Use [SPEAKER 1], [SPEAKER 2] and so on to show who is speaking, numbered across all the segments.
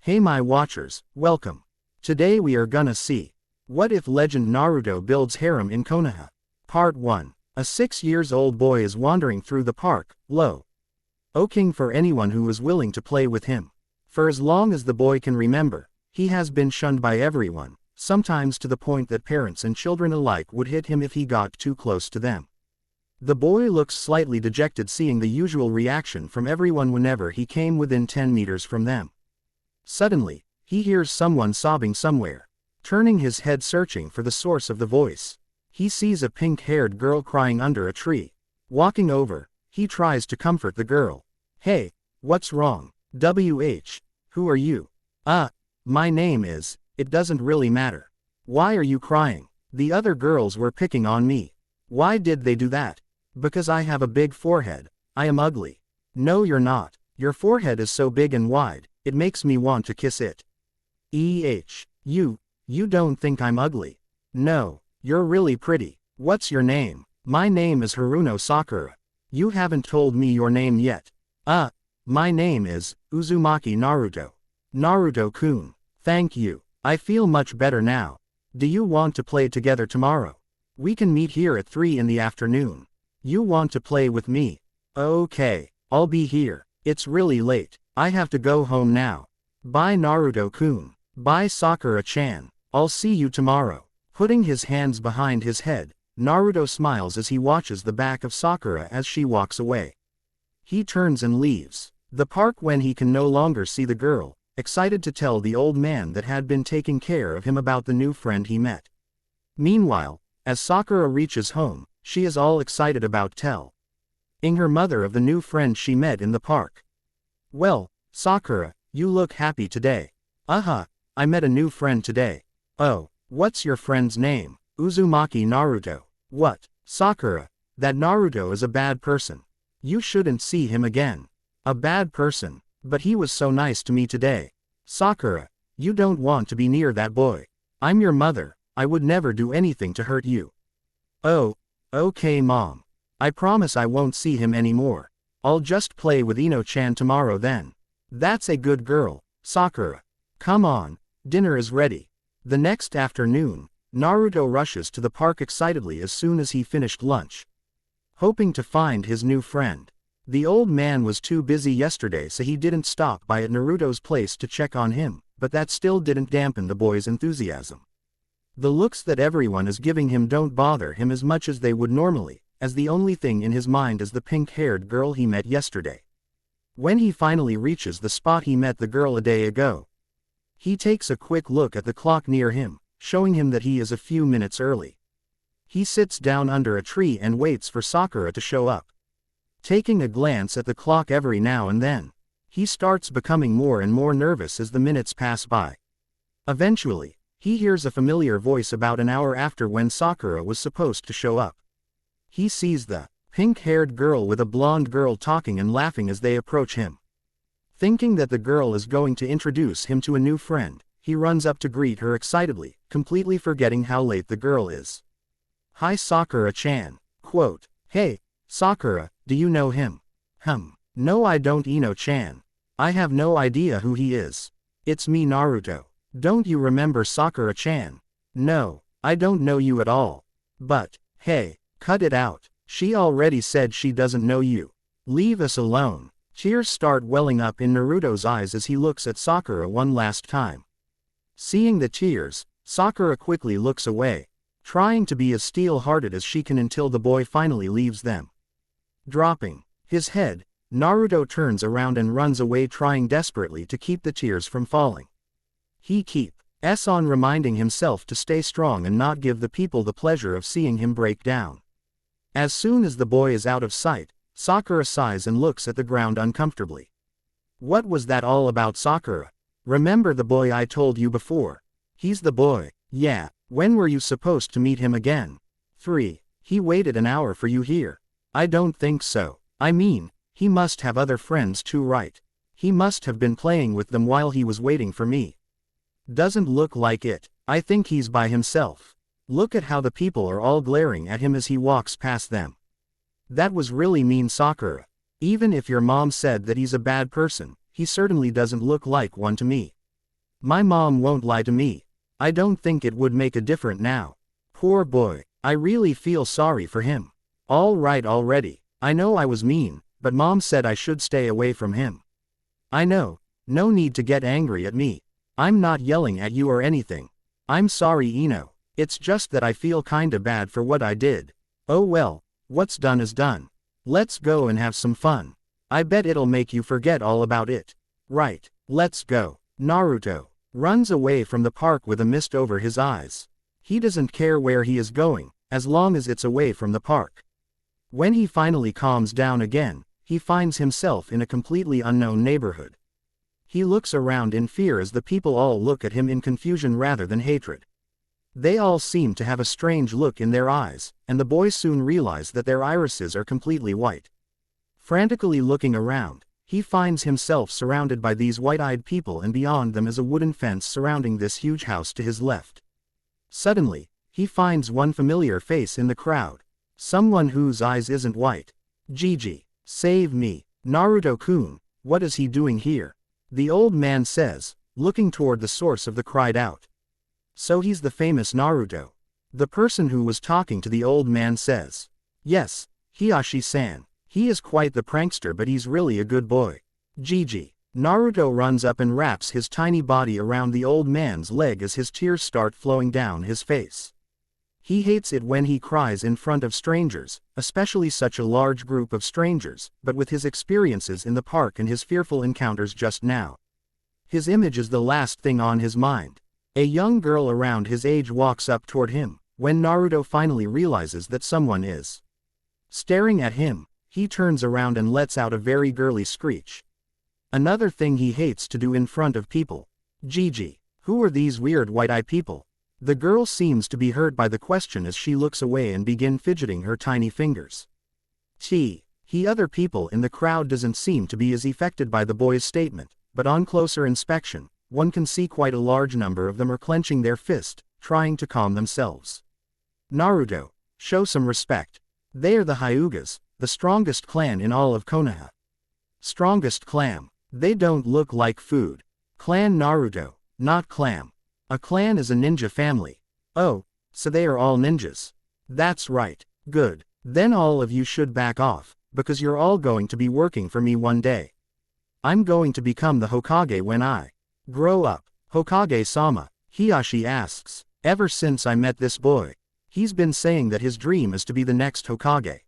[SPEAKER 1] Hey my watchers, welcome. Today we are gonna see, what if Legend Naruto builds harem in Konoha? Part 1. A 6-year-old boy is wandering through the park, looking for anyone who is willing to play with him. For as long as the boy can remember, he has been shunned by everyone, sometimes to the point that parents and children alike would hit him if he got too close to them. The boy looks slightly dejected, seeing the usual reaction from everyone whenever he came within 10 meters from them. Suddenly, he hears someone sobbing somewhere. Turning his head searching for the source of the voice, he sees a pink-haired girl crying under a tree. Walking over, he tries to comfort the girl. Hey, what's wrong? Who are you? My name is, it doesn't really matter. Why are you crying? The other girls were picking on me. Why did they do that? Because I have a big forehead. I am ugly. No, you're not. Your forehead is so big and wide, it makes me want to kiss it. You don't think I'm ugly? No, you're really pretty. What's your name? My name is Haruno Sakura. You haven't told me your name yet. My name is Uzumaki Naruto. Naruto-kun. Thank you. I feel much better now. Do you want to play together tomorrow? We can meet here at 3 in the afternoon. You want to play with me? Okay, I'll be here. It's really late. I have to go home now. Bye Naruto-kun. Bye Sakura-chan. I'll see you tomorrow. Putting his hands behind his head, Naruto smiles as he watches the back of Sakura as she walks away. He turns and leaves the park when he can no longer see the girl, excited to tell the old man that had been taking care of him about the new friend he met. Meanwhile, as Sakura reaches home, she is all excited about telling her mother of the new friend she met in the park. Well, Sakura, you look happy today. I met a new friend today. Oh, what's your friend's name? Uzumaki Naruto. What? Sakura, that Naruto is a bad person. You shouldn't see him again. A bad person? But he was so nice to me today. Sakura, you don't want to be near that boy. I'm your mother, I would never do anything to hurt you. Oh, okay mom. I promise I won't see him anymore. I'll just play with Ino-chan tomorrow then. That's a good girl, Sakura. Come on, dinner is ready. The next afternoon, Naruto rushes to the park excitedly as soon as he finished lunch, hoping to find his new friend. The old man was too busy yesterday, so he didn't stop by at Naruto's place to check on him, but that still didn't dampen the boy's enthusiasm. The looks that everyone is giving him don't bother him as much as they would normally, as the only thing in his mind is the pink-haired girl he met yesterday. When he finally reaches the spot he met the girl a day ago, he takes a quick look at the clock near him, showing him that he is a few minutes early. He sits down under a tree and waits for Sakura to show up. Taking a glance at the clock every now and then, he starts becoming more and more nervous as the minutes pass by. Eventually, he hears a familiar voice about an hour after when Sakura was supposed to show up. He sees the pink-haired girl with a blonde girl talking and laughing as they approach him. Thinking that the girl is going to introduce him to a new friend, he runs up to greet her excitedly, completely forgetting how late the girl is. Hi Sakura-chan. Quote, Hey, Sakura, do you know him? No I don't Ino-chan. I have no idea who he is. It's me Naruto. Don't you remember Sakura-chan? No, I don't know you at all. But, hey, cut it out. She already said she doesn't know you. Leave us alone. Tears start welling up in Naruto's eyes as he looks at Sakura one last time. Seeing the tears, Sakura quickly looks away, trying to be as steel-hearted as she can until the boy finally leaves them. Dropping his head, Naruto turns around and runs away, trying desperately to keep the tears from falling. He keeps on reminding himself to stay strong and not give the people the pleasure of seeing him break down. As soon as the boy is out of sight, Sakura sighs and looks at the ground uncomfortably. What was that all about, Sakura? Remember the boy I told you before? He's the boy. Yeah, when were you supposed to meet him again? 3. He waited an hour for you here. I don't think so. I mean, he must have other friends too, right? He must have been playing with them while he was waiting for me. Doesn't look like it. I think he's by himself. Look at how the people are all glaring at him as he walks past them. That was really mean, Sakura. Even if your mom said that he's a bad person, he certainly doesn't look like one to me. My mom won't lie to me. I don't think it would make a difference now. Poor boy. I really feel sorry for him. All right already. I know I was mean, but mom said I should stay away from him. I know. No need to get angry at me. I'm not yelling at you or anything. I'm sorry, Ino. It's just that I feel kinda bad for what I did. Oh well, what's done is done. Let's go and have some fun. I bet it'll make you forget all about it. Right, let's go. Naruto runs away from the park with a mist over his eyes. He doesn't care where he is going, as long as it's away from the park. When he finally calms down again, he finds himself in a completely unknown neighborhood. He looks around in fear as the people all look at him in confusion rather than hatred. They all seem to have a strange look in their eyes, and the boy soon realizes that their irises are completely white. Frantically looking around, he finds himself surrounded by these white-eyed people, and beyond them is a wooden fence surrounding this huge house to his left. Suddenly, he finds one familiar face in the crowd. Someone whose eyes isn't white. Gigi, save me. Naruto-kun, what is he doing here? The old man says, looking toward the source of the cried out. So he's the famous Naruto. The person who was talking to the old man says. Yes, Hiyashi-san. He is quite the prankster, but he's really a good boy. Gigi. Naruto runs up and wraps his tiny body around the old man's leg as his tears start flowing down his face. He hates it when he cries in front of strangers, especially such a large group of strangers, but with his experiences in the park and his fearful encounters just now, his image is the last thing on his mind. A young girl around his age walks up toward him. When Naruto finally realizes that someone is staring at him, he turns around and lets out a very girly screech. Another thing he hates to do in front of people. Gigi, who are these weird white-eyed people? The girl seems to be hurt by the question as she looks away and begins fidgeting her tiny fingers. Other people in the crowd doesn't seem to be as affected by the boy's statement, but on closer inspection, one can see quite a large number of them are clenching their fist, trying to calm themselves. Naruto, show some respect. They are the Hyugas, the strongest clan in all of Konoha. Strongest clan. They don't look like food. Clan Naruto, not clam. A clan is a ninja family. Oh, so they are all ninjas. That's right. Good. Then all of you should back off, because you're all going to be working for me one day. I'm going to become the Hokage when I grow up. Hokage-sama, Hiyashi asks. Ever since I met this boy, he's been saying that his dream is to be the next Hokage.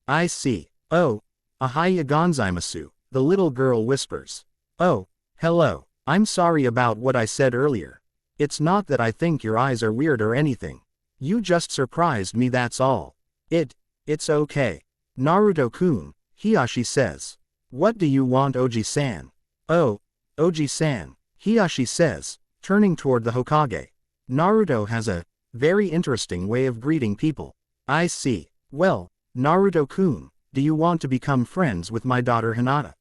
[SPEAKER 1] I see. Oh, ahaya gonzaimasu, the little girl whispers. Oh, hello. I'm sorry about what I said earlier. It's not that I think your eyes are weird or anything. You just surprised me, that's all. It's okay. Naruto-kun, Hiyashi says. What do you want, Oji-san? Oh, Oji-san, Hiyashi says, turning toward the Hokage. Naruto has a very interesting way of greeting people. I see. Well, Naruto-kun, do you want to become friends with my daughter Hinata?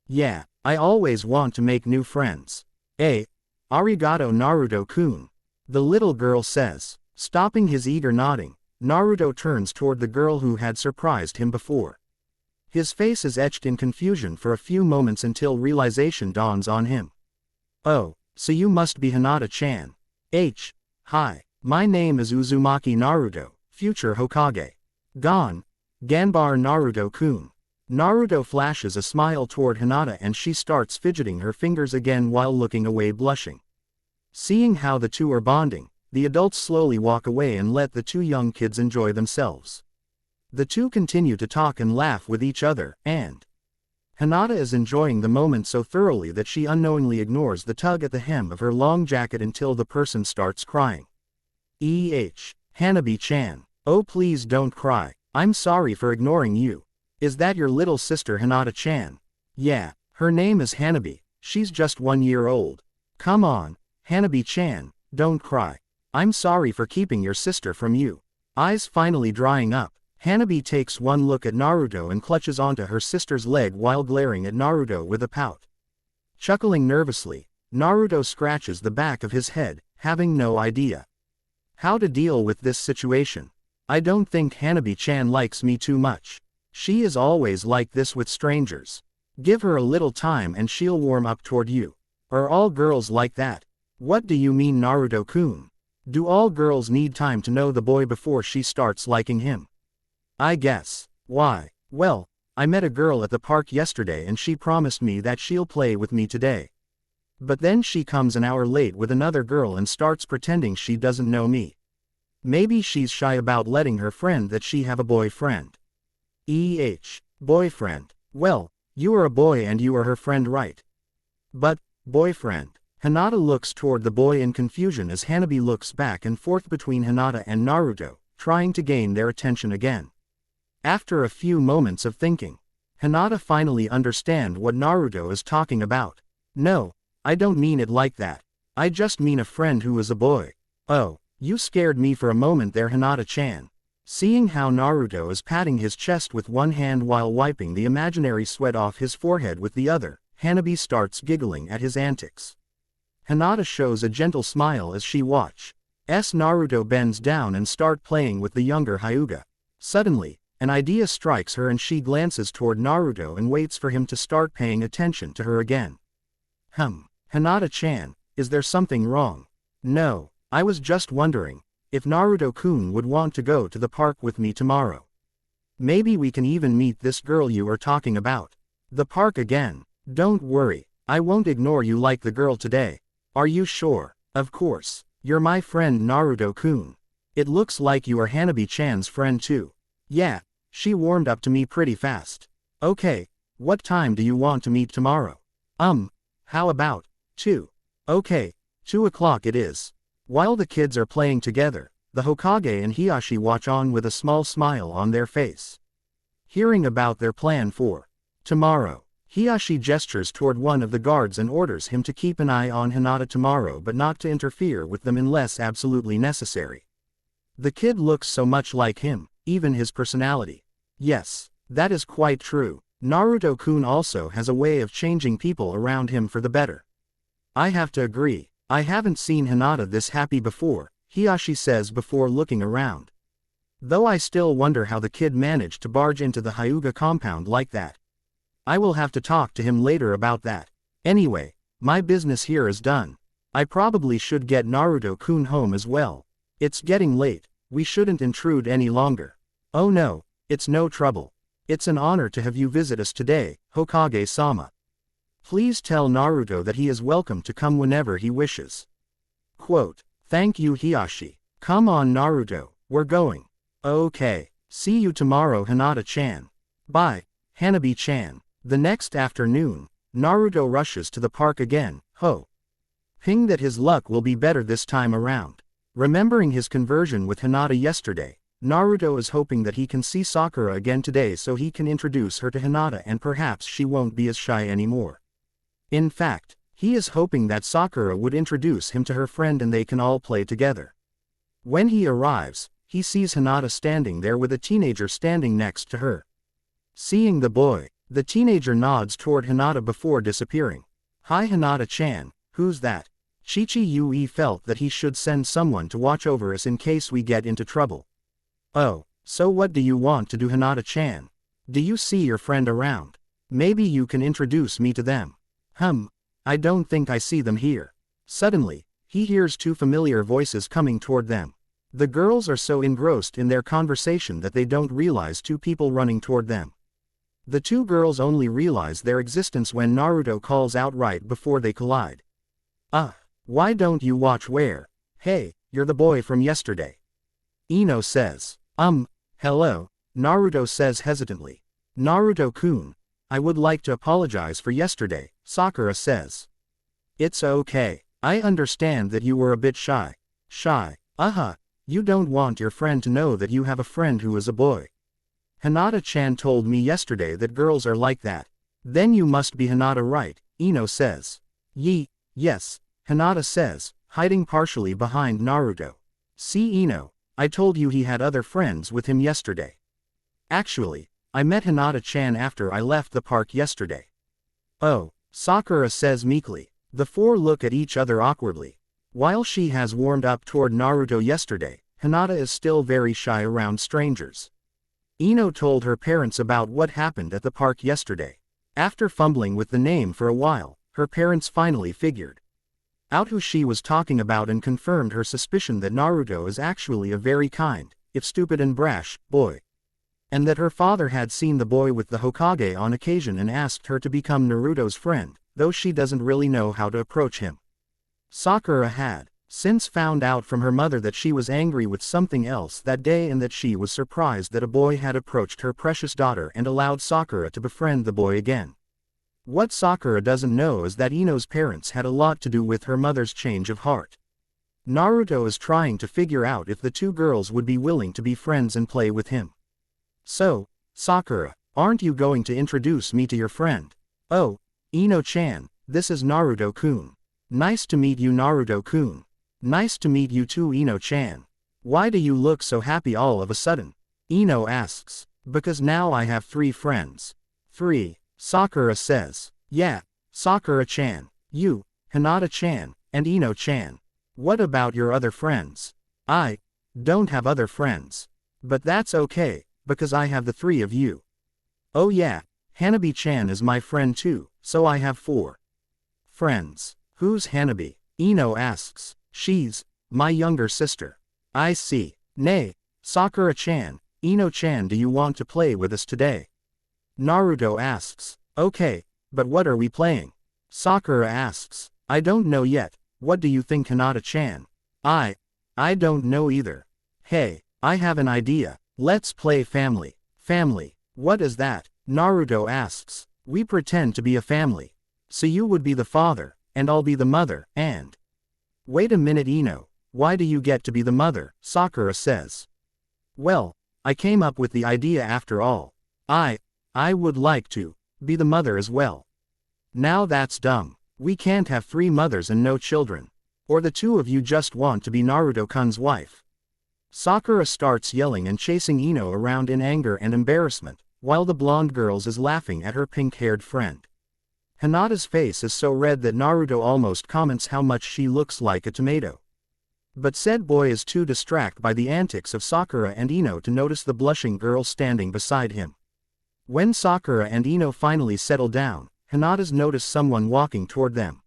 [SPEAKER 1] Yeah, I always want to make new friends. Arigato Naruto-kun. The little girl says. Stopping his eager nodding, Naruto turns toward the girl who had surprised him before. His face is etched in confusion for a few moments until realization dawns on him. Oh, so you must be Hinata-chan. Hi, my name is Uzumaki Naruto, future Hokage. Ganbar Naruto-kun. Naruto flashes a smile toward Hinata and she starts fidgeting her fingers again while looking away blushing. Seeing how the two are bonding, the adults slowly walk away and let the two young kids enjoy themselves. The two continue to talk and laugh with each other, and Hinata is enjoying the moment so thoroughly that she unknowingly ignores the tug at the hem of her long jacket until the person starts crying. Hanabi-chan. Oh, please don't cry. I'm sorry for ignoring you. Is that your little sister Hinata-chan? Yeah, her name is Hanabi. She's just 1 year old. Come on, Hanabi-chan, don't cry. I'm sorry for keeping your sister from you. Eyes finally drying up, Hanabi takes one look at Naruto and clutches onto her sister's leg while glaring at Naruto with a pout. Chuckling nervously, Naruto scratches the back of his head, having no idea how to deal with this situation. I don't think Hanabi-chan likes me too much. She is always like this with strangers. Give her a little time and she'll warm up toward you. Are all girls like that? What do you mean, Naruto-kun? Do all girls need time to know the boy before she starts liking him? I guess. Why? Well, I met a girl at the park yesterday and she promised me that she'll play with me today. But then she comes an hour late with another girl and starts pretending she doesn't know me. Maybe she's shy about letting her friend that she have a boyfriend. Boyfriend. Well, you are a boy and you are her friend, right? But, boyfriend. Hinata looks toward the boy in confusion as Hanabi looks back and forth between Hinata and Naruto, trying to gain their attention again. After a few moments of thinking, Hinata finally understands what Naruto is talking about. No, I don't mean it like that. I just mean a friend who is a boy. Oh, you scared me for a moment there, Hinata-chan. Seeing how Naruto is patting his chest with one hand while wiping the imaginary sweat off his forehead with the other, Hanabi starts giggling at his antics. Hinata shows a gentle smile as she watches. Naruto bends down and start playing with the younger Hyuga. Suddenly, an idea strikes her and she glances toward Naruto and waits for him to start paying attention to her again. Hinata-chan, is there something wrong? No, I was just wondering if Naruto-kun would want to go to the park with me tomorrow. Maybe we can even meet this girl you are talking about. The park again. Don't worry, I won't ignore you like the girl today. Are you sure? Of course. You're my friend Naruto-kun. It looks like you are Hanabi-chan's friend too. Yeah, she warmed up to me pretty fast. Okay, what time do you want to meet tomorrow? How about 2? Okay, 2 o'clock it is. While the kids are playing together, the Hokage and Hiashi watch on with a small smile on their face. Hearing about their plan for tomorrow, Hiashi gestures toward one of the guards and orders him to keep an eye on Hinata tomorrow but not to interfere with them unless absolutely necessary. The kid looks so much like him, even his personality. Yes, that is quite true. Naruto-kun also has a way of changing people around him for the better. I have to agree. I haven't seen Hinata this happy before, Hiashi says before looking around. Though I still wonder how the kid managed to barge into the Hyuga compound like that. I will have to talk to him later about that. Anyway, my business here is done. I probably should get Naruto-kun home as well. It's getting late, we shouldn't intrude any longer. Oh no, it's no trouble. It's an honor to have you visit us today, Hokage-sama. Please tell Naruto that he is welcome to come whenever he wishes. Quote, thank you Hiashi. Come on Naruto, we're going. Okay, see you tomorrow Hinata-chan. Bye, Hanabi-chan. The next afternoon, Naruto rushes to the park again, hoping that his luck will be better this time around. Remembering his conversion with Hinata yesterday, Naruto is hoping that he can see Sakura again today so he can introduce her to Hinata and perhaps she won't be as shy anymore. In fact, he is hoping that Sakura would introduce him to her friend and they can all play together. When he arrives, he sees Hinata standing there with a teenager standing next to her. Seeing the boy, the teenager nods toward Hinata before disappearing. Hi Hinata-chan, who's that? Chi-Chi-Yui felt that he should send someone to watch over us in case we get into trouble. Oh, so what do you want to do Hinata-chan? Do you see your friend around? Maybe you can introduce me to them. I don't think I see them here. Suddenly, he hears two familiar voices coming toward them. The girls are so engrossed in their conversation that they don't realize two people running toward them. The two girls only realize their existence when Naruto calls out right before they collide. Why don't you watch where? Hey, you're the boy from yesterday. Ino says. Hello, Naruto says hesitantly. Naruto-kun, I would like to apologize for yesterday, Sakura says. It's okay, I understand that you were a bit shy. You don't want your friend to know that you have a friend who is a boy. Hinata-chan told me yesterday that girls are like that. Then you must be Hinata, right? Ino says. Yes, Hinata says, hiding partially behind Naruto. See Ino, I told you he had other friends with him yesterday. Actually, I met Hinata-chan after I left the park yesterday. Oh, Sakura says meekly. The four look at each other awkwardly. While she has warmed up toward Naruto yesterday, Hinata is still very shy around strangers. Ino told her parents about what happened at the park yesterday. After fumbling with the name for a while, her parents finally figured out who she was talking about and confirmed her suspicion that Naruto is actually a very kind, if stupid and brash, boy. And that her father had seen the boy with the Hokage on occasion and asked her to become Naruto's friend, though she doesn't really know how to approach him. Sakura had since found out from her mother that she was angry with something else that day and that she was surprised that a boy had approached her precious daughter and allowed Sakura to befriend the boy again. What Sakura doesn't know is that Ino's parents had a lot to do with her mother's change of heart. Naruto is trying to figure out if the two girls would be willing to be friends and play with him. So, Sakura, aren't you going to introduce me to your friend? Oh, Ino-chan, this is Naruto-kun. Nice to meet you, Naruto-kun. Nice to meet you too, Ino-chan. Why do you look so happy all of a sudden? Ino asks. Because now I have 3 friends. 3. Sakura says. Yeah, Sakura-chan, you, Hinata-chan, and Ino-chan. What about your other friends? I don't have other friends. But that's okay, because I have the 3 of you. Oh yeah, Hanabi-chan is my friend too, so I have 4 friends. Who's Hanabi? Ino asks. She's my younger sister. I see. Nay, Sakura-chan, Ino-chan, do you want to play with us today? Naruto asks. Okay, but what are we playing? Sakura asks. I don't know yet. What do you think, Hinata-chan? I don't know either. Hey, I have an idea. Let's play family. Family. What is that? Naruto asks. We pretend to be a family. So you would be the father, and I'll be the mother, and... Wait a minute, Ino. Why do you get to be the mother? Sakura says. Well, I came up with the idea after all. I would like to be the mother as well. Now that's dumb. We can't have 3 mothers and no children. Or the 2 of you just want to be Naruto-kun's wife. Sakura starts yelling and chasing Ino around in anger and embarrassment, while the blonde girl is laughing at her pink-haired friend. Hinata's face is so red that Naruto almost comments how much she looks like a tomato. But said boy is too distracted by the antics of Sakura and Ino to notice the blushing girl standing beside him. When Sakura and Ino finally settle down, Hinata's notice someone walking toward them.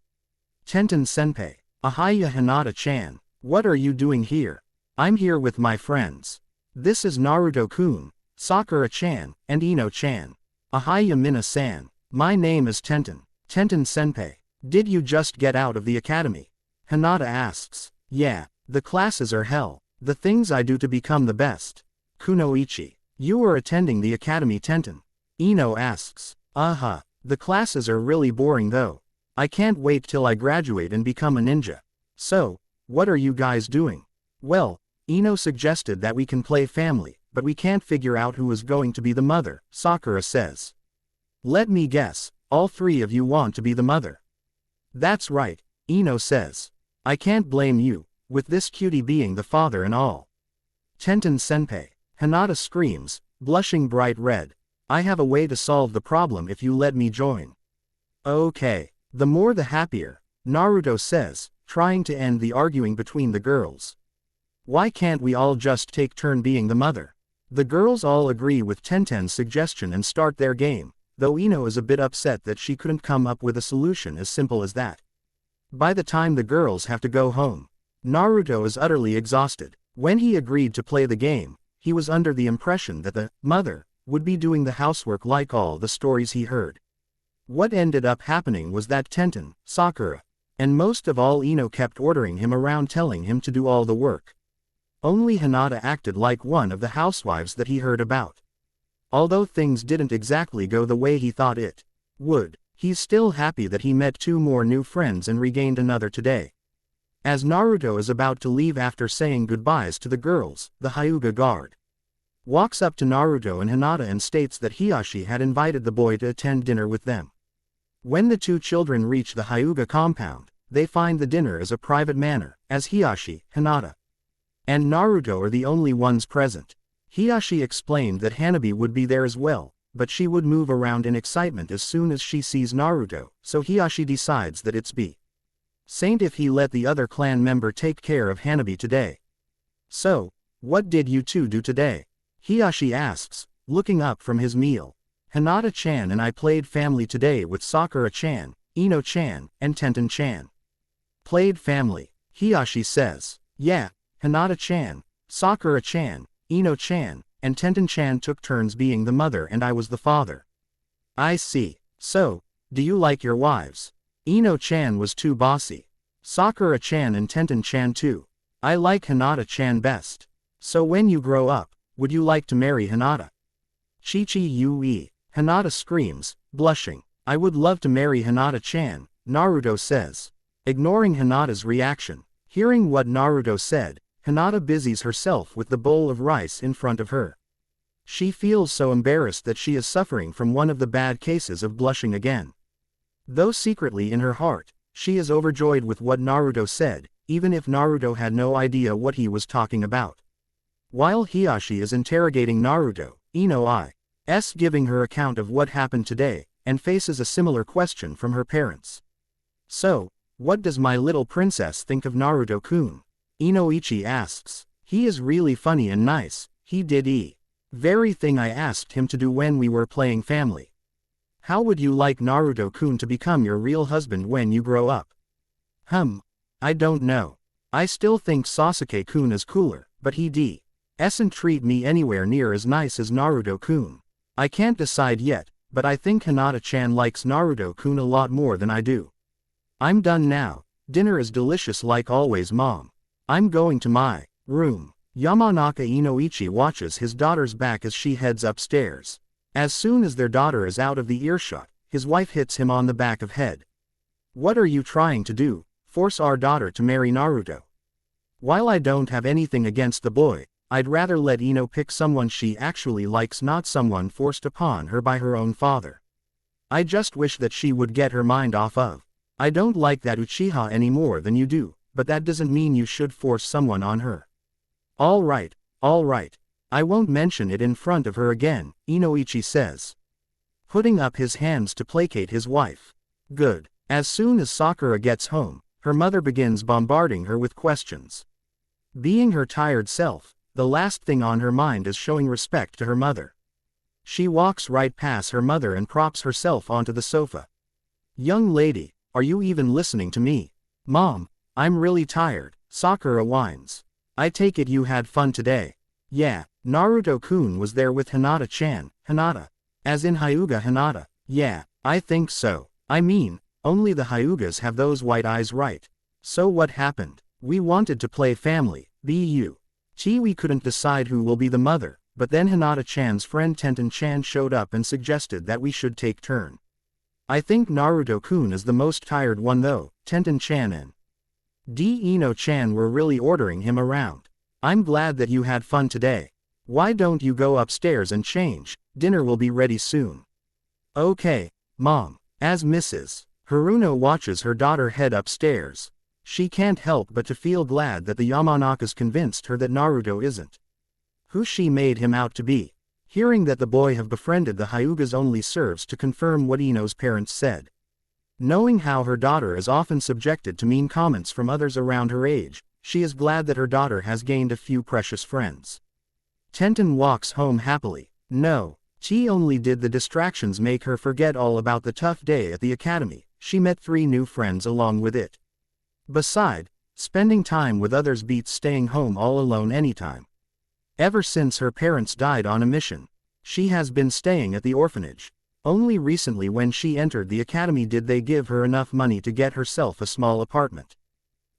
[SPEAKER 1] Tenten-senpai. Ahaya, Hinata-chan. What are you doing here? I'm here with my friends. This is Naruto-kun, Sakura-chan, and Ino-chan. Ahaya Mina-san. My name is Tenten. Tenten-senpai. Did you just get out of the academy? Hinata asks. Yeah, the classes are hell. The things I do to become the best. Kunoichi. You are attending the academy, Tenten. Ino asks. The classes are really boring though. I can't wait till I graduate and become a ninja. So, what are you guys doing? Well, Ino suggested that we can play family, but we can't figure out who is going to be the mother, Sakura says. Let me guess, all 3 of you want to be the mother. That's right, Ino says. I can't blame you, with this cutie being the father and all. Tenten-senpai. Hinata screams, blushing bright red. I have a way to solve the problem if you let me join. Okay, the more the happier, Naruto says, trying to end the arguing between the girls. Why can't we all just take turn being the mother? The girls all agree with Tenten's suggestion and start their game, though Ino is a bit upset that she couldn't come up with a solution as simple as that. By the time the girls have to go home, Naruto is utterly exhausted. When he agreed to play the game, he was under the impression that the mother would be doing the housework like all the stories he heard. What ended up happening was that Tenten, Sakura, and most of all Ino kept ordering him around telling him to do all the work. Only Hinata acted like one of the housewives that he heard about. Although things didn't exactly go the way he thought it would, he's still happy that he met 2 more new friends and regained another today. As Naruto is about to leave after saying goodbyes to the girls, the Hyuga guard walks up to Naruto and Hinata and states that Hiyashi had invited the boy to attend dinner with them. When the 2 children reach the Hyuga compound, they find the dinner is a private manner, as Hiyashi, Hinata, and Naruto are the only ones present. Hiyashi explained that Hanabi would be there as well, but she would move around in excitement as soon as she sees Naruto, so Hiyashi decides that it's be saint if he let the other clan member take care of Hanabi today. So, what did you 2 do today? Hiyashi asks, looking up from his meal. Hinata-chan and I played family today with Sakura-chan, Ino-chan, and Tenten-chan. Played family. Hiyashi says. Yeah, Hinata-chan, Sakura-chan, Ino-chan, and Tenten-chan took turns being the mother and I was the father. I see. So, do you like your wives? Ino-chan was too bossy. Sakura-chan and Tenten-chan too. I like Hinata-chan best. So when you grow up, would you like to marry Hinata? Chi-chi-ue. Hinata screams, blushing. I would love to marry Hinata-chan, Naruto says. Ignoring Hinata's reaction. Hearing what Naruto said, Hinata busies herself with the bowl of rice in front of her. She feels so embarrassed that she is suffering from one of the bad cases of blushing again. Though secretly in her heart, she is overjoyed with what Naruto said, even if Naruto had no idea what he was talking about. While Hiyashi is interrogating Naruto, Ino is giving her account of what happened today, and faces a similar question from her parents. So, what does my little princess think of Naruto-kun? Inoichi asks. He is really funny and nice, he did very thing I asked him to do when we were playing family. How would you like Naruto-kun to become your real husband when you grow up? I don't know. I still think Sasuke-kun is cooler, but he doesn't treat me anywhere near as nice as Naruto-kun. I can't decide yet, but I think Hinata-chan likes Naruto-kun a lot more than I do. I'm done now. Dinner is delicious like always, Mom. I'm going to my room. Yamanaka Inoichi watches his daughter's back as she heads upstairs. As soon as their daughter is out of the earshot, his wife hits him on the back of head. What are you trying to do? Force our daughter to marry Naruto? While I don't have anything against the boy, I'd rather let Ino pick someone she actually likes, not someone forced upon her by her own father. I just wish that she would get her mind off of. I don't like that Uchiha any more than you do, but that doesn't mean you should force someone on her. All right. I won't mention it in front of her again, Inoichi says. Putting up his hands to placate his wife. Good. As soon as Sakura gets home, her mother begins bombarding her with questions. Being her tired self, the last thing on her mind is showing respect to her mother. She walks right past her mother and props herself onto the sofa. Young lady, are you even listening to me? Mom, I'm really tired, Sakura whines. I take it you had fun today. Yeah, Naruto-kun was there with Hinata-chan, Hinata. As in Hyuga Hinata. Yeah, I think so. I mean, only the Hyugas have those white eyes, right? So what happened? We wanted to play family, we couldn't decide who will be the mother, but then Hinata-chan's friend Tenten-chan showed up and suggested that we should take turn. I think Naruto-kun is the most tired one though, Tenten-chan and Ino-chan were really ordering him around. I'm glad that you had fun today. Why don't you go upstairs and change? Dinner will be ready soon. Okay, Mom. As Mrs. Haruno watches her daughter head upstairs, she can't help but to feel glad that the Yamanakas convinced her that Naruto isn't who she made him out to be. Hearing that the boy have befriended the Hyugas only serves to confirm what Ino's parents said. Knowing how her daughter is often subjected to mean comments from others around her age, she is glad that her daughter has gained a few precious friends. Tenten walks home happily. No, she only did the distractions make her forget all about the tough day at the academy. She met 3 new friends along with it. Beside, spending time with others beats staying home all alone anytime. Ever since her parents died on a mission, she has been staying at the orphanage. Only recently when she entered the academy did they give her enough money to get herself a small apartment.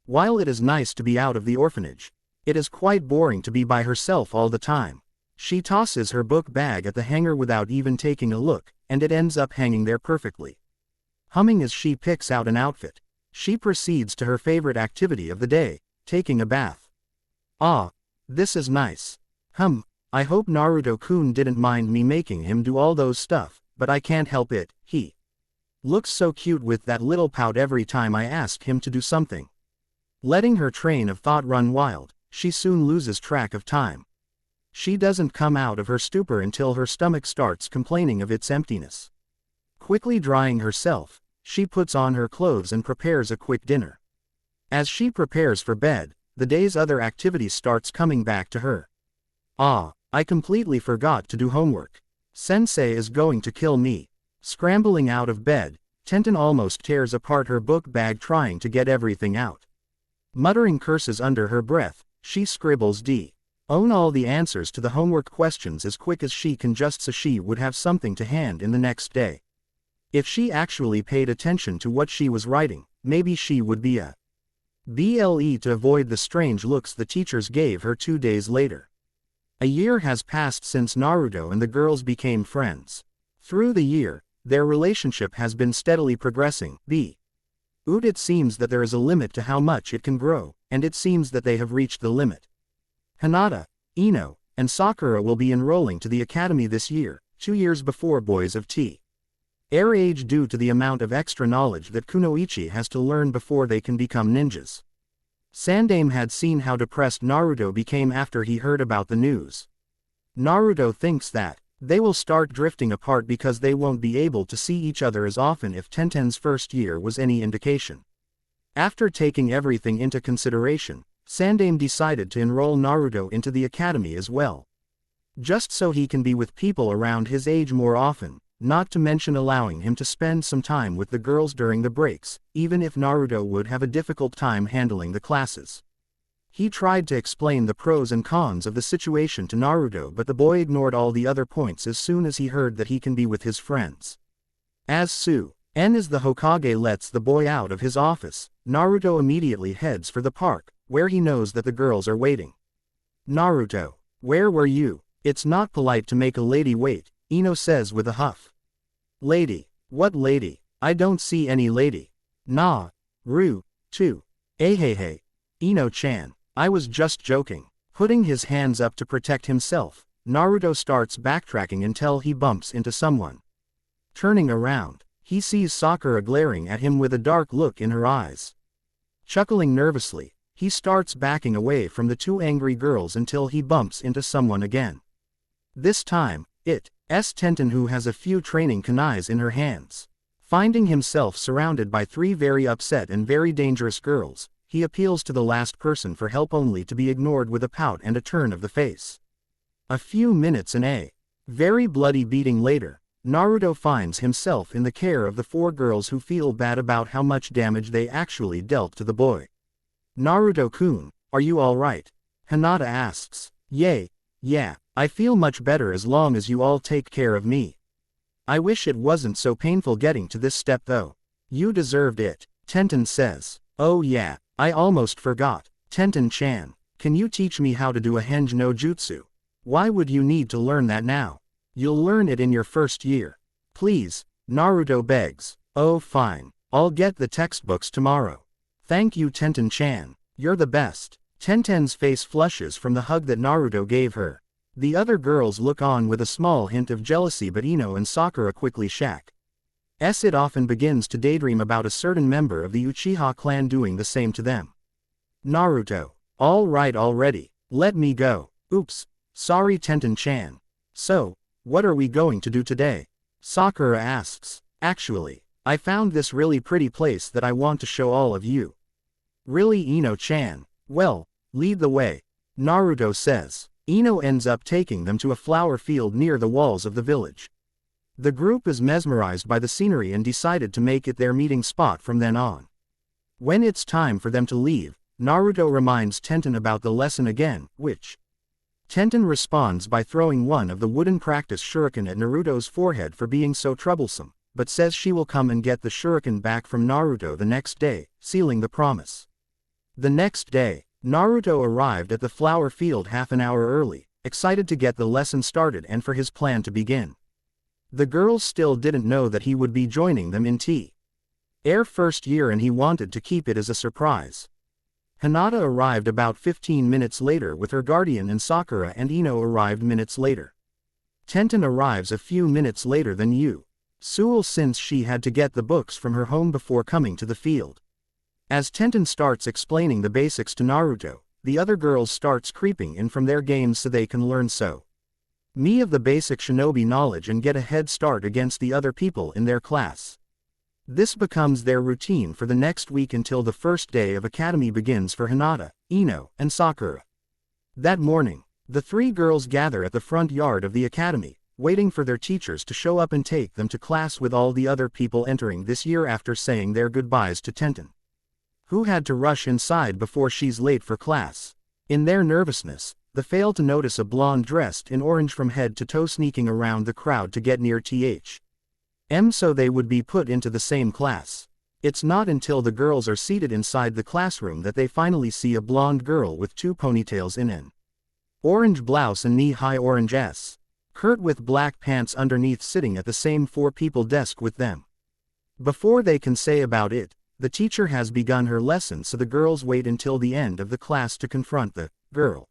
[SPEAKER 1] While it is nice to be out of the orphanage, it is quite boring to be by herself all the time. She tosses her book bag at the hanger without even taking a look, and it ends up hanging there perfectly. Humming as she picks out an outfit, she proceeds to her favorite activity of the day, taking a bath. Ah, this is nice. I hope Naruto-kun didn't mind me making him do all those stuff, but I can't help it, he looks so cute with that little pout every time I ask him to do something. Letting her train of thought run wild, she soon loses track of time. She doesn't come out of her stupor until her stomach starts complaining of its emptiness. Quickly drying herself, she puts on her clothes and prepares a quick dinner. As she prepares for bed, the day's other activities starts coming back to her. Ah, I completely forgot to do homework. Sensei is going to kill me. Scrambling out of bed, Tenten almost tears apart her book bag trying to get everything out. Muttering curses under her breath, she scribbles own all the answers to the homework questions as quick as she can just so she would have something to hand in the next day. If she actually paid attention to what she was writing, maybe she would be a BLE to avoid the strange looks the teachers gave her 2 days later. A year has passed since Naruto and the girls became friends. Through the year, their relationship has been steadily progressing. It seems that there is a limit to how much it can grow, and it seems that they have reached the limit. Hinata, Ino, and Sakura will be enrolling to the academy this year, 2 years before boys of their age due to the amount of extra knowledge that Kunoichi has to learn before they can become ninjas. Sandaime had seen how depressed Naruto became after he heard about the news. Naruto thinks that they will start drifting apart because they won't be able to see each other as often if Tenten's first year was any indication. After taking everything into consideration, Sandaime decided to enroll Naruto into the academy as well. Just so he can be with people around his age more often, not to mention allowing him to spend some time with the girls during the breaks, even if Naruto would have a difficult time handling the classes. He tried to explain the pros and cons of the situation to Naruto, but the boy ignored all the other points as soon as he heard that he can be with his friends. As Suen as the Hokage lets the boy out of his office, Naruto immediately heads for the park, where he knows that the girls are waiting. Naruto, where were you? It's not polite to make a lady wait, Ino says with a huff. Lady? What lady? I don't see any lady. Nah. Too. Hey. Ino-chan, I was just joking. Putting his hands up to protect himself, Naruto starts backtracking until he bumps into someone. Turning around, he sees Sakura glaring at him with a dark look in her eyes. Chuckling nervously, he starts backing away from the 2 angry girls until he bumps into someone again. This time, it's Tenten, who has a few training kunais in her hands. Finding himself surrounded by 3 very upset and very dangerous girls, he appeals to the last person for help only to be ignored with a pout and a turn of the face. A few minutes and a very bloody beating later, Naruto finds himself in the care of the 4 girls who feel bad about how much damage they actually dealt to the boy. Naruto-kun, are you alright? Hinata asks. Yeah, I feel much better as long as you all take care of me. I wish it wasn't so painful getting to this step though. You deserved it, Tenten says. Oh yeah, I almost forgot. Tenten-chan, can you teach me how to do a henge no jutsu? Why would you need to learn that now? You'll learn it in your first year. Please, Naruto begs. Oh fine, I'll get the textbooks tomorrow. Thank you Tenten-chan, you're the best. Tenten's face flushes from the hug that Naruto gave her. The other girls look on with a small hint of jealousy, but Ino and Sakura quickly shack. It often begins to daydream about a certain member of the Uchiha clan doing the same to them. Naruto, all right already, let me go. Oops, sorry Tenten-chan. So, what are we going to do today? Sakura asks. Actually, I found this really pretty place that I want to show all of you. Really Ino-chan? Well, lead the way. Naruto says. Ino ends up taking them to a flower field near the walls of the village. The group is mesmerized by the scenery and decided to make it their meeting spot from then on. When it's time for them to leave, Naruto reminds Tenten about the lesson again, which Tenten responds by throwing one of the wooden practice shuriken at Naruto's forehead for being so troublesome, but says she will come and get the shuriken back from Naruto the next day, sealing the promise. The next day, Naruto arrived at the flower field half an hour early, excited to get the lesson started and for his plan to begin. The girls still didn't know that he would be joining them in their first year, and he wanted to keep it as a surprise. Hinata arrived about 15 minutes later with her guardian, and Sakura and Ino arrived minutes later. Tenten arrives a few minutes later than usual since she had to get the books from her home before coming to the field. As Tenten starts explaining the basics to Naruto, the other girls starts creeping in from their games so they can learn me of the basic shinobi knowledge and get a head start against the other people in their class. This becomes their routine for the next week until the first day of academy begins for Hinata, Ino, and Sakura. That morning, the 3 girls gather at the front yard of the academy, waiting for their teachers to show up and take them to class with all the other people entering this year after saying their goodbyes to Tenten, who had to rush inside before she's late for class. In their nervousness, they failed to notice a blonde dressed in orange from head to toe sneaking around the crowd to get near THM so they would be put into the same class. It's not until the girls are seated inside the classroom that they finally see a blonde girl with 2 ponytails in an orange blouse and knee-high orange skirt with black pants underneath sitting at the same 4 people desk with them. Before they can say about it, the teacher has begun her lesson, so the girls wait until the end of the class to confront the girl.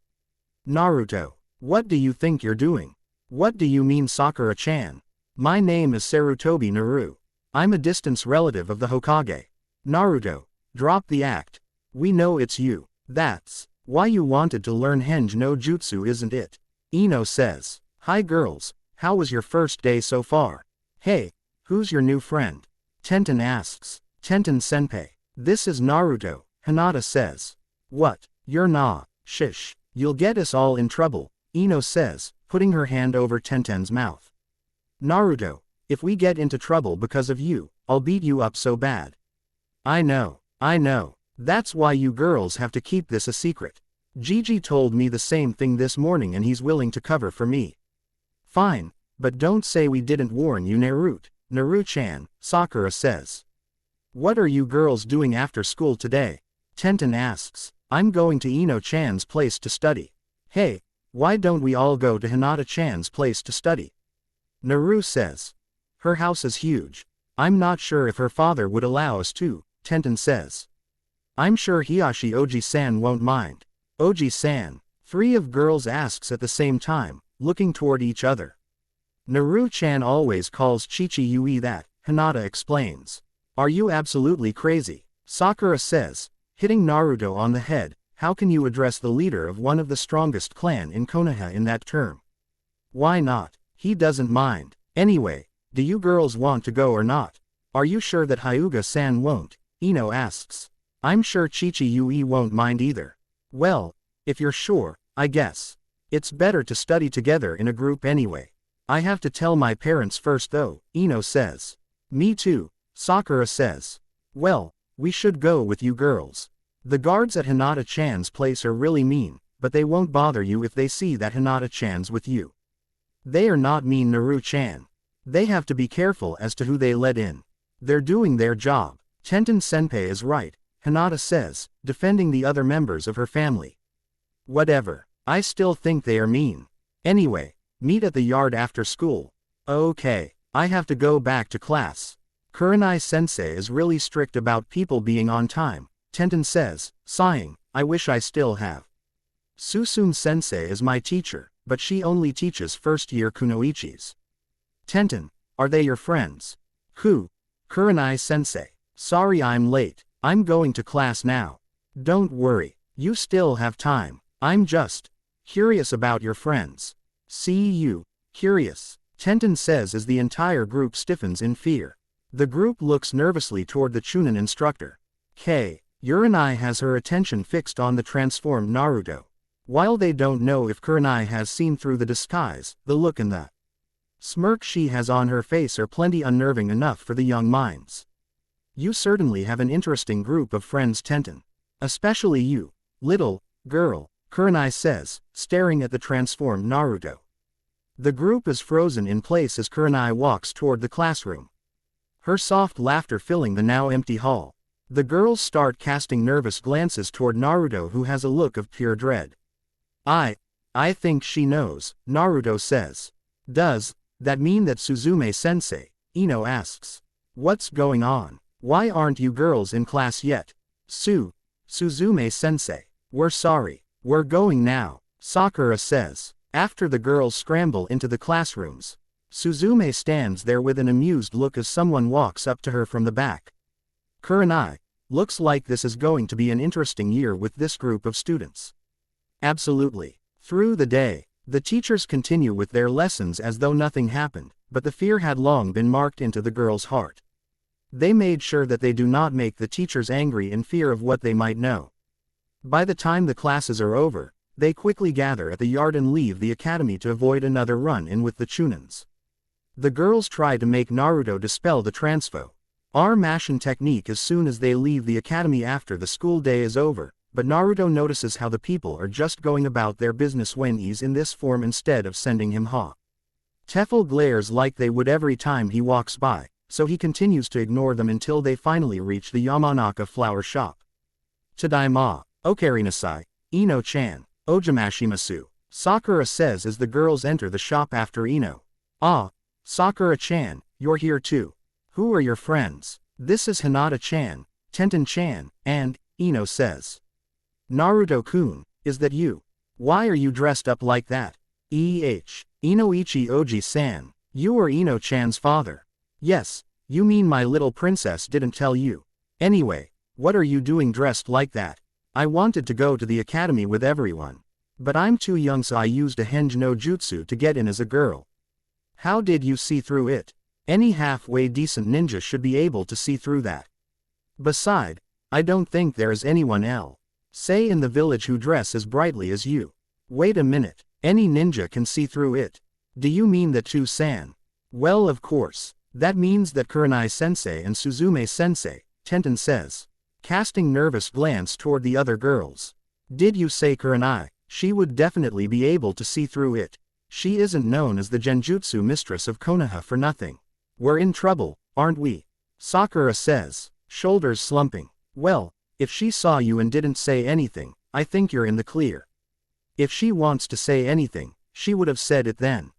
[SPEAKER 1] Naruto, what do you think you're doing? What do you mean, Sakura-chan? My name is Sarutobi Naru. I'm a distant relative of the Hokage. Naruto, drop the act. We know it's you. That's why you wanted to learn Henge no Jutsu, isn't it? Ino says. Hi girls, how was your first day so far? Hey, who's your new friend? Tenten asks. Tenten-senpai. This is Naruto, Hinata says. What? You're not. Shish. You'll get us all in trouble, Ino says, putting her hand over Tenten's mouth. Naruto, if we get into trouble because of you, I'll beat you up so bad. I know. That's why you girls have to keep this a secret. Gigi told me the same thing this morning and he's willing to cover for me. Fine, but don't say we didn't warn you, Naruto. Naru-chan, Sakura says. What are you girls doing after school today? Tenten asks. I'm going to Ino-chan's place to study. Hey, why don't we all go to Hinata-chan's place to study? Naru says. Her house is huge. I'm not sure if her father would allow us to, Tenten says. I'm sure Hiyashi Oji-san won't mind. Oji-san, 3 of girls asks at the same time, looking toward each other. Naru-chan always calls Chichi-Yui that, Hinata explains. Are you absolutely crazy? Sakura says, hitting Naruto on the head. How can you address the leader of one of the strongest clan in Konoha in that term? Why not? He doesn't mind. Anyway, do you girls want to go or not? Are you sure that Hyuga-san won't? Ino asks. I'm sure Chichi-Yui won't mind either. Well, if you're sure, I guess. It's better to study together in a group anyway. I have to tell my parents first though, Ino says. Me too, Sakura says. Well, we should go with you girls. The guards at Hinata-chan's place are really mean, but they won't bother you if they see that Hinata-chan's with you. They are not mean, Naru-chan. They have to be careful as to who they let in. They're doing their job. Tenten-senpai is right, Hinata says, defending the other members of her family. Whatever. I still think they are mean. Anyway, meet at the yard after school. Okay, I have to go back to class. Kurenai-sensei is really strict about people being on time, Tenten says, sighing. I wish I still have. Susumu-sensei is my teacher, but she only teaches first-year kunoichis. Tenten, are they your friends? Kurenai-sensei. Sorry I'm late. I'm going to class now. Don't worry, you still have time. I'm just curious about your friends. See you, curious, Tenten says as the entire group stiffens in fear. The group looks nervously toward the Chunin instructor. Kurenai has her attention fixed on the transformed Naruto. While they don't know if Kurenai has seen through the disguise, the look and the smirk she has on her face are plenty unnerving enough for the young minds. You certainly have an interesting group of friends, Tenten. Especially you, little girl, Kurenai says, staring at the transformed Naruto. The group is frozen in place as Kurenai walks toward the classroom. Her soft laughter filling the now empty hall. The girls start casting nervous glances toward Naruto, who has a look of pure dread. I think she knows, Naruto says. Does that mean that Suzume-sensei? Ino asks. What's going on? Why aren't you girls in class yet? Suzume-sensei. We're sorry. We're going now, Sakura says. After the girls scramble into the classrooms, Suzume stands there with an amused look as someone walks up to her from the back. Kurenai, looks like this is going to be an interesting year with this group of students. Absolutely. Through the day, the teachers continue with their lessons as though nothing happened, but the fear had long been marked into the girls' heart. They made sure that they do not make the teachers angry in fear of what they might know. By the time the classes are over, They quickly gather at the yard and leave the academy to avoid another run-in with the Chunins. The girls try to make Naruto dispel the transfo Armation technique as soon as they leave the academy after the school day is over, but Naruto notices how the people are just going about their business when he's in this form instead of sending him Tefl glares like they would every time he walks by, so he continues to ignore them until they finally reach the Yamanaka flower shop. Tadaima, okarinasai, Ino-chan, ojamashimasu, Sakura says as the girls enter the shop after Ino. Ah, Sakura-chan, you're here too. Who are your friends? This is Hinata-chan, Tenten-chan, and, Ino says. Naruto-kun, is that you? Why are you dressed up like that? Inoichi Oji-san, you are Ino-chan's father. Yes, you mean my little princess didn't tell you. Anyway, what are you doing dressed like that? I wanted to go to the academy with everyone. But I'm too young, so I used a henge no jutsu to get in as a girl. How did you see through it? Any halfway decent ninja should be able to see through that. Beside, I don't think there is anyone else, say in the village who dress as brightly as you. Wait a minute, any ninja can see through it. Do you mean that too-san? Well, of course, that means that Kurenai-sensei and Suzume-sensei, Tenten says, casting nervous glance toward the other girls. Did you say Kurenai? She would definitely be able to see through it. She isn't known as the Genjutsu mistress of Konoha for nothing. We're in trouble, aren't we? Sakura says, shoulders slumping. Well, if she saw you and didn't say anything, I think you're in the clear. If she wants to say anything, she would have said it then.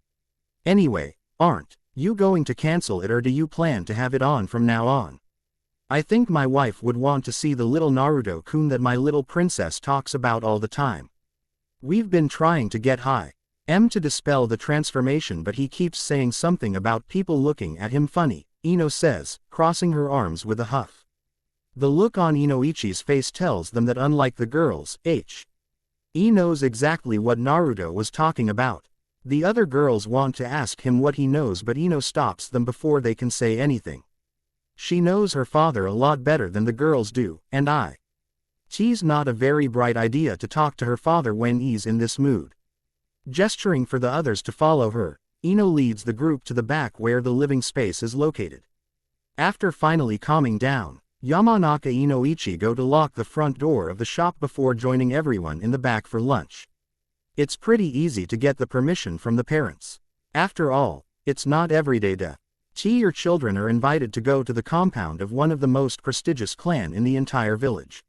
[SPEAKER 1] Anyway, aren't you going to cancel it, or do you plan to have it on from now on? I think my wife would want to see the little Naruto-kun that my little princess talks about all the time. We've been trying to get to dispel the transformation, but he keeps saying something about people looking at him funny, Ino says, crossing her arms with a huff. The look on Inoichi's face tells them that unlike the girls, he knows exactly what Naruto was talking about. The other girls want to ask him what he knows, but Ino stops them before they can say anything. She knows her father a lot better than the girls do, and it's not a very bright idea to talk to her father when he's in this mood. Gesturing for the others to follow her, Ino leads the group to the back where the living space is located. After finally calming down, Yamanaka and Inoichi go to lock the front door of the shop before joining everyone in the back for lunch. It's pretty easy to get the permission from the parents. After all, it's not every day your children are invited to go to the compound of one of the most prestigious clan in the entire village.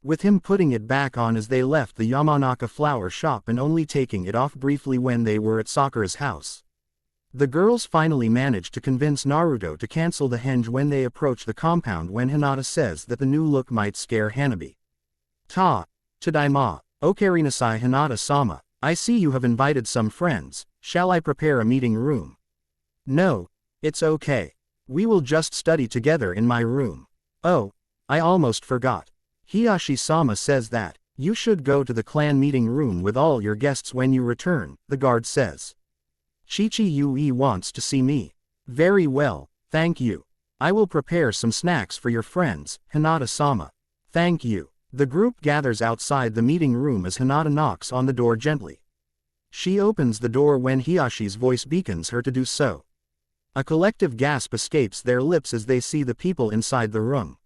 [SPEAKER 1] With him putting it back on as they left the Yamanaka flower shop and only taking it off briefly when they were at Sakura's house. The girls finally manage to convince Naruto to cancel the henge when they approach the compound when Hinata says that the new look might scare Hanabi. Tadaima, okarinasai Hinata-sama, I see you have invited some friends, shall I prepare a meeting room? No, it's okay. We will just study together in my room. Oh, I almost forgot. Hiyashi-sama says that you should go to the clan meeting room with all your guests when you return, the guard says. Chichi-Yui wants to see me. Very well, thank you. I will prepare some snacks for your friends, Hinata-sama. Thank you. The group gathers outside the meeting room as Hinata knocks on the door gently. She opens the door when Hiyashi's voice beckons her to do so. A collective gasp escapes their lips as they see the people inside the room.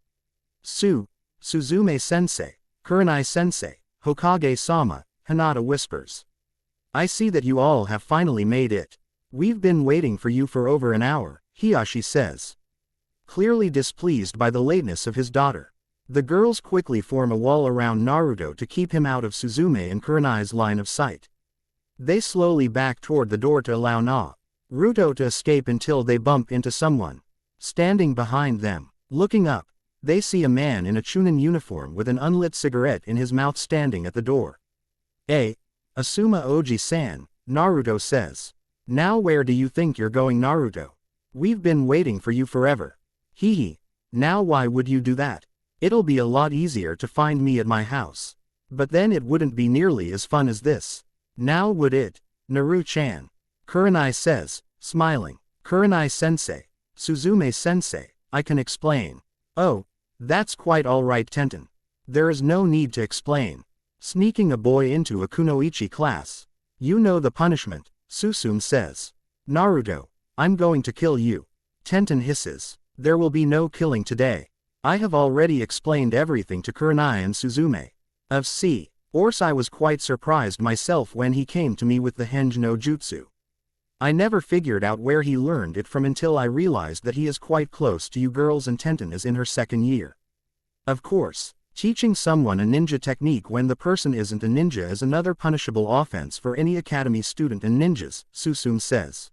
[SPEAKER 1] Suzume-sensei, Kurenai-sensei, Hokage-sama, Hinata whispers. I see that you all have finally made it. We've been waiting for you for over an hour, Hiyashi says. Clearly displeased by the lateness of his daughter. The girls quickly form a wall around Naruto to keep him out of Suzume and Kurenai's line of sight. They slowly back toward the door to allow Naruto to escape until they bump into someone. Standing behind them, looking up, they see a man in a Chunin uniform with an unlit cigarette in his mouth standing at the door. Asuma Oji-san, Naruto says. Now where do you think you're going, Naruto? We've been waiting for you forever. Now why would you do that? It'll be a lot easier to find me at my house. But then it wouldn't be nearly as fun as this. Now would it? Naru-chan. Kurenai says, smiling. Kurenai-sensei. Suzume-sensei, I can explain. Oh, that's quite alright, Tenten. There is no need to explain. Sneaking a boy into a kunoichi class. You know the punishment, Susumu says. Naruto, I'm going to kill you. Tenten hisses. There will be no killing today. I have already explained everything to Kurenai and Suzume. Of course I was quite surprised myself when he came to me with the Henge no Jutsu. I never figured out where he learned it from until I realized that he is quite close to you girls and Tenten is in her second year. Of course, teaching someone a ninja technique when the person isn't a ninja is another punishable offense for any academy student and ninjas, Susumu says.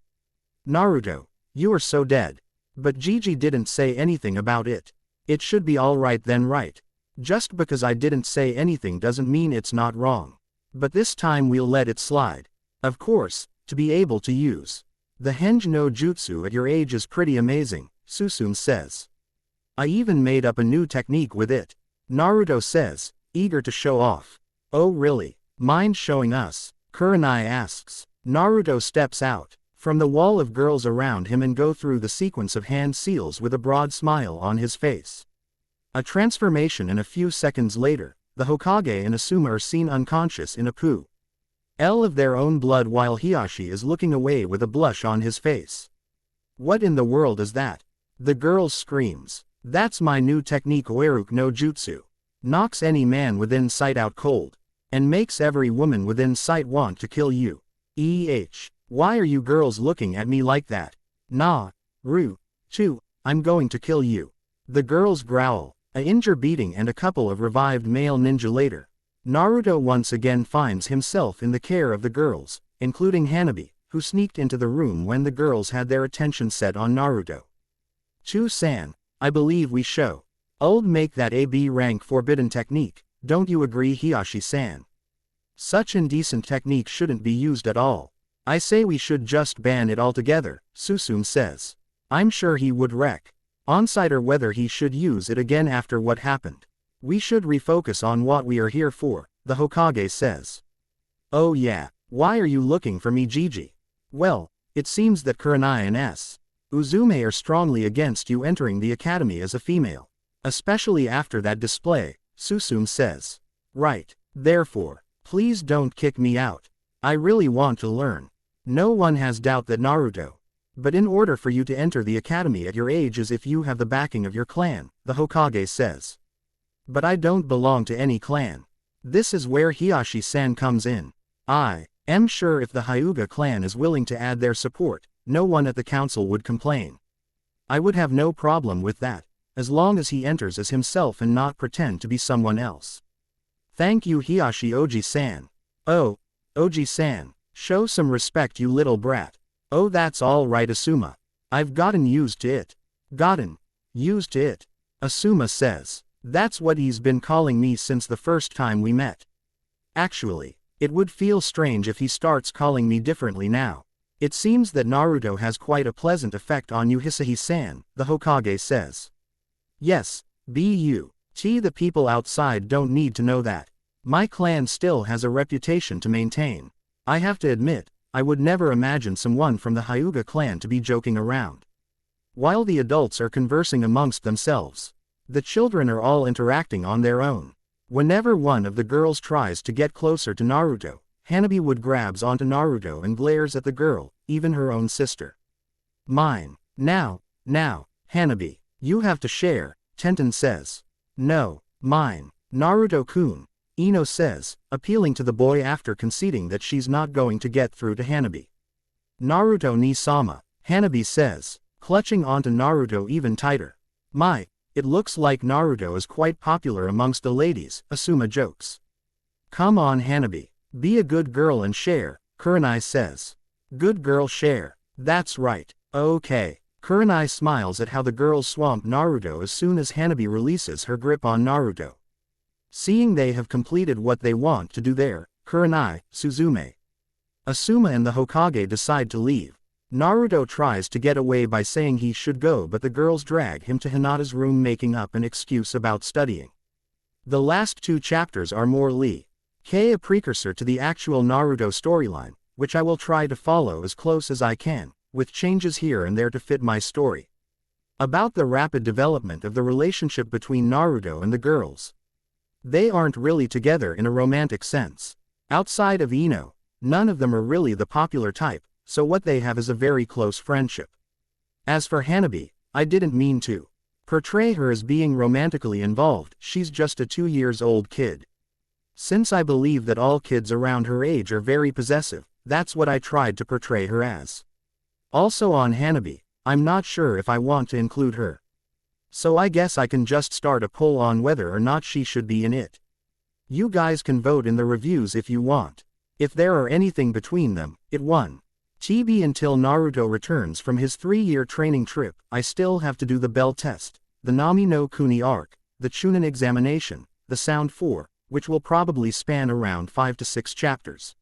[SPEAKER 1] Naruto, you are so dead. But Gigi didn't say anything about it. It should be alright then, right? Just because I didn't say anything doesn't mean it's not wrong. But this time we'll let it slide. Of course, to be able to use the Henge no Jutsu at your age is pretty amazing, Susumu says. I even made up a new technique with it. Naruto says, eager to show off. Oh really? Mind showing us? Kurenai asks. Naruto steps out from the wall of girls around him and go through the sequence of hand seals with a broad smile on his face. A transformation and a few seconds later, the Hokage and Asuma are seen unconscious in a pool of their own blood while Hiashi is looking away with a blush on his face. What in the world is that? The girl screams. That's my new technique Oeruku no Jutsu. Knocks any man within sight out cold. And makes every woman within sight want to kill you. Why are you girls looking at me like that? Nah. I'm going to kill you. The girls growl. A injure beating and a couple of revived male ninja later. Naruto once again finds himself in the care of the girls, including Hanabi, who sneaked into the room when the girls had their attention set on Naruto. Chu-san, I believe we should make that AB rank forbidden technique, don't you agree Hiashi-san? Such indecent technique shouldn't be used at all. I say we should just ban it altogether, Susumu says. I'm sure he would wreck. On-site or whether he should use it again after what happened. We should refocus on what we are here for, the Hokage says. Oh yeah, why are you looking for me Gigi? Well, it seems that Kurenai and Uzume are strongly against you entering the academy as a female. Especially after that display, Susumu says. Right, therefore, please don't kick me out. I really want to learn. No one has doubt that Naruto. But in order for you to enter the academy at your age as if you have the backing of your clan, the Hokage says. But I don't belong to any clan. This is where Hiashi-san comes in. I am sure if the Hyuga clan is willing to add their support, no one at the council would complain. I would have no problem with that, as long as he enters as himself and not pretend to be someone else. Thank you Hiashi Oji-san. Oh, Oji-san, show some respect you little brat. Oh that's all right Asuma. I've gotten used to it. Gotten used to it? Asuma says. That's what he's been calling me since the first time we met. Actually, it would feel strange if he starts calling me differently now. It seems that Naruto has quite a pleasant effect on you Hisagi-san, the Hokage says. Yes, the people outside don't need to know that. My clan still has a reputation to maintain. I have to admit, I would never imagine someone from the Hyuga clan to be joking around. While the adults are conversing amongst themselves, the children are all interacting on their own. Whenever one of the girls tries to get closer to Naruto, Hanabi would grabs onto Naruto and glares at the girl, even her own sister. Mine. Now, Hanabi, you have to share, Tenten says. No, mine. Naruto-kun, Ino says, appealing to the boy after conceding that she's not going to get through to Hanabi. Naruto ni-sama, Hanabi says, clutching onto Naruto even tighter. It looks like Naruto is quite popular amongst the ladies, Asuma jokes. Come on Hanabi, be a good girl and share, Kurenai says. Good girl share, that's right, okay. Kurenai smiles at how the girls swamp Naruto as soon as Hanabi releases her grip on Naruto. Seeing they have completed what they want to do there, Kurenai, Suzume, Asuma and the Hokage decide to leave. Naruto tries to get away by saying he should go but the girls drag him to Hinata's room making up an excuse about studying. The last two chapters are more a precursor to the actual Naruto storyline, which I will try to follow as close as I can, with changes here and there to fit my story. About the rapid development of the relationship between Naruto and the girls. They aren't really together in a romantic sense. Outside of Ino, none of them are really the popular type, so what they have is a very close friendship. As for Hanabi, I didn't mean to portray her as being romantically involved, she's just a 2-year-old kid. Since I believe that all kids around her age are very possessive, that's what I tried to portray her as. Also on Hanabi, I'm not sure if I want to include her. So I guess I can just start a poll on whether or not she should be in it. You guys can vote in the reviews if you want. If there are anything between them, it won. TB until Naruto returns from his 3-year training trip, I still have to do the bell test, the Nami no Kuni arc, the Chunin examination, the Sound 4, which will probably span around 5 to 6 chapters.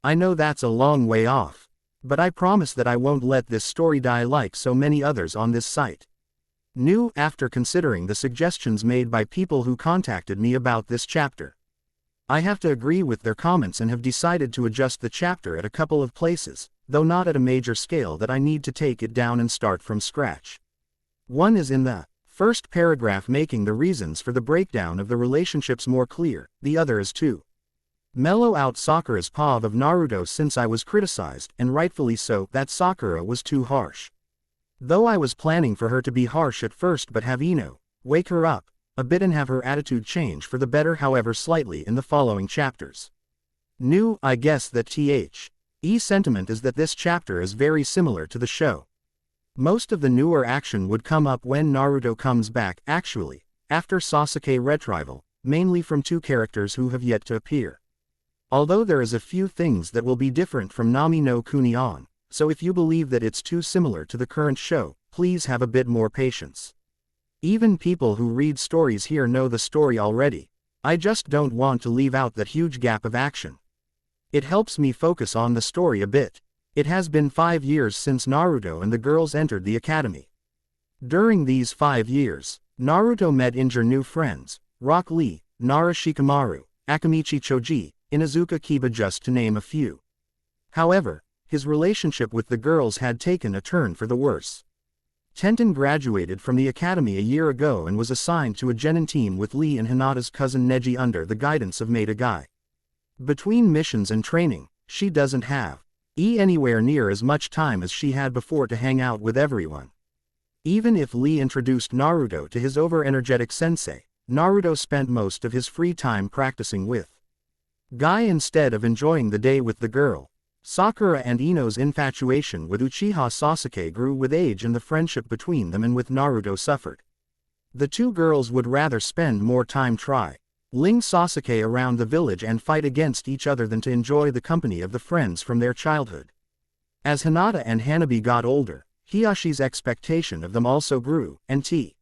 [SPEAKER 1] I know that's a long way off. But I promise that I won't let this story die like so many others on this site. New after considering the suggestions made by people who contacted me about this chapter. I have to agree with their comments and have decided to adjust the chapter at a couple of places, though not at a major scale that I need to take it down and start from scratch. One is in the first paragraph making the reasons for the breakdown of the relationships more clear, the other is to mellow out Sakura's POV of Naruto since I was criticized, and rightfully so, that Sakura was too harsh. Though I was planning for her to be harsh at first but have Ino wake her up a bit and have her attitude change for the better however slightly in the following chapters. New, I guess that THE sentiment is that this chapter is very similar to the show. Most of the newer action would come up when Naruto comes back actually, after Sasuke retrieval, mainly from 2 characters who have yet to appear. Although there is a few things that will be different from Nami no Kuni on, so if you believe that it's too similar to the current show, please have a bit more patience. Even people who read stories here know the story already. I just don't want to leave out that huge gap of action. It helps me focus on the story a bit. It has been 5 years since Naruto and the girls entered the academy. During these 5 years, Naruto met injured new friends, Rock Lee, Nara Shikamaru, Akamichi Choji, Inuzuka Kiba just to name a few. However, his relationship with the girls had taken a turn for the worse. Tenten graduated from the academy a year ago and was assigned to a genin team with Lee and Hinata's cousin Neji under the guidance of Maida Guy. Between missions and training, she doesn't have anywhere near as much time as she had before to hang out with everyone. Even if Lee introduced Naruto to his over-energetic sensei, Naruto spent most of his free time practicing with Guy instead of enjoying the day with the girl. Sakura and Ino's infatuation with Uchiha Sasuke grew with age and the friendship between them and with Naruto suffered. The 2 girls would rather spend more time ling Sasuke around the village and fight against each other than to enjoy the company of the friends from their childhood. As Hinata and Hanabi got older, Hiyashi's expectation of them also grew, and he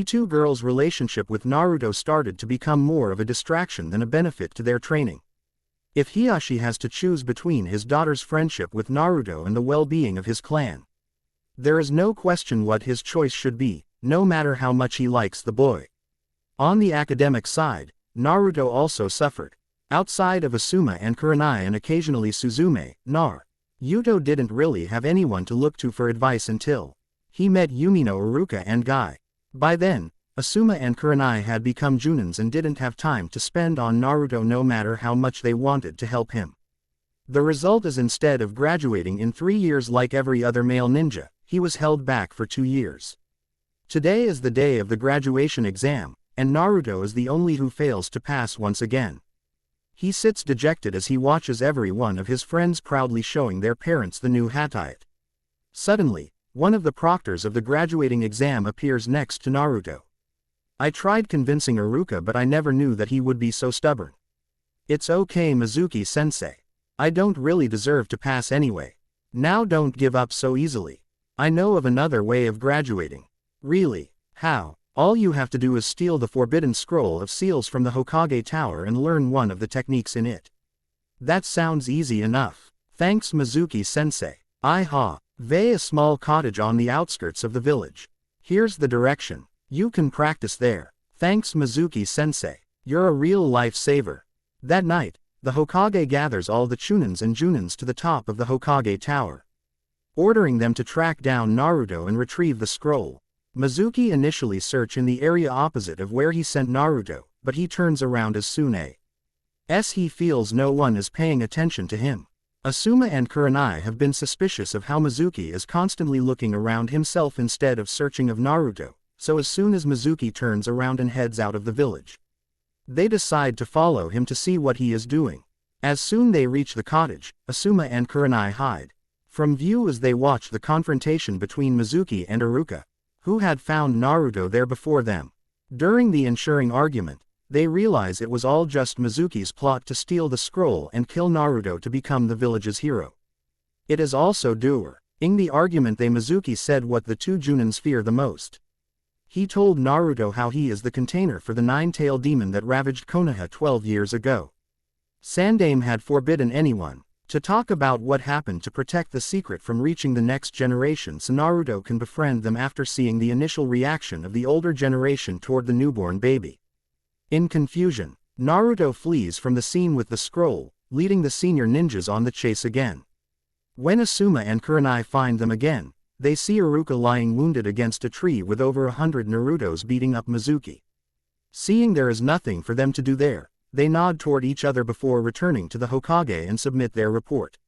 [SPEAKER 1] 2 girls' relationship with Naruto started to become more of a distraction than a benefit to their training. If Hiyashi has to choose between his daughter's friendship with Naruto and the well-being of his clan, there is no question what his choice should be, no matter how much he likes the boy. On the academic side, Naruto also suffered. Outside of Asuma and Kurenai and occasionally Suzume, Naruto didn't really have anyone to look to for advice until he met Yumino Iruka and Guy. By then, Asuma and Kurenai had become Junins and didn't have time to spend on Naruto no matter how much they wanted to help him. The result is instead of graduating in 3 years like every other male ninja, he was held back for 2 years. Today is the day of the graduation exam, and Naruto is the only who fails to pass once again. He sits dejected as he watches every one of his friends proudly showing their parents the new hatayat. Suddenly, one of the proctors of the graduating exam appears next to Naruto. I tried convincing Iruka but I never knew that he would be so stubborn. It's okay Mizuki-sensei. I don't really deserve to pass anyway. Now don't give up so easily. I know of another way of graduating. Really? How? All you have to do is steal the forbidden scroll of seals from the Hokage Tower and learn one of the techniques in it. That sounds easy enough. Thanks Mizuki-sensei. I a small cottage on the outskirts of the village. Here's the direction. You can practice there. Thanks Mizuki-sensei. You're a real lifesaver. That night, the Hokage gathers all the Chunins and Junins to the top of the Hokage Tower, ordering them to track down Naruto and retrieve the scroll. Mizuki initially search in the area opposite of where he sent Naruto, but he turns around as Tsunade. He feels no one is paying attention to him. Asuma and Kurenai have been suspicious of how Mizuki is constantly looking around himself instead of searching of Naruto, so as soon as Mizuki turns around and heads out of the village, they decide to follow him to see what he is doing. As soon they reach the cottage, Asuma and Kurenai hide from view as they watch the confrontation between Mizuki and Iruka, who had found Naruto there before them. During the ensuing argument, they realize it was all just Mizuki's plot to steal the scroll and kill Naruto to become the village's hero. It is also during the argument Mizuki said what the two Junins fear the most. He told Naruto how he is the container for the nine-tailed demon that ravaged Konoha 12 years ago. Sandaime had forbidden anyone to talk about what happened to protect the secret from reaching the next generation so Naruto can befriend them after seeing the initial reaction of the older generation toward the newborn baby. In confusion, Naruto flees from the scene with the scroll, leading the senior ninjas on the chase again. When Asuma and Kurenai find them again, they see Iruka lying wounded against a tree with over 100 Narutos beating up Mizuki. Seeing there is nothing for them to do there, they nod toward each other before returning to the Hokage and submit their report.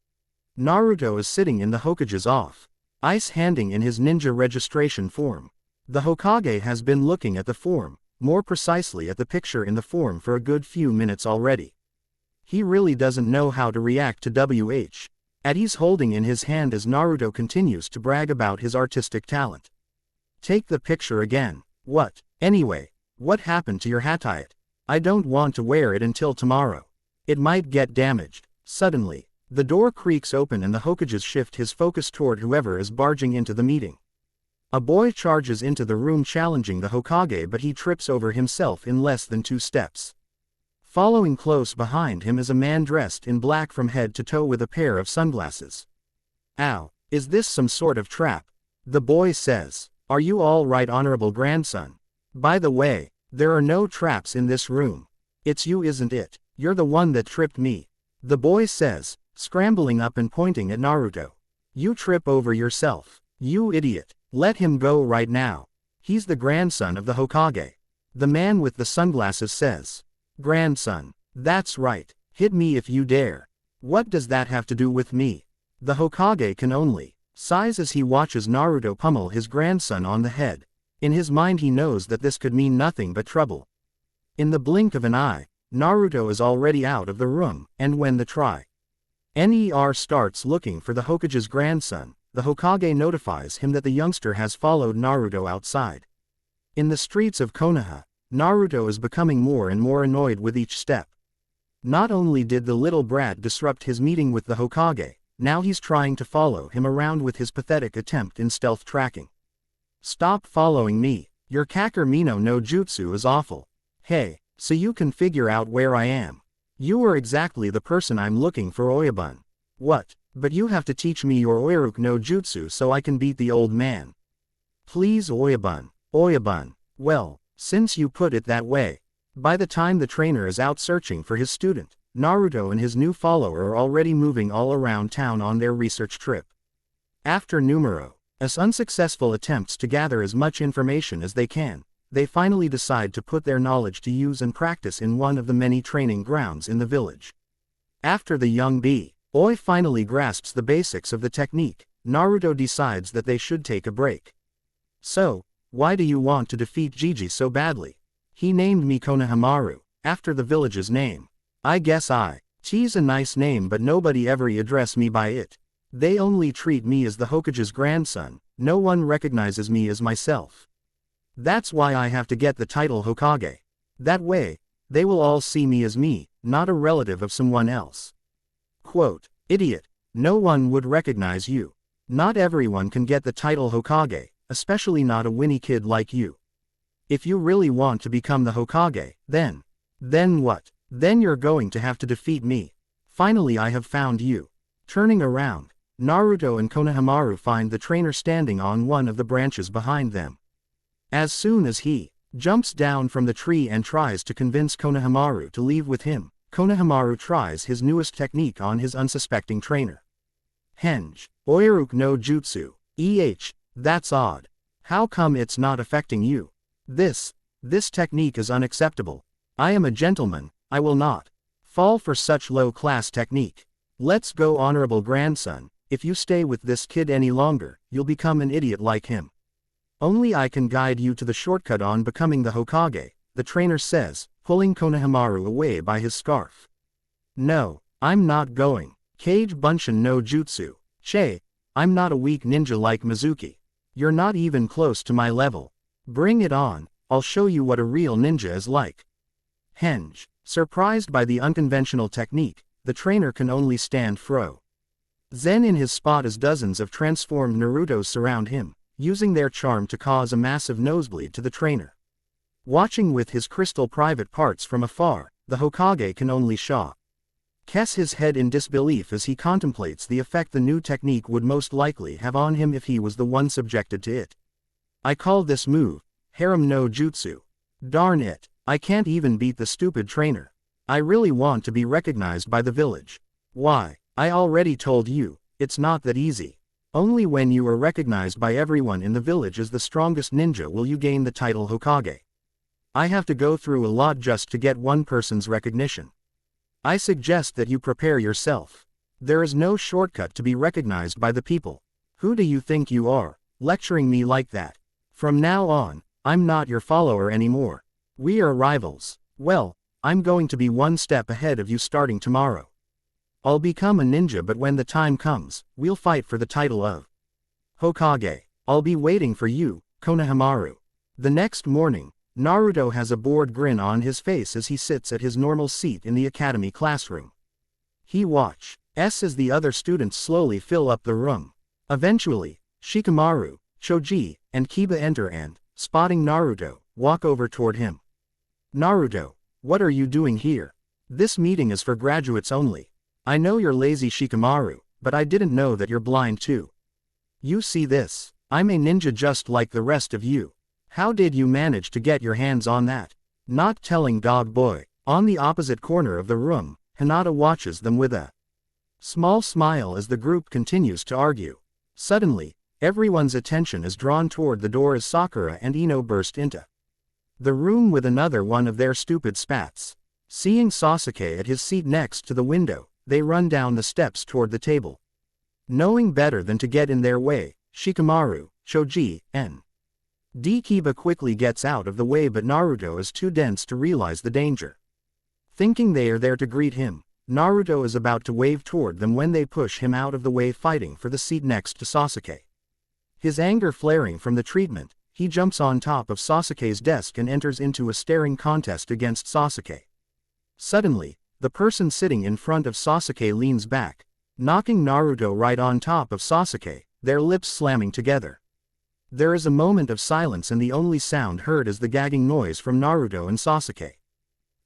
[SPEAKER 1] Naruto is sitting in the Hokage's office handing in his ninja registration form. The Hokage has been looking at the form, more precisely at the picture in the form, for a good few minutes already. He really doesn't know how to react to he's holding in his hand as Naruto continues to brag about his artistic talent. Take the picture again. What? Anyway, what happened to your hat? I don't want to wear it until tomorrow. It might get damaged. Suddenly, the door creaks open and the Hokages shift his focus toward whoever is barging into the meeting. A boy charges into the room challenging the Hokage, but he trips over himself in less than 2 steps. Following close behind him is a man dressed in black from head to toe with a pair of sunglasses. Ow, is this some sort of trap? The boy says. Are you all right, honorable grandson? By the way, there are no traps in this room. It's you, isn't it? You're the one that tripped me. The boy says, scrambling up and pointing at Naruto. You trip over yourself. You idiot. Let him go right now. He's the grandson of the Hokage. The man with the sunglasses says. Grandson. That's right. Hit me if you dare. What does that have to do with me? The Hokage can only sighs as he watches Naruto pummel his grandson on the head. In his mind he knows that this could mean nothing but trouble. In the blink of an eye, Naruto is already out of the room, and when the NER starts looking for the Hokage's grandson, the Hokage notifies him that the youngster has followed Naruto outside. In the streets of Konoha, Naruto is becoming more and more annoyed with each step. Not only did the little brat disrupt his meeting with the Hokage, now he's trying to follow him around with his pathetic attempt in stealth tracking. Stop following me. Your Kakurmino no jutsu is awful. Hey, so you can figure out where I am. You are exactly the person I'm looking for, Oyabun. What? But you have to teach me your Oiruku no jutsu so I can beat the old man. Please, Oyabun. Oyabun. Well, since you put it that way. By the time the trainer is out searching for his student, Naruto and his new follower are already moving all around town on their research trip. After numerous unsuccessful attempts to gather as much information as they can, they finally decide to put their knowledge to use and practice in one of the many training grounds in the village. After the young boy finally grasps the basics of the technique, Naruto decides that they should take a break. So, why do you want to defeat Gigi so badly? He named me Konohamaru, after the village's name. I guess T's a nice name, but nobody ever address me by it. They only treat me as the Hokage's grandson, no one recognizes me as myself. That's why I have to get the title Hokage. That way, they will all see me as me, not a relative of someone else. Quote, idiot, no one would recognize you. Not everyone can get the title Hokage, especially not a Winnie kid like you. If you really want to become the Hokage, then what? Then you're going to have to defeat me. Finally I have found you. Turning around, Naruto and Konohamaru find the trainer standing on one of the branches behind them. As soon as he jumps down from the tree and tries to convince Konohamaru to leave with him, Konohamaru tries his newest technique on his unsuspecting trainer. Henge, Oiruku no jutsu, that's odd. How come it's not affecting you? This technique is unacceptable. I am a gentleman, I will not fall for such low-class technique. Let's go, honorable grandson. If you stay with this kid any longer, you'll become an idiot like him. Only I can guide you to the shortcut on becoming the Hokage, the trainer says, pulling Konohamaru away by his scarf. No, I'm not going. Kage Bunshin no Jutsu. Che, I'm not a weak ninja like Mizuki. You're not even close to my level. Bring it on, I'll show you what a real ninja is like. Henge, surprised by the unconventional technique, the trainer can only stand fro. Zen in his spot as dozens of transformed Narutos surround him, using their charm to cause a massive nosebleed to the trainer. Watching with his crystal private parts from afar, the Hokage can only kiss his head in disbelief as he contemplates the effect the new technique would most likely have on him if he was the one subjected to it. I call this move, Harem no Jutsu. Darn it, I can't even beat the stupid trainer. I really want to be recognized by the village. Why, I already told you, it's not that easy. Only when you are recognized by everyone in the village as the strongest ninja will you gain the title Hokage. I have to go through a lot just to get one person's recognition. I suggest that you prepare yourself. There is no shortcut to be recognized by the people. Who do you think you are, lecturing me like that? From now on, I'm not your follower anymore. We are rivals. Well, I'm going to be one step ahead of you starting tomorrow. I'll become a ninja, but when the time comes, we'll fight for the title of Hokage. I'll be waiting for you, Konohamaru. The next morning, Naruto has a bored grin on his face as he sits at his normal seat in the academy classroom. He watches as the other students slowly fill up the room. Eventually, Shikamaru, Choji, and Kiba enter and, spotting Naruto, walk over toward him. Naruto, what are you doing here? This meeting is for graduates only. I know you're lazy, Shikamaru, but I didn't know that you're blind too. You see this? I'm a ninja just like the rest of you. How did you manage to get your hands on that? Not telling, dog boy. On the opposite corner of the room, Hinata watches them with a small smile as the group continues to argue. Suddenly, everyone's attention is drawn toward the door as Sakura and Ino burst into the room with another one of their stupid spats. Seeing Sasuke at his seat next to the window, they run down the steps toward the table. Knowing better than to get in their way, Shikamaru, Choji, and Kiba quickly gets out of the way, but Naruto is too dense to realize the danger. Thinking they are there to greet him, Naruto is about to wave toward them when they push him out of the way, fighting for the seat next to Sasuke. His anger flaring from the treatment, he jumps on top of Sasuke's desk and enters into a staring contest against Sasuke. Suddenly, the person sitting in front of Sasuke leans back, knocking Naruto right on top of Sasuke, their lips slamming together. There is a moment of silence and the only sound heard is the gagging noise from Naruto and Sasuke.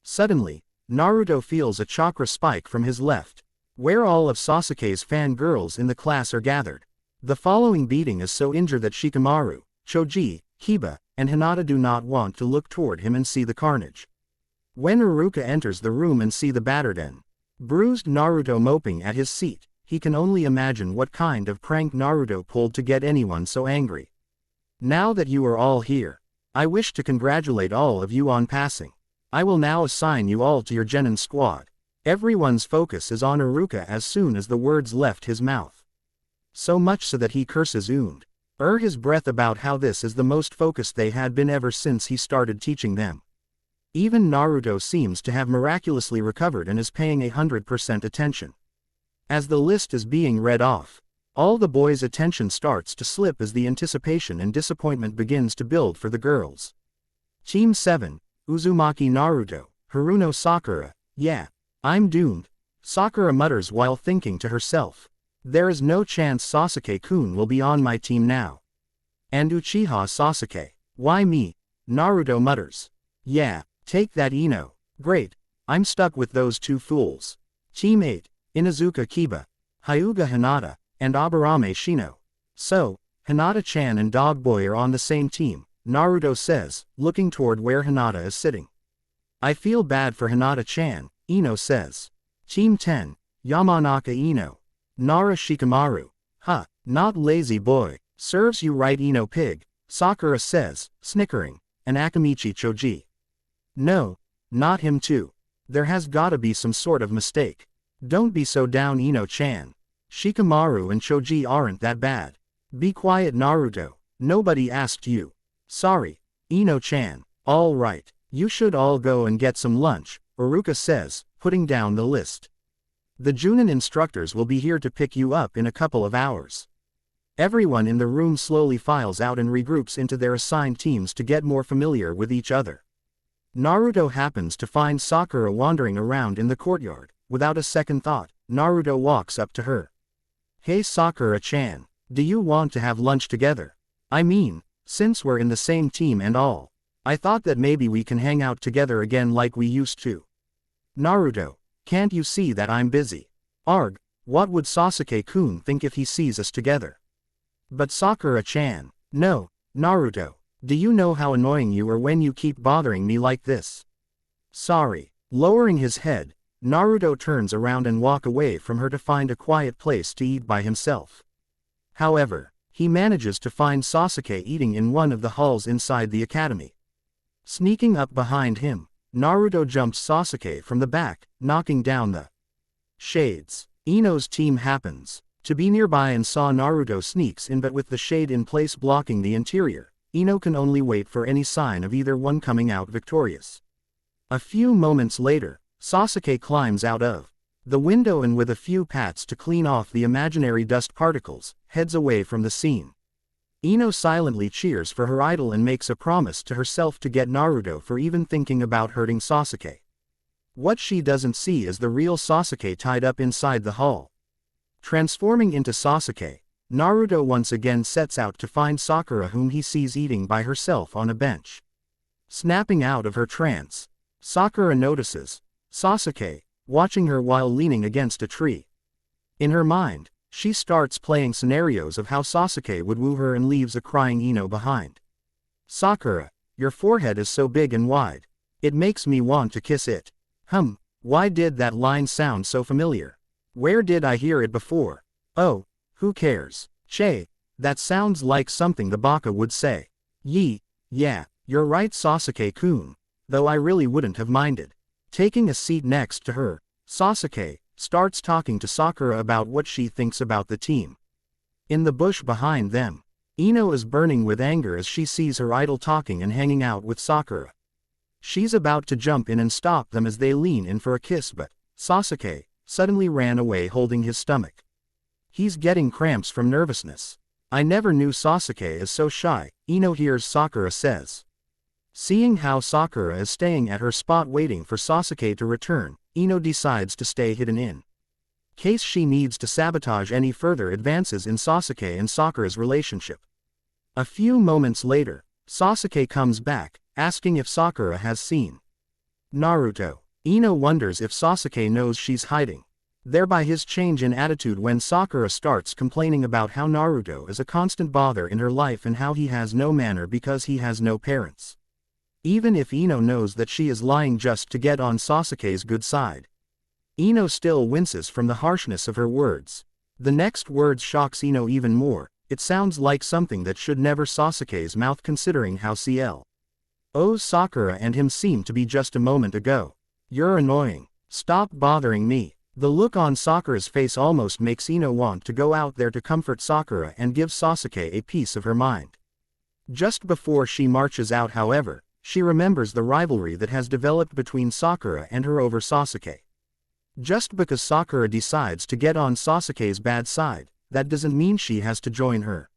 [SPEAKER 1] Suddenly, Naruto feels a chakra spike from his left, where all of Sasuke's fangirls in the class are gathered. The following beating is so injured that Shikamaru, Choji, Kiba, and Hinata do not want to look toward him and see the carnage. When Iruka enters the room and see the battered and bruised Naruto moping at his seat, he can only imagine what kind of prank Naruto pulled to get anyone so angry. Now that you are all here, I wish to congratulate all of you on passing. I will now assign you all to your genin squad. Everyone's focus is on Iruka as soon as the words left his mouth. So much so that he curses his breath about how this is the most focused they had been ever since he started teaching them. Even Naruto seems to have miraculously recovered and is paying 100% attention. As the list is being read off, all the boys' attention starts to slip as the anticipation and disappointment begins to build for the girls. Team 7, Uzumaki Naruto, Haruno Sakura, yeah, I'm doomed, Sakura mutters while thinking to herself. There is no chance Sasuke-kun will be on my team now. And Uchiha Sasuke, why me? Naruto mutters. Yeah, take that Ino. Great, I'm stuck with those two fools. Team 8, Inuzuka Kiba, Hyuga Hinata, and Aburame Shino. So, Hinata-chan and Dogboy are on the same team, Naruto says, looking toward where Hinata is sitting. I feel bad for Hinata-chan, Ino says. Team 10, Yamanaka Ino. Nara Shikamaru. Huh, not lazy boy, serves you right Ino pig, Sakura says, snickering, and Akamichi Choji. No, Not him too. There has gotta be some sort of mistake. Don't be so down, Ino-chan. Shikamaru and Choji aren't that bad. Be quiet, Naruto. Nobody asked you. Sorry, Ino-chan. All right, you should all go and get some lunch, Iruka says, putting down the list. The Junin instructors will be here to pick you up in a couple of hours. Everyone in the room slowly files out and regroups into their assigned teams to get more familiar with each other. Naruto happens to find Sakura wandering around in the courtyard. Without a second thought, Naruto walks up to her. Hey Sakura-chan, do you want to have lunch together? I mean, since we're in the same team and all, I thought that maybe we can hang out together again like we used to. Naruto, can't you see that I'm busy? Arg, what would Sasuke-kun think if he sees us together? But Sakura-chan, no, Naruto, do you know how annoying you are when you keep bothering me like this? Sorry. Lowering his head, Naruto turns around and walks away from her to find a quiet place to eat by himself. However, he manages to find Sasuke eating in one of the halls inside the academy. Sneaking up behind him, Naruto jumps Sasuke from the back, knocking down the shades. Ino's team happens to be nearby and saw Naruto sneaks in, but with the shade in place blocking the interior, Ino can only wait for any sign of either one coming out victorious. A few moments later, Sasuke climbs out of the window and with a few pats to clean off the imaginary dust particles, heads away from the scene. Ino silently cheers for her idol and makes a promise to herself to get Naruto for even thinking about hurting Sasuke. What she doesn't see is the real Sasuke tied up inside the hall. Transforming into Sasuke, Naruto once again sets out to find Sakura, whom he sees eating by herself on a bench. Snapping out of her trance, Sakura notices Sasuke watching her while leaning against a tree. In her mind, she starts playing scenarios of how Sasuke would woo her and leaves a crying Ino behind. Sakura, your forehead is so big and wide. It makes me want to kiss it. Why did that line sound so familiar? Where did I hear it before? Oh, who cares? Che, that sounds like something the baka would say. Yeah, you're right, Sasuke-kun. Though I really wouldn't have minded. Taking a seat next to her, Sasuke starts talking to Sakura about what she thinks about the team. In the bush behind them, Ino is burning with anger as she sees her idol talking and hanging out with Sakura. She's about to jump in and stop them as they lean in for a kiss, but Sasuke suddenly ran away holding his stomach. He's getting cramps from nervousness. I never knew Sasuke is so shy, Ino hears Sakura says. Seeing how Sakura is staying at her spot waiting for Sasuke to return, Ino decides to stay hidden in case she needs to sabotage any further advances in Sasuke and Sakura's relationship. A few moments later, Sasuke comes back, asking if Sakura has seen Naruto. Ino wonders if Sasuke knows she's hiding. Thereby his change in attitude when Sakura starts complaining about how Naruto is a constant bother in her life and how he has no manner because he has no parents. Even if Ino knows that she is lying just to get on Sasuke's good side, Ino still winces from the harshness of her words. The next words shocks Ino even more. It sounds like something that should never Sasuke's mouth considering how CL's Sakura and him seemed to be just a moment ago. You're annoying. Stop bothering me. The look on Sakura's face almost makes Ino want to go out there to comfort Sakura and give Sasuke a piece of her mind. Just before she marches out, however, she remembers the rivalry that has developed between Sakura and her over Sasuke. Just because Sakura decides to get on Sasuke's bad side, that doesn't mean she has to join her.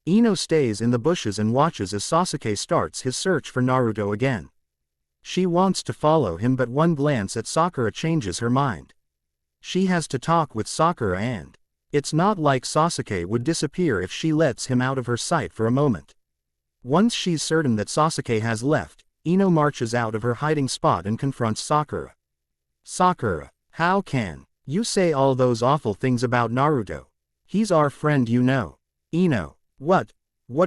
[SPEAKER 1] Ino stays in the bushes and watches as Sasuke starts his search for Naruto again. She wants to follow him, but one glance at Sakura changes her mind. She has to talk with Sakura, and it's not like Sasuke would disappear if she lets him out of her sight for a moment. Once she's certain that Sasuke has left, Ino marches out of her hiding spot and confronts Sakura. Sakura, how can you say all those awful things about Naruto? He's our friend, you know. Ino, what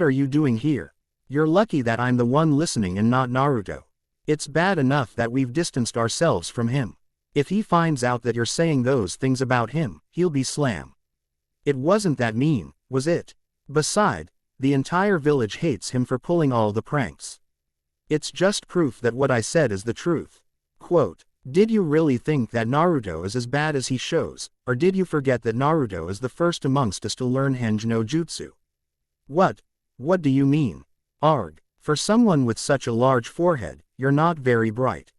[SPEAKER 1] are you doing here? You're lucky that I'm the one listening and not Naruto. It's bad enough that we've distanced ourselves from him. If he finds out that you're saying those things about him, he'll be slam. It wasn't that mean, was it? Beside, the entire village hates him for pulling all the pranks. It's just proof that what I said is the truth. Quote, did you really think that Naruto is as bad as he shows, or did you forget that Naruto is the first amongst us to learn Henj no Jutsu? What do you mean? Arg, for someone with such a large forehead, you're not very bright.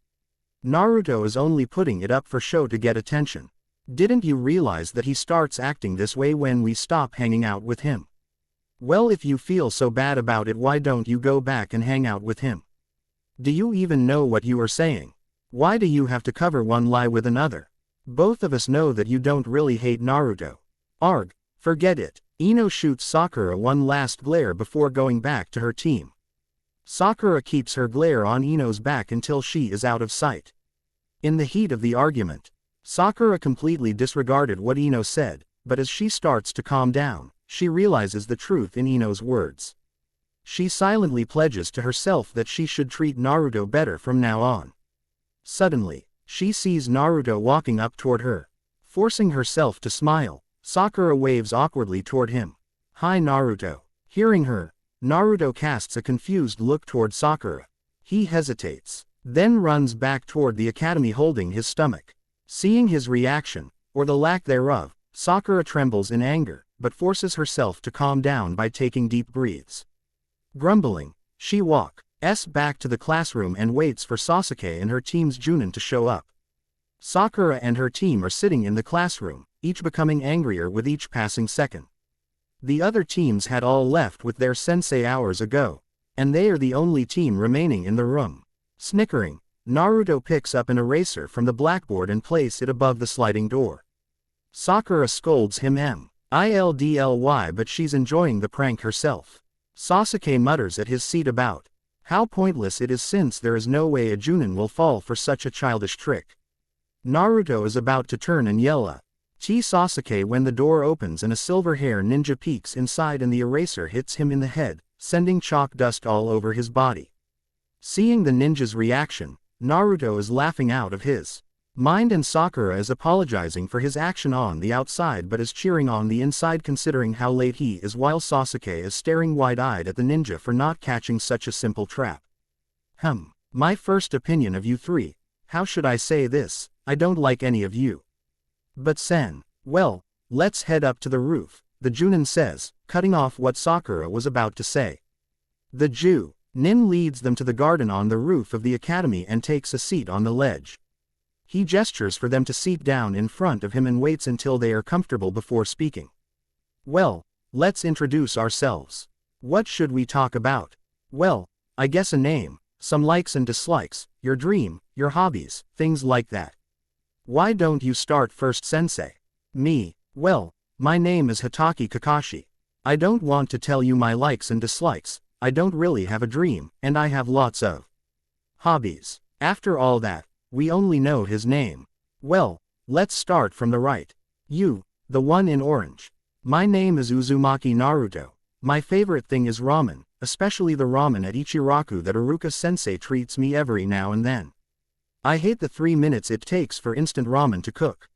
[SPEAKER 1] Naruto is only putting it up for show to get attention. Didn't you realize that he starts acting this way when we stop hanging out with him? Well, if you feel so bad about it, why don't you go back and hang out with him? Do you even know what you are saying? Why do you have to cover one lie with another? Both of us know that you don't really hate Naruto. Arg, forget it. Ino shoots Sakura one last glare before going back to her team. Sakura keeps her glare on Ino's back until she is out of sight. In the heat of the argument, Sakura completely disregarded what Ino said, but as she starts to calm down, she realizes the truth in Ino's words. She silently pledges to herself that she should treat Naruto better from now on. Suddenly, she sees Naruto walking up toward her. Forcing herself to smile, Sakura waves awkwardly toward him. Hi Naruto. Hearing her, Naruto casts a confused look toward Sakura. He hesitates, then runs back toward the academy holding his stomach. Seeing his reaction, or the lack thereof, Sakura trembles in anger, but forces herself to calm down by taking deep breaths. Grumbling, she walks back to the classroom and waits for Sasuke and her team's Junin to show up. Sakura and her team are sitting in the classroom, each becoming angrier with each passing second. The other teams had all left with their sensei hours ago, and they are the only team remaining in the room. Snickering, Naruto picks up an eraser from the blackboard and places it above the sliding door. Sakura scolds him mildly, but she's enjoying the prank herself. Sasuke mutters at his seat about how pointless it is since there is no way a Junin will fall for such a childish trick. Naruto is about to turn and yell Sasuke when the door opens and a silver-hair ninja peeks inside and the eraser hits him in the head, sending chalk dust all over his body. Seeing the ninja's reaction, Naruto is laughing out of his mind and Sakura is apologizing for his action on the outside but is cheering on the inside considering how late he is while Sasuke is staring wide-eyed at the ninja for not catching such a simple trap. My first opinion of you three, how should I say this, I don't like any of you. But Sen, well, let's head up to the roof, the Junin says, cutting off what Sakura was about to say. The Junin leads them to the garden on the roof of the academy and takes a seat on the ledge. He gestures for them to sit down in front of him and waits until they are comfortable before speaking. Well, let's introduce ourselves. What should we talk about? Well, I guess a name, some likes and dislikes, your dream, your hobbies, things like that. Why don't you start first, sensei? Me, well, my name is Hitaki Kakashi. I don't want to tell you my likes and dislikes, I don't really have a dream, and I have lots of hobbies. After all that, we only know his name. Well, let's start from the right. You, the one in orange. My name is Uzumaki Naruto. My favorite thing is ramen, especially the ramen at Ichiraku that Iruka-sensei treats me every now and then. I hate the 3 minutes it takes for instant ramen to cook.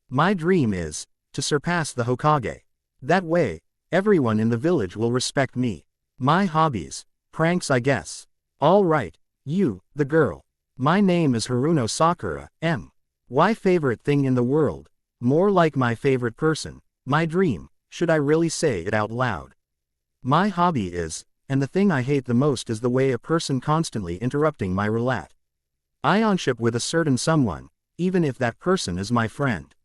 [SPEAKER 1] My dream is to surpass the Hokage. That way, everyone in the village will respect me. My hobbies, pranks I guess. All right, you, the girl. My name is Haruno Sakura, my favorite thing in the world, more like my favorite person, my dream, should I really say it out loud? My hobby is, and the thing I hate the most is the way a person constantly interrupting my relationship with a certain someone, even if that person is my friend.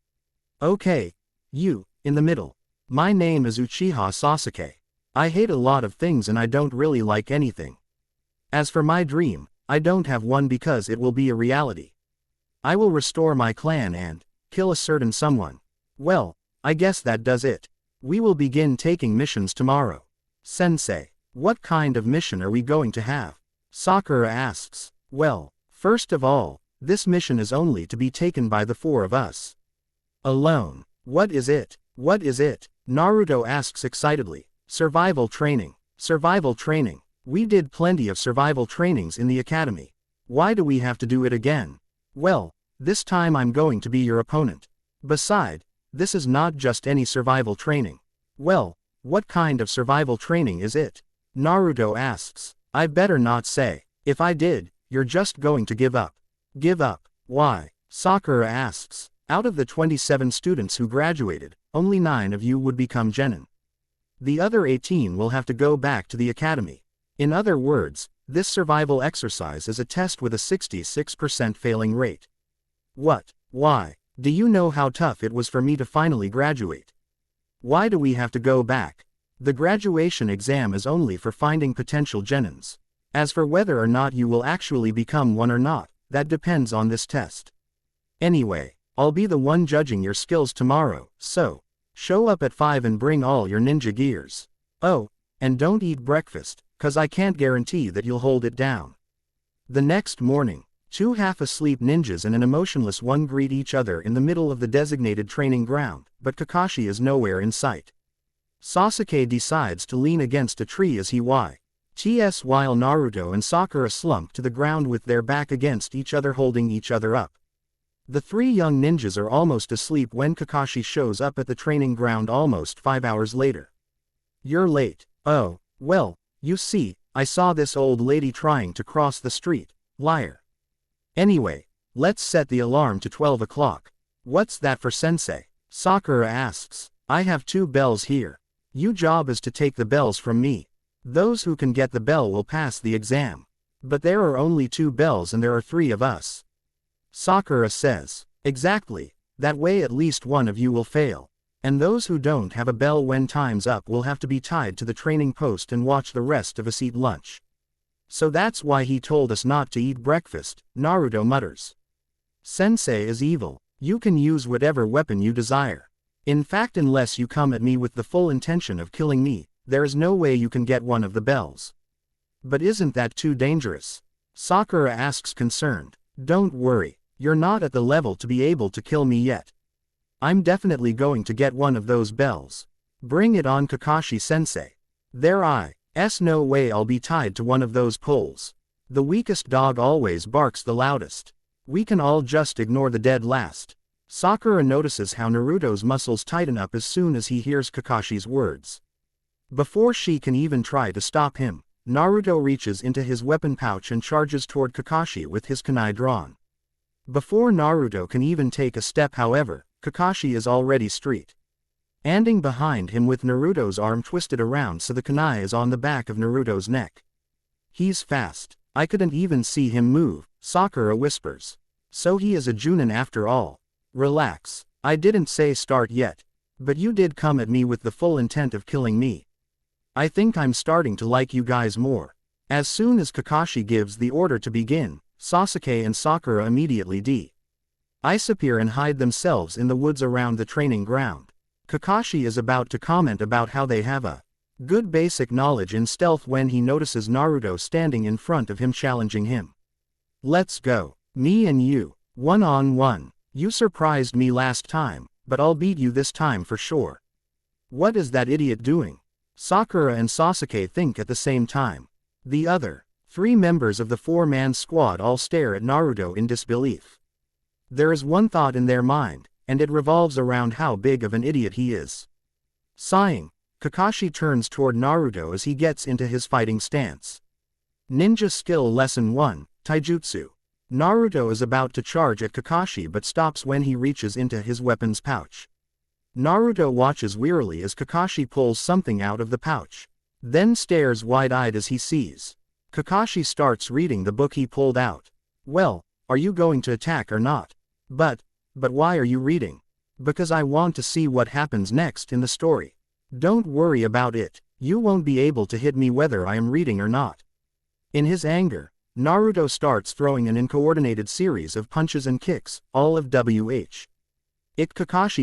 [SPEAKER 1] Okay, you, in the middle. My name is Uchiha Sasuke. I hate a lot of things and I don't really like anything. As for my dream, I don't have one because it will be a reality. I will restore my clan and kill a certain someone. Well, I guess that does it. We will begin taking missions tomorrow. Sensei, what kind of mission are we going to have? Sakura asks. Well, first of all, this mission is only to be taken by the 4 of us. Alone. What is it? What is it? Naruto asks excitedly. Survival training. Survival training. We did plenty of survival trainings in the academy. Why do we have to do it again? Well, this time I'm going to be your opponent. Beside, this is not just any survival training. Well, what kind of survival training is it? Naruto asks. I better not say. If I did, you're just going to give up. Give up. Why? Sakura asks. Out of the 27 students who graduated, only 9 of you would become genin. The other 18 will have to go back to the academy. In other words, this survival exercise is a test with a 66% failing rate. What? Why? Do you know how tough it was for me to finally graduate? Why do we have to go back? The graduation exam is only for finding potential genins. As for whether or not you will actually become one or not, that depends on this test. Anyway, I'll be the one judging your skills tomorrow, so show up at 5 and bring all your ninja gears. Oh, and don't eat breakfast, 'cause I can't guarantee that you'll hold it down. The next morning, 2 half-asleep ninjas and an emotionless one greet each other in the middle of the designated training ground, but Kakashi is nowhere in sight. Sasuke decides to lean against a tree as he waits while Naruto and Sakura slump to the ground with their back against each other holding each other up. The 3 young ninjas are almost asleep when Kakashi shows up at the training ground almost 5 hours later. You're late. Oh, well, you see, I saw this old lady trying to cross the street, liar. Anyway, let's set the alarm to 12 o'clock. What's that for, sensei? Sakura asks. I have 2 bells here. Your job is to take the bells from me. Those who can get the bell will pass the exam. But there are only 2 bells and there are 3 of us. Sakura says. Exactly, that way at least one of you will fail. And those who don't have a bell when time's up will have to be tied to the training post and watch the rest of us eat lunch. So that's why he told us not to eat breakfast, Naruto mutters. Sensei is evil. You can use whatever weapon you desire. In fact, unless you come at me with the full intention of killing me, there is no way you can get one of the bells. But isn't that too dangerous? Sakura asks concerned. Don't worry, you're not at the level to be able to kill me yet. I'm definitely going to get one of those bells. Bring it on, Kakashi-sensei. No way I'll be tied to one of those poles. The weakest dog always barks the loudest. We can all just ignore the dead last. Sakura notices how Naruto's muscles tighten up as soon as he hears Kakashi's words. Before she can even try to stop him, Naruto reaches into his weapon pouch and charges toward Kakashi with his kunai drawn. Before Naruto can even take a step, however, Kakashi is already standing behind him with Naruto's arm twisted around so the kunai is on the back of Naruto's neck. He's fast. I couldn't even see him move, Sakura whispers. So he is a Junin after all. Relax, I didn't say start yet. But you did come at me with the full intent of killing me. I think I'm starting to like you guys more. As soon as Kakashi gives the order to begin, Sasuke and Sakura immediately disappear and hide themselves in the woods around the training ground. Kakashi is about to comment about how they have a good basic knowledge in stealth when he notices Naruto standing in front of him challenging him. Let's go. Me and you. 1-on-1. You surprised me last time, but I'll beat you this time for sure. What is that idiot doing? Sakura and Sasuke think at the same time. The other 3 members of the 4-man squad all stare at Naruto in disbelief. There is one thought in their mind, and it revolves around how big of an idiot he is. Sighing, Kakashi turns toward Naruto as he gets into his fighting stance. Ninja Skill Lesson 1, Taijutsu. Naruto is about to charge at Kakashi but stops when he reaches into his weapons pouch. Naruto watches wearily as Kakashi pulls something out of the pouch, then stares wide-eyed as he sees. Kakashi starts reading the book he pulled out. Well, are you going to attack or not? But why are you reading? Because I want to see what happens next in the story. Don't worry about it, you won't be able to hit me whether I am reading or not. In his anger, Naruto starts throwing an uncoordinated series of punches and kicks, all of Kakashi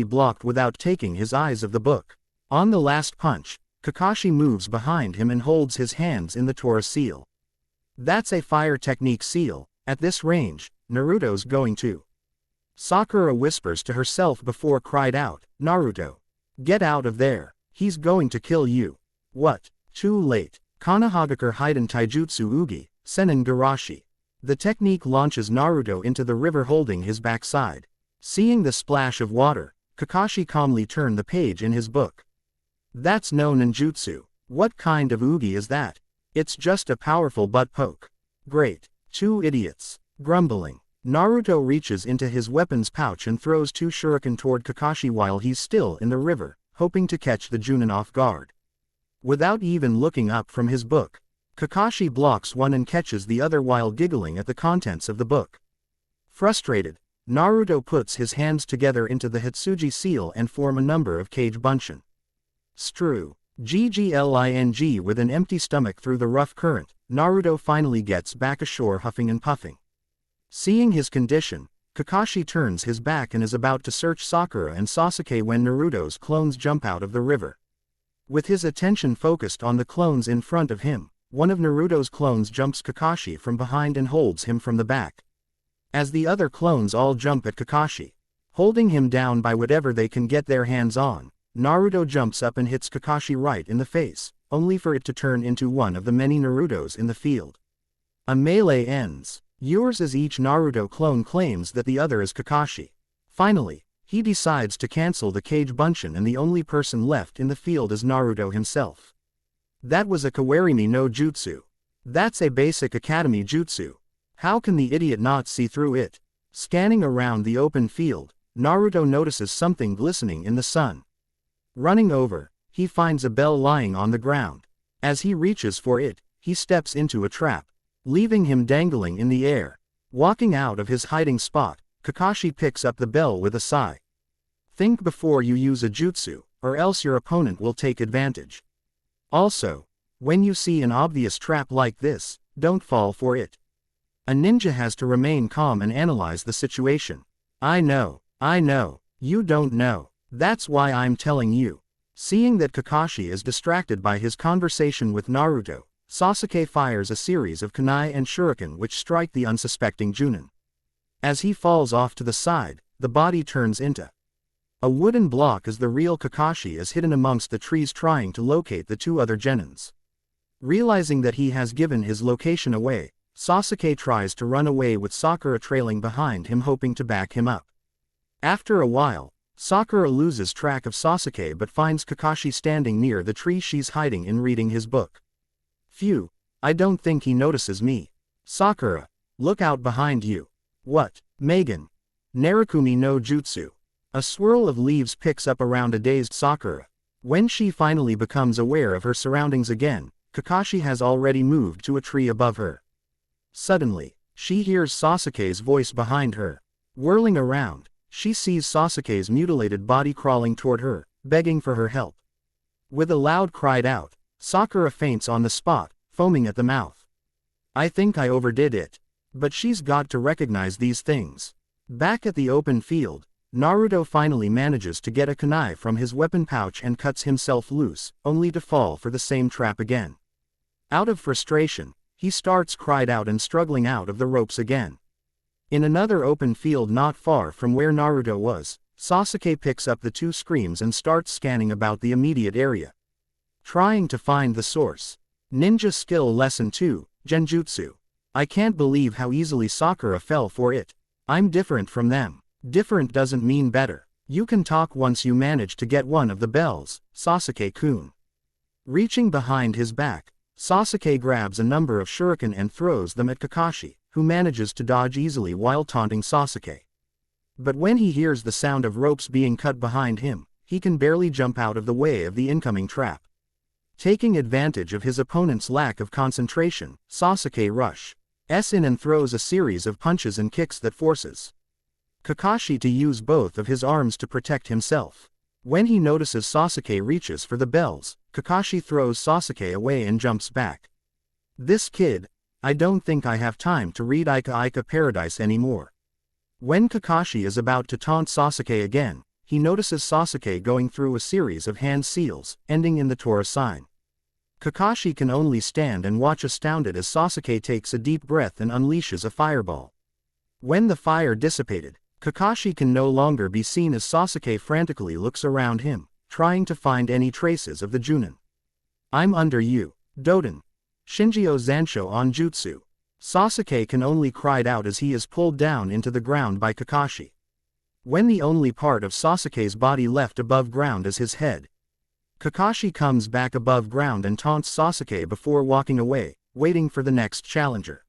[SPEAKER 1] blocked without taking his eyes off the book. On the last punch, Kakashi moves behind him and holds his hands in the Tora seal. That's a fire technique seal. At this range, Naruto's going to. Sakura whispers to herself before cried out, Naruto. Get out of there. He's going to kill you. What? Too late. Konohagakure Hiden Taijutsu Ugi, Senin Garashi. The technique launches Naruto into the river holding his backside. Seeing the splash of water, Kakashi calmly turned the page in his book. That's no ninjutsu. What kind of Ugi is that? It's just a powerful butt poke. Great. 2 idiots. Grumbling. Naruto reaches into his weapons pouch and throws 2 shuriken toward Kakashi while he's still in the river, hoping to catch the Junin off guard. Without even looking up from his book, Kakashi blocks one and catches the other while giggling at the contents of the book. Frustrated, Naruto puts his hands together into the Hitsuji seal and form a number of Kage Bunshin. Strew. GGLING. With an empty stomach through the rough current, Naruto finally gets back ashore huffing and puffing. Seeing his condition, Kakashi turns his back and is about to search Sakura and Sasuke when Naruto's clones jump out of the river. With his attention focused on the clones in front of him, one of Naruto's clones jumps Kakashi from behind and holds him from the back. As the other clones all jump at Kakashi, holding him down by whatever they can get their hands on, Naruto jumps up and hits Kakashi right in the face, only for it to turn into one of the many Narutos in the field. A melee ends. Yours as each Naruto clone claims that the other is Kakashi. Finally, he decides to cancel the Kage Bunshin and the only person left in the field is Naruto himself. That was a Kawarimi no Jutsu. That's a basic academy jutsu. How can the idiot not see through it? Scanning around the open field, Naruto notices something glistening in the sun. Running over, he finds a bell lying on the ground. As he reaches for it, he steps into a trap, leaving him dangling in the air. Walking out of his hiding spot, Kakashi picks up the bell with a sigh. Think before you use a jutsu, or else your opponent will take advantage. Also, when you see an obvious trap like this, don't fall for it. A ninja has to remain calm and analyze the situation. I know, you don't know. That's why I'm telling you. Seeing that Kakashi is distracted by his conversation with Naruto, Sasuke fires a series of kunai and shuriken which strike the unsuspecting Junin. As he falls off to the side, the body turns into a wooden block as the real Kakashi is hidden amongst the trees trying to locate the 2 other genins. Realizing that he has given his location away, Sasuke tries to run away with Sakura trailing behind him hoping to back him up. After a while, Sakura loses track of Sasuke but finds Kakashi standing near the tree she's hiding in reading his book. Phew, I don't think he notices me. Sakura, look out behind you. What? Megan. Narukumi no Jutsu. A swirl of leaves picks up around a dazed Sakura. When she finally becomes aware of her surroundings again, Kakashi has already moved to a tree above her. Suddenly, she hears Sasuke's voice behind her. Whirling around, she sees Sasuke's mutilated body crawling toward her, begging for her help. With a loud cry out, Sakura faints on the spot, foaming at the mouth. I think I overdid it. But she's got to recognize these things. Back at the open field, Naruto finally manages to get a kunai from his weapon pouch and cuts himself loose, only to fall for the same trap again. Out of frustration, he starts cried out and struggling out of the ropes again. In another open field not far from where Naruto was, Sasuke picks up the 2 screams and starts scanning about the immediate area, trying to find the source. Ninja Skill Lesson 2, Genjutsu. I can't believe how easily Sakura fell for it. I'm different from them. Different doesn't mean better. You can talk once you manage to get one of the bells, Sasuke-kun. Reaching behind his back, Sasuke grabs a number of shuriken and throws them at Kakashi, who manages to dodge easily while taunting Sasuke. But when he hears the sound of ropes being cut behind him, he can barely jump out of the way of the incoming trap. Taking advantage of his opponent's lack of concentration, Sasuke rushes in and throws a series of punches and kicks that forces Kakashi to use both of his arms to protect himself. When he notices Sasuke reaches for the bells, Kakashi throws Sasuke away and jumps back. This kid, I don't think I have time to read Ika Ika Paradise anymore. When Kakashi is about to taunt Sasuke again, he notices Sasuke going through a series of hand seals, ending in the Tora sign. Kakashi can only stand and watch astounded as Sasuke takes a deep breath and unleashes a fireball. When the fire dissipated, Kakashi can no longer be seen as Sasuke frantically looks around him, trying to find any traces of the Junin. I'm under you, Doden. Shinjio Zansho on Jutsu. Sasuke can only cry out as he is pulled down into the ground by Kakashi. When the only part of Sasuke's body left above ground is his head, Kakashi comes back above ground and taunts Sasuke before walking away, waiting for the next challenger.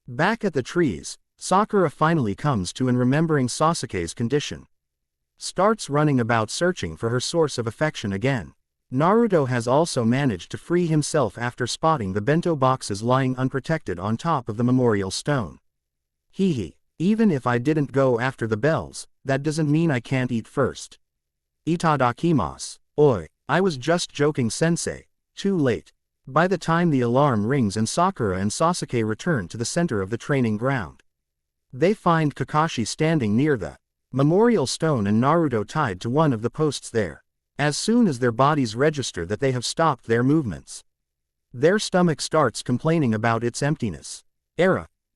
[SPEAKER 1] Back at the trees, Sakura finally comes to and remembering Sasuke's condition. Starts running about searching for her source of affection again. Naruto has also managed to free himself after spotting the bento boxes lying unprotected on top of the memorial stone. Hehe. Even if I didn't go after the bells, that doesn't mean I can't eat first. Itadakimasu. Oi, I was just joking sensei. Too late. By the time the alarm rings and Sakura and Sasuke return to the center of the training ground, they find Kakashi standing near the memorial stone and Naruto tied to one of the posts there. As soon as their bodies register that they have stopped their movements, their stomach starts complaining about its emptiness.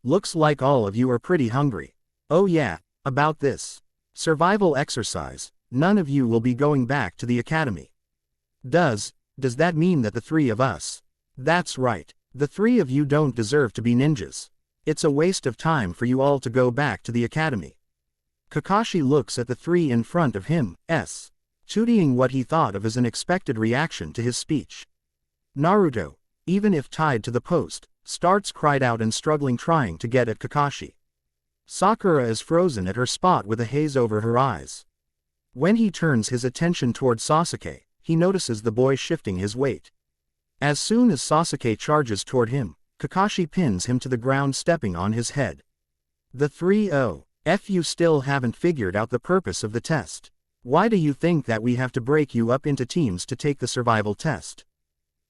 [SPEAKER 1] Looks like all of you are pretty hungry. Oh yeah, about this survival exercise, none of you will be going back to the academy. Does that mean that the three of us? That's right, the three of you don't deserve to be ninjas. It's a waste of time for you all to go back to the academy. Kakashi looks at the three in front of him, studying what he thought of as an expected reaction to his speech. Naruto, even if tied to the post, starts cried out and struggling trying to get at Kakashi. Sakura is frozen at her spot with a haze over her eyes. When he turns his attention toward Sasuke, he notices the boy shifting his weight. As soon as Sasuke charges toward him, Kakashi pins him to the ground stepping on his head. The 3-0, you still haven't figured out the purpose of the test. Why do you think that we have to break you up into teams to take the survival test?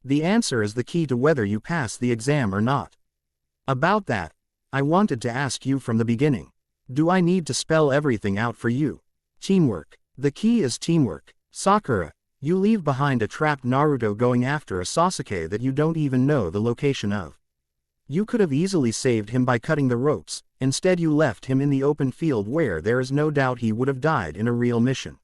[SPEAKER 1] The answer is the key to whether you pass the exam or not. About that, I wanted to ask you from the beginning. Do I need to spell everything out for you? Teamwork. The key is teamwork. Sakura, you leave behind a trapped Naruto going after a Sasuke that you don't even know the location of. You could have easily saved him by cutting the ropes, instead you left him in the open field where there is no doubt he would have died in a real mission.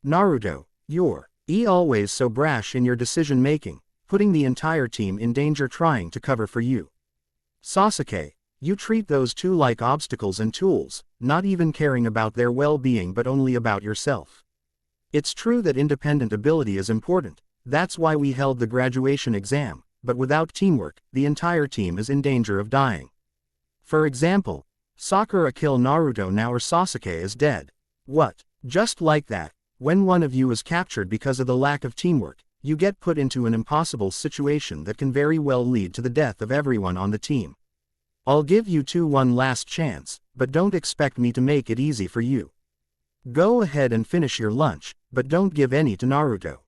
[SPEAKER 1] Naruto, you're always so brash in your decision making, putting the entire team in danger trying to cover for you. Sasuke, you treat those two like obstacles and tools, not even caring about their well-being but only about yourself. It's true that independent ability is important, that's why we held the graduation exam, but without teamwork, the entire team is in danger of dying. For example, Sakura kill Naruto now or Sasuke is dead. What? Just like that, when one of you is captured because of the lack of teamwork, you get put into an impossible situation that can very well lead to the death of everyone on the team. I'll give you two one last chance, but don't expect me to make it easy for you. Go ahead and finish your lunch, but don't give any to Naruto.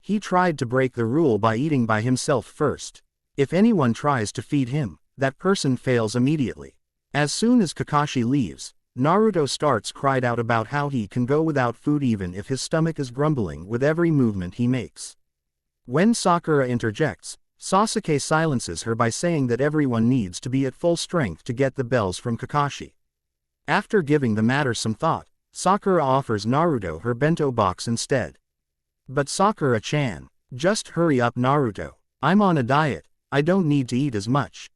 [SPEAKER 1] He tried to break the rule by eating by himself first. If anyone tries to feed him, that person fails immediately. As soon as Kakashi leaves, Naruto starts cried out about how he can go without food even if his stomach is grumbling with every movement he makes. When Sakura interjects, Sasuke silences her by saying that everyone needs to be at full strength to get the bells from Kakashi. After giving the matter some thought, Sakura offers Naruto her bento box instead. But Sakura-chan, just hurry up Naruto, I'm on a diet, I don't need to eat as much.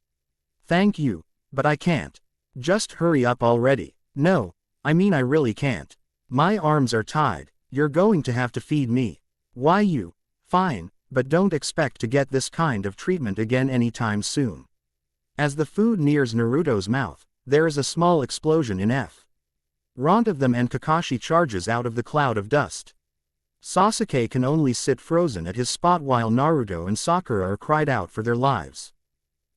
[SPEAKER 1] Thank you, but I can't. Just hurry up already. No, I mean I really can't. My arms are tied, you're going to have to feed me. Why you? Fine, but don't expect to get this kind of treatment again anytime soon. As the food nears Naruto's mouth, there is a small explosion in front of them and Kakashi charges out of the cloud of dust. Sasuke can only sit frozen at his spot while Naruto and Sakura are cried out for their lives.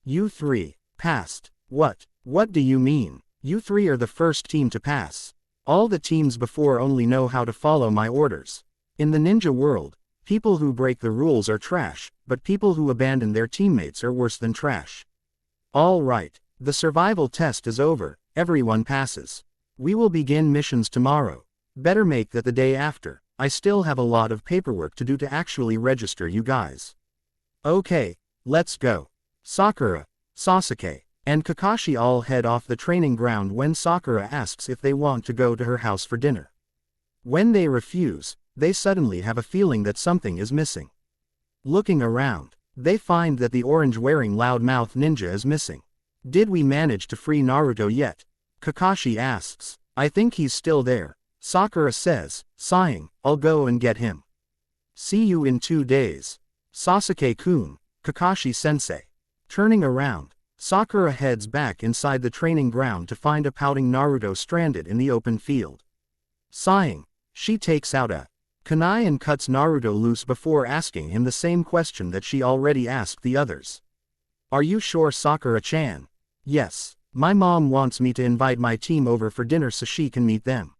[SPEAKER 1] You three, passed. What do you mean? You three are the first team to pass. All the teams before only know how to follow my orders. In the ninja world, people who break the rules are trash, but people who abandon their teammates are worse than trash. All right, the survival test is over, everyone passes. We will begin missions tomorrow. Better make that the day after, I still have a lot of paperwork to do to actually register you guys. Okay, let's go. Sakura, Sasuke, and Kakashi all head off the training ground when Sakura asks if they want to go to her house for dinner. When they refuse, they suddenly have a feeling that something is missing. Looking around, they find that the orange-wearing loudmouth ninja is missing. Did we manage to free Naruto yet? Kakashi asks. I think he's still there. Sakura says, sighing, I'll go and get him. See you in 2 days. Sasuke-kun, Kakashi-sensei. Turning around, Sakura heads back inside the training ground to find a pouting Naruto stranded in the open field. Sighing, she takes out a kunai and cuts Naruto loose before asking him the same question that she already asked the others. Are you sure, Sakura-chan? Yes, my mom wants me to invite my team over for dinner so she can meet them.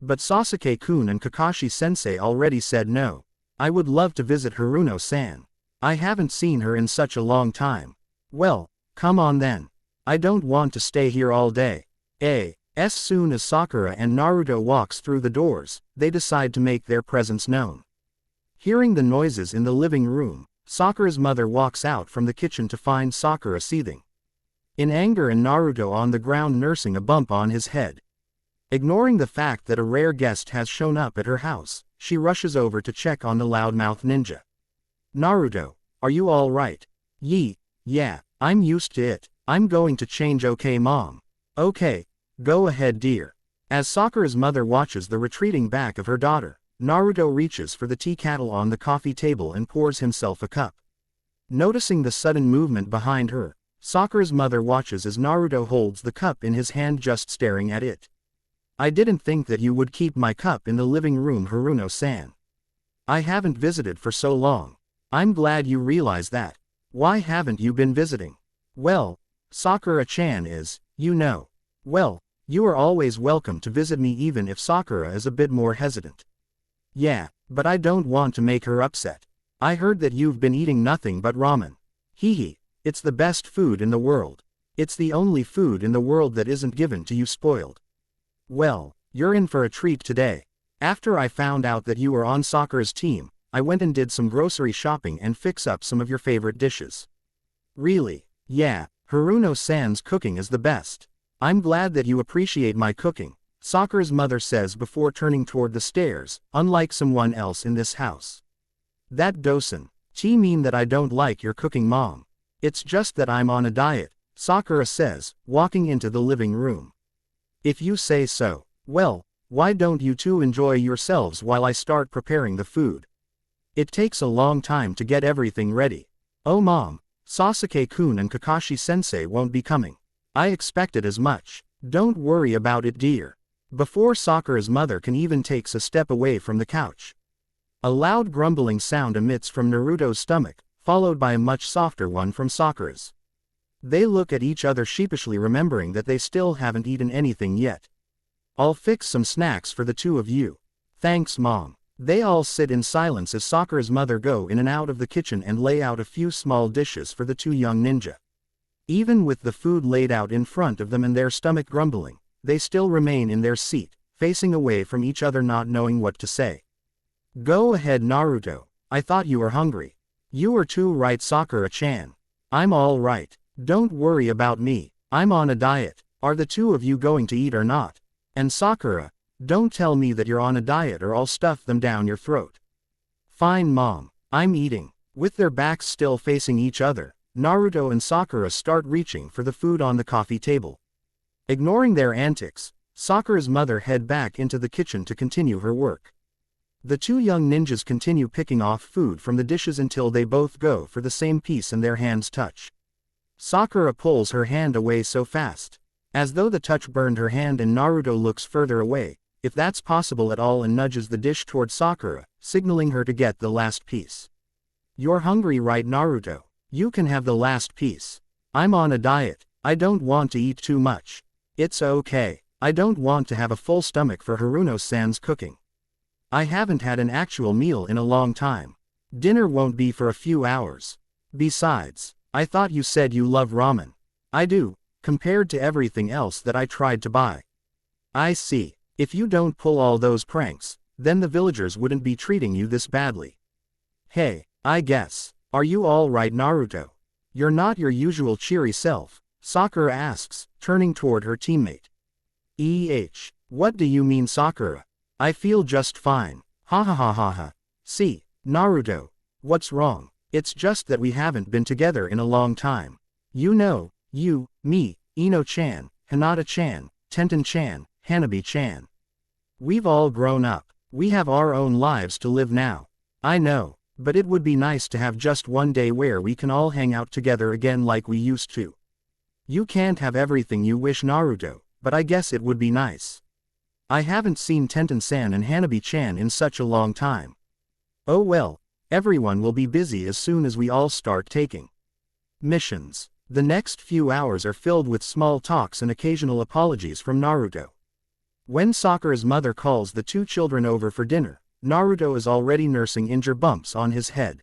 [SPEAKER 1] But Sasuke-kun and Kakashi-sensei already said no. I would love to visit Haruno-san. I haven't seen her in such a long time. Well, come on then. I don't want to stay here all day. As soon as Sakura and Naruto walks through the doors, they decide to make their presence known. Hearing the noises in the living room, Sakura's mother walks out from the kitchen to find Sakura seething in anger and Naruto on the ground nursing a bump on his head. Ignoring the fact that a rare guest has shown up at her house, she rushes over to check on the loudmouth ninja. Naruto, are you all right? Yeah, I'm used to it. I'm going to change, okay mom? Okay, go ahead dear. As Sakura's mother watches the retreating back of her daughter, Naruto reaches for the tea kettle on the coffee table and pours himself a cup. Noticing the sudden movement behind her, Sakura's mother watches as Naruto holds the cup in his hand, just staring at it. I didn't think that you would keep my cup in the living room, Haruno-san. I haven't visited for so long. I'm glad you realize that. Why haven't you been visiting? Well, Sakura-chan is, you know. Well, you are always welcome to visit me even if Sakura is a bit more hesitant. Yeah, but I don't want to make her upset. I heard that you've been eating nothing but ramen. Hehe, it's the best food in the world. It's the only food in the world that isn't given to you spoiled. Well, you're in for a treat today. After I found out that you were on Sakura's team, I went and did some grocery shopping and fix up some of your favorite dishes. Really? Yeah, Haruno-san's cooking is the best. I'm glad that you appreciate my cooking, Sakura's mother says before turning toward the stairs, unlike someone else in this house. That doesn't mean that I don't like your cooking, mom. It's just that I'm on a diet, Sakura says, walking into the living room. If you say so. Well, why don't you two enjoy yourselves while I start preparing the food? It takes a long time to get everything ready. Oh mom, Sasuke-kun and Kakashi-sensei won't be coming. I expected as much. Don't worry about it dear. Before Sakura's mother can even take a step away from the couch, a loud grumbling sound emits from Naruto's stomach, followed by a much softer one from Sakura's. They look at each other sheepishly, remembering that they still haven't eaten anything yet. I'll fix some snacks for the two of you. Thanks mom. They all sit in silence as Sakura's mother go in and out of the kitchen and lay out a few small dishes for the two young ninja. Even with the food laid out in front of them and their stomach grumbling, they still remain in their seat, facing away from each other, not knowing what to say. Go ahead Naruto, I thought you were hungry. You were too right, Sakura-chan. I'm all right. Don't worry about me. I'm on a diet. Are the two of you going to eat or not? And Sakura, don't tell me that you're on a diet or I'll stuff them down your throat. Fine mom, I'm eating. With their backs still facing each other, Naruto and Sakura start reaching for the food on the coffee table. Ignoring their antics, Sakura's mother head back into the kitchen to continue her work. The two young ninjas continue picking off food from the dishes until they both go for the same piece and their hands touch. Sakura pulls her hand away so fast, as though the touch burned her hand, and Naruto looks further away, if that's possible at all, and nudges the dish toward Sakura, signaling her to get the last piece. You're hungry, right Naruto? You can have the last piece. I'm on a diet. I don't want to eat too much. It's okay. I don't want to have a full stomach for Haruno-san's cooking. I haven't had an actual meal in a long time. Dinner won't be for a few hours. Besides, I thought you said you love ramen. I do, compared to everything else that I tried to buy. I see. If you don't pull all those pranks, then the villagers wouldn't be treating you this badly. Hey, I guess. Are you all right Naruto? You're not your usual cheery self, Sakura asks, turning toward her teammate. What do you mean Sakura? I feel just fine. Ha ha ha ha ha. See, Naruto, what's wrong? It's just that we haven't been together in a long time. You know, you, me, Ino-chan, Hinata-chan, Tenten-chan, Hanabi-chan. We've all grown up. We have our own lives to live now. I know, but it would be nice to have just one day where we can all hang out together again like we used to. You can't have everything you wish, Naruto, but I guess it would be nice. I haven't seen Tenten-san and Hanabi-chan in such a long time. Oh well, everyone will be busy as soon as we all start taking missions. The next few hours are filled with small talks and occasional apologies from Naruto. When Sakura's mother calls the two children over for dinner, Naruto is already nursing injury bumps on his head.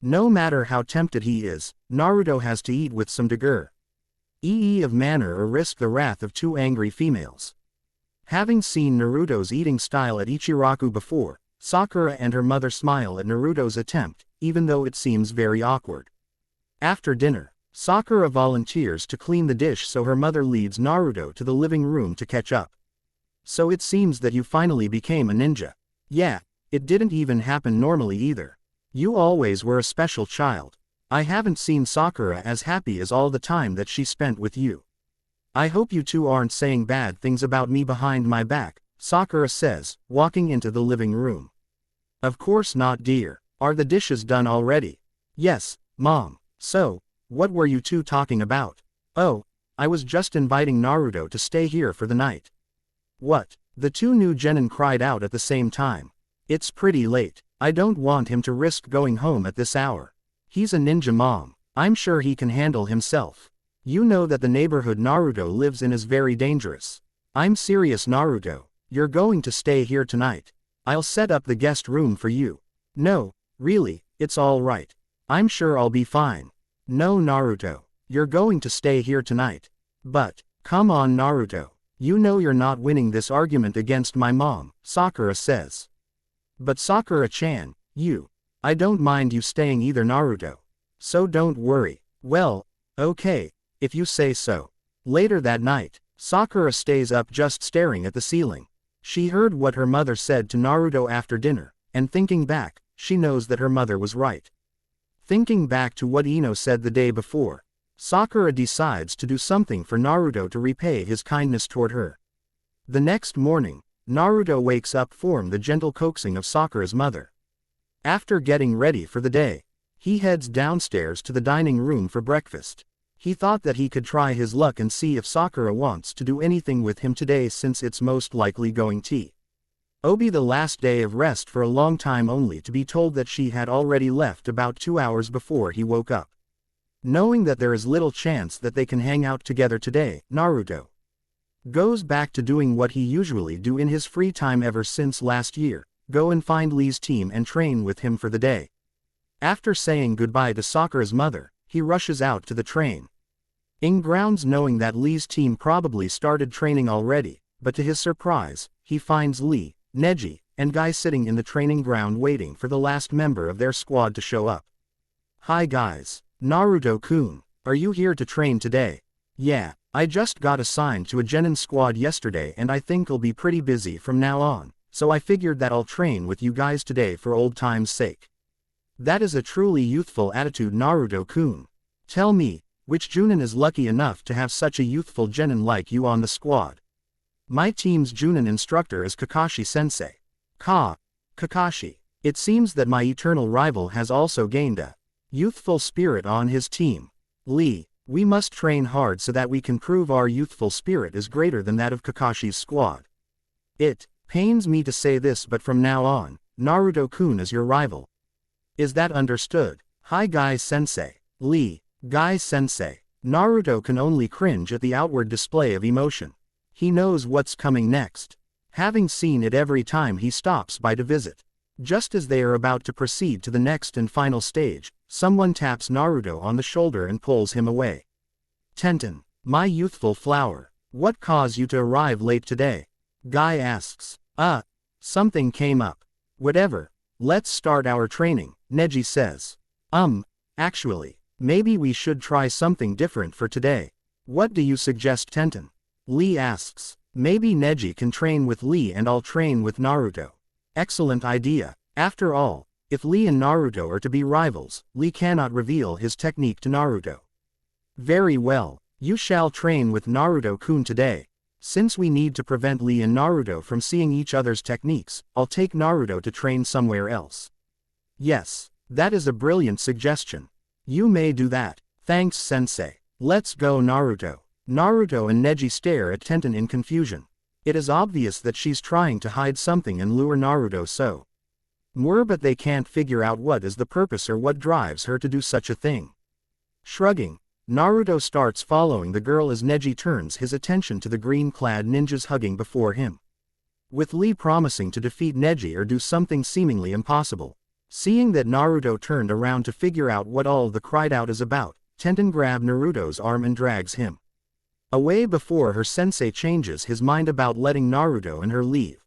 [SPEAKER 1] No matter how tempted he is, Naruto has to eat with some degree of manner or risk the wrath of two angry females. Having seen Naruto's eating style at Ichiraku before, Sakura and her mother smile at Naruto's attempt, even though it seems very awkward. After dinner, Sakura volunteers to clean the dish, so her mother leads Naruto to the living room to catch up. So it seems that you finally became a ninja. Yeah, it didn't even happen normally either. You always were a special child. I haven't seen Sakura as happy as all the time that she spent with you. I hope you two aren't saying bad things about me behind my back, Sakura says, walking into the living room. Of course not, dear. Are the dishes done already? Yes, Mom. So, what were you two talking about? Oh, I was just inviting Naruto to stay here for the night. What? The two new genin cried out at the same time. It's pretty late. I don't want him to risk going home at this hour. He's a ninja, Mom. I'm sure he can handle himself. You know that the neighborhood Naruto lives in is very dangerous. I'm serious, Naruto. You're going to stay here tonight. I'll set up the guest room for you. No, really, it's all right. I'm sure I'll be fine. No, Naruto. You're going to stay here tonight. But, come on, Naruto. You know you're not winning this argument against my mom, Sakura says. But Sakura-chan, I don't mind you staying either, Naruto. So don't worry. Well, okay, if you say so. Later that night, Sakura stays up just staring at the ceiling. She heard what her mother said to Naruto after dinner, and thinking back, she knows that her mother was right. Thinking back to what Ino said the day before, Sakura decides to do something for Naruto to repay his kindness toward her. The next morning, Naruto wakes up from the gentle coaxing of Sakura's mother. After getting ready for the day, he heads downstairs to the dining room for breakfast. He thought that he could try his luck and see if Sakura wants to do anything with him today, since it's most likely going to be the last day of rest for a long time, only to be told that she had already left about 2 hours before he woke up. Knowing that there is little chance that they can hang out together today, Naruto goes back to doing what he usually do in his free time ever since last year, go and find Lee's team and train with him for the day. After saying goodbye to Sakura's mother, he rushes out to the train grounds, knowing that Lee's team probably started training already, but to his surprise, he finds Lee, Neji, and Guy sitting in the training ground waiting for the last member of their squad to show up. Hi guys. Naruto-kun, are you here to train today? Yeah, I just got assigned to a genin squad yesterday and I think I'll be pretty busy from now on, so I figured that I'll train with you guys today for old time's sake. That is a truly youthful attitude, Naruto-kun. Tell me, which Junin is lucky enough to have such a youthful genin like you on the squad? My team's Junin instructor is Kakashi-sensei. Kakashi. It seems that my eternal rival has also gained a youthful spirit on his team. Lee, we must train hard so that we can prove our youthful spirit is greater than that of Kakashi's squad. It pains me to say this, but from now on, Naruto-kun is your rival. Is that understood? Hi Guy-sensei. Lee, Guy-sensei. Naruto can only cringe at the outward display of emotion. He knows what's coming next, having seen it every time he stops by to visit. Just as they are about to proceed to the next and final stage, someone taps Naruto on the shoulder and pulls him away. Tenten, my youthful flower, what caused you to arrive late today? Guy asks. Something came up. Whatever, let's start our training, Neji says. Actually, maybe we should try something different for today. What do you suggest, Tenten? Lee asks. Maybe Neji can train with Lee and I'll train with Naruto. Excellent idea. After all, if Lee and Naruto are to be rivals, Lee cannot reveal his technique to Naruto. Very well, you shall train with Naruto-kun today. Since we need to prevent Lee and Naruto from seeing each other's techniques, I'll take Naruto to train somewhere else. Yes, that is a brilliant suggestion. You may do that. Thanks, sensei. Let's go Naruto. Naruto and Neji stare at Tenten in confusion. It is obvious that she's trying to hide something and lure Naruto so more, but they can't figure out what is the purpose or what drives her to do such a thing. Shrugging, Naruto starts following the girl as Neji turns his attention to the green-clad ninjas hugging before him. With Lee promising to defeat Neji or do something seemingly impossible. Seeing that Naruto turned around to figure out what all the cried out is about, Tenten grabs Naruto's arm and drags him away before her sensei changes his mind about letting Naruto and her leave.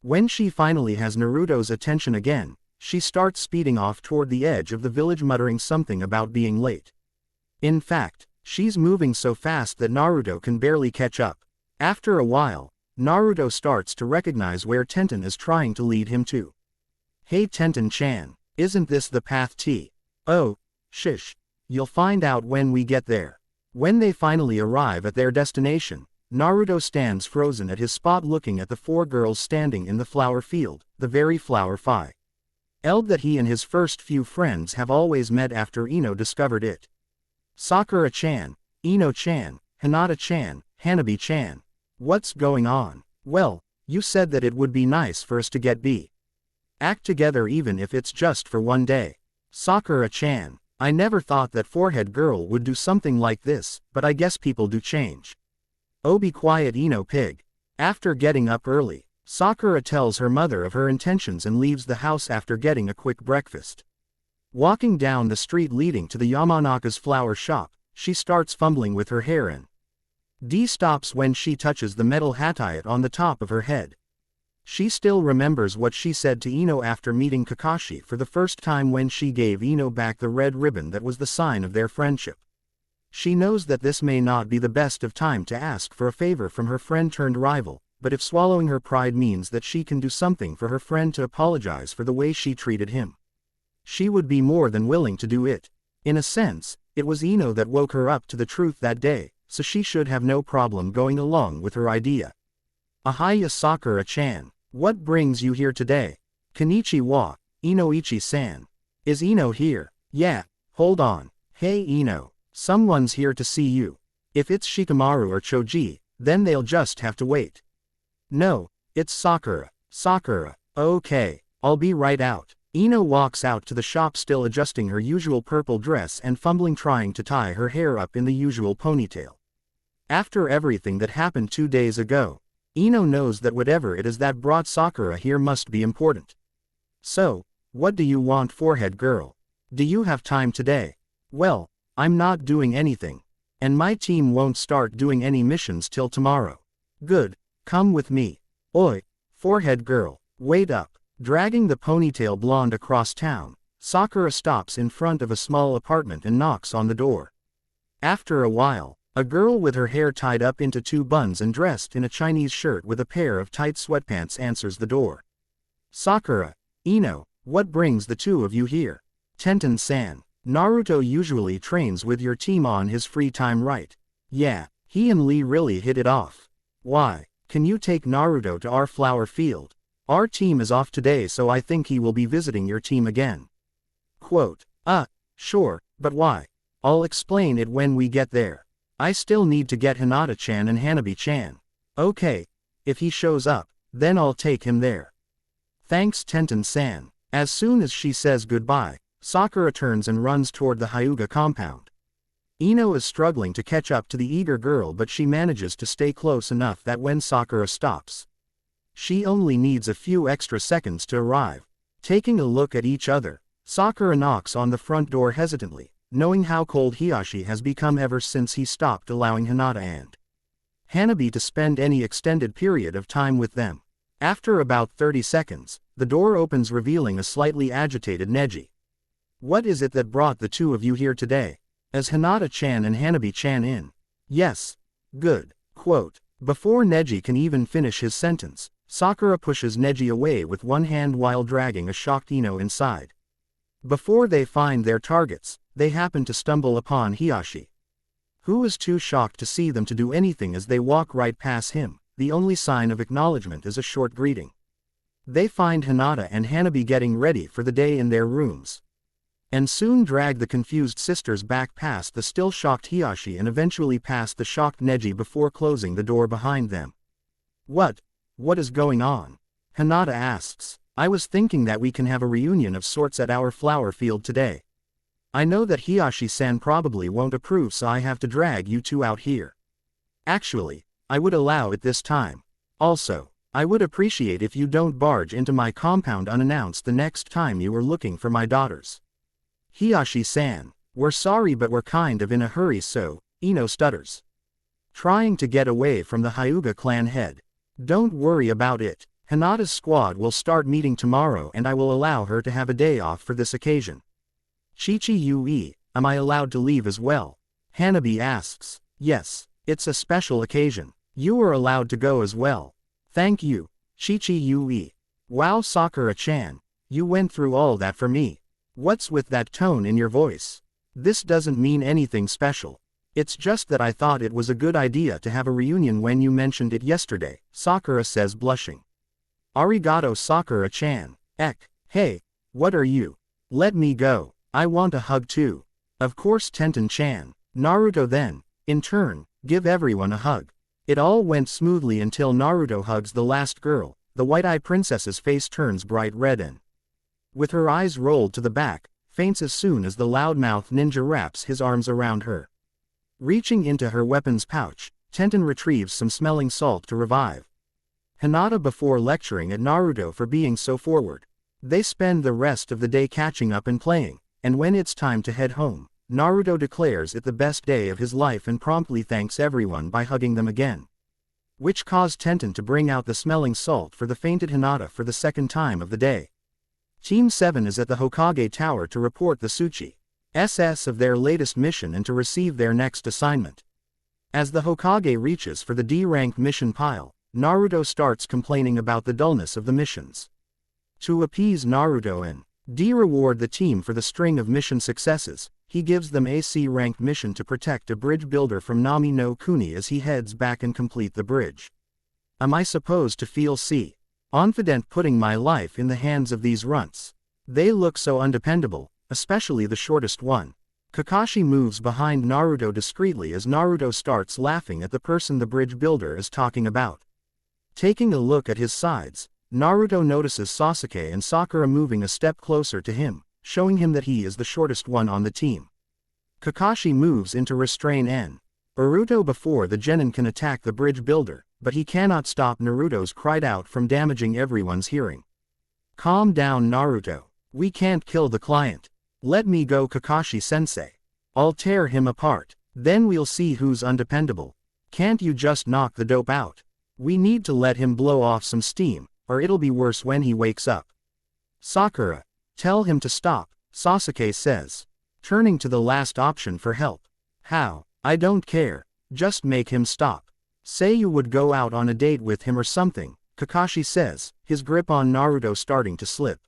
[SPEAKER 1] When she finally has Naruto's attention again, she starts speeding off toward the edge of the village muttering something about being late. In fact, she's moving so fast that Naruto can barely catch up. After a while, Naruto starts to recognize where Tenten is trying to lead him to. Hey Tenten-chan, isn't this the path T? Oh, shish. You'll find out when we get there. When they finally arrive at their destination, Naruto stands frozen at his spot looking at the four girls standing in the flower field, the very flower field that he and his first few friends have always met after Ino discovered it. Sakura-chan, Ino-chan, Hinata-chan, Hanabi-chan. What's going on? Well, you said that it would be nice for us to get act together even if it's just for one day. Sakura-chan, I never thought that forehead girl would do something like this, but I guess people do change. Oh be quiet Ino pig. After getting up early, Sakura tells her mother of her intentions and leaves the house after getting a quick breakfast. Walking down the street leading to the Yamanaka's flower shop, she starts fumbling with her hair and stops when she touches the metal hatayat on the top of her head. She still remembers what she said to Ino after meeting Kakashi for the first time when she gave Ino back the red ribbon that was the sign of their friendship. She knows that this may not be the best of time to ask for a favor from her friend-turned-rival, but if swallowing her pride means that she can do something for her friend to apologize for the way she treated him, she would be more than willing to do it. In a sense, it was Ino that woke her up to the truth that day, so she should have no problem going along with her idea. Ahaya Sakura-chan, what brings you here today? Konnichiwa, Inoichi-san. Is Ino here? Yeah, hold on. Hey Ino, someone's here to see you. If it's Shikamaru or Choji, then they'll just have to wait. No, it's Sakura. Sakura, okay, I'll be right out. Ino walks out to the shop still adjusting her usual purple dress and fumbling trying to tie her hair up in the usual ponytail. After everything that happened 2 days ago, Ino knows that whatever it is that brought Sakura here must be important. So, what do you want forehead girl? Do you have time today? Well, I'm not doing anything. And my team won't start doing any missions till tomorrow. Good, come with me. Oi, forehead girl, wait up. Dragging the ponytail blonde across town, Sakura stops in front of a small apartment and knocks on the door. After a while, a girl with her hair tied up into 2 buns and dressed in a Chinese shirt with a pair of tight sweatpants answers the door. Sakura, Ino, what brings the two of you here? Tenten-san, Naruto usually trains with your team on his free time, right? Yeah, he and Lee really hit it off. Why, can you take Naruto to our flower field? Our team is off today so I think he will be visiting your team again. Quote, sure, but why? I'll explain it when we get there. I still need to get Hinata-chan and Hanabi-chan. Okay, if he shows up, then I'll take him there. Thanks Tenten-san. As soon as she says goodbye, Sakura turns and runs toward the Hyuga compound. Ino is struggling to catch up to the eager girl, but she manages to stay close enough that when Sakura stops, she only needs a few extra seconds to arrive. Taking a look at each other, Sakura knocks on the front door hesitantly, knowing how cold Hiyashi has become ever since he stopped allowing Hinata and Hanabi to spend any extended period of time with them. After about 30 seconds, the door opens revealing a slightly agitated Neji. What is it that brought the two of you here today? Is Hinata-chan and Hanabi-chan in? Yes. Good. Quote. Before Neji can even finish his sentence, Sakura pushes Neji away with one hand while dragging a shocked Ino inside. Before they find their targets, they happen to stumble upon Hiyashi, who is too shocked to see them to do anything as they walk right past him. The only sign of acknowledgement is a short greeting. They find Hinata and Hanabi getting ready for the day in their rooms. and soon dragged the confused sisters back past the still shocked Hiyashi and eventually past the shocked Neji before closing the door behind them. What is going on? Hinata asks. I was thinking that we can have a reunion of sorts at our flower field today. I know that Hiyashi-san probably won't approve, so I have to drag you two out here. Actually, I would allow it this time. Also, I would appreciate if you don't barge into my compound unannounced the next time you are looking for my daughters. Hiyashi-san, we're sorry but we're kind of in a hurry, so, Ino stutters. Trying to get away from the Hyuga clan head. Don't worry about it. Hinata's squad will start meeting tomorrow and I will allow her to have a day off for this occasion. Chichi-Yui, am I allowed to leave as well? Hanabi asks. Yes, it's a special occasion. You are allowed to go as well. Thank you, Chichi-Yui. Wow, Sakura-chan, you went through all that for me. What's with that tone in your voice? This doesn't mean anything special. It's just that I thought it was a good idea to have a reunion when you mentioned it yesterday, Sakura says, blushing. Arigato, Sakura-chan. Hey, what are you? Let me go. I want a hug too. Of course, Tenten-chan. Naruto then, in turn, give everyone a hug. It all went smoothly until Naruto hugs the last girl. The white-eyed princess's face turns bright red and, with her eyes rolled to the back, faints as soon as the loudmouth ninja wraps his arms around her. Reaching into her weapons pouch, Tenten retrieves some smelling salt to revive Hinata before lecturing at Naruto for being so forward. They spend the rest of the day catching up and playing, and when it's time to head home, Naruto declares it the best day of his life and promptly thanks everyone by hugging them again. Which caused Tenten to bring out the smelling salt for the fainted Hinata for the second time of the day. Team 7 is at the Hokage Tower to report the Tsuchi SS of their latest mission and to receive their next assignment. As the Hokage reaches for the D-rank mission pile, Naruto starts complaining about the dullness of the missions. To appease Naruto and reward the team for the string of mission successes, he gives them a C-ranked mission to protect a bridge builder from Nami no Kuni as he heads back and complete the bridge. Am I supposed to feel confident putting my life in the hands of these runts? They look so undependable, especially the shortest one. Kakashi moves behind Naruto discreetly as Naruto starts laughing at the person the bridge builder is talking about. Taking a look at his sides, Naruto notices Sasuke and Sakura moving a step closer to him, showing him that he is the shortest one on the team. Kakashi moves in to restrain Naruto before the genin can attack the bridge builder, but he cannot stop Naruto's cried out from damaging everyone's hearing. Calm down, Naruto. We can't kill the client. Let me go, Kakashi-sensei. I'll tear him apart. Then we'll see who's undependable. Can't you just knock the dope out? We need to let him blow off some steam, or it'll be worse when he wakes up. Sakura, tell him to stop, Sasuke says, turning to the last option for help. How? I don't care. Just make him stop. Say you would go out on a date with him or something, Kakashi says, his grip on Naruto starting to slip.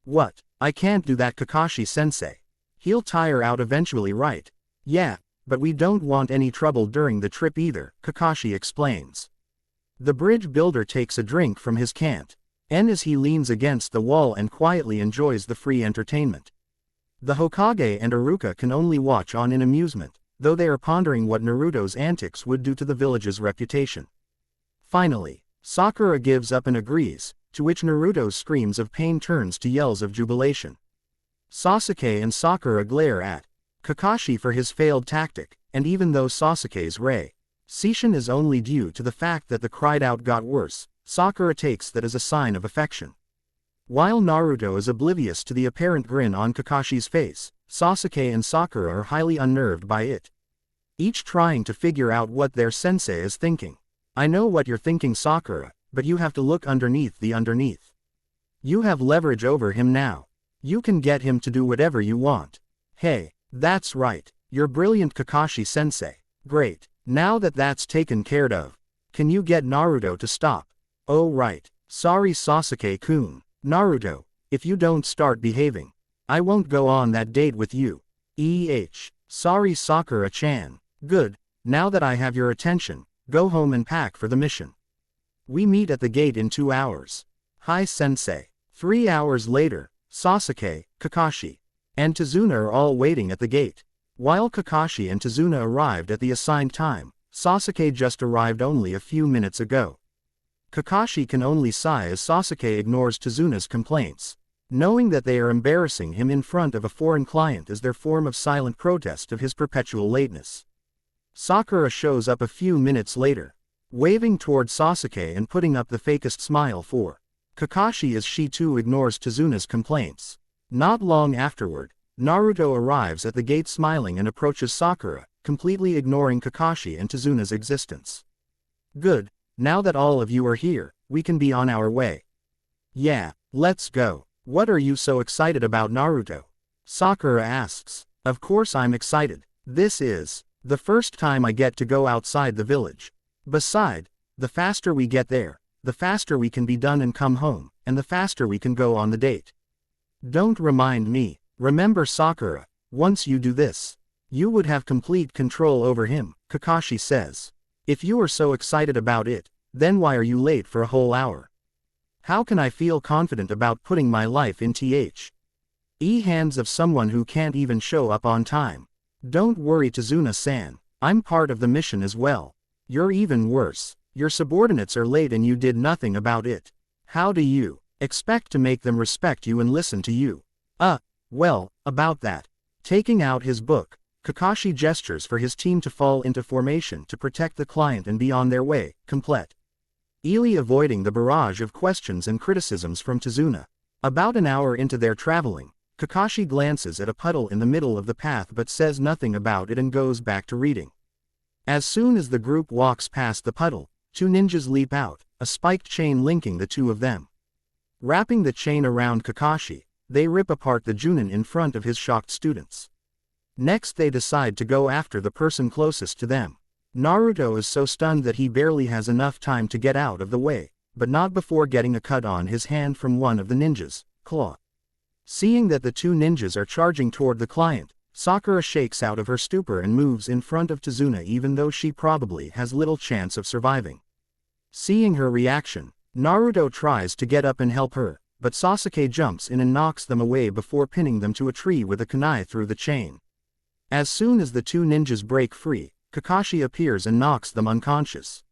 [SPEAKER 1] What? I can't do that, Kakashi-sensei. He'll tire out eventually, right? Yeah, but we don't want any trouble during the trip either, Kakashi explains. The bridge builder takes a drink from his cant as he leans against the wall and quietly enjoys the free entertainment. The Hokage and Iruka can only watch on in amusement, though they are pondering what Naruto's antics would do to the village's reputation. Finally, Sakura gives up and agrees, to which Naruto's screams of pain turns to yells of jubilation. Sasuke and Sakura glare at Kakashi for his failed tactic, and even though Sasuke's reaction is only due to the fact that the cried out got worse, Sakura takes that as a sign of affection. While Naruto is oblivious to the apparent grin on Kakashi's face, Sasuke and Sakura are highly unnerved by it. Each trying to figure out what their sensei is thinking. I know what you're thinking, Sakura, but you have to look underneath the underneath. You have leverage over him now. You can get him to do whatever you want. Hey, that's right. You're brilliant, Kakashi-sensei. Great. Now that that's taken care of, can you get Naruto to stop? Oh right. Sorry, Sasuke-kun. Naruto, if you don't start behaving, I won't go on that date with you. Sorry, Sakura-chan. Good. Now that I have your attention, go home and pack for the mission. We meet at the gate in 2 hours. Hi, sensei. 3 hours later, Sasuke, Kakashi. and Tsunade are all waiting at the gate. While Kakashi and Tsunade arrived at the assigned time, Sasuke just arrived only a few minutes ago. Kakashi can only sigh as Sasuke ignores Tsunade's complaints. Knowing that they are embarrassing him in front of a foreign client is their form of silent protest of his perpetual lateness. Sakura shows up a few minutes later, waving toward Sasuke and putting up the fakest smile for Kakashi as she too ignores Tsunade's complaints. Not long afterward, Naruto arrives at the gate smiling and approaches Sakura, completely ignoring Kakashi and Tsunade's existence. Good, now that all of you are here, we can be on our way. Yeah, let's go. What are you so excited about, Naruto? Sakura asks. Of course I'm excited. This is the first time I get to go outside the village. Besides, the faster we get there, the faster we can be done and come home, and the faster we can go on the date. Don't remind me. Remember, Sakura, once you do this, you would have complete control over him, Kakashi says. If you are so excited about it, then why are you late for a whole hour? How can I feel confident about putting my life in hands of someone who can't even show up on time? Don't worry, Tsunade-san, I'm part of the mission as well. You're even worse. Your subordinates are late and you did nothing about it. How do you expect to make them respect you and listen to you? Well, about that. Taking out his book, Kakashi gestures for his team to fall into formation to protect the client and be on their way, complete. Avoiding the barrage of questions and criticisms from Tsunade. About an hour into their traveling, Kakashi glances at a puddle in the middle of the path but says nothing about it and goes back to reading. As soon as the group walks past the puddle, two ninjas leap out, a spiked chain linking the two of them. Wrapping the chain around Kakashi, they rip apart the Junin in front of his shocked students. Next they decide to go after the person closest to them. Naruto is so stunned that he barely has enough time to get out of the way, but not before getting a cut on his hand from one of the ninjas, claw. Seeing that the two ninjas are charging toward the client, Sakura shakes out of her stupor and moves in front of Tsunade even though she probably has little chance of surviving. Seeing her reaction, Naruto tries to get up and help her, but Sasuke jumps in and knocks them away before pinning them to a tree with a kunai through the chain. As soon as the two ninjas break free, Kakashi appears and knocks them unconscious.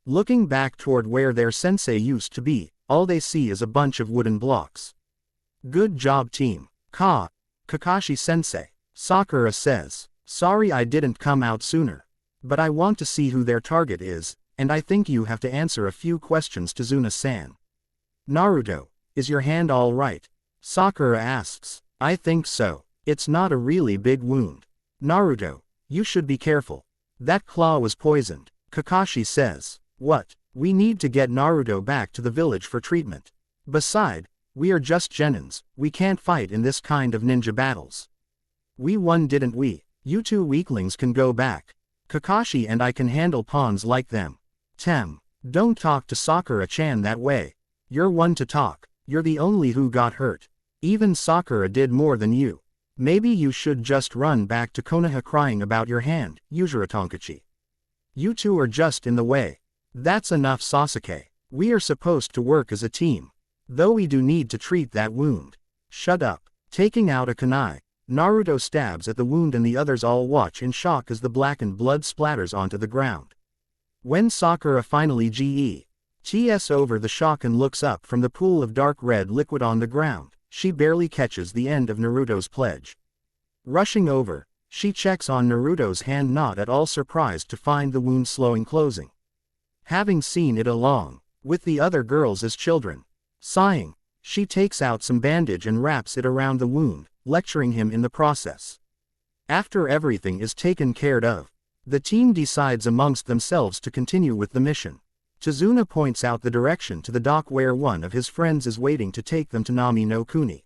[SPEAKER 1] Looking back toward where their sensei used to be, all they see is a bunch of wooden blocks. Good job, team. Kakashi-sensei. Sakura says. Sorry I didn't come out sooner. But I want to see who their target is, and I think you have to answer a few questions to Tsunade-san. Naruto, is your hand all right? Sakura asks. I think so. It's not a really big wound. Naruto, you should be careful. That claw was poisoned. Kakashi says. What? We need to get Naruto back to the village for treatment. Besides, we are just genins, we can't fight in this kind of ninja battles. We won, didn't we? You two weaklings can go back. Kakashi and I can handle pawns like them. Don't talk to Sakura-chan that way. You're one to talk. You're the only who got hurt. Even Sakura did more than you. Maybe you should just run back to Konoha crying about your hand, Yujiro Tonkachi. You two are just in the way. That's enough, Sasuke. We are supposed to work as a team. Though we do need to treat that wound. Shut up. Taking out a kunai, Naruto stabs at the wound and the others all watch in shock as the blackened blood splatters onto the ground. When Sakura finally gets over the shock and looks up from the pool of dark red liquid on the ground, she barely catches the end of Naruto's pledge. Rushing over, she checks on Naruto's hand, not at all surprised to find the wound slowing closing. Having seen it along with the other girls as children. Sighing, she takes out some bandage and wraps it around the wound, lecturing him in the process. After everything is taken care of, the team decides amongst themselves to continue with the mission. Tsunade points out the direction to the dock where one of his friends is waiting to take them to Nami no Kuni.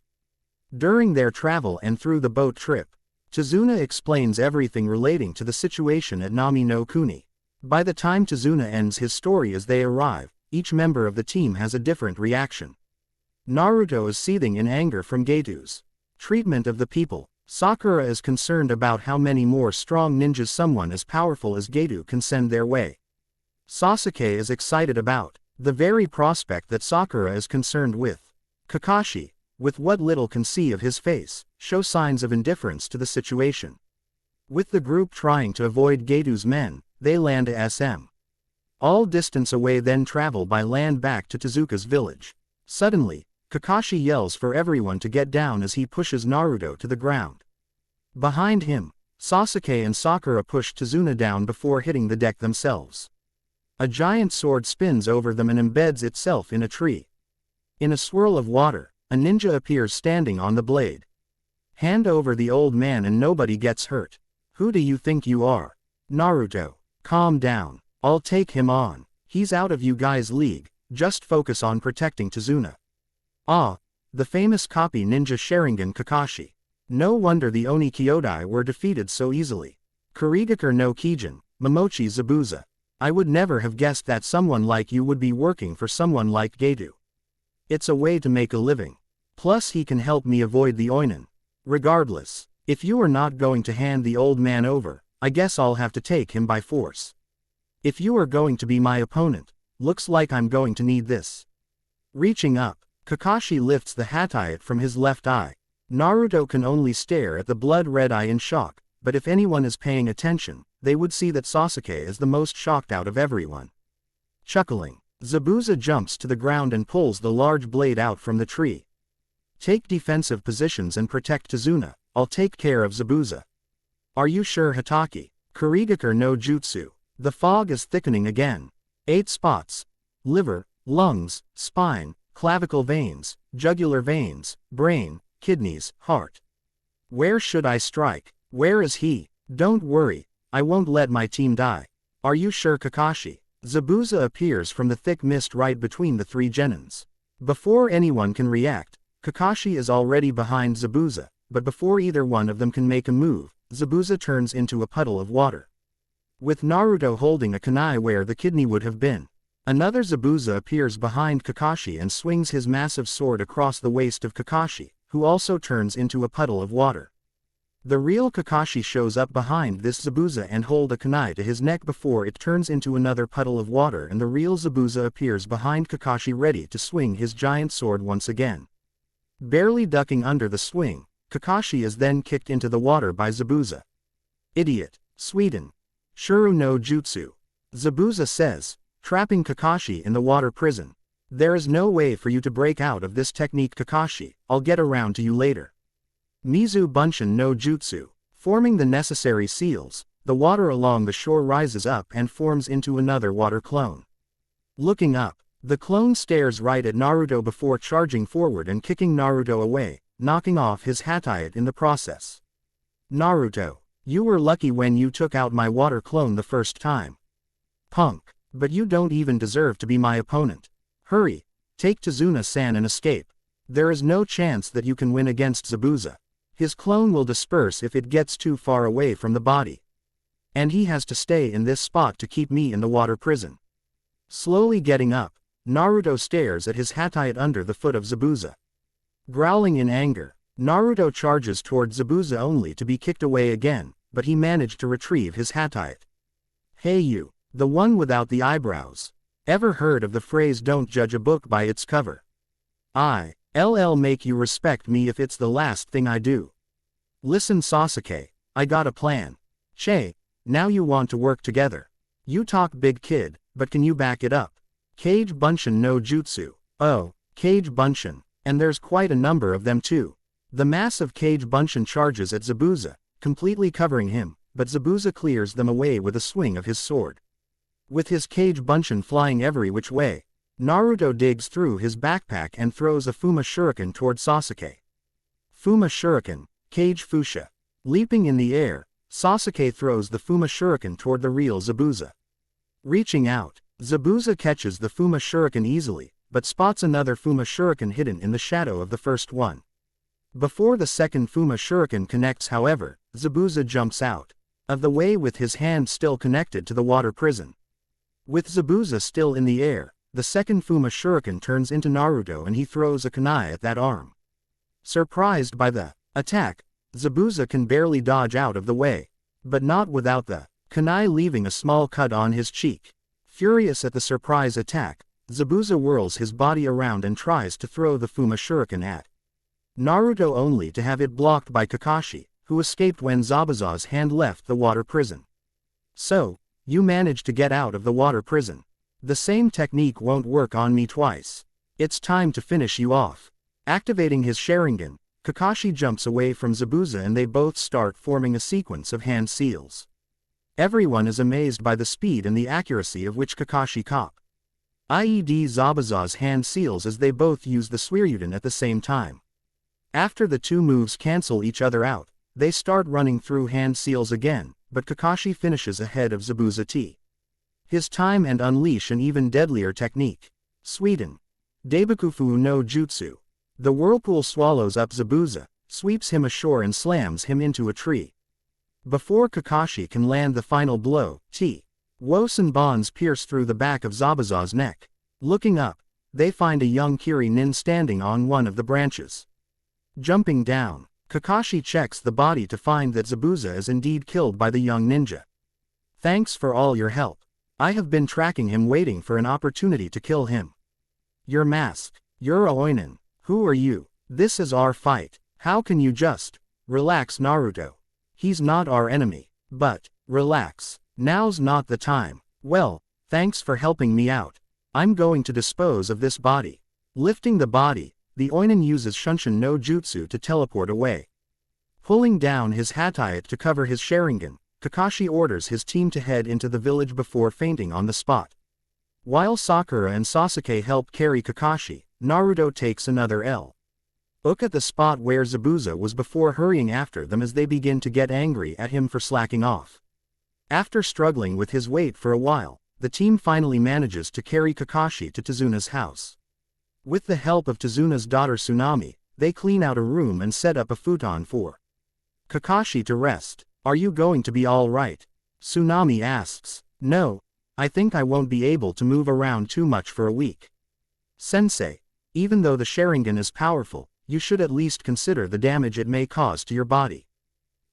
[SPEAKER 1] During their travel and through the boat trip, Tsunade explains everything relating to the situation at Nami no Kuni. By the time Tsunade ends his story as they arrive, each member of the team has a different reaction. Naruto is seething in anger from Gato's treatment of the people. Sakura is concerned about how many more strong ninjas someone as powerful as Gato can send their way. Sasuke is excited about the very prospect that Sakura is concerned with. Kakashi, with what little can see of his face, show signs of indifference to the situation. With the group trying to avoid Gato's men, they land at SM. All distance away, then travel by land back to Tezuka's village. Suddenly, Kakashi yells for everyone to get down as he pushes Naruto to the ground. Behind him, Sasuke and Sakura push Tsunade down before hitting the deck themselves. A giant sword spins over them and embeds itself in a tree. In a swirl of water, a ninja appears standing on the blade. Hand over the old man and nobody gets hurt. Who do you think you are? Naruto. Calm down. I'll take him on. He's out of you guys' league, just focus on protecting Tsunade. Ah, the famous copy ninja Sharingan Kakashi. No wonder the Oni Kyodai were defeated so easily. Kurigakur no Kijin, Momochi Zabuza. I would never have guessed that someone like you would be working for someone like Gato. It's a way to make a living. Plus he can help me avoid the Oinen. Regardless, if you are not going to hand the old man over, I guess I'll have to take him by force. If you are going to be my opponent, looks like I'm going to need this. Reaching up, Kakashi lifts the hatayat from his left eye. Naruto can only stare at the blood-red eye in shock, but if anyone is paying attention, they would see that Sasuke is the most shocked out of everyone. Chuckling, Zabuza jumps to the ground and pulls the large blade out from the tree. Take defensive positions and protect Tsunade, I'll take care of Zabuza. Are you sure, Hatake? Kurigakur no Jutsu. The fog is thickening again. 8 spots. Liver, lungs, spine, clavicle veins, jugular veins, brain, kidneys, heart. Where should I strike? Where is he? Don't worry, I won't let my team die. Are you sure, Kakashi? Zabuza appears from the thick mist right between the 3 genins. Before anyone can react, Kakashi is already behind Zabuza, but before either one of them can make a move, Zabuza turns into a puddle of water. With Naruto holding a kunai where the kidney would have been, another Zabuza appears behind Kakashi and swings his massive sword across the waist of Kakashi, who also turns into a puddle of water. The real Kakashi shows up behind this Zabuza and holds a kunai to his neck before it turns into another puddle of water, and the real Zabuza appears behind Kakashi ready to swing his giant sword once again. Barely ducking under the swing, Kakashi is then kicked into the water by Zabuza. Idiot. Sweden. Shuru no Jutsu. Zabuza says, trapping Kakashi in the water prison. There is no way for you to break out of this technique, Kakashi, I'll get around to you later. Mizu Bunshin no Jutsu. Forming the necessary seals, the water along the shore rises up and forms into another water clone. Looking up, the clone stares right at Naruto before charging forward and kicking Naruto away, knocking off his hatayat in the process. Naruto, you were lucky when you took out my water clone the first time. Punk, but you don't even deserve to be my opponent. Hurry, take Tsunade-san and escape. There is no chance that you can win against Zabuza. His clone will disperse if it gets too far away from the body. And he has to stay in this spot to keep me in the water prison. Slowly getting up, Naruto stares at his hatayat under the foot of Zabuza. Growling in anger, Naruto charges toward Zabuza only to be kicked away again, but he managed to retrieve his hatayat. Hey you, the one without the eyebrows. Ever heard of the phrase don't judge a book by its cover? I'll make you respect me if it's the last thing I do. Listen Sasuke, I got a plan. Che, now you want to work together. You talk big kid, but can you back it up? Kage Bunshin no Jutsu. Oh, Kage Bunshin, and there's quite a number of them too. The massive Kage Bunshin charges at Zabuza, completely covering him, but Zabuza clears them away with a swing of his sword. With his Kage Bunshin flying every which way, Naruto digs through his backpack and throws a Fuma Shuriken toward Sasuke. Fuma Shuriken, Kage Fusha. Leaping in the air, Sasuke throws the Fuma Shuriken toward the real Zabuza. Reaching out, Zabuza catches the Fuma Shuriken easily, but spots another Fuma Shuriken hidden in the shadow of the first one. Before the second Fuma Shuriken connects, however, Zabuza jumps out of the way with his hand still connected to the water prison. With Zabuza still in the air, the second Fuma Shuriken turns into Naruto and he throws a kunai at that arm. Surprised by the attack, Zabuza can barely dodge out of the way, but not without the kunai leaving a small cut on his cheek. Furious at the surprise attack, Zabuza whirls his body around and tries to throw the Fuma Shuriken at Naruto only to have it blocked by Kakashi, who escaped when Zabuza's hand left the water prison. So, you managed to get out of the water prison. The same technique won't work on me twice. It's time to finish you off. Activating his Sharingan, Kakashi jumps away from Zabuza and they both start forming a sequence of hand seals. Everyone is amazed by the speed and the accuracy of which Kakashi cop. IED Zabuza's hand seals as they both use the Suiryuden at the same time. After the two moves cancel each other out, they start running through hand seals again, but Kakashi finishes ahead of Zabuza T. His time and unleash an even deadlier technique. Sweden. Daibikufu no Jutsu. The whirlpool swallows up Zabuza, sweeps him ashore and slams him into a tree. Before Kakashi can land the final blow, Wosen bonds pierce through the back of Zabuza's neck. Looking up, they find a young Kiri nin standing on one of the branches. Jumping down, Kakashi checks the body to find that Zabuza is indeed killed by the young ninja. Thanks for all your help. I have been tracking him waiting for an opportunity to kill him. Your mask. You're a Oinin. Who are you? This is our fight. How can you just relax, Naruto? He's not our enemy. But, relax. Now's not the time. Well, thanks for helping me out. I'm going to dispose of this body. Lifting the body, the Oinin uses Shunshin no Jutsu to teleport away. Pulling down his hatayat to cover his Sharingan, Kakashi orders his team to head into the village before fainting on the spot. While Sakura and Sasuke help carry Kakashi, Naruto takes another L. Look at the spot where Zabuza was before hurrying after them as they begin to get angry at him for slacking off. After struggling with his weight for a while, the team finally manages to carry Kakashi to Tsunade's house. With the help of Tsunade's daughter Tsunami, they clean out a room and set up a futon for Kakashi to rest. Are you going to be all right? Tsunami asks. No, I think I won't be able to move around too much for a week. Sensei, even though the Sharingan is powerful, you should at least consider the damage it may cause to your body.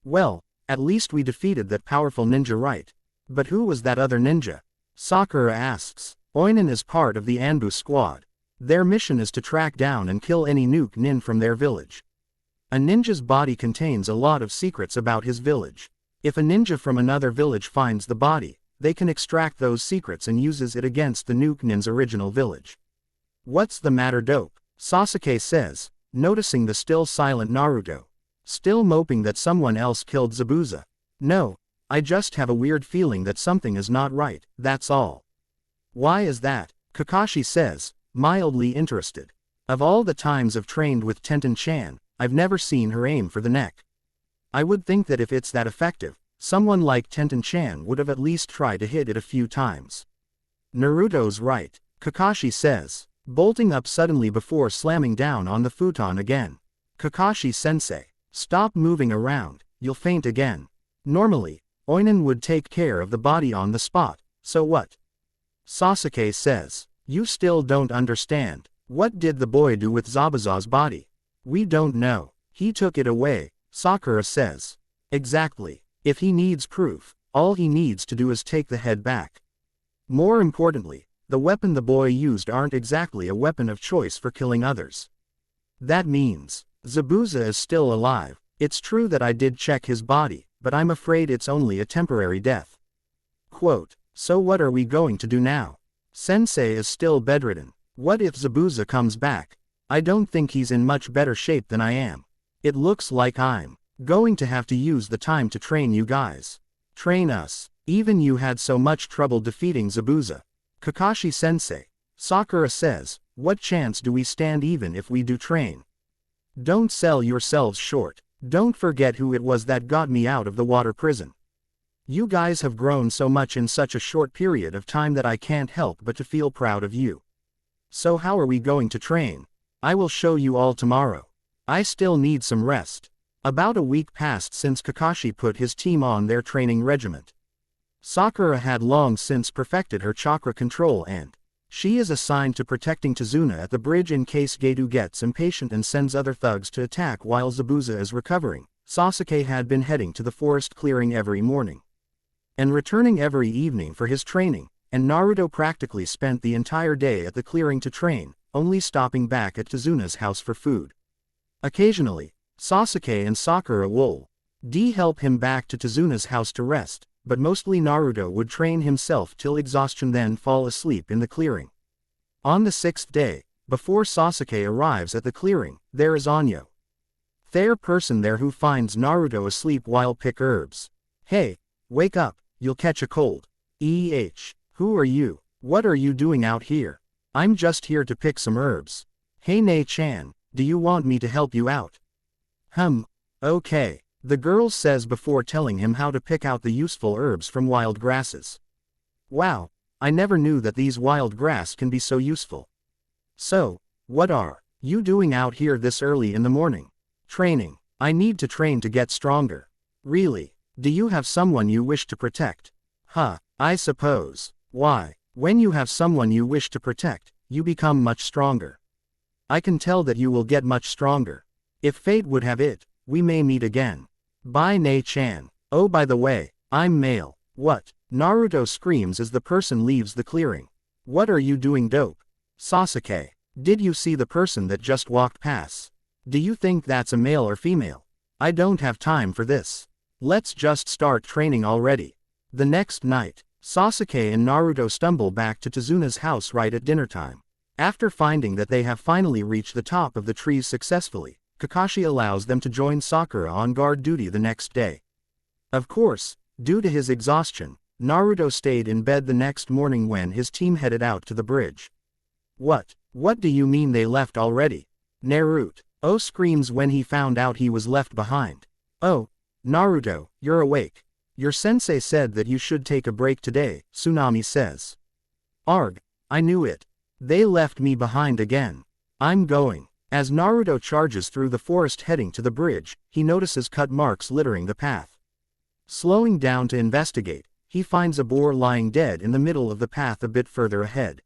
[SPEAKER 1] Well, at least we defeated that powerful ninja, right? But who was that other ninja? Sakura asks. Oinin is part of the Anbu squad. Their mission is to track down and kill any nuke nin from their village. A ninja's body contains a lot of secrets about his village. If a ninja from another village finds the body, they can extract those secrets and uses it against the nuke nin's original village. What's the matter, dope? Sasuke says, noticing the still silent Naruto. Still moping that someone else killed Zabuza. No, I just have a weird feeling that something is not right, that's all. Why is that? Kakashi says, mildly interested. Of all the times I've trained with Tenten-chan, I've never seen her aim for the neck. I would think that if it's that effective, someone like Tenten-chan would have at least tried to hit it a few times. Naruto's right, Kakashi says, bolting up suddenly before slamming down on the futon again. Kakashi-sensei, stop moving around, you'll faint again. Normally, Oinin would take care of the body on the spot, so what? Sasuke says, you still don't understand. What did the boy do with Zabuza's body? We don't know. He took it away, Sakura says. Exactly. If he needs proof, all he needs to do is take the head back. More importantly, the weapon the boy used aren't exactly a weapon of choice for killing others. That means, Zabuza is still alive. It's true that I did check his body, but I'm afraid it's only a temporary death. Quote, so what are we going to do now? Sensei is still bedridden. What if Zabuza comes back? I don't think he's in much better shape than I am. It looks like I'm going to have to use the time to train you guys. Train us. Even you had so much trouble defeating Zabuza. Kakashi-sensei, Sakura says, what chance do we stand even if we do train? Don't sell yourselves short. Don't forget who it was that got me out of the water prison. You guys have grown so much in such a short period of time that I can't help but to feel proud of you. So how are we going to train? I will show you all tomorrow. I still need some rest. About a week passed since Kakashi put his team on their training regiment. Sakura had long since perfected her chakra control and she is assigned to protecting Tsunade at the bridge in case Gato gets impatient and sends other thugs to attack while Zabuza is recovering. Sasuke had been heading to the forest clearing every morning and returning every evening for his training, and Naruto practically spent the entire day at the clearing to train, only stopping back at Tsunade's house for food. Occasionally, Sasuke and Sakura would help him back to Tsunade's house to rest, but mostly Naruto would train himself till exhaustion then fall asleep in the clearing. On the 6th day, before Sasuke arrives at the clearing, there is Anyo. There person there who finds Naruto asleep while pick herbs. Hey, wake up, you'll catch a cold. Who are you? What are you doing out here? I'm just here to pick some herbs. Hey Ne-chan, do you want me to help you out? Okay, the girl says before telling him how to pick out the useful herbs from wild grasses. Wow, I never knew that these wild grass can be so useful. So, what are you doing out here this early in the morning? Training. I need to train to get stronger. Really? Do you have someone you wish to protect? I suppose. Why? When you have someone you wish to protect, you become much stronger. I can tell that you will get much stronger. If fate would have it, we may meet again. Bye Ne-chan. Oh by the way, I'm male. What? Naruto screams as the person leaves the clearing. What are you doing dope? Sasuke. Did you see the person that just walked past? Do you think that's a male or female? I don't have time for this. Let's just start training already. The next night, Sasuke and Naruto stumble back to Tsunade's house right at dinner time. After finding that they have finally reached the top of the trees successfully, Kakashi allows them to join Sakura on guard duty the next day. Of course, due to his exhaustion, Naruto stayed in bed the next morning when his team headed out to the bridge. What do you mean they left already? Naruto screams when he found out he was left behind. Oh, Naruto, you're awake. Your sensei said that you should take a break today, Tsunade says. Arg, I knew it. They left me behind again. I'm going. As Naruto charges through the forest heading to the bridge, he notices cut marks littering the path. Slowing down to investigate, he finds a boar lying dead in the middle of the path a bit further ahead.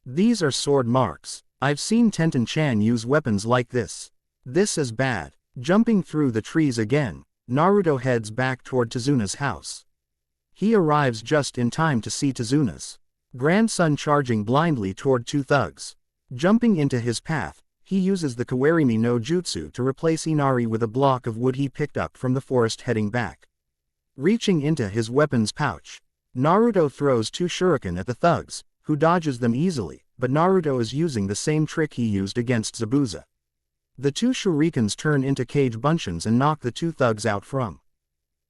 [SPEAKER 1] These are sword marks. I've seen Tenten-chan use weapons like this. This is bad. Jumping through the trees again, Naruto heads back toward Tsunade's house. He arrives just in time to see Tsunade's grandson charging blindly toward two thugs. Jumping into his path, he uses the Kawarimi no Jutsu to replace Inari with a block of wood he picked up from the forest heading back. Reaching into his weapons pouch, Naruto throws two shuriken at the thugs, who dodges them easily, but Naruto is using the same trick he used against Zabuza. The two shurikens turn into cage buncheons and knock the two thugs out from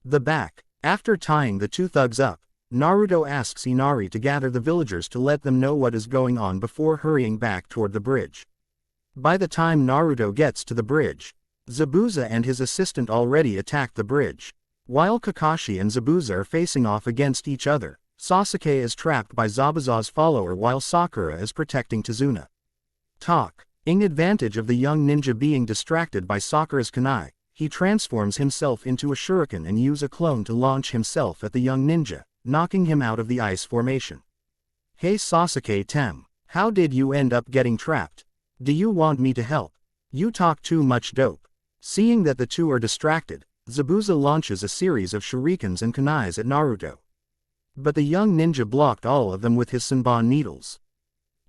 [SPEAKER 1] the back. After tying the two thugs up, Naruto asks Inari to gather the villagers to let them know what is going on before hurrying back toward the bridge. By the time Naruto gets to the bridge, Zabuza and his assistant already attacked the bridge. While Kakashi and Zabuza are facing off against each other, Sasuke is trapped by Zabuza's follower while Sakura is protecting Tsunade. Taking advantage of the young ninja being distracted by Sakura's kunai, he transforms himself into a shuriken and uses a clone to launch himself at the young ninja, knocking him out of the ice formation. Hey Sasuke, how did you end up getting trapped? Do you want me to help? You talk too much dope. Seeing that the two are distracted, Zabuza launches a series of shurikens and kunais at Naruto. But the young ninja blocked all of them with his Senbon needles.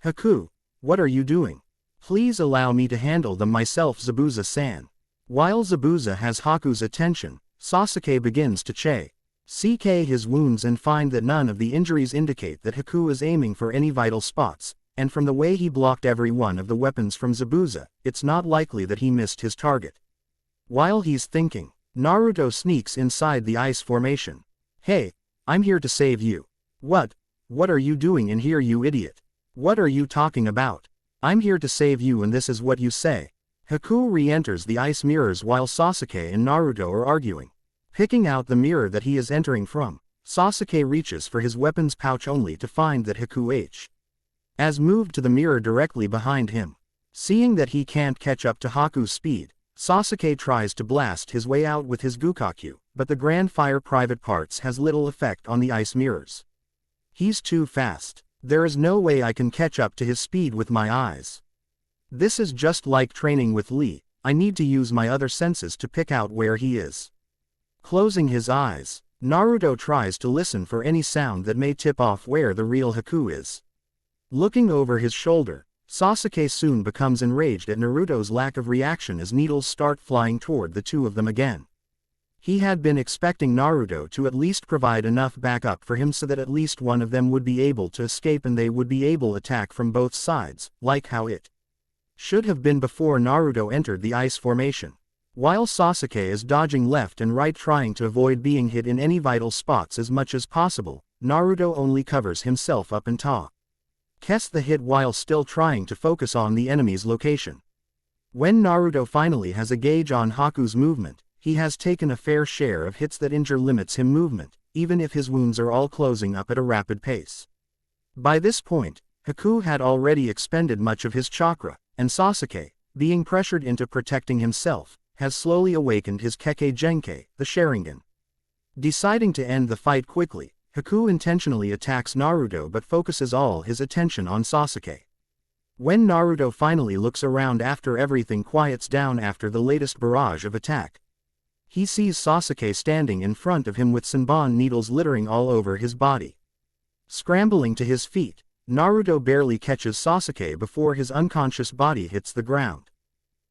[SPEAKER 1] Haku, what are you doing? Please allow me to handle them myself, Zabuza-san. While Zabuza has Haku's attention, Sasuke begins to check his wounds and find that none of the injuries indicate that Haku is aiming for any vital spots, and from the way he blocked every one of the weapons from Zabuza, it's not likely that he missed his target. While he's thinking, Naruto sneaks inside the ice formation. Hey, I'm here to save you. What are you doing in here, you idiot? What are you talking about? I'm here to save you and this is what you say. Haku re-enters the ice mirrors while Sasuke and Naruto are arguing. Picking out the mirror that he is entering from, Sasuke reaches for his weapons pouch only to find that Haku has moved to the mirror directly behind him. Seeing that he can't catch up to Haku's speed, Sasuke tries to blast his way out with his Gukakyu, but the Grand Fire Private Parts has little effect on the ice mirrors. He's too fast. There is no way I can catch up to his speed with my eyes. This is just like training with Lee, I need to use my other senses to pick out where he is. Closing his eyes, Naruto tries to listen for any sound that may tip off where the real Haku is. Looking over his shoulder, Sasuke soon becomes enraged at Naruto's lack of reaction as needles start flying toward the two of them again. He had been expecting Naruto to at least provide enough backup for him so that at least one of them would be able to escape and they would be able to attack from both sides, like how it should have been before Naruto entered the ice formation. While Sasuke is dodging left and right trying to avoid being hit in any vital spots as much as possible, Naruto only covers himself up and takes the hit while still trying to focus on the enemy's location. When Naruto finally has a gauge on Haku's movement, he has taken a fair share of hits that injure limits him movement, even if his wounds are all closing up at a rapid pace. By this point, Haku had already expended much of his chakra, and Sasuke, being pressured into protecting himself, has slowly awakened his Kekkei Genkai, the Sharingan. Deciding to end the fight quickly, Haku intentionally attacks Naruto but focuses all his attention on Sasuke. When Naruto finally looks around after everything quiets down after the latest barrage of attack, he sees Sasuke standing in front of him with Senbon needles littering all over his body. Scrambling to his feet, Naruto barely catches Sasuke before his unconscious body hits the ground.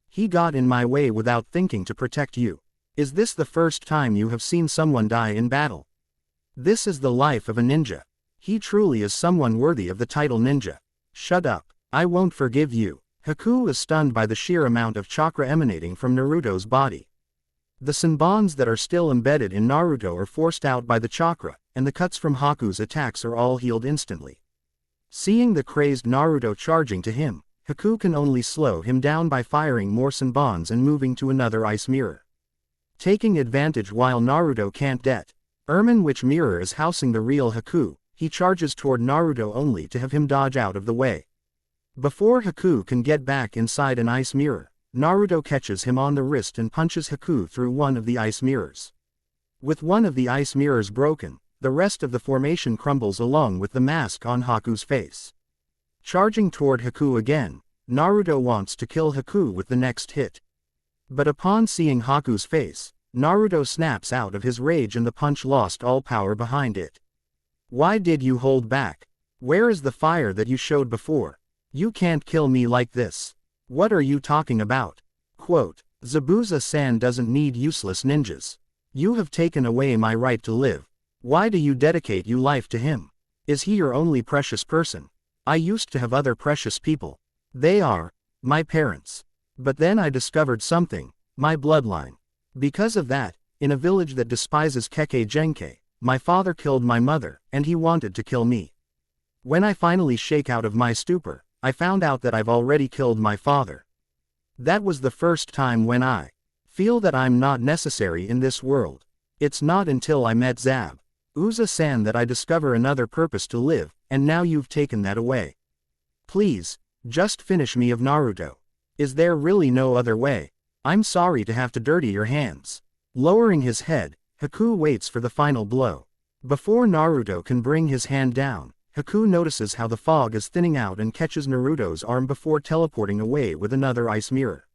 [SPEAKER 1] He got in my way without thinking to protect you. Is this the first time you have seen someone die in battle? This is the life of a ninja. He truly is someone worthy of the title ninja. Shut up. I won't forgive you. Haku is stunned by the sheer amount of chakra emanating from Naruto's body. The Senbons that are still embedded in Naruto are forced out by the chakra, and the cuts from Haku's attacks are all healed instantly. Seeing the crazed Naruto charging to him, Haku can only slow him down by firing more Senbons and moving to another ice mirror. Taking advantage while Naruto can't determine which mirror is housing the real Haku, he charges toward Naruto only to have him dodge out of the way. Before Haku can get back inside an ice mirror, Naruto catches him on the wrist and punches Haku through one of the ice mirrors. With one of the ice mirrors broken, the rest of the formation crumbles along with the mask on Haku's face. Charging toward Haku again, Naruto wants to kill Haku with the next hit. But upon seeing Haku's face, Naruto snaps out of his rage and the punch lost all power behind it. Why did you hold back? Where is the fire that you showed before? You can't kill me like this. What are you talking about? Quote, Zabuza-san doesn't need useless ninjas. You have taken away my right to live. Why do you dedicate your life to him? Is he your only precious person? I used to have other precious people. They are my parents. But then I discovered something, my bloodline. Because of that, in a village that despises Kekkei Genkai, my father killed my mother, and he wanted to kill me. When I finally shake out of my stupor, I found out that I've already killed my father. That was the first time when I feel that I'm not necessary in this world. It's not until I met Zabuza-san that I discover another purpose to live, and now you've taken that away. Please, just finish me of Naruto. Is there really no other way? I'm sorry to have to dirty your hands. Lowering his head, Haku waits for the final blow. Before Naruto can bring his hand down, Haku notices how the fog is thinning out and catches Naruto's arm before teleporting away with another ice mirror.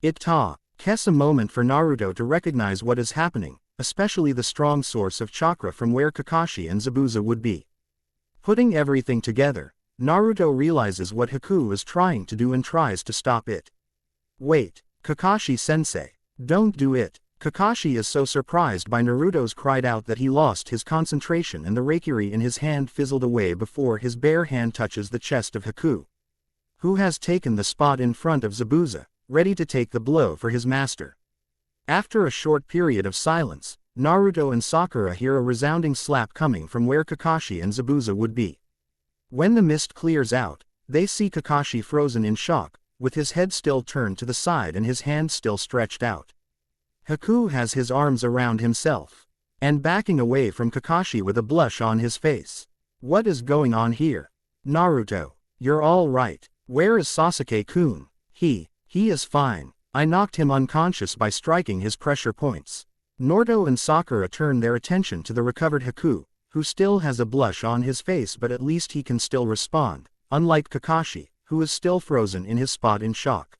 [SPEAKER 1] It takes a moment for Naruto to recognize what is happening, especially the strong source of chakra from where Kakashi and Zabuza would be. Putting everything together, Naruto realizes what Haku is trying to do and tries to stop it. Wait, Kakashi-sensei, don't do it. Kakashi is so surprised by Naruto's cried out that he lost his concentration and the Reikiri in his hand fizzled away before his bare hand touches the chest of Haku, who has taken the spot in front of Zabuza, ready to take the blow for his master. After a short period of silence, Naruto and Sakura hear a resounding slap coming from where Kakashi and Zabuza would be. When the mist clears out, they see Kakashi frozen in shock, with his head still turned to the side and his hand still stretched out. Haku has his arms around himself, and backing away from Kakashi with a blush on his face. What is going on here? Naruto, you're all right. Where is Sasuke-kun? He is fine. I knocked him unconscious by striking his pressure points. Naruto and Sakura turn their attention to the recovered Haku, who still has a blush on his face but at least he can still respond, unlike Kakashi, who is still frozen in his spot in shock.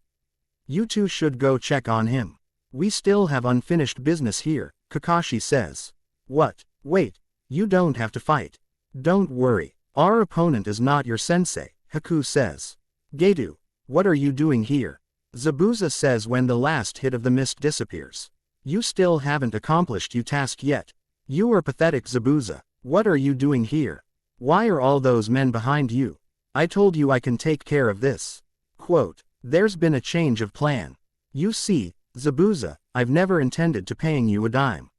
[SPEAKER 1] You two should go check on him. We still have unfinished business here, Kakashi says. What? Wait, you don't have to fight. Don't worry, our opponent is not your sensei, Haku says. Gato, what are you doing here? Zabuza says when the last hit of the mist disappears. You still haven't accomplished your task yet. You are pathetic, Zabuza. What are you doing here? Why are all those men behind you? I told you I can take care of this. Quote, there's been a change of plan. You see, Zabuza, I've never intended to paying you a dime.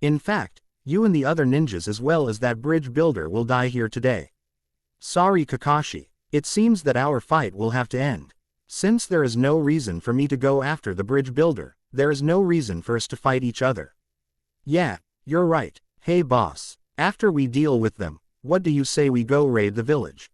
[SPEAKER 1] In fact, you and the other ninjas as well as that bridge builder will die here today. Sorry, Kakashi, it seems that our fight will have to end. Since there is no reason for me to go after the bridge builder, there is no reason for us to fight each other. Yeah, you're right. Hey boss, after we deal with them, what do you say we go raid the village?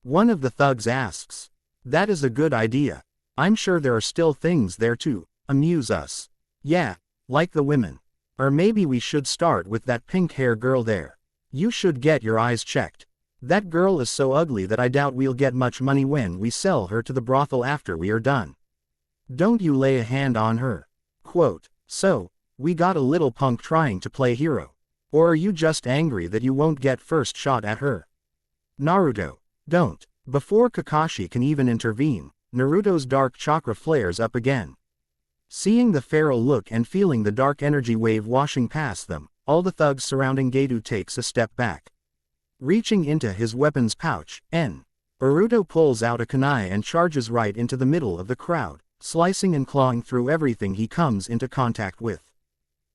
[SPEAKER 1] One of the thugs asks. That is a good idea. I'm sure there are still things there to amuse us. Yeah, like the women. Or maybe we should start with that pink-hair girl there. You should get your eyes checked. That girl is so ugly that I doubt we'll get much money when we sell her to the brothel after we are done. Don't you lay a hand on her. Quote, so, we got a little punk trying to play hero. Or are you just angry that you won't get first shot at her? Naruto, don't. Before Kakashi can even intervene, Naruto's dark chakra flares up again. Seeing the feral look and feeling the dark energy wave washing past them, all the thugs surrounding Gato takes a step back. Reaching into his weapons pouch, Naruto pulls out a kunai and charges right into the middle of the crowd, slicing and clawing through everything he comes into contact with.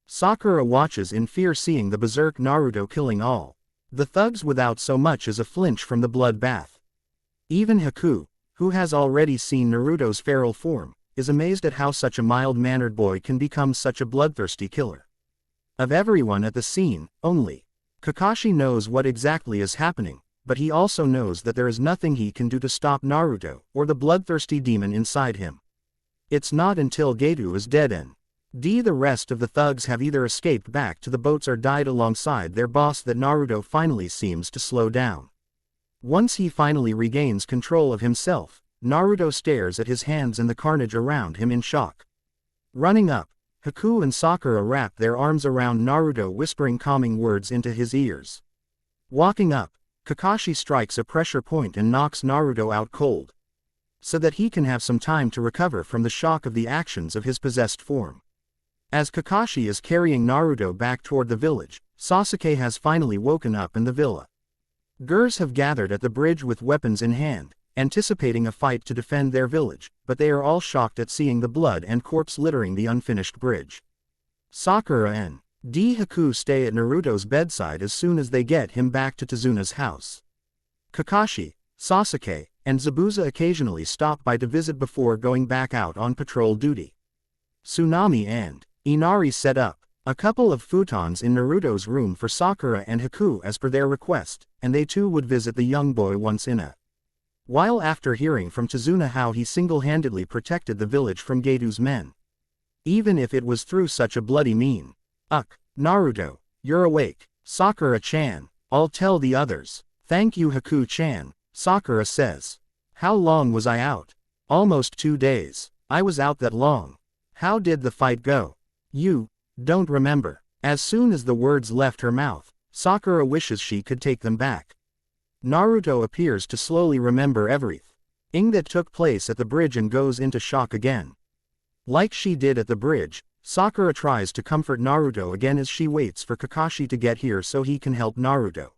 [SPEAKER 1] Sakura watches in fear seeing the berserk Naruto killing all the thugs without so much as a flinch from the bloodbath. Even Haku, who has already seen Naruto's feral form, is amazed at how such a mild-mannered boy can become such a bloodthirsty killer. Of everyone at the scene, only Kakashi knows what exactly is happening, but he also knows that there is nothing he can do to stop Naruto or the bloodthirsty demon inside him. It's not until Gato is dead and the rest of the thugs have either escaped back to the boats or died alongside their boss that Naruto finally seems to slow down. Once he finally regains control of himself, Naruto stares at his hands and the carnage around him in shock. Running up, Haku and Sakura wrap their arms around Naruto, whispering calming words into his ears. Walking up, Kakashi strikes a pressure point and knocks Naruto out cold, so that he can have some time to recover from the shock of the actions of his possessed form. As Kakashi is carrying Naruto back toward the village, Sasuke has finally woken up in the villa. Gurs have gathered at the bridge with weapons in hand, anticipating a fight to defend their village, but they are all shocked at seeing the blood and corpse littering the unfinished bridge. Sakura and Haku stay at Naruto's bedside as soon as they get him back to Tsunade's house. Kakashi, Sasuke, and Zabuza occasionally stop by to visit before going back out on patrol duty. Tsunade and Inari set up a couple of futons in Naruto's room for Sakura and Haku as per their request, and they too would visit the young boy once in a while after hearing from Tsunade how he single-handedly protected the village from Gato's men. Even if it was through such a bloody mean. Naruto, you're awake. Sakura-chan, I'll tell the others. Thank you, Haku-chan, Sakura says. How long was I out? Almost 2 days. I was out that long. How did the fight go? You don't remember. As soon as the words left her mouth, Sakura wishes she could take them back. Naruto appears to slowly remember everything that took place at the bridge and goes into shock again. Like she did at the bridge, Sakura tries to comfort Naruto again as she waits for Kakashi to get here so he can help Naruto.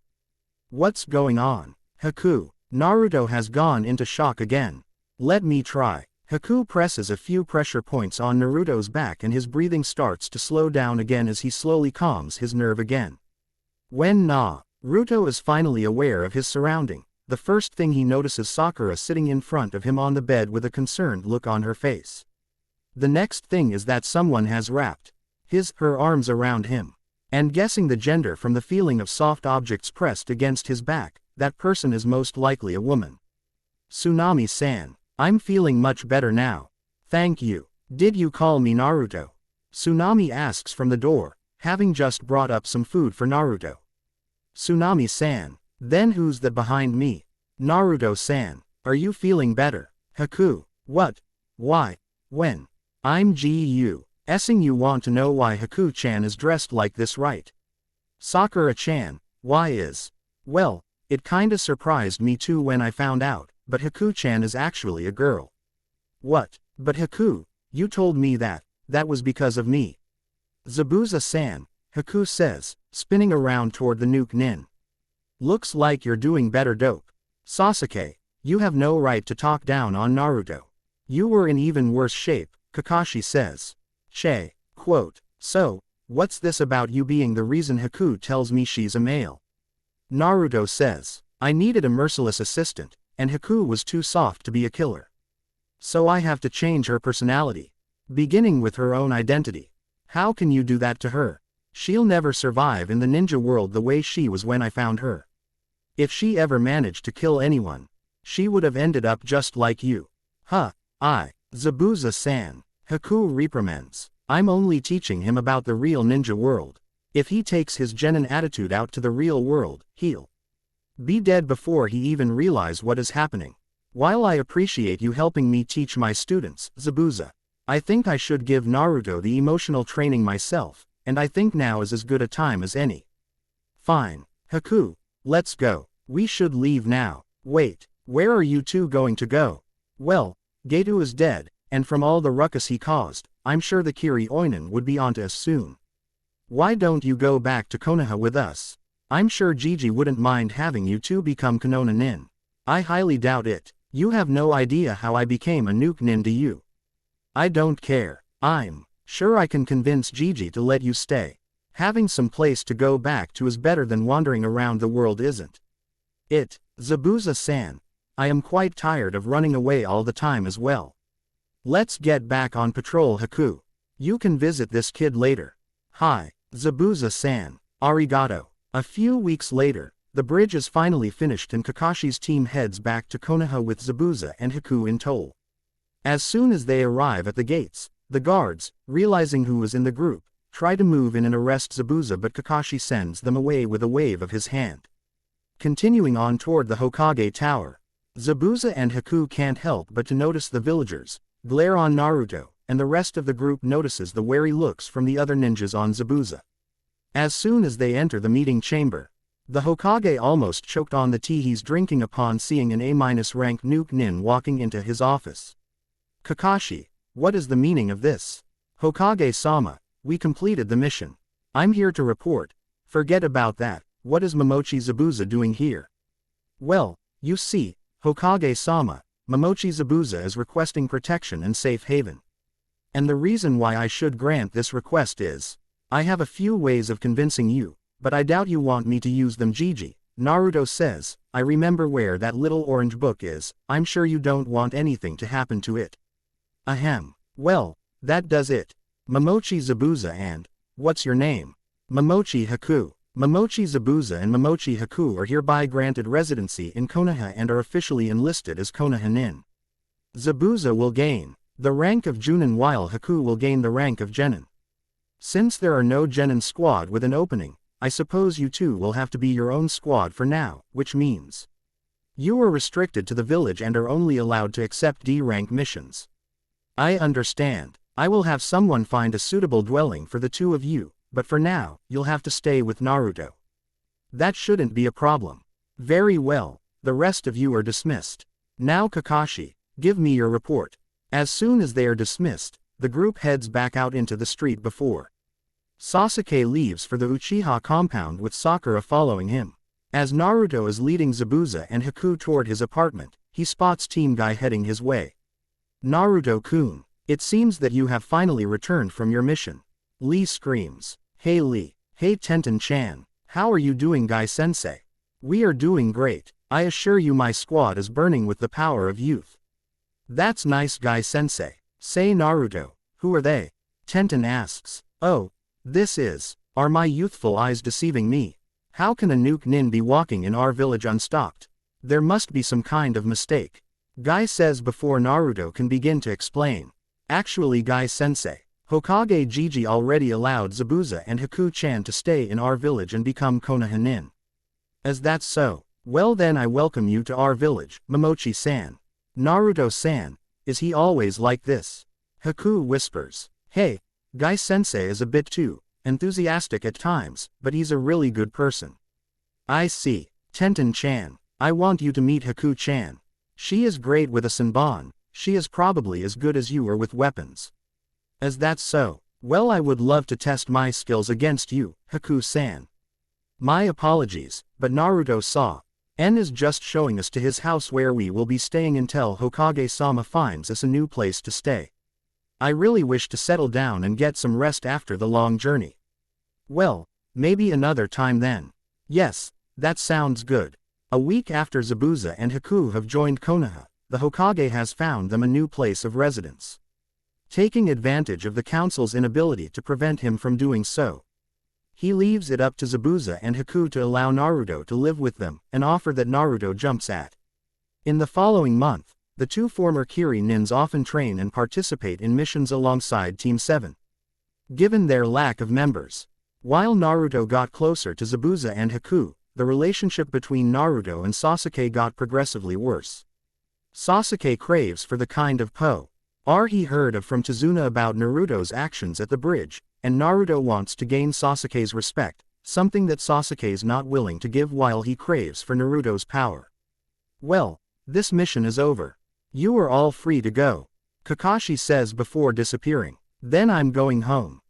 [SPEAKER 1] What's going on? Haku, Naruto has gone into shock again. Let me try. Haku presses a few pressure points on Naruto's back and his breathing starts to slow down again as he slowly calms his nerve again. When Naruto is finally aware of his surrounding, the first thing he notices Sakura sitting in front of him on the bed with a concerned look on her face. The next thing is that someone has wrapped her arms around him. And guessing the gender from the feeling of soft objects pressed against his back, that person is most likely a woman. Tsunade-san, I'm feeling much better now. Thank you. Did you call me Naruto? Tsunade asks from the door, having just brought up some food for Naruto. Tsunade-san, then who's that behind me? Naruto-san, are you feeling better? Haku, what? Why? When? I'm guessing you want to know why Haku-chan is dressed like this, right? Sakura-chan, why is? Well, it kinda surprised me too when I found out, but Haku-chan is actually a girl. What? But Haku, you told me that was because of me. Zabuza-san, Haku says, spinning around toward the nuke nin. Looks like you're doing better, dope. Sasuke, you have no right to talk down on Naruto. You were in even worse shape, Kakashi says. Quote, so, what's this about you being the reason Haku tells me she's a male? Naruto says, I needed a merciless assistant, and Haku was too soft to be a killer. So I have to change her personality. Beginning with her own identity. How can you do that to her? She'll never survive in the ninja world the way she was when I found her. If she ever managed to kill anyone, she would have ended up just like you. Zabuza-san, Haku reprimands. I'm only teaching him about the real ninja world. If he takes his genin attitude out to the real world, he'll be dead before he even realize what is happening. While I appreciate you helping me teach my students, Zabuza, I think I should give Naruto the emotional training myself, and I think now is as good a time as any. Fine, Haku, let's go. We should leave now. Wait, where are you two going to go? Well, Gato is dead, and from all the ruckus he caused, I'm sure the Kiri Oinen would be onto us soon. Why don't you go back to Konoha with us? I'm sure Gigi wouldn't mind having you two become Konoha nin. I highly doubt it. You have no idea how I became a nuke nin to you. I don't care. I'm sure I can convince Gigi to let you stay. Having some place to go back to is better than wandering around the world, isn't it? Zabuza-san, I am quite tired of running away all the time as well. Let's get back on patrol, Haku. You can visit this kid later. Hi, Zabuza-san, arigato. A few weeks later, the bridge is finally finished and Kakashi's team heads back to Konoha with Zabuza and Haku in tow. As soon as they arrive at the gates, the guards, realizing who is in the group, try to move in and arrest Zabuza, but Kakashi sends them away with a wave of his hand. Continuing on toward the Hokage Tower, Zabuza and Haku can't help but to notice the villagers glare on Naruto, and the rest of the group notices the wary looks from the other ninjas on Zabuza. As soon as they enter the meeting chamber, the Hokage almost choked on the tea he's drinking upon seeing an A-rank nuke nin walking into his office. Kakashi, what is the meaning of this? Hokage-sama, we completed the mission. I'm here to report. Forget about that, what is Momochi Zabuza doing here? Well, you see, Hokage-sama, Momochi Zabuza is requesting protection and safe haven. And the reason why I should grant this request is, I have a few ways of convincing you, but I doubt you want me to use them. Gigi, Naruto says, I remember where that little orange book is, I'm sure you don't want anything to happen to it. Ahem. Well, that does it. Momochi Zabuza and, what's your name? Momochi Haku. Momochi Zabuza and Momochi Haku are hereby granted residency in Konoha and are officially enlisted as Konoha nin. Zabuza will gain the rank of Junin while Haku will gain the rank of Genin. Since there are no Genin squad with an opening, I suppose you two will have to be your own squad for now, which means you are restricted to the village and are only allowed to accept D-rank missions. I understand. I will have someone find a suitable dwelling for the two of you, but for now, you'll have to stay with Naruto. That shouldn't be a problem. Very well, the rest of you are dismissed. Now Kakashi, give me your report. As soon as they are dismissed, the group heads back out into the street before Sasuke leaves for the Uchiha compound with Sakura following him. As Naruto is leading Zabuza and Haku toward his apartment, he spots Team Guy heading his way. Naruto-kun, it seems that you have finally returned from your mission. Lee screams. Hey Lee, hey Tenten-chan, how are you doing, Guy-sensei? We are doing great. I assure you my squad is burning with the power of youth. That's nice, Guy-sensei. Say Naruto, who are they? Tenten asks. Oh, are my youthful eyes deceiving me? How can a nuke nin be walking in our village unstopped? There must be some kind of mistake. Guy says before Naruto can begin to explain. Actually, Guy-sensei, Hokage Gigi already allowed Zabuza and Haku-chan to stay in our village and become Konoha nin. Is that so? Well then I welcome you to our village, Momochi-san. Naruto-san, is he always like this? Haku whispers. Hey, Guy-sensei is a bit too enthusiastic at times, but he's a really good person. I see. Tenten-chan, I want you to meet Haku-chan. She is great with a senbon, she is probably as good as you are with weapons. As that's so, well I would love to test my skills against you, Haku-san. My apologies, but Naruto-san is just showing us to his house where we will be staying until Hokage-sama finds us a new place to stay. I really wish to settle down and get some rest after the long journey. Well, maybe another time then. Yes, that sounds good. A week after Zabuza and Haku have joined Konoha, the Hokage has found them a new place of residence. Taking advantage of the council's inability to prevent him from doing so, he leaves it up to Zabuza and Haku to allow Naruto to live with them, an offer that Naruto jumps at. In the following month, the two former Kiri nins often train and participate in missions alongside Team 7. Given their lack of members, while Naruto got closer to Zabuza and Haku, the relationship between Naruto and Sasuke got progressively worse. Sasuke craves for the kind of power he heard of from Tsunade about Naruto's actions at the bridge, and Naruto wants to gain Sasuke's respect, something that Sasuke's not willing to give while he craves for Naruto's power. Well, this mission is over. You are all free to go, Kakashi says before disappearing. Then I'm going home.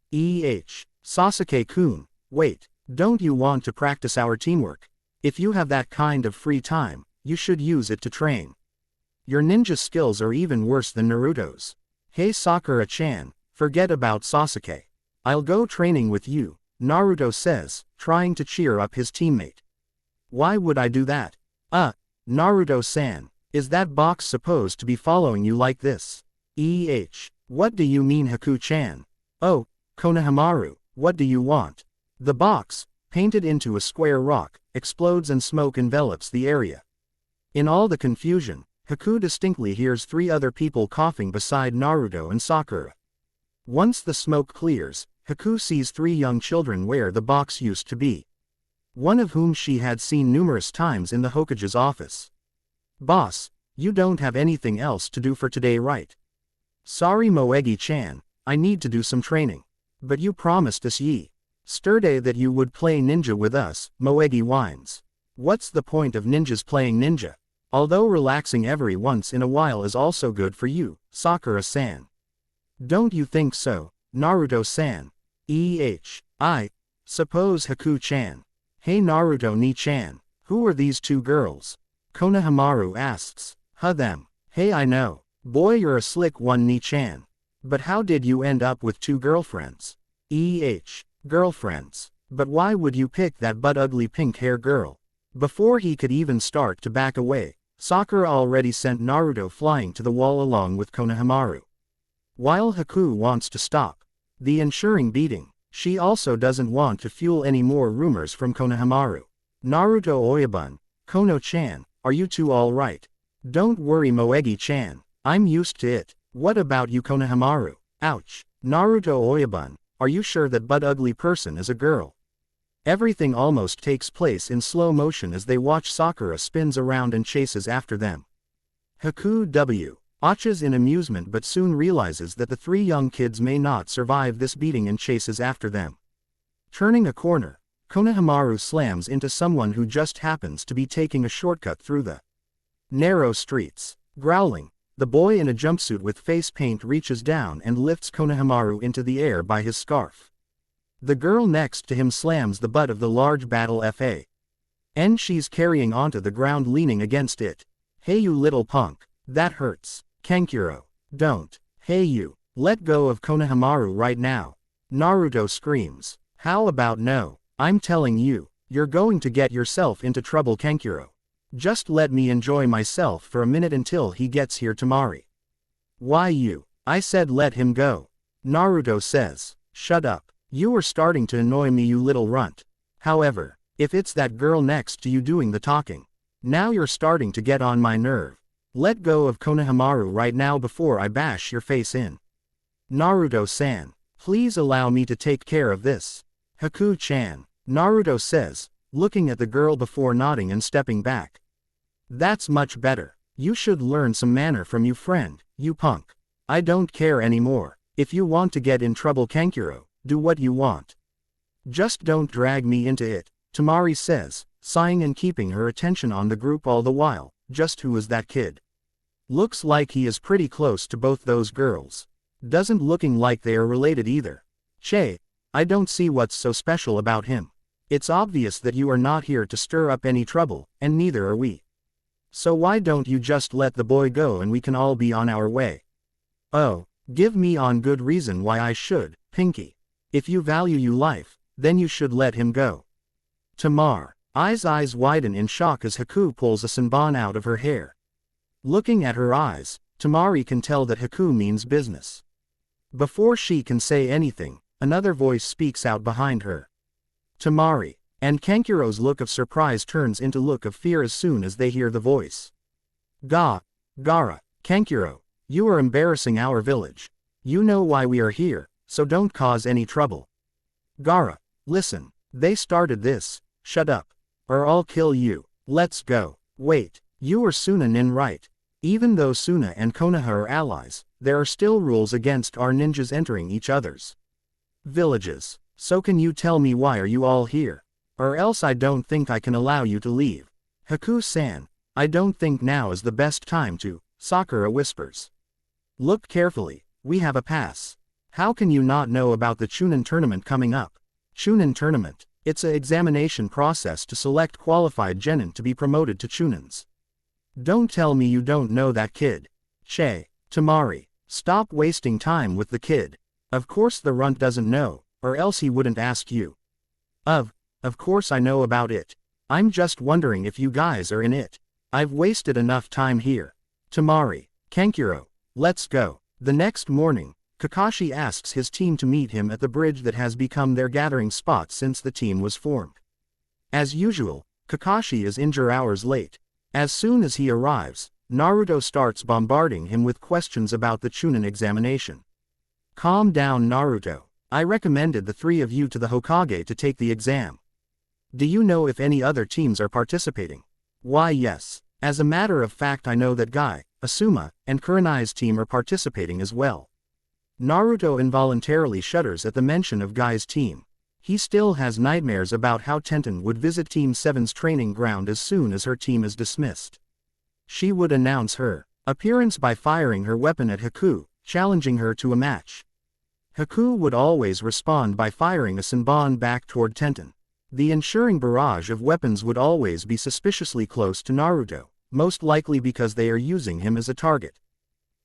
[SPEAKER 1] Sasuke-kun, wait, don't you want to practice our teamwork? If you have that kind of free time, you should use it to train. Your ninja skills are even worse than Naruto's. Hey Sakura-chan, forget about Sasuke. I'll go training with you, Naruto says, trying to cheer up his teammate. Why would I do that? Naruto-san, is that box supposed to be following you like this? What do you mean Haku-chan? Oh, Konohamaru, what do you want? The box, painted into a square rock, explodes and smoke envelops the area. In all the confusion, Haku distinctly hears three other people coughing beside Naruto and Sakura. Once the smoke clears, Haku sees three young children where the box used to be. One of whom she had seen numerous times in the Hokage's office. Boss, you don't have anything else to do for today, right? Sorry Moegi-chan, I need to do some training. But you promised us yesterday that you would play ninja with us, Moegi whines. What's the point of ninjas playing ninja? Although relaxing every once in a while is also good for you, Sakura-san. Don't you think so, Naruto-san? I suppose Haku-chan. Hey Naruto-ni-chan, who are these two girls? Konohamaru asks. Them. Hey I know. Boy you're a slick one ni-chan. But how did you end up with two girlfriends? Girlfriends. But why would you pick that butt-ugly pink-hair girl? Before he could even start to back away, Sakura already sent Naruto flying to the wall along with Konohamaru. While Haku wants to stop the ensuing beating, she also doesn't want to fuel any more rumors from Konohamaru. Naruto Oyabun, Kono-chan, are you two alright? Don't worry Moegi-chan, I'm used to it. What about you Konohamaru? Ouch. Naruto Oyabun, are you sure that butt-ugly person is a girl? Everything almost takes place in slow motion as they watch Sakura spins around and chases after them. Haku watches in amusement but soon realizes that the three young kids may not survive this beating and chases after them. Turning a corner, Konohamaru slams into someone who just happens to be taking a shortcut through the narrow streets. Growling, the boy in a jumpsuit with face paint reaches down and lifts Konohamaru into the air by his scarf. The girl next to him slams the butt of the large battle and she's carrying onto the ground leaning against it. Hey you little punk, that hurts. Kankuro, don't. Hey you, let go of Konohamaru right now. Naruto screams. How about no? I'm telling you, you're going to get yourself into trouble Kankuro. Just let me enjoy myself for a minute until he gets here Temari. Why you? I said let him go. Naruto says. Shut up. You are starting to annoy me you little runt. However, if it's that girl next to you doing the talking, now you're starting to get on my nerve. Let go of Konohamaru right now before I bash your face in. Naruto-san, please allow me to take care of this. Haku-chan, Naruto says, looking at the girl before nodding and stepping back. That's much better. You should learn some manner from you friend, you punk. I don't care anymore. If you want to get in trouble Kankuro, do what you want. Just don't drag me into it, Temari says, sighing and keeping her attention on the group all the while. Just who is that kid? Looks like he is pretty close to both those girls. Doesn't looking like they are related either. Che, I don't see what's so special about him. It's obvious that you are not here to stir up any trouble, and neither are we. So why don't you just let the boy go and we can all be on our way? Oh, give me on good reason why I should, Pinky. If you value your life, then you should let him go. Temari's eyes widen in shock as Haku pulls a sunbon out of her hair. Looking at her eyes, Temari can tell that Haku means business. Before she can say anything, another voice speaks out behind her. Temari, and Kankuro's look of surprise turns into look of fear as soon as they hear the voice. Gaara, Kankuro, you are embarrassing our village. You know why we are here, so don't cause any trouble. Gaara, listen, they started this, shut up, or I'll kill you, let's go. Wait, you are Suna nin right? Even though Suna and Konoha are allies, there are still rules against our ninjas entering each other's villages. So can you tell me why are you all here? Or else I don't think I can allow you to leave. Haku-san, I don't think now is the best time to, Sakura whispers. Look carefully, we have a pass. How can you not know about the Chunin tournament coming up? Chunin tournament, it's a examination process to select qualified genin to be promoted to Chunins. Don't tell me you don't know that kid. Che, Temari, stop wasting time with the kid. Of course the runt doesn't know, or else he wouldn't ask you. Of course I know about it. I'm just wondering if you guys are in it. I've wasted enough time here. Temari, Kankuro, let's go. The next morning, Kakashi asks his team to meet him at the bridge that has become their gathering spot since the team was formed. As usual, Kakashi is hours late. As soon as he arrives, Naruto starts bombarding him with questions about the Chunin examination. Calm down, Naruto. I recommended the three of you to the Hokage to take the exam. Do you know if any other teams are participating? Why yes. As a matter of fact I know that Guy, Asuma, and Kurenai's team are participating as well. Naruto involuntarily shudders at the mention of Guy's team. He still has nightmares about how Tenten would visit Team 7's training ground as soon as her team is dismissed. She would announce her appearance by firing her weapon at Haku, challenging her to a match. Haku would always respond by firing a sunbon back toward Tenten. The ensuring barrage of weapons would always be suspiciously close to Naruto, most likely because they are using him as a target.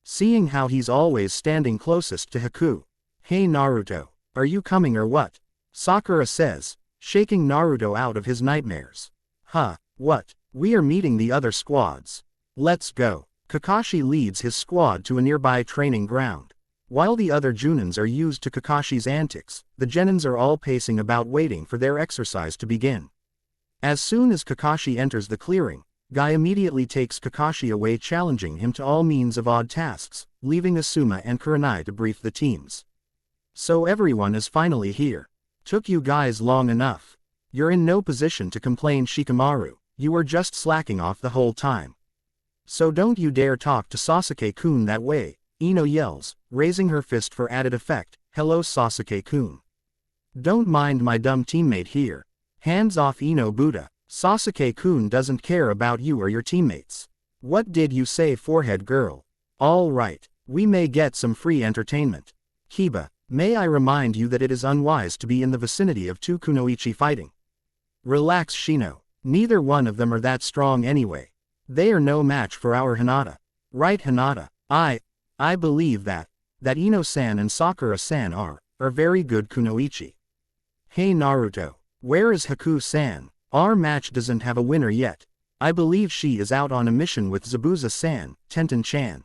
[SPEAKER 1] Seeing how he's always standing closest to Haku. Hey Naruto, are you coming or what? Sakura says, shaking Naruto out of his nightmares. What? We are meeting the other squads. Let's go. Kakashi leads his squad to a nearby training ground. While the other Junins are used to Kakashi's antics, the Genins are all pacing about waiting for their exercise to begin. As soon as Kakashi enters the clearing, Guy immediately takes Kakashi away, challenging him to all means of odd tasks, leaving Asuma and Kurenai to brief the teams. So everyone is finally here. Took you guys long enough. You're in no position to complain, Shikamaru, you were just slacking off the whole time. So don't you dare talk to Sasuke-kun that way, Ino yells, raising her fist for added effect. Hello Sasuke-kun. Don't mind my dumb teammate here. Hands off Ino Buddha. Sasuke-kun doesn't care about you or your teammates. What did you say, forehead girl? All right, we may get some free entertainment. Kiba, may I remind you that it is unwise to be in the vicinity of two kunoichi fighting. Relax Shino, neither one of them are that strong anyway. They are no match for our Hinata. Right Hinata, I believe that Ino-san and Sakura-san are very good kunoichi. Hey Naruto, where is Haku-san? Our match doesn't have a winner yet. I believe she is out on a mission with Zabuza-san, Tenten-chan.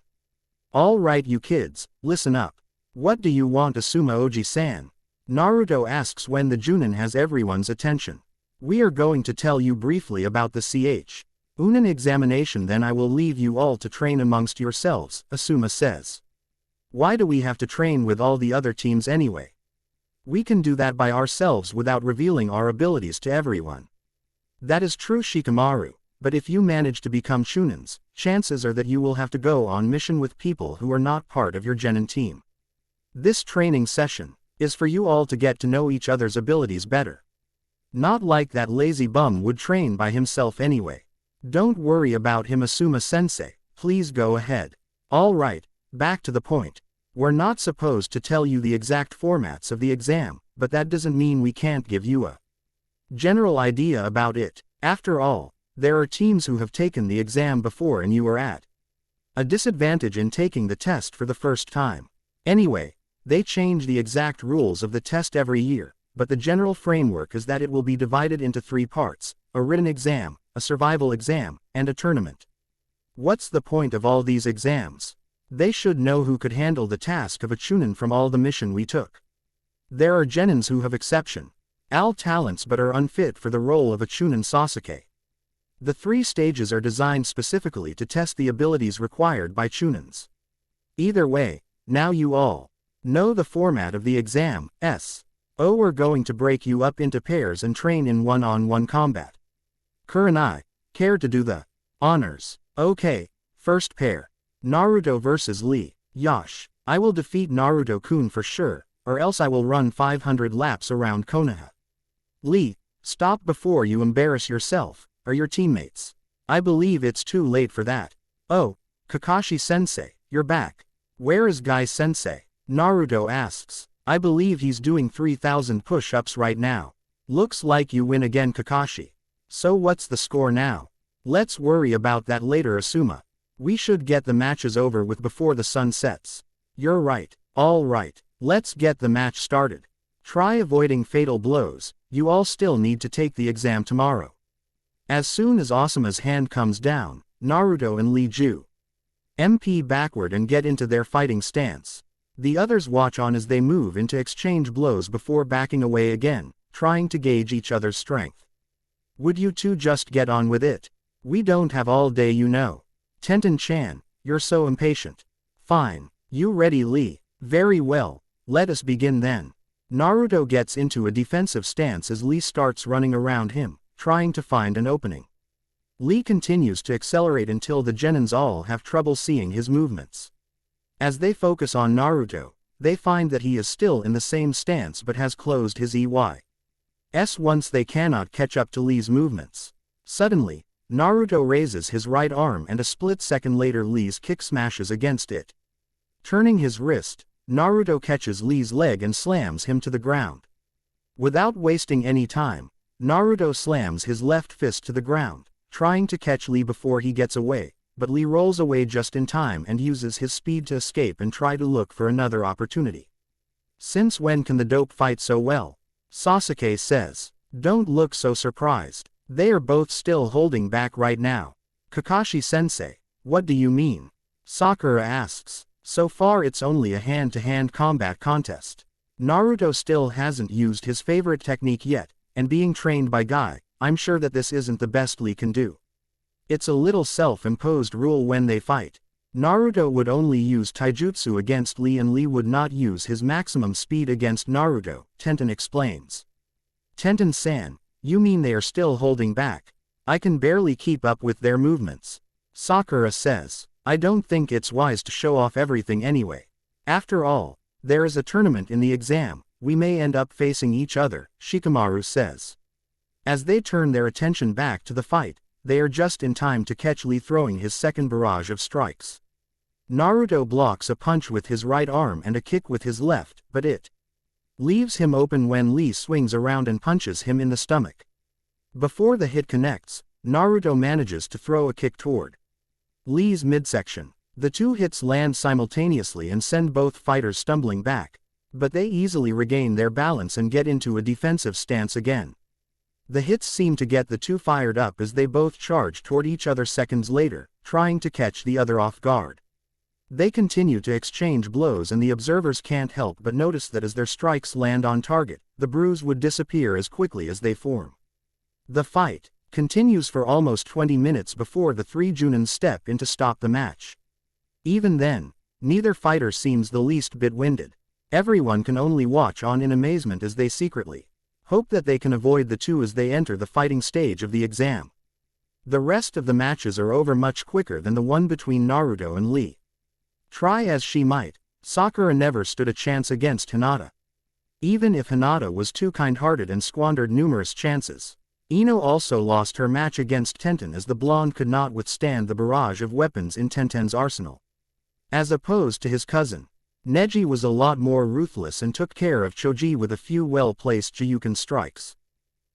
[SPEAKER 1] All right you kids, listen up. What do you want, Asuma Oji-san? Naruto asks when the Junin has everyone's attention. We are going to tell you briefly about the Unin examination, then I will leave you all to train amongst yourselves, Asuma says. Why do we have to train with all the other teams anyway? We can do that by ourselves without revealing our abilities to everyone. That is true Shikamaru, but if you manage to become Chunins, chances are that you will have to go on mission with people who are not part of your Genin team. This training session is for you all to get to know each other's abilities better. Not like that lazy bum would train by himself anyway. Don't worry about him Asuma-sensei, Please go ahead. Alright, back to the point. We're not supposed to tell you the exact formats of the exam, but that doesn't mean we can't give you a general idea about it. After all, there are teams who have taken the exam before and you are at a disadvantage in taking the test for the first time. Anyway, they change the exact rules of the test every year, but the general framework is that it will be divided into 3 parts: a written exam, a survival exam, and a tournament. What's the point of all these exams? They should know who could handle the task of a chunin from all the mission we took. There are genins who have exception. All talents but are unfit for the role of a chunin Sasuke. The 3 stages are designed specifically to test the abilities required by chunins. Either way, now you all know the format of the exam. We're going to break you up into pairs and train in one-on-one combat. Kurenai, care to do the honors? Okay, first pair. Naruto vs Lee. Yosh, I will defeat Naruto-kun for sure, or else I will run 500 laps around Konoha. Lee, stop before you embarrass yourself, or your teammates. I believe it's too late for that. Oh, Kakashi-sensei, you're back. Where is Guy-sensei? Naruto asks. I believe he's doing 3,000 push-ups right now. Looks like you win again, Kakashi. So what's the score now? Let's worry about that later, Asuma. We should get the matches over with before the sun sets. You're right. All right, let's get the match started. Try avoiding fatal blows. You all still need to take the exam tomorrow. As soon as Asuma's hand comes down, Naruto and Lee Ju MP backward and get into their fighting stance. The others watch on as they move into exchange blows before backing away again, trying to gauge each other's strength. Would you two just get on with it? We don't have all day, you know. Tenten-chan, you're so impatient. Fine. You ready, Lee? Very well. Let us begin then. Naruto gets into a defensive stance as Lee starts running around him, trying to find an opening. Lee continues to accelerate until the genins all have trouble seeing his movements. As they focus on Naruto, they find that he is still in the same stance but has closed his EYs once they cannot catch up to Lee's movements. Suddenly, Naruto raises his right arm and a split second later Lee's kick smashes against it. Turning his wrist, Naruto catches Lee's leg and slams him to the ground. Without wasting any time, Naruto slams his left fist to the ground, trying to catch Lee before he gets away, but Lee rolls away just in time and uses his speed to escape and try to look for another opportunity. Since when can the dope fight so well? Sasuke says. Don't look so surprised. They are both still holding back right now. Kakashi-sensei, what do you mean? Sakura asks. So far it's only a hand-to-hand combat contest. Naruto still hasn't used his favorite technique yet, and being trained by Guy, I'm sure that this isn't the best Lee can do. It's a little self-imposed rule when they fight. Naruto would only use taijutsu against Lee and Lee would not use his maximum speed against Naruto, Tenten explains. Tenten-san, you mean they are still holding back? I can barely keep up with their movements. Sakura says. I don't think it's wise to show off everything anyway. After all, there is a tournament in the exam, we may end up facing each other, Shikamaru says. As they turn their attention back to the fight, they are just in time to catch Lee throwing his second barrage of strikes. Naruto blocks a punch with his right arm and a kick with his left, but it leaves him open when Lee swings around and punches him in the stomach. Before the hit connects, Naruto manages to throw a kick toward Lee's midsection. The two hits land simultaneously and send both fighters stumbling back, but they easily regain their balance and get into a defensive stance again. The hits seem to get the two fired up as they both charge toward each other seconds later, trying to catch the other off guard. They continue to exchange blows and the observers can't help but notice that as their strikes land on target, the bruise would disappear as quickly as they form. The fight continues for almost 20 minutes before the 3 Junins step in to stop the match. Even then, neither fighter seems the least bit winded. Everyone can only watch on in amazement as they secretly hope that they can avoid the two as they enter the fighting stage of the exam. The rest of the matches are over much quicker than the one between Naruto and Lee. Try as she might, Sakura never stood a chance against Hinata. Even if Hinata was too kind-hearted and squandered numerous chances, Ino also lost her match against Tenten as the blonde could not withstand the barrage of weapons in Tenten's arsenal. As opposed to his cousin, Neji was a lot more ruthless and took care of Choji with a few well-placed Jiyuken strikes.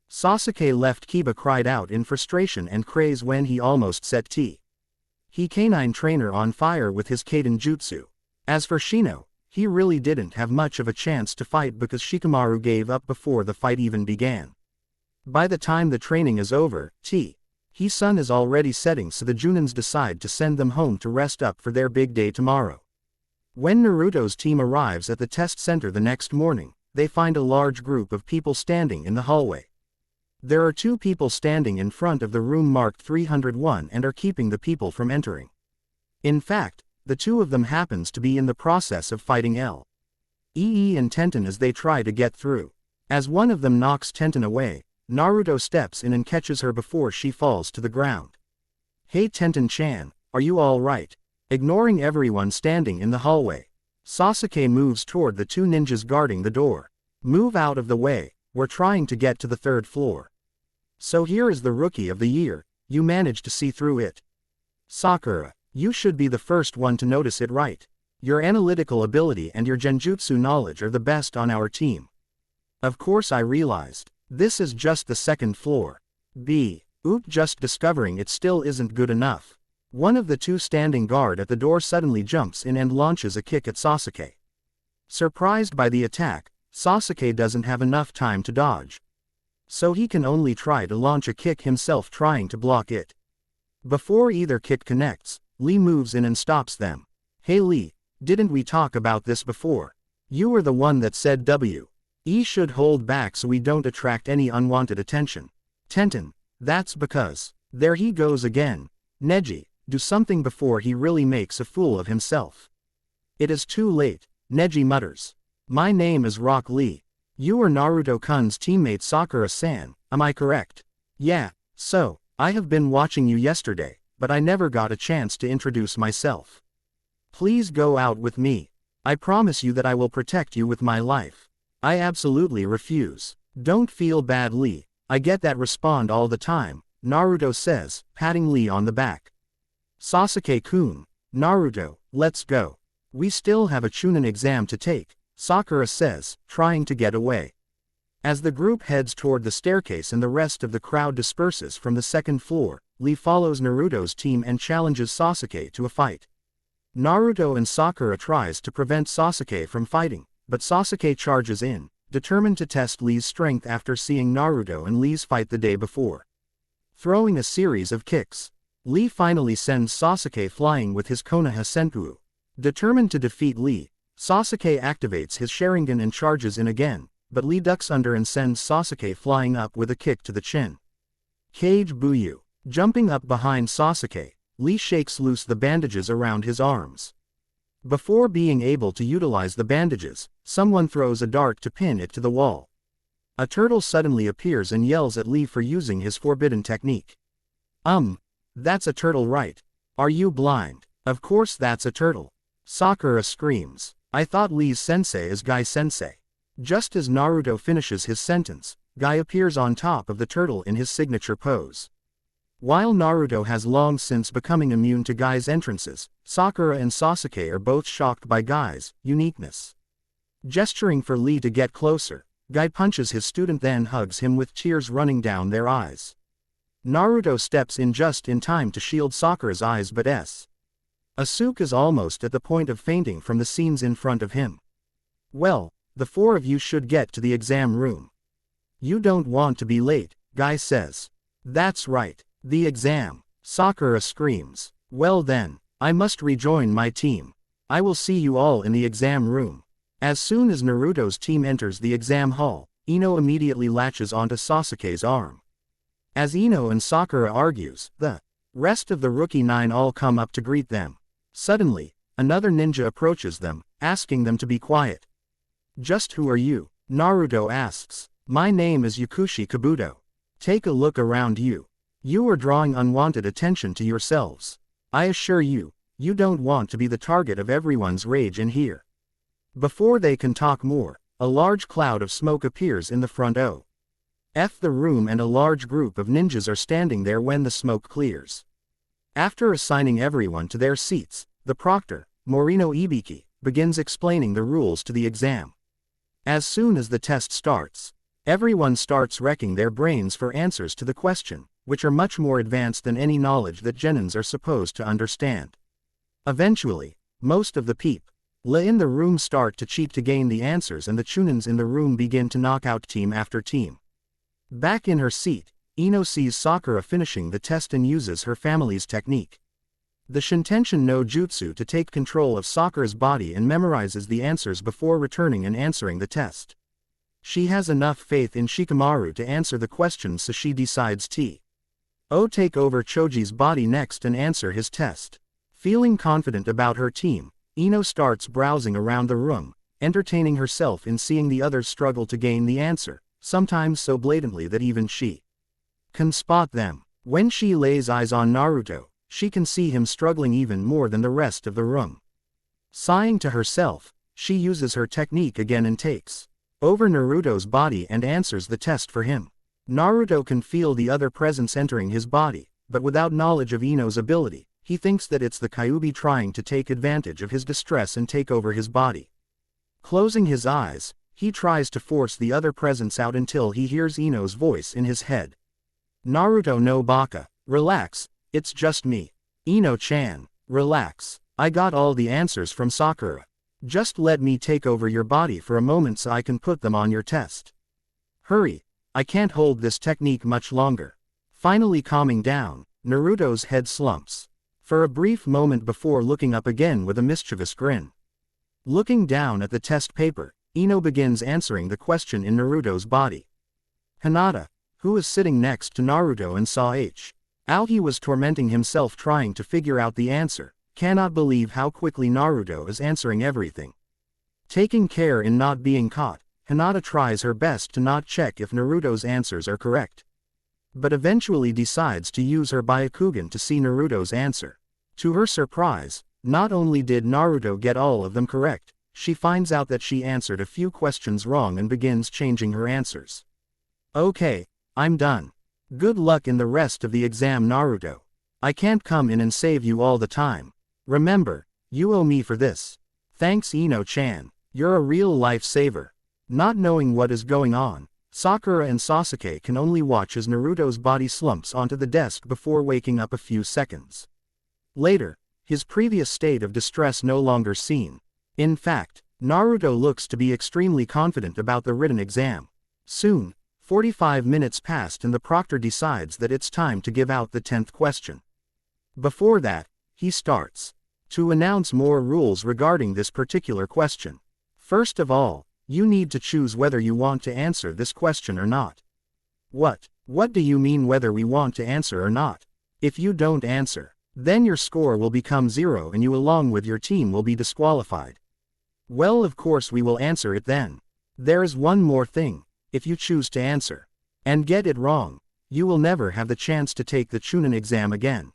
[SPEAKER 1] Sasuke left Kiba cried out in frustration and craze when he almost set He canine trainer on fire with his Kaden jutsu. As for Shino, he really didn't have much of a chance to fight because Shikamaru gave up before the fight even began. By the time the training is over, his sun is already setting, so the Junins decide to send them home to rest up for their big day tomorrow. When Naruto's team arrives at the test center the next morning, they find a large group of people standing in the hallway. There are 2 people standing in front of the room marked 301 and are keeping the people from entering. In fact, the 2 of them happens to be in the process of fighting Lee and Tenten as they try to get through. As one of them knocks Tenten away, Naruto steps in and catches her before she falls to the ground. "Hey Tenten-chan, are you all right?" Ignoring everyone standing in the hallway, Sasuke moves toward the 2 ninjas guarding the door. "Move out of the way, we're trying to get to the 3rd floor." "So here is the rookie of the year, you managed to see through it. Sakura, you should be the first one to notice it, right? Your analytical ability and your genjutsu knowledge are the best on our team." "Of course I realized. This is just the 2nd floor. Just discovering it still isn't good enough." One of the 2 standing guard at the door suddenly jumps in and launches a kick at Sasuke. Surprised by the attack, Sasuke doesn't have enough time to dodge. So he can only try to launch a kick himself, trying to block it. Before either kick connects, Lee moves in and stops them. "Hey Lee, didn't we talk about this before? You were the one that said we should hold back so we don't attract any unwanted attention." "Tenten, that's because, there he goes again. Neji, do something before he really makes a fool of himself." "It is too late," Neji mutters. "My name is Rock Lee. You are Naruto-kun's teammate Sakura-san, am I correct?" "Yeah, so, I have been watching you yesterday, but I never got a chance to introduce myself. Please go out with me. I promise you that I will protect you with my life." "I absolutely refuse." "Don't feel bad Lee, I get that respond all the time," Naruto says, patting Lee on the back. "Sasuke-kun, Naruto, let's go. We still have a Chunin exam to take," Sakura says, trying to get away. As the group heads toward the staircase and the rest of the crowd disperses from the 2nd floor, Lee follows Naruto's team and challenges Sasuke to a fight. Naruto and Sakura tries to prevent Sasuke from fighting, but Sasuke charges in, determined to test Lee's strength after seeing Naruto and Lee's fight the day before. Throwing a series of kicks, Lee finally sends Sasuke flying with his Konoha Senpu. Determined to defeat Lee, Sasuke activates his Sharingan and charges in again, but Lee ducks under and sends Sasuke flying up with a kick to the chin. Cage Buyu. Jumping up behind Sasuke, Lee shakes loose the bandages around his arms. Before being able to utilize the bandages, someone throws a dart to pin it to the wall. A turtle suddenly appears and yells at Lee for using his forbidden technique. That's a turtle, right? Are you blind? Of course that's a turtle. Sakura screams. I thought Lee's sensei is Guy sensei. Just as Naruto finishes his sentence, Guy appears on top of the turtle in his signature pose. While Naruto has long since becoming immune to Guy's entrances, Sakura and Sasuke are both shocked by Guy's uniqueness. Gesturing for Lee to get closer, Guy punches his student then hugs him with tears running down their eyes. Naruto steps in just in time to shield Sakura's eyes, but Asuka is almost at the point of fainting from the scenes in front of him. Well, the 4 of you should get to the exam room. You don't want to be late, Guy says. That's right, the exam, Sakura screams. Well then, I must rejoin my team. I will see you all in the exam room. As soon as Naruto's team enters the exam hall, Ino immediately latches onto Sasuke's arm. As Ino and Sakura argues, the rest of the Rookie 9 all come up to greet them. Suddenly, another ninja approaches them, asking them to be quiet. Just who are you? Naruto asks. My name is Yakushi Kabuto. Take a look around you. You are drawing unwanted attention to yourselves. I assure you, you don't want to be the target of everyone's rage in here. Before they can talk more, a large cloud of smoke appears in the front. The room and a large group of ninjas are standing there when the smoke clears. After assigning everyone to their seats, the proctor, Morino Ibiki, begins explaining the rules to the exam. As soon as the test starts, everyone starts wrecking their brains for answers to the question, which are much more advanced than any knowledge that genins are supposed to understand. Eventually, most of the people in the room start to cheat to gain the answers, and the chunins in the room begin to knock out team after team. Back in her seat, Ino sees Sakura finishing the test and uses her family's technique, the Shintention no Jutsu, to take control of Sakura's body and memorizes the answers before returning and answering the test. She has enough faith in Shikamaru to answer the questions, so she decides to take over Choji's body next and answer his test. Feeling confident about her team, Ino starts browsing around the room, entertaining herself in seeing the others struggle to gain the answer, sometimes so blatantly that even she can spot them. When she lays eyes on Naruto, she can see him struggling even more than the rest of the room. Sighing to herself, she uses her technique again and takes over Naruto's body and answers the test for him. Naruto can feel the other presence entering his body, but without knowledge of Ino's ability, he thinks that it's the Kyuubi trying to take advantage of his distress and take over his body. Closing his eyes, he tries to force the other presence out until he hears Ino's voice in his head. Naruto no baka, relax, it's just me. Ino-chan, relax, I got all the answers from Sakura. Just let me take over your body for a moment so I can put them on your test. Hurry, I can't hold this technique much longer. Finally calming down, Naruto's head slumps for a brief moment before looking up again with a mischievous grin. Looking down at the test paper, Ino begins answering the question in Naruto's body. Hinata, who is sitting next to Naruto and saw how he was tormenting himself trying to figure out the answer, cannot believe how quickly Naruto is answering everything. Taking care in not being caught, Hinata tries her best to not check if Naruto's answers are correct, but eventually decides to use her Byakugan to see Naruto's answer. To her surprise, not only did Naruto get all of them correct, she finds out that she answered a few questions wrong and begins changing her answers. Okay, I'm done. Good luck in the rest of the exam, Naruto. I can't come in and save you all the time. Remember, you owe me for this. Thanks, Ino-chan, you're a real lifesaver. Not knowing what is going on, Sakura and Sasuke can only watch as Naruto's body slumps onto the desk before waking up a few seconds later, his previous state of distress no longer seen. In fact, Naruto looks to be extremely confident about the written exam. Soon, 45 minutes passed and the proctor decides that it's time to give out the 10th question. Before that, he starts to announce more rules regarding this particular question. First of all, you need to choose whether you want to answer this question or not. What do you mean whether we want to answer or not? If you don't answer, then your score will become 0 and you along with your team will be disqualified. Well, of course we will answer it then. There is one more thing. If you choose to answer and get it wrong, you will never have the chance to take the Chunin exam again.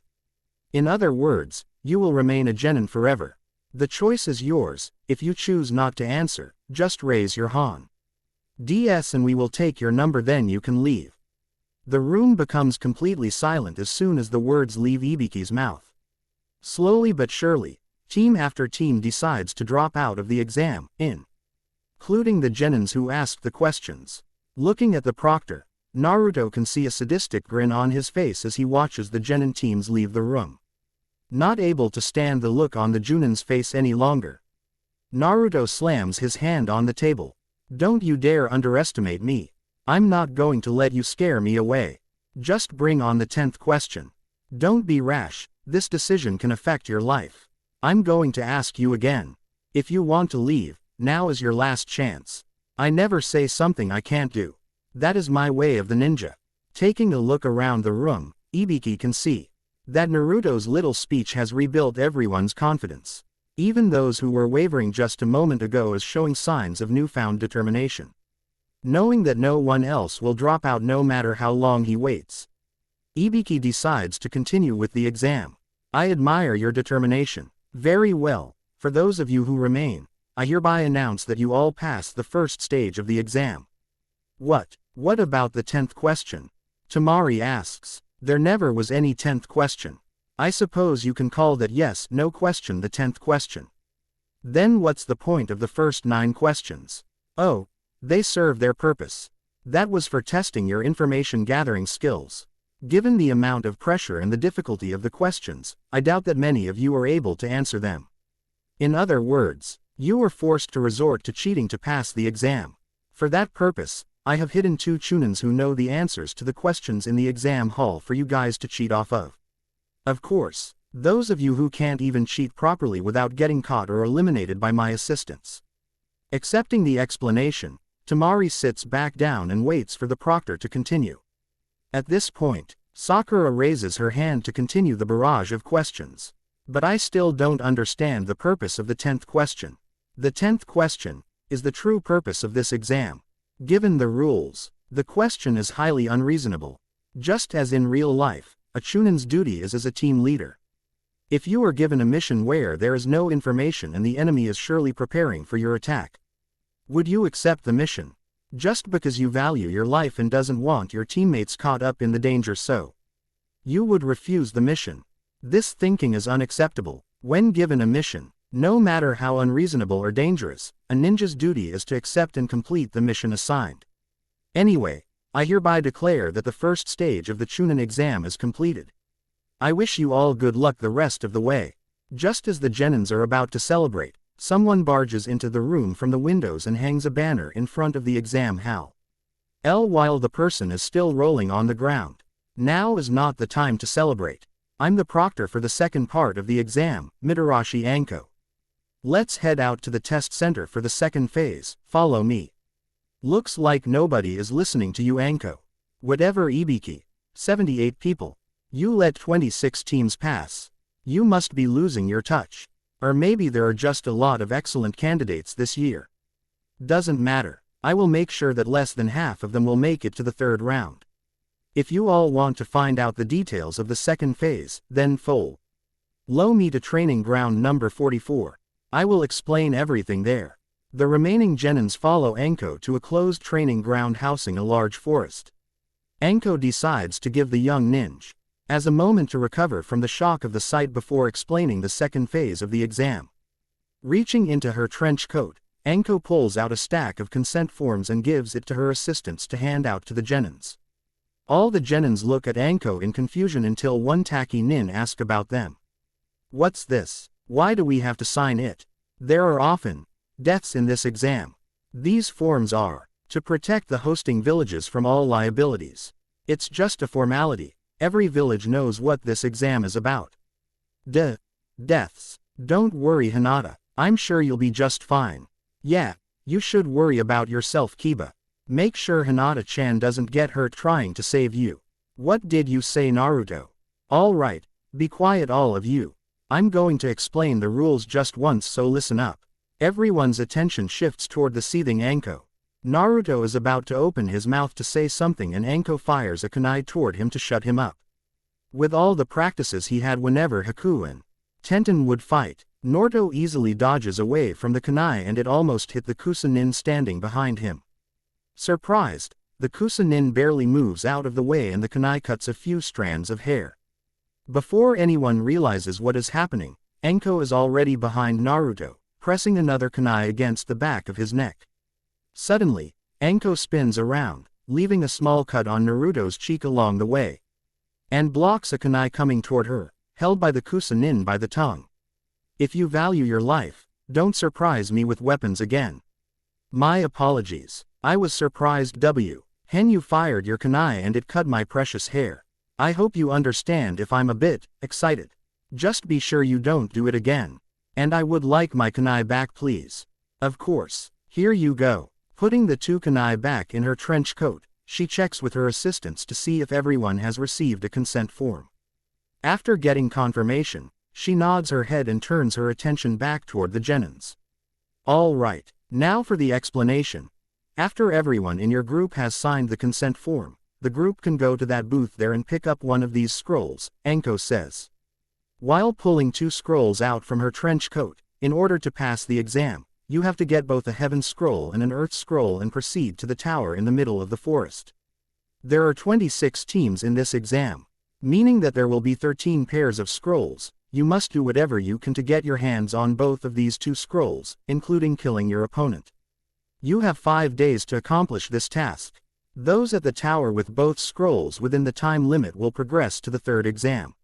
[SPEAKER 1] In other words, you will remain a genin forever. The choice is yours. If you choose not to answer, just raise your hand DS and we will take your number, then you can leave. The room becomes completely silent as soon as the words leave Ibiki's mouth. Slowly but surely, team after team decides to drop out of the exam, including the genins who asked the questions. Looking at the proctor, Naruto can see a sadistic grin on his face as he watches the genin teams leave the room. Not able to stand the look on the Junin's face any longer, Naruto slams his hand on the table. Don't you dare underestimate me. I'm not going to let you scare me away. Just bring on the 10th question. Don't be rash, this decision can affect your life. I'm going to ask you again. If you want to leave, now is your last chance. I never say something I can't do. That is my way of the ninja. Taking a look around the room, Ibiki can see that Naruto's little speech has rebuilt everyone's confidence. Even those who were wavering just a moment ago is showing signs of newfound determination. Knowing that no one else will drop out no matter how long he waits, Ibiki decides to continue with the exam. I admire your determination. Very well. For those of you who remain, I hereby announce that you all passed the first stage of the exam. What about the 10th question? Temari asks. There never was any 10th question. I suppose you can call that yes/no question the 10th question. Then what's the point of the first 9 questions? Oh, they serve their purpose. That was for testing your information gathering skills. Given the amount of pressure and the difficulty of the questions, I doubt that many of you are able to answer them. In other words, you were forced to resort to cheating to pass the exam. For that purpose, I have hidden 2 chunins who know the answers to the questions in the exam hall for you guys to cheat off of. Of course, those of you who can't even cheat properly without getting caught are eliminated by my assistance. Accepting the explanation, Temari sits back down and waits for the proctor to continue. At this point, Sakura raises her hand to continue the barrage of questions. But I still don't understand the purpose of the 10th question. The 10th question is the true purpose of this exam. Given the rules, the question is highly unreasonable. Just as in real life, a chunin's duty is as a team leader. If you are given a mission where there is no information and the enemy is surely preparing for your attack, would you accept the mission? Just because you value your life and doesn't want your teammates caught up in the danger, so you would refuse the mission. This thinking is unacceptable. When given a mission, no matter how unreasonable or dangerous, a ninja's duty is to accept and complete the mission assigned. Anyway, I hereby declare that the first stage of the Chunin exam is completed. I wish you all good luck the rest of the way. Just as the genins are about to celebrate, someone barges into the room from the windows and hangs a banner in front of the exam hall. While the person is still rolling on the ground. Now is not the time to celebrate. I'm the proctor for the second part of the exam, Mitarashi Anko. Let's head out to the test center for the second phase, follow me. Looks like nobody is listening to you, Anko. Whatever, Ibiki. 78 people. You let 26 teams pass. You must be losing your touch. Or maybe there are just a lot of excellent candidates this year. Doesn't matter. I will make sure that less than half of them will make it to the third round. If you all want to find out the details of the second phase, then follow me to training ground number 44. I will explain everything there. The remaining genins follow Anko to a closed training ground housing a large forest. Anko decides to give the young ninja as a moment to recover from the shock of the sight before explaining the second phase of the exam. Reaching into her trench coat, Anko pulls out a stack of consent forms and gives it to her assistants to hand out to the genins. All the genins look at Anko in confusion until one tacky nin asks about them. What's this? Why do we have to sign it? There are often deaths in this exam. These forms are to protect the hosting villages from all liabilities. It's just a formality. Every village knows what this exam is about. Deaths. Don't worry, Hinata. I'm sure you'll be just fine. Yeah, you should worry about yourself, Kiba. Make sure Hinata-chan doesn't get hurt trying to save you. What did you say, Naruto? All right, be quiet all of you. I'm going to explain the rules just once, so listen up. Everyone's attention shifts toward the seething Anko. Naruto is about to open his mouth to say something and Anko fires a kunai toward him to shut him up. With all the practices he had whenever Haku and Tenten would fight, Naruto easily dodges away from the kunai and it almost hit the Kusa-nin standing behind him. Surprised, the Kusa-nin barely moves out of the way and the kunai cuts a few strands of hair. Before anyone realizes what is happening, Anko is already behind Naruto, pressing another kunai against the back of his neck. Suddenly, Anko spins around, leaving a small cut on Naruto's cheek along the way, and blocks a kunai coming toward her, held by the Kusa-nin by the tongue. If you value your life, don't surprise me with weapons again. My apologies. I was surprised. Hen, you fired your kunai and it cut my precious hair. I hope you understand if I'm a bit excited. Just be sure you don't do it again. And I would like my kunai back, please. Of course. Here you go. Putting the 2 kunai back in her trench coat, she checks with her assistants to see if everyone has received a consent form. After getting confirmation, she nods her head and turns her attention back toward the genins. All right, now for the explanation. After everyone in your group has signed the consent form, the group can go to that booth there and pick up one of these scrolls, Anko says. While pulling 2 scrolls out from her trench coat, in order to pass the exam, you have to get both a Heaven Scroll and an Earth Scroll and proceed to the tower in the middle of the forest. There are 26 teams in this exam, meaning that there will be 13 pairs of scrolls. You must do whatever you can to get your hands on both of these 2 scrolls, including killing your opponent. You have 5 days to accomplish this task. Those at the tower with both scrolls within the time limit will progress to the 3rd exam.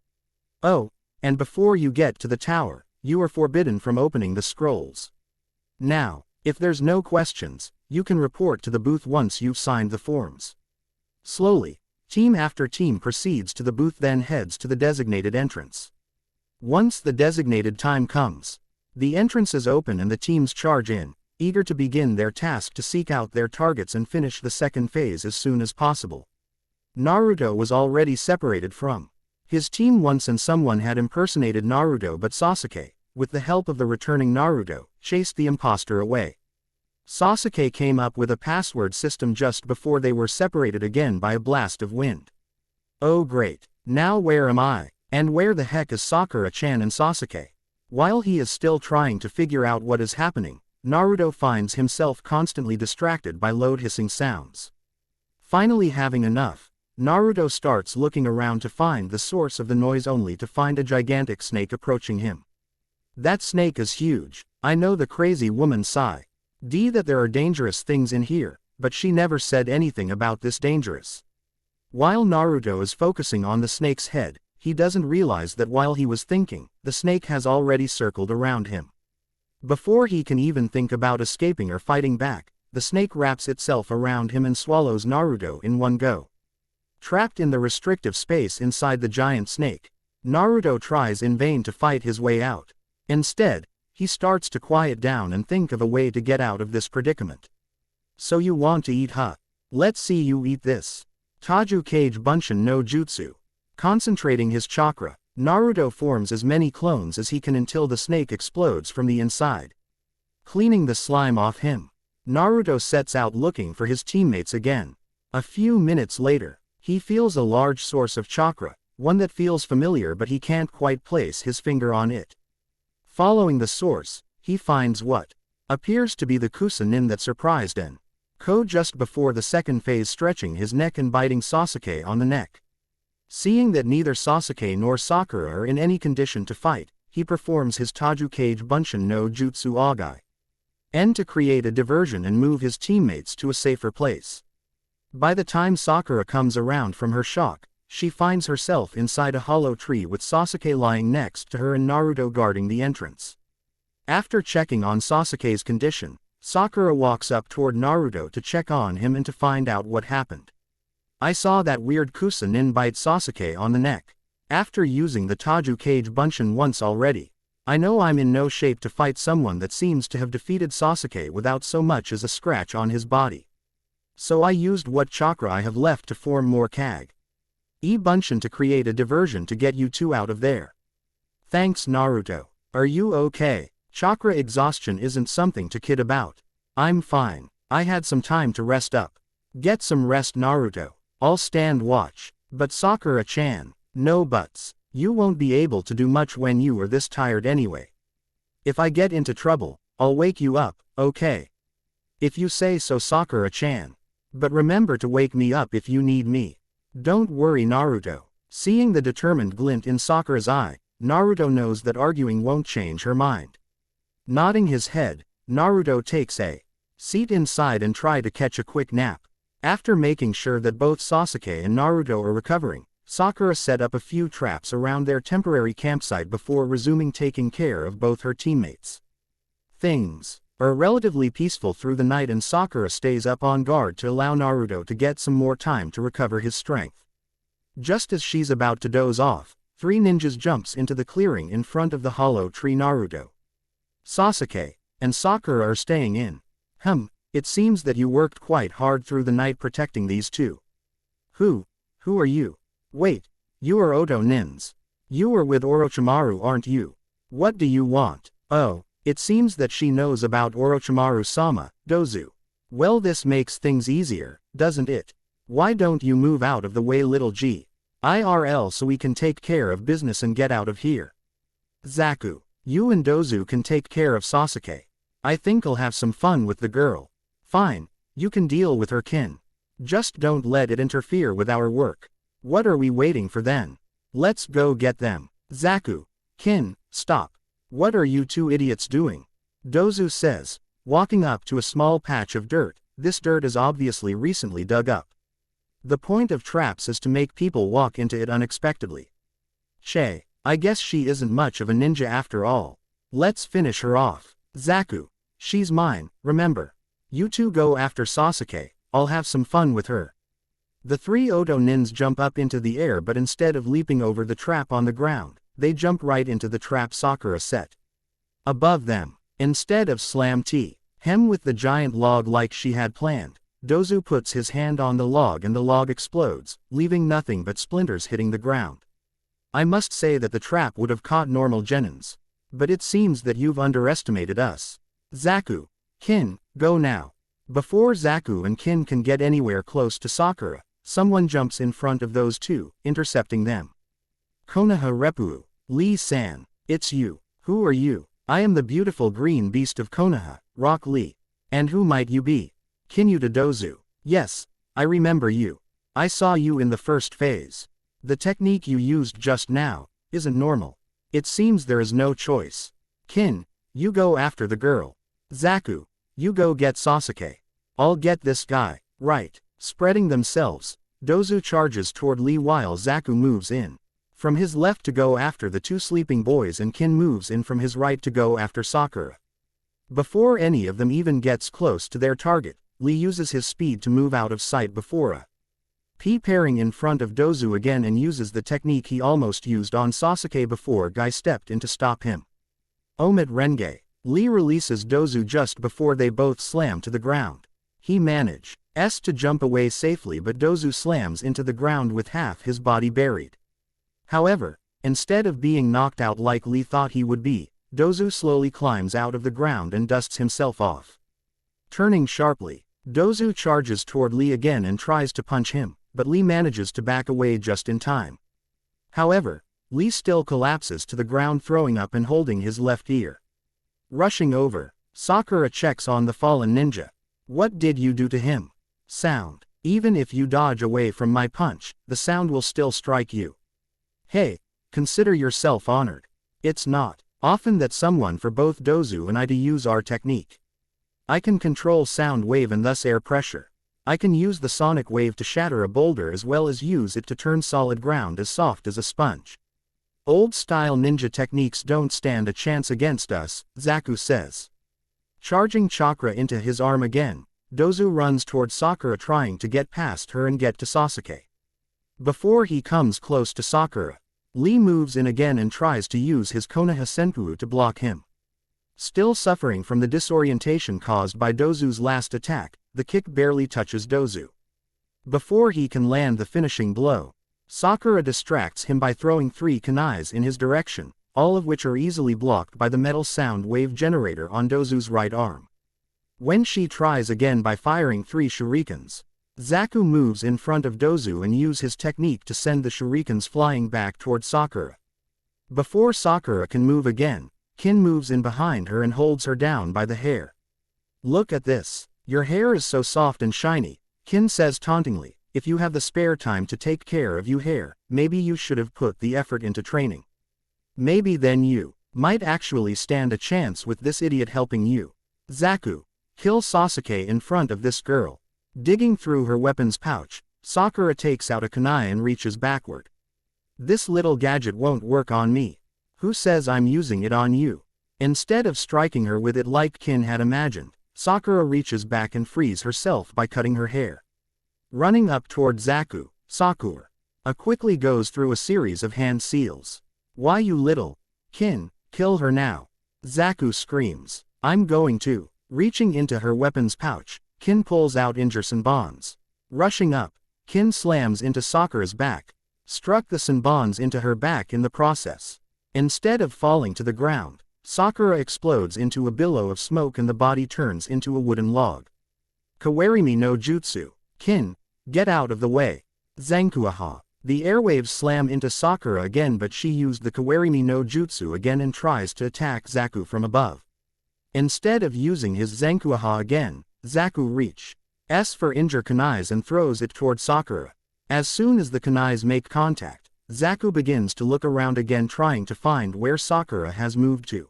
[SPEAKER 1] Oh, and before you get to the tower, you are forbidden from opening the scrolls. Now, if there's no questions, you can report to the booth once you've signed the forms. Slowly, team after team proceeds to the booth, then heads to the designated entrance. Once the designated time comes, the entrance is open and the teams charge in, eager to begin their task to seek out their targets and finish the 2nd phase as soon as possible. Naruto was already separated from his team once and someone had impersonated Naruto, but Sasuke, with the help of the returning Naruto, chased the imposter away. Sasuke came up with a password system just before they were separated again by a blast of wind. Oh great, now where am I? And where the heck is Sakura-chan and Sasuke? While he is still trying to figure out what is happening, Naruto finds himself constantly distracted by loud hissing sounds. Finally having enough, Naruto starts looking around to find the source of the noise, only to find a gigantic snake approaching him. That snake is huge. I know, the crazy woman sighed. That there are dangerous things in here, but she never said anything about this dangerous. While Naruto is focusing on the snake's head, he doesn't realize that while he was thinking, the snake has already circled around him. Before he can even think about escaping or fighting back, the snake wraps itself around him and swallows Naruto in one go. Trapped in the restrictive space inside the giant snake, Naruto tries in vain to fight his way out. Instead, he starts to quiet down and think of a way to get out of this predicament. So you want to eat, huh? Let's see you eat this. Taju Kage Bunshin no Jutsu. Concentrating his chakra, Naruto forms as many clones as he can until the snake explodes from the inside. Cleaning the slime off him, Naruto sets out looking for his teammates again. A few minutes later, he feels a large source of chakra, one that feels familiar but he can't quite place his finger on it. Following the source, he finds what appears to be the Kusa-nin that surprised Ko just before the 2nd phase, stretching his neck and biting Sasuke on the neck. Seeing that neither Sasuke nor Sakura are in any condition to fight, he performs his Taju Kage Bunshin no Jutsu Agai to create a diversion and move his teammates to a safer place. By the time Sakura comes around from her shock, she finds herself inside a hollow tree with Sasuke lying next to her and Naruto guarding the entrance. After checking on Sasuke's condition, Sakura walks up toward Naruto to check on him and to find out what happened. I saw that weird Kusa-nin bite Sasuke on the neck. After using the Taju Kage Bunshin once already, I know I'm in no shape to fight someone that seems to have defeated Sasuke without so much as a scratch on his body. So I used what chakra I have left to form more Kage Bunshin to create a diversion to get you two out of there. Thanks, Naruto. Are you okay? Chakra exhaustion isn't something to kid about. I'm fine. I had some time to rest up. Get some rest, Naruto. I'll stand watch. But Sakura-chan, no buts. You won't be able to do much when you are this tired anyway. If I get into trouble, I'll wake you up, okay? If you say so, Sakura-chan. But remember to wake me up if you need me. Don't worry, Naruto. Seeing the determined glint in Sakura's eye, Naruto knows that arguing won't change her mind. Nodding his head, Naruto takes a seat inside and tries to catch a quick nap. After making sure that both Sasuke and Naruto are recovering, Sakura set up a few traps around their temporary campsite before resuming taking care of both her teammates. Things are relatively peaceful through the night and Sakura stays up on guard to allow Naruto to get some more time to recover his strength. Just as she's about to doze off, 3 ninjas jumps into the clearing in front of the hollow tree. Naruto, Sasuke, and Sakura are staying in. It seems that you worked quite hard through the night protecting these two. Who are you? Wait, you are Oto Nins. You are with Orochimaru, aren't you? What do you want? Oh, it seems that she knows about Orochimaru-sama, Dozu. Well, this makes things easier, doesn't it? Why don't you move out of the way, little G? IRL, so we can take care of business and get out of here. Zaku, you and Dozu can take care of Sasuke. I think I'll have some fun with the girl. Fine, you can deal with her, Kin. Just don't let it interfere with our work. What are we waiting for then? Let's go get them. Zaku. Kin, stop. What are you two idiots doing? Dozu says, walking up to a small patch of dirt. This dirt is obviously recently dug up. The point of traps is to make people walk into it unexpectedly. Che, I guess she isn't much of a ninja after all. Let's finish her off. Zaku. She's mine, remember. You two go after Sasuke, I'll have some fun with her. The three Oto nins jump up into the air, but instead of leaping over the trap on the ground, they jump right into the trap Sakura set. Above them, instead of slam T. Hem with the giant log like she had planned, Dozu puts his hand on the log and the log explodes, leaving nothing but splinters hitting the ground. I must say that the trap would have caught normal genins. But it seems that you've underestimated us. Zaku. Kin, go now. Before Zaku and Kin can get anywhere close to Sakura, someone jumps in front of those two, intercepting them. Konoha Reppu. Lee-san. It's you. Who are you? I am the beautiful green beast of Konoha, Rock Lee. And who might you be? Kinyuta Dozu. Yes, I remember you. I saw you in the first phase. The technique you used just now isn't normal. It seems there is no choice. Kin, you go after the girl. Zaku, you go get Sasuke. I'll get this guy. Right. Spreading themselves, Dozu charges toward Lee while Zaku moves in from his left to go after the two sleeping boys, and Kin moves in from his right to go after Sakura. Before any of them even gets close to their target, Lee uses his speed to move out of sight before pairing in front of Dozu again and uses the technique he almost used on Sasuke before Guy stepped in to stop him. Omit Renge. Lee releases Dozu just before they both slam to the ground. He manages to jump away safely, but Dozu slams into the ground with half his body buried. However, instead of being knocked out like Lee thought he would be, Dozu slowly climbs out of the ground and dusts himself off. Turning sharply, Dozu charges toward Lee again and tries to punch him, but Lee manages to back away just in time. However, Lee still collapses to the ground, throwing up and holding his left ear. Rushing over, Sakura checks on the fallen ninja. What did you do to him? Sound. Even if you dodge away from my punch, the sound will still strike you. Hey, consider yourself honored. It's not often that someone for both Dozu and I to use our technique. I can control sound wave and thus air pressure. I can use the sonic wave to shatter a boulder as well as use it to turn solid ground as soft as a sponge. Old-style ninja techniques don't stand a chance against us, Zaku says. Charging chakra into his arm again, Dozu runs toward Sakura, trying to get past her and get to Sasuke. Before he comes close to Sakura, Lee moves in again and tries to use his Konoha Senpu to block him. Still suffering from the disorientation caused by Dozu's last attack, the kick barely touches Dozu. Before he can land the finishing blow, Sakura distracts him by throwing 3 kunais in his direction, all of which are easily blocked by the metal sound wave generator on Dozu's right arm. When she tries again by firing 3 shurikens, Zaku moves in front of Dozu and uses his technique to send the shurikens flying back toward Sakura. Before Sakura can move again, Kin moves in behind her and holds her down by the hair. Look at this. Your hair is so soft and shiny, Kin says tauntingly. If you have the spare time to take care of your hair, maybe you should have put the effort into training. Maybe then you might actually stand a chance with this idiot helping you. Zaku. Kill Sasuke in front of this girl. Digging through her weapons pouch, Sakura takes out a kunai and reaches backward. This little gadget won't work on me. Who says I'm using it on you? Instead of striking her with it like Kin had imagined, Sakura reaches back and frees herself by cutting her hair. Running up toward Zaku, Sakura quickly goes through a series of hand seals. Why you little Kin, kill her now. Zaku screams. I'm going to. Reaching into her weapons pouch, Kin pulls out Injur-Senbons. Rushing up, Kin slams into Sakura's back, struck the Senbons into her back in the process. Instead of falling to the ground, Sakura explodes into a billow of smoke and the body turns into a wooden log. Kawarimi no Jutsu. Kin, get out of the way. Zankuaha. The airwaves slam into Sakura again, but she used the Kawarimi no Jutsu again and tries to attack Zaku from above. Instead of using his Zankuaha again, Zaku reaches for injure kunais and throws it toward Sakura. As soon as the kunais make contact, Zaku begins to look around again trying to find where Sakura has moved to.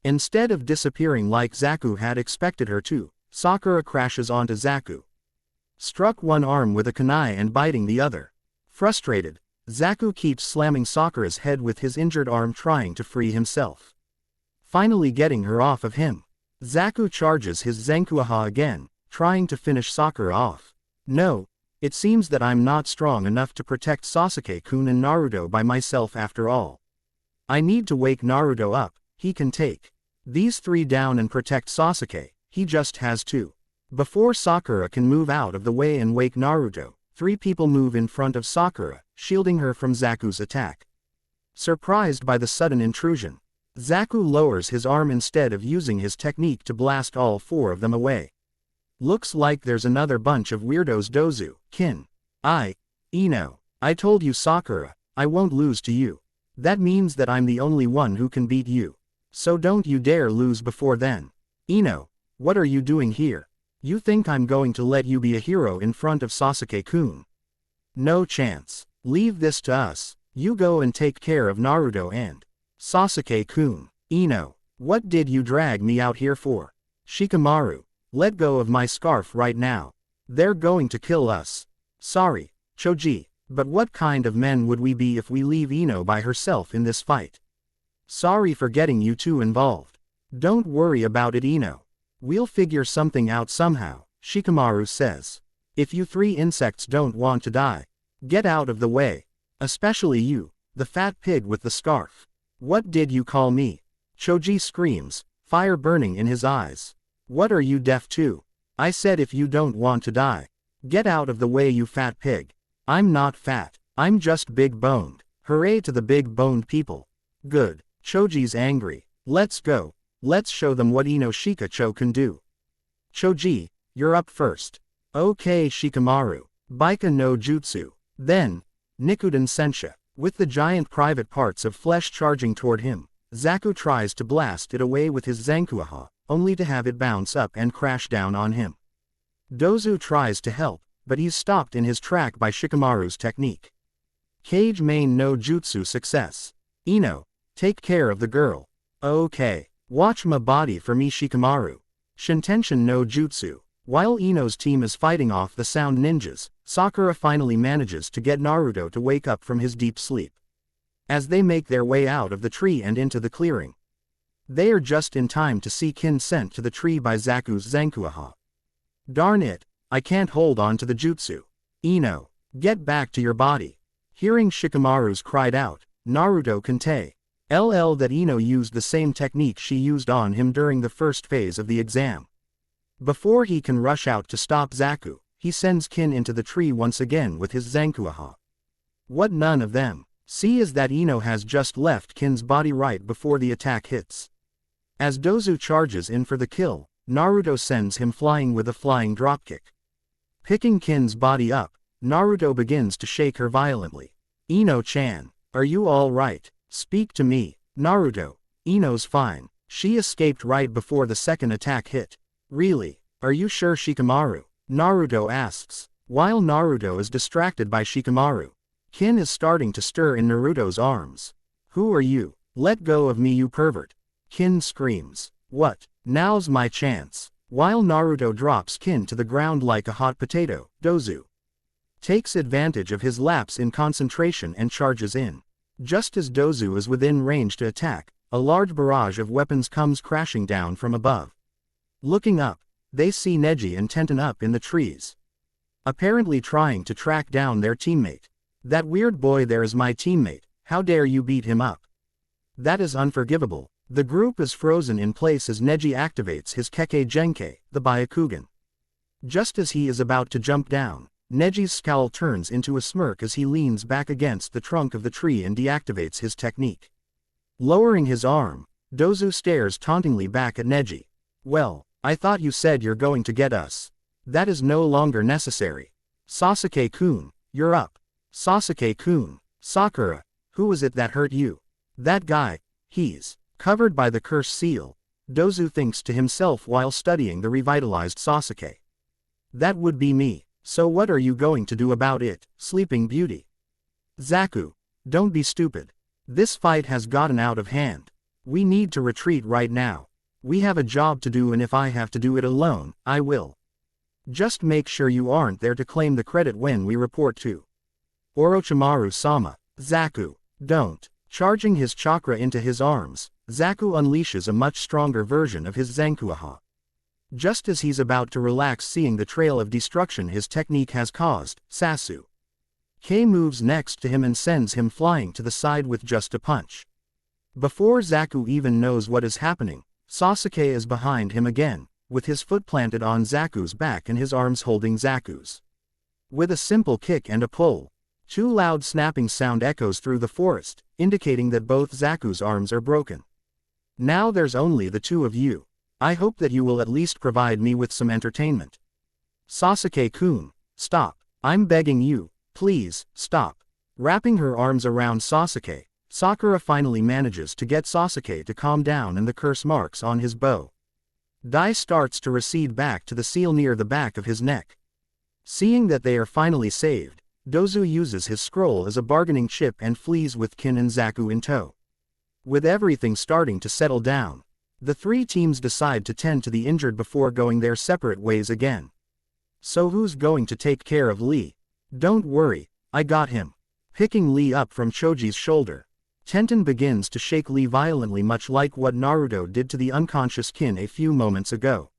[SPEAKER 1] Instead of disappearing like Zaku had expected her to, Sakura crashes onto Zaku. Struck one arm with a kunai and biting the other. Frustrated, Zaku keeps slamming Sakura's head with his injured arm trying to free himself. Finally getting her off of him, Zaku charges his Zankuaha again, trying to finish Sakura off. No, it seems that I'm not strong enough to protect Sasuke-kun and Naruto by myself after all. I need to wake Naruto up, he can take these three down and protect Sasuke, he just has to. Before Sakura can move out of the way and wake Naruto, three people move in front of Sakura, shielding her from Zaku's attack. Surprised by the sudden intrusion, Zaku lowers his arm instead of using his technique to blast all four of them away. Looks like there's another bunch of weirdos. Dozu, Kin. Ino. I told you Sakura, I won't lose to you. That means that I'm the only one who can beat you. So don't you dare lose before then. Ino, what are you doing here? You think I'm going to let you be a hero in front of Sasuke-kun? No chance. Leave this to us. You go and take care of Naruto and Sasuke-kun. Ino, what did you drag me out here for? Shikamaru, let go of my scarf right now. They're going to kill us. Sorry, Choji, but what kind of men would we be if we leave Ino by herself in this fight? Sorry for getting you two involved. Don't worry about it, Ino. We'll figure something out somehow, Shikamaru says. If you three insects don't want to die, get out of the way. Especially you, the fat pig with the scarf. What did you call me? Choji screams, fire burning in his eyes. What are you deaf to? I said if you don't want to die, get out of the way, you fat pig. I'm not fat, I'm just big-boned. Hooray to the big-boned people. Good, Choji's angry. Let's go. Let's show them what Ino Shikacho can do. Choji, you're up first. Okay, Shikamaru. Baika no Jutsu. Then, Nikuden Sensha. With the giant private parts of flesh charging toward him, Zaku tries to blast it away with his Zankuaha, only to have it bounce up and crash down on him. Dozu tries to help, but he's stopped in his track by Shikamaru's technique. Cage main no Jutsu success. Ino, take care of the girl. Okay. Watch my body for me, Shikamaru. Shintention no Jutsu. While Ino's team is fighting off the sound ninjas, Sakura finally manages to get Naruto to wake up from his deep sleep. As they make their way out of the tree and into the clearing, they are just in time to see Kin sent to the tree by Zaku's Zankuaha. Darn it, I can't hold on to the jutsu. Ino, get back to your body. Hearing Shikamaru's cried out, Naruto can tell that Ino used the same technique she used on him during the first phase of the exam. Before he can rush out to stop Zaku, he sends Kin into the tree once again with his Zankuaha. What none of them see is that Ino has just left Kin's body right before the attack hits. As Dozu charges in for the kill, Naruto sends him flying with a flying dropkick. Picking Kin's body up, Naruto begins to shake her violently. Ino-chan, are you all right? Speak to me. Naruto, Ino's fine. She escaped right before the second attack hit. Really? Are you sure, Shikamaru? Naruto asks. While Naruto is distracted by Shikamaru, Kin is starting to stir in Naruto's arms. Who are you? Let go of me, you pervert. Kin screams. What? Now's my chance. While Naruto drops Kin to the ground like a hot potato, Dozu takes advantage of his lapse in concentration and charges in. Just as Dozu is within range to attack, a large barrage of weapons comes crashing down from above. Looking up, they see Neji and Tenten up in the trees, apparently trying to track down their teammate. That weird boy there is my teammate, how dare you beat him up? That is unforgivable. The group is frozen in place as Neji activates his Kekkei Genkei, the Byakugan. Just as he is about to jump down, Neji's scowl turns into a smirk as he leans back against the trunk of the tree and deactivates his technique. Lowering his arm, Dozu stares tauntingly back at Neji. Well, I thought you said you're going to get us. That is no longer necessary. Sasuke-kun, you're up. Sasuke-kun, Sakura, who was it that hurt you? That guy, he's covered by the curse seal. Dozu thinks to himself while studying the revitalized Sasuke. That would be me. So what are you going to do about it, Sleeping Beauty? Zaku, don't be stupid. This fight has gotten out of hand. We need to retreat right now. We have a job to do, and if I have to do it alone, I will. Just make sure you aren't there to claim the credit when we report to Orochimaru-sama. Zaku, don't. Charging his chakra into his arms, Zaku unleashes a much stronger version of his Zankuaha. Just as he's about to relax, seeing the trail of destruction his technique has caused, Sasuke moves next to him and sends him flying to the side with just a punch. Before Zaku even knows what is happening, Sasuke is behind him again, with his foot planted on Zaku's back and his arms holding Zaku's. With a simple kick and a pull, two loud snapping sound echoes through the forest, indicating that both Zaku's arms are broken. Now there's only the two of you. I hope that you will at least provide me with some entertainment. Sasuke-kun, stop. I'm begging you, please, stop. Wrapping her arms around Sasuke, Sakura finally manages to get Sasuke to calm down, and the curse marks on his bow die starts to recede back to the seal near the back of his neck. Seeing that they are finally saved, Dozu uses his scroll as a bargaining chip and flees with Kin and Zaku in tow. With everything starting to settle down, the three teams decide to tend to the injured before going their separate ways again. So who's going to take care of Lee? Don't worry, I got him. Picking Lee up from Choji's shoulder, Tenten begins to shake Lee violently, much like what Naruto did to the unconscious Kin a few moments ago.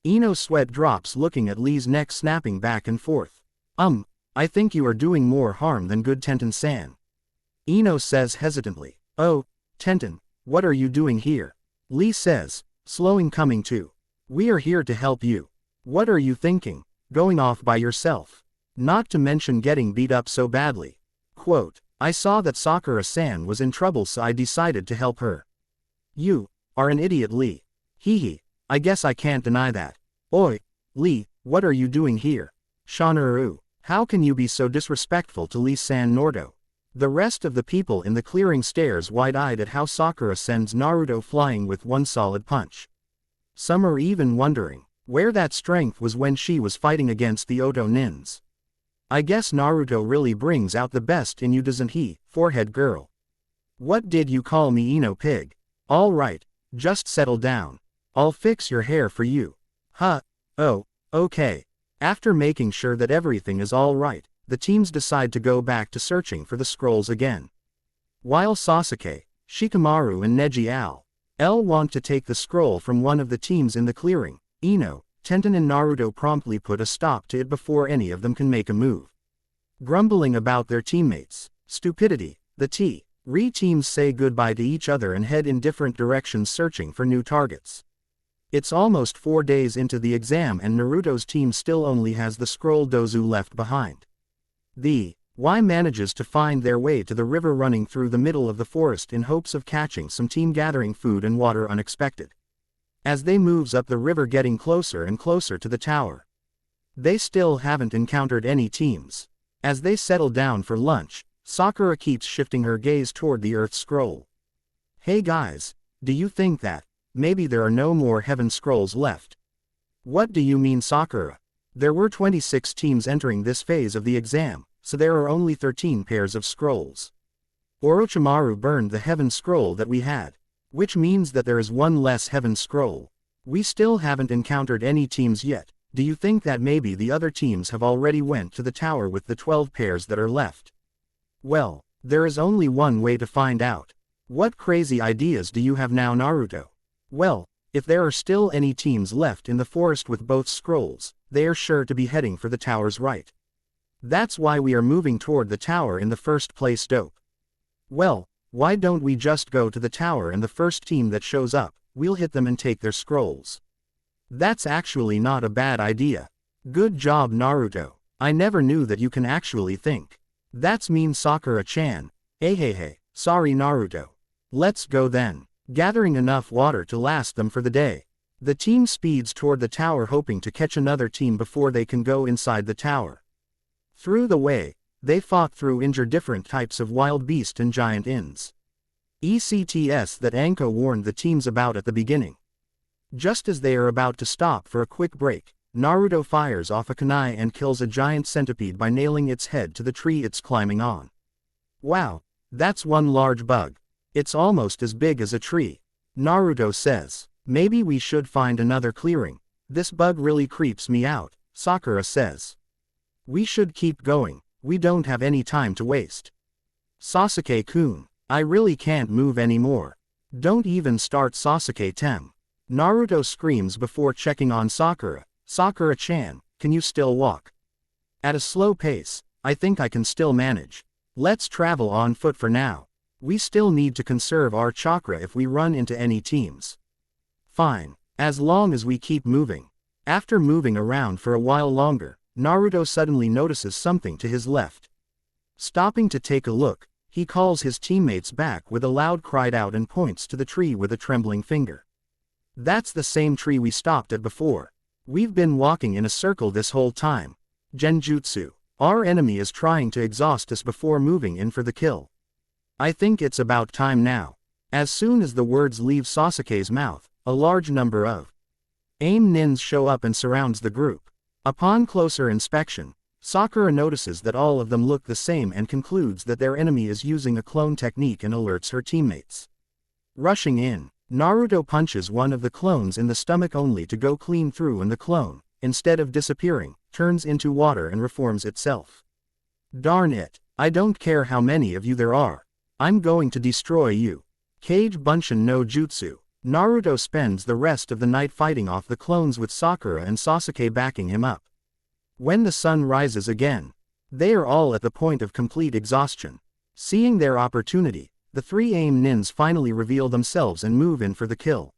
[SPEAKER 1] Ino's sweat drops looking at Lee's neck snapping back and forth. I think you are doing more harm than good, Tenten-san. Ino says hesitantly. Oh, Tenten, what are you doing here? Lee says, slowing coming to. We are here to help you. What are you thinking, going off by yourself? Not to mention getting beat up so badly. Quote, I saw that Sakura-san was in trouble, so I decided to help her. You are an idiot, Lee. Hee, I guess I can't deny that. Oi, Lee, what are you doing here? Shinoru, how can you be so disrespectful to Lee-san? Naruto. The rest of the people in the clearing stares wide-eyed at how Sakura sends Naruto flying with one solid punch. Some are even wondering where that strength was when she was fighting against the Oto Nins. I guess Naruto really brings out the best in you, doesn't he, forehead girl? What did you call me, Ino pig? All right, just settle down. I'll fix your hair for you. Huh, oh, okay. After making sure that everything is all right, the teams decide to go back to searching for the scrolls again. While Sasuke, Shikamaru and Neji L want to take the scroll from one of the teams in the clearing, Ino, Tenten and Naruto promptly put a stop to it before any of them can make a move. Grumbling about their teammates' stupidity, the teams say goodbye to each other and head in different directions searching for new targets. It's almost 4 days into the exam and Naruto's team still only has the scroll Dozu left behind. The Y manages to find their way to the river running through the middle of the forest in hopes of catching some team gathering food and water unexpected. As they moves up the river, getting closer and closer to the tower, they still haven't encountered any teams. As they settle down for lunch, Sakura keeps shifting her gaze toward the Earth Scroll. Hey guys, do you think that maybe there are no more Heaven Scrolls left? What do you mean, Sakura? There were 26 teams entering this phase of the exam, so there are only 13 pairs of scrolls. Orochimaru burned the Heaven Scroll that we had, which means that there is one less Heaven Scroll. We still haven't encountered any teams yet. Do you think that maybe the other teams have already went to the tower with the 12 pairs that are left? Well, there is only one way to find out. What crazy ideas do you have now, Naruto? Well, if there are still any teams left in the forest with both scrolls, they are sure to be heading for the tower's right. That's why we are moving toward the tower in the first place, dope. Well, why don't we just go to the tower and the first team that shows up, we'll hit them and take their scrolls. That's actually not a bad idea. Good job, Naruto. I never knew that you can actually think. That's mean, Sakura-chan. Hey, sorry Naruto. Let's go then. Gathering enough water to last them for the day, the team speeds toward the tower, hoping to catch another team before they can go inside the tower. Through the way, they fought through injure different types of wild beast and giant inns. ECTS that Anko warned the teams about at the beginning. Just as they are about to stop for a quick break, Naruto fires off a kunai and kills a giant centipede by nailing its head to the tree it's climbing on. Wow, that's one large bug. It's almost as big as a tree. Naruto says, maybe we should find another clearing. This bug really creeps me out, Sakura says. We should keep going, we don't have any time to waste. Sasuke-kun, I really can't move anymore. Don't even start Sasuke-tem. Naruto screams before checking on Sakura. Sakura-chan, can you still walk? At a slow pace, I think I can still manage. Let's travel on foot for now. We still need to conserve our chakra if we run into any teams. Fine, as long as we keep moving. After moving around for a while longer, Naruto suddenly notices something to his left. Stopping to take a look, he calls his teammates back with a loud cry out and points to the tree with a trembling finger. That's the same tree we stopped at before. We've been walking in a circle this whole time. Genjutsu. Our enemy is trying to exhaust us before moving in for the kill. I think it's about time now. As soon as the words leave Sasuke's mouth, a large number of AIM nins show up and surrounds the group. Upon closer inspection, Sakura notices that all of them look the same and concludes that their enemy is using a clone technique and alerts her teammates. Rushing in, Naruto punches one of the clones in the stomach only to go clean through, and the clone, instead of disappearing, turns into water and reforms itself. Darn it, I don't care how many of you there are. I'm going to destroy you. Kage Bunshin no Jutsu. Naruto spends the rest of the night fighting off the clones with Sakura and Sasuke backing him up. When the sun rises again, they are all at the point of complete exhaustion. Seeing their opportunity, the three AIM nins finally reveal themselves and move in for the kill.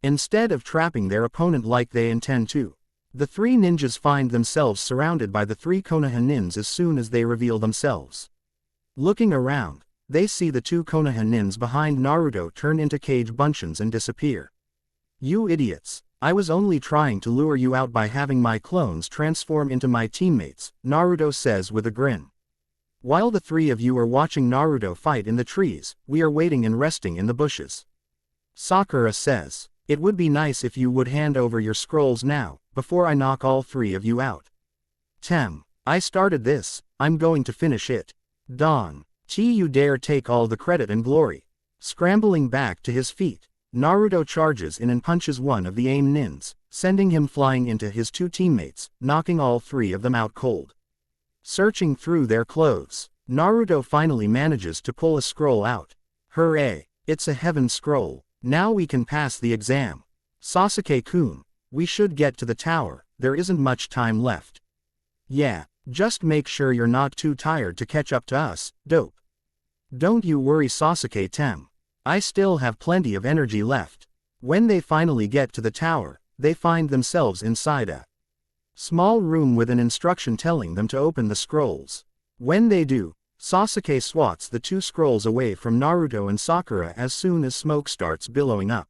[SPEAKER 1] Instead of trapping their opponent like they intend to, the three ninjas find themselves surrounded by the three Konoha nins as soon as they reveal themselves. Looking around, they see the two Konoha nins behind Naruto turn into Kage Bunshins and disappear. You idiots, I was only trying to lure you out by having my clones transform into my teammates, Naruto says with a grin. While the three of you are watching Naruto fight in the trees, we are waiting and resting in the bushes. Sakura says, it would be nice if you would hand over your scrolls now, before I knock all three of you out. I started this, I'm going to finish it. Dawn, you dare take all the credit and glory. Scrambling back to his feet, Naruto charges in and punches one of the AIM nins, sending him flying into his two teammates, knocking all three of them out cold. Searching through their clothes, Naruto finally manages to pull a scroll out. Hooray, it's a heaven scroll, now we can pass the exam. Sasuke-kun, we should get to the tower, there isn't much time left. Yeah, just make sure you're not too tired to catch up to us, dope. Don't you worry Sasuke-tem. I still have plenty of energy left. When they finally get to the tower, they find themselves inside a small room with an instruction telling them to open the scrolls. When they do, Sasuke swats the two scrolls away from Naruto and Sakura as soon as smoke starts billowing up.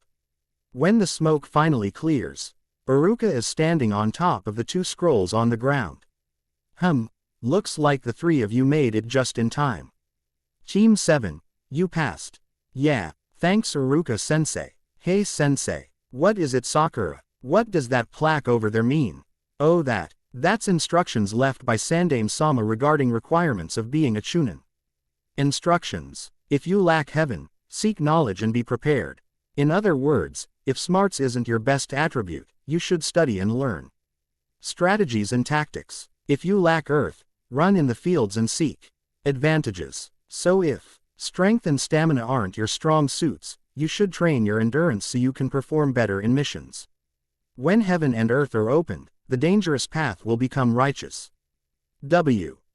[SPEAKER 1] When the smoke finally clears, Iruka is standing on top of the two scrolls on the ground. Looks like the three of you made it just in time. Team 7, you passed. Yeah, thanks Iruka-sensei. Hey sensei, what is it Sakura? What does that plaque over there mean? Oh that's instructions left by Sandaime-sama regarding requirements of being a chunin. Instructions: if you lack heaven, seek knowledge and be prepared. In other words, if smarts isn't your best attribute, you should study and learn. Strategies and tactics: if you lack earth, run in the fields and seek advantages. So if strength and stamina aren't your strong suits, you should train your endurance so you can perform better in missions. When heaven and earth are opened, the dangerous path will become righteous.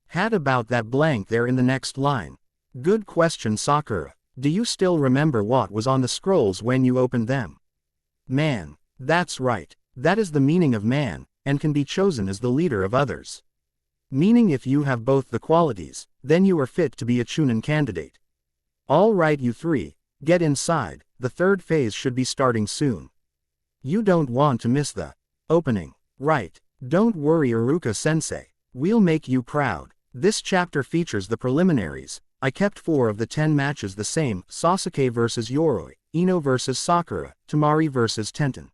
[SPEAKER 1] Had about that blank there in the next line. Good question Sakura. Do you still remember what was on the scrolls when you opened them? Man, that's right. That is the meaning of man, and can be chosen as the leader of others. Meaning if you have both the qualities, then you are fit to be a chunin candidate. Alright you three, get inside, the third phase should be starting soon. You don't want to miss the opening, right? Don't worry Iruka-sensei, we'll make you proud. This chapter features the preliminaries. I kept 4 of the 10 matches the same: Sasuke vs Yoroi, Ino vs Sakura, Temari vs Tenten.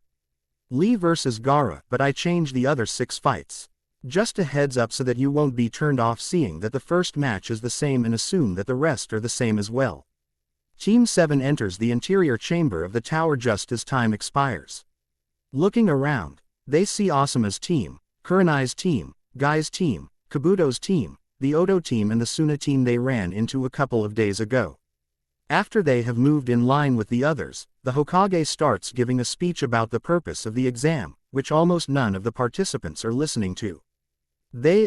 [SPEAKER 1] Lee vs. Gaara, but I changed the other 6 fights. Just a heads up so that you won't be turned off seeing that the first match is the same and assume that the rest are the same as well. Team 7 enters the interior chamber of the tower just as time expires. Looking around, they see Asuma's team, Kurenai's team, Guy's team, Kabuto's team, the Oto team and the Suna team they ran into a couple of days ago. After they have moved in line with the others, the Hokage starts giving a speech about the purpose of the exam, which almost none of the participants are listening to. They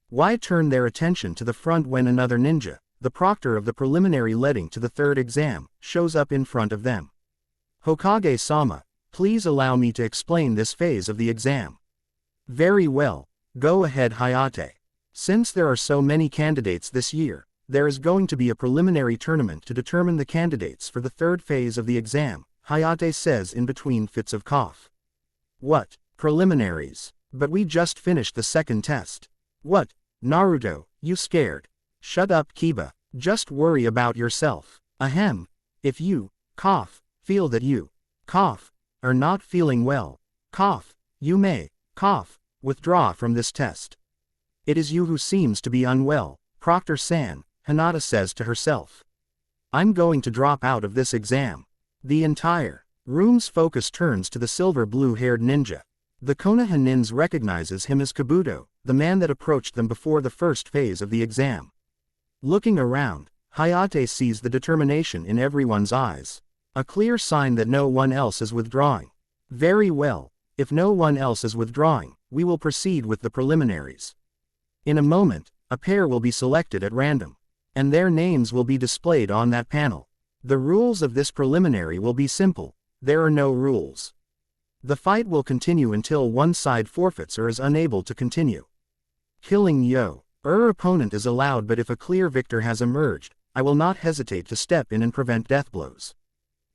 [SPEAKER 1] why turn their attention to the front when another ninja, the proctor of the preliminary leading to the 3rd exam, shows up in front of them. Hokage-sama, please allow me to explain this phase of the exam. Very well, go ahead Hayate. Since there are so many candidates this year, there is going to be a preliminary tournament to determine the candidates for the 3rd phase of the exam, Hayate says in between fits of cough. What, preliminaries? But we just finished the 2nd test. What, Naruto, you scared? Shut up Kiba, just worry about yourself. Ahem. If you, cough, feel that you, cough, are not feeling well, cough, you may, cough, withdraw from this test. It is you who seems to be unwell, Proctor-san, Hinata says to herself. I'm going to drop out of this exam. The entire room's focus turns to the silver blue-haired ninja. The Konoha nins recognizes him as Kabuto, the man that approached them before the 1st phase of the exam. Looking around, Hayate sees the determination in everyone's eyes. A clear sign that no one else is withdrawing. Very well, if no one else is withdrawing, we will proceed with the preliminaries. In a moment, a pair will be selected at random, and their names will be displayed on that panel. The rules of this preliminary will be simple, there are no rules. The fight will continue until one side forfeits or is unable to continue. Killing your opponent is allowed, but if a clear victor has emerged, I will not hesitate to step in and prevent death blows.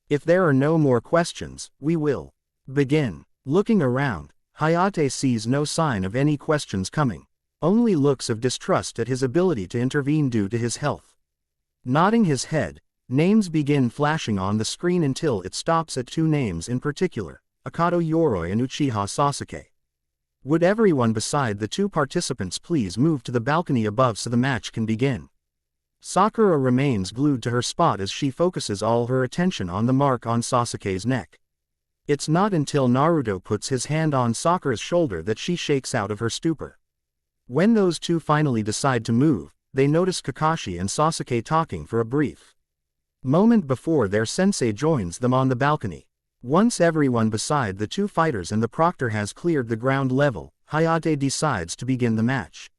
[SPEAKER 1] If there are no more questions, we will begin. Looking around, Hayate sees no sign of any questions coming, only looks of distrust at his ability to intervene due to his health. Nodding his head, names begin flashing on the screen until it stops at 2 names in particular, Akato Yoroi and Uchiha Sasuke. Would everyone beside the 2 participants please move to the balcony above so the match can begin? Sakura remains glued to her spot as she focuses all her attention on the mark on Sasuke's neck. It's not until Naruto puts his hand on Sakura's shoulder that she shakes out of her stupor. When those 2 finally decide to move, they notice Kakashi and Sasuke talking for a brief moment before their sensei joins them on the balcony. Once everyone beside the 2 fighters and the proctor has cleared the ground level, Hayate decides to begin the match.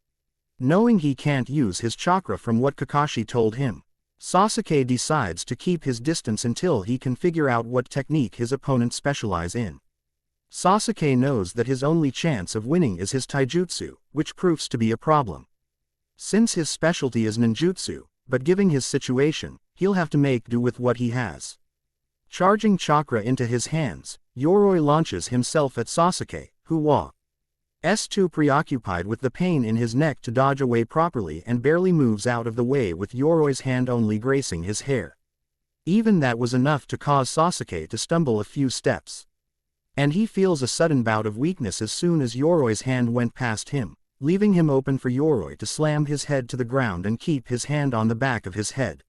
[SPEAKER 1] Knowing he can't use his chakra from what Kakashi told him, Sasuke decides to keep his distance until he can figure out what technique his opponents specialize in. Sasuke knows that his only chance of winning is his taijutsu, which proves to be a problem. Since his specialty is ninjutsu, but given his situation, he'll have to make do with what he has. Charging chakra into his hands, Yoroi launches himself at Sasuke, who was too preoccupied with the pain in his neck to dodge away properly and barely moves out of the way with Yoroi's hand only gracing his hair. Even that was enough to cause Sasuke to stumble a few steps. And he feels a sudden bout of weakness as soon as Yoroi's hand went past him, leaving him open for Yoroi to slam his head to the ground and keep his hand on the back of his head.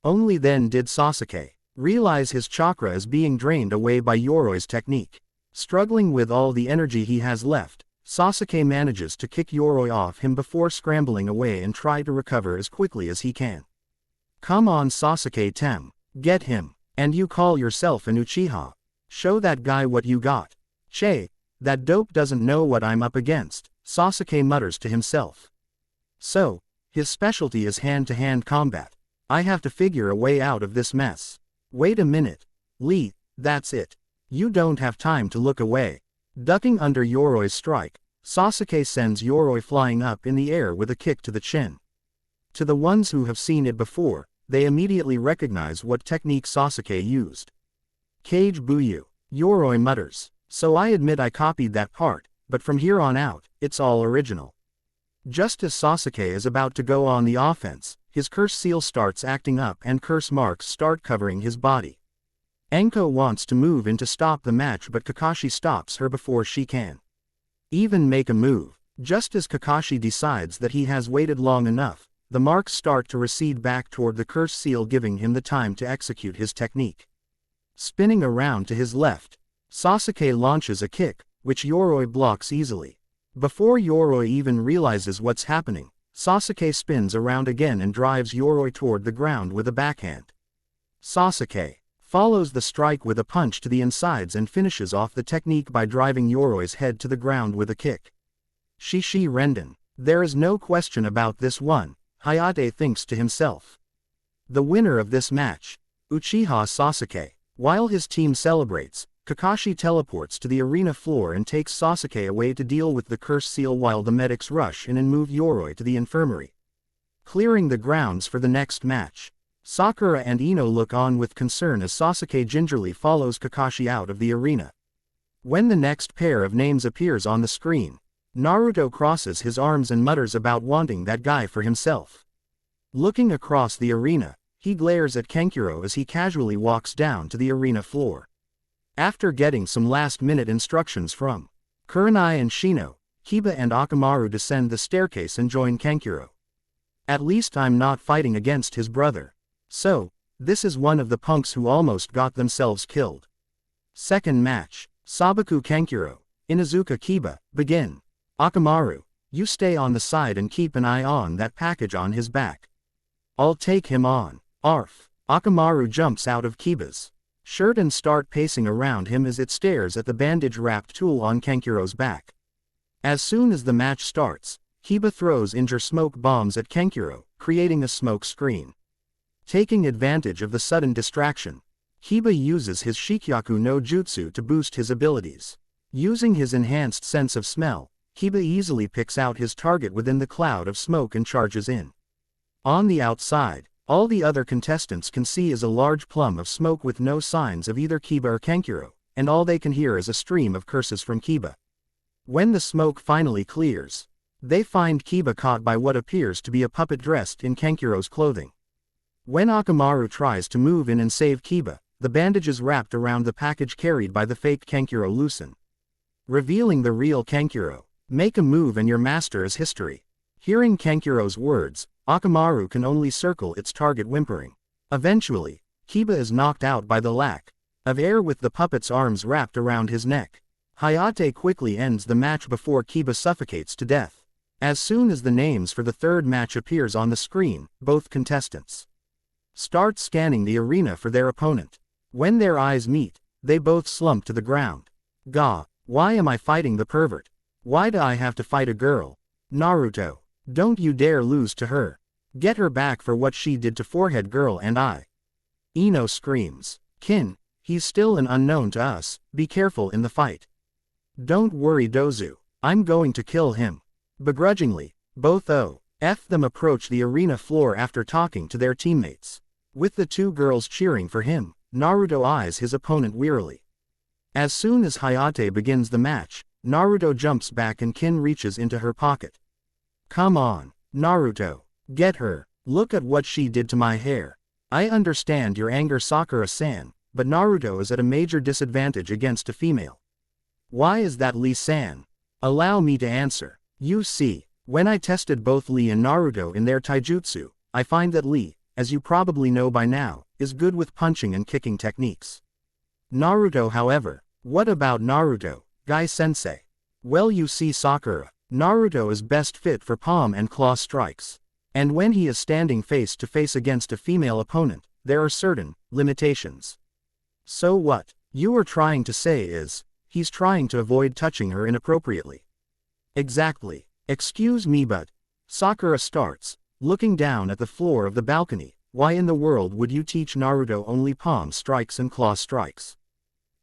[SPEAKER 1] Only then did Sasuke realize his chakra is being drained away by Yoroi's technique. Struggling with all the energy he has left, Sasuke manages to kick Yoroi off him before scrambling away and try to recover as quickly as he can. Come on Sasuke, get him, and you call yourself an Uchiha. Show that guy what you got. Che, that dope doesn't know what I'm up against, Sasuke mutters to himself. So, his specialty is hand-to-hand combat. I have to figure a way out of this mess. Wait a minute. Lee, that's it. You don't have time to look away. Ducking under Yoroi's strike, Sasuke sends Yoroi flying up in the air with a kick to the chin. To the ones who have seen it before, they immediately recognize what technique Sasuke used. Cage Buyu, Yoroi mutters. So I admit I copied that part, but from here on out, it's all original. Just as Sasuke is about to go on the offense, his curse seal starts acting up and curse marks start covering his body. Anko wants to move in to stop the match, but Kakashi stops her before she can even make a move. Just as Kakashi decides that he has waited long enough, the marks start to recede back toward the curse seal, giving him the time to execute his technique. Spinning around to his left, Sasuke launches a kick, which Yoroi blocks easily. Before Yoroi even realizes what's happening, Sasuke spins around again and drives Yoroi toward the ground with a backhand. Sasuke follows the strike with a punch to the insides and finishes off the technique by driving Yoroi's head to the ground with a kick. Shishi Renden. There is no question about this one, Hayate thinks to himself. The winner of this match, Uchiha Sasuke. While his team celebrates, Kakashi teleports to the arena floor and takes Sasuke away to deal with the curse seal while the medics rush in and move Yoroi to the infirmary, clearing the grounds for the next match. Sakura and Ino look on with concern as Sasuke gingerly follows Kakashi out of the arena. When the next pair of names appears on the screen, Naruto crosses his arms and mutters about wanting that guy for himself. Looking across the arena, he glares at Kankuro as he casually walks down to the arena floor. After getting some last-minute instructions from Kurenai and Shino, Kiba and Akamaru descend the staircase and join Kankuro. At least I'm not fighting against his brother. So, this is one of the punks who almost got themselves killed. Second match, Sabaku Kankuro, Inuzuka Kiba, begin. Akamaru, you stay on the side and keep an eye on that package on his back. I'll take him on. Arf. Akamaru jumps out of Kiba's shirt and start pacing around him as it stares at the bandage-wrapped tool on Kankuro's back. As soon as the match starts, Kiba throws injure smoke bombs at Kankuro, creating a smoke screen. Taking advantage of the sudden distraction, Kiba uses his Shikyaku no jutsu to boost his abilities. Using his enhanced sense of smell, Kiba easily picks out his target within the cloud of smoke and charges in. On the outside, all the other contestants can see is a large plume of smoke with no signs of either Kiba or Kankuro, and all they can hear is a stream of curses from Kiba. When the smoke finally clears, they find Kiba caught by what appears to be a puppet dressed in Kankuro's clothing. When Akamaru tries to move in and save Kiba, the bandages wrapped around the package carried by the fake Kankuro loosen, revealing the real Kankuro. Make a move and your master is history. Hearing Kankuro's words, Akamaru can only circle its target, whimpering. Eventually, Kiba is knocked out by the lack of air with the puppet's arms wrapped around his neck. Hayate quickly ends the match before Kiba suffocates to death. As soon as the names for the third match appears on the screen, both contestants start scanning the arena for their opponent. When their eyes meet, they both slump to the ground. Gah, why am I fighting the pervert? Why do I have to fight a girl? Naruto, don't you dare lose to her. Get her back for what she did to Forehead Girl and I. Ino screams. Kin, he's still an unknown to us, be careful in the fight. Don't worry Dozu, I'm going to kill him. Begrudgingly, both of them approach the arena floor after talking to their teammates. With the two girls cheering for him, Naruto eyes his opponent wearily. As soon as Hayate begins the match, Naruto jumps back and Kin reaches into her pocket. Come on, Naruto, get her, look at what she did to my hair. I understand your anger Sakura-san, but Naruto is at a major disadvantage against a female. Why is that Lee-san? Allow me to answer. You see, when I tested both Lee and Naruto in their taijutsu, I find that Lee, as you probably know by now, is good with punching and kicking techniques. Naruto, however, what about Naruto, Guy-sensei? Well, you see Sakura, Naruto is best fit for palm and claw strikes. And when he is standing face to face against a female opponent, there are certain limitations. So what you are trying to say is, he's trying to avoid touching her inappropriately. Exactly. Excuse me, but Sakura starts, looking down at the floor of the balcony. Why in the world would you teach Naruto only palm strikes and claw strikes?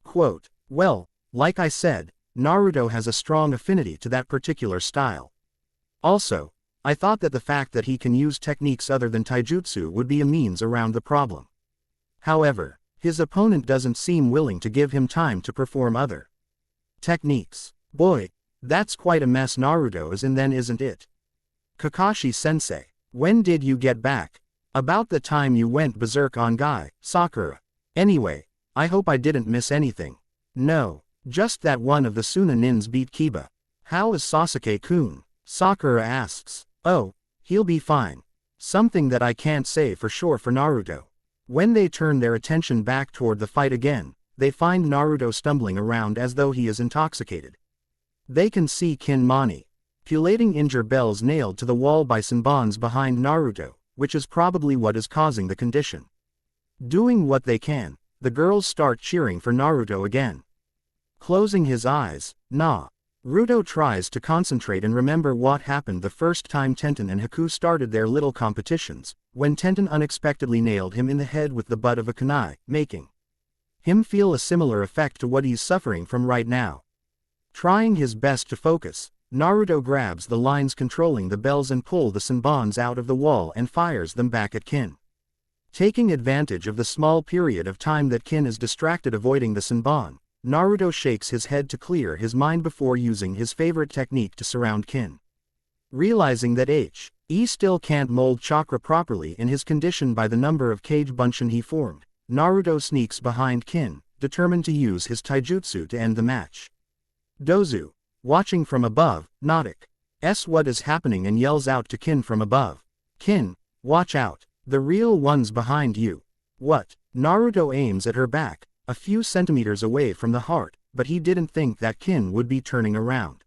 [SPEAKER 1] Quote, well, like I said, Naruto has a strong affinity to that particular style. Also, I thought that the fact that he can use techniques other than taijutsu would be a means around the problem. However, his opponent doesn't seem willing to give him time to perform other techniques. Boy, that's quite a mess Naruto is in then, isn't it? Kakashi-sensei, when did you get back? About the time you went berserk on Guy, Sakura. Anyway, I hope I didn't miss anything. No, just that one of the Suna nins beat Kiba. How is Sasuke-kun? Sakura asks. Oh, he'll be fine. Something that I can't say for sure for Naruto. When they turn their attention back toward the fight again, they find Naruto stumbling around as though he is intoxicated. They can see manipulating injure bells nailed to the wall by Senbons behind Naruto, which is probably what is causing the condition. Doing what they can, the girls start cheering for Naruto again. Closing his eyes, Naruto tries to concentrate and remember what happened the first time Tenten and Haku started their little competitions, when Tenten unexpectedly nailed him in the head with the butt of a kunai, making him feel a similar effect to what he's suffering from right now. Trying his best to focus, Naruto grabs the lines controlling the bells and pulls the Senbons out of the wall and fires them back at Kin. Taking advantage of the small period of time that Kin is distracted avoiding the Senbon, Naruto shakes his head to clear his mind before using his favorite technique to surround Kin. Realizing that he still can't mold chakra properly in his condition by the number of cage bunshin he formed, Naruto sneaks behind Kin, determined to use taijutsu to end the match. Dozu, watching from above, notices what is happening and yells out to Kin from above. Kin, watch out, the real one's behind you. What? Naruto aims at her back, a few centimeters away from the heart, but he didn't think that Kin would be turning around.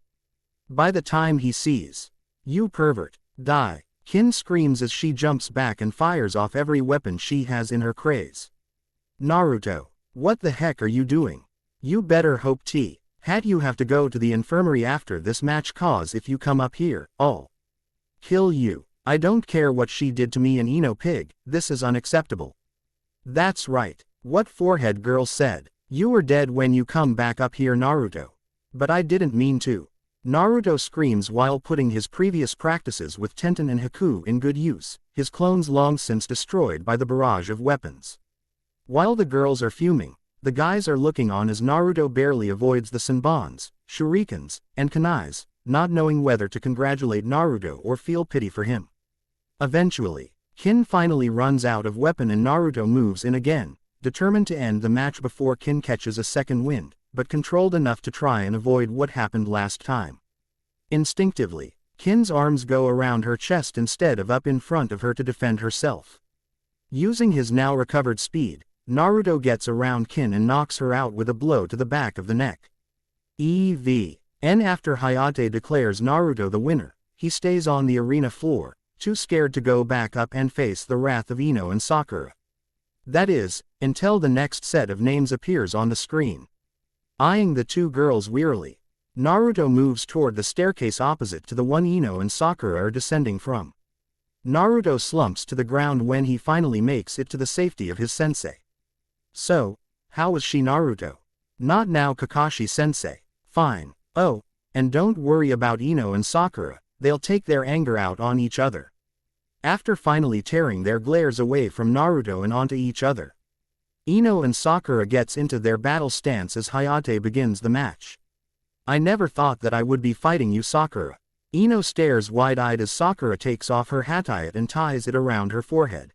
[SPEAKER 1] By the time he sees, you pervert, die, Kin screams as she jumps back and fires off every weapon she has in her craze. Naruto, what the heck are you doing? You better hope had you have to go to the infirmary after this match, cause if you come up here, I'll kill you. I don't care what she did to me and Ino Pig, this is unacceptable. That's right, what forehead girl said. You were dead when you come back up here, Naruto. But I didn't mean to. Naruto screams while putting his previous practices with Tenten and Haku in good use, his clones long since destroyed by the barrage of weapons. While the girls are fuming, the guys are looking on as Naruto barely avoids the Senbons, shurikens, and kunais, not knowing whether to congratulate Naruto or feel pity for him. Eventually, Kin finally runs out of weapon and Naruto moves in again, determined to end the match before Kin catches a second wind, but controlled enough to try and avoid what happened last time. Instinctively, Kin's arms go around her chest instead of up in front of her to defend herself. Using his now recovered speed, Naruto gets around Kin and knocks her out with a blow to the back of the neck. And after Hayate declares Naruto the winner, he stays on the arena floor, too scared to go back up and face the wrath of Ino and Sakura. That is, until the next set of names appears on the screen. Eyeing the two girls wearily, Naruto moves toward the staircase opposite to the one Ino and Sakura are descending from. Naruto slumps to the ground when he finally makes it to the safety of his sensei. So, how was she, Naruto? Not now, Kakashi-sensei. Fine. Oh, and don't worry about Ino and Sakura, they'll take their anger out on each other. After finally tearing their glares away from Naruto and onto each other, Ino and Sakura gets into their battle stance as Hayate begins the match. I never thought that I would be fighting you, Sakura. Ino stares wide-eyed as Sakura takes off her hatayat and ties it around her forehead.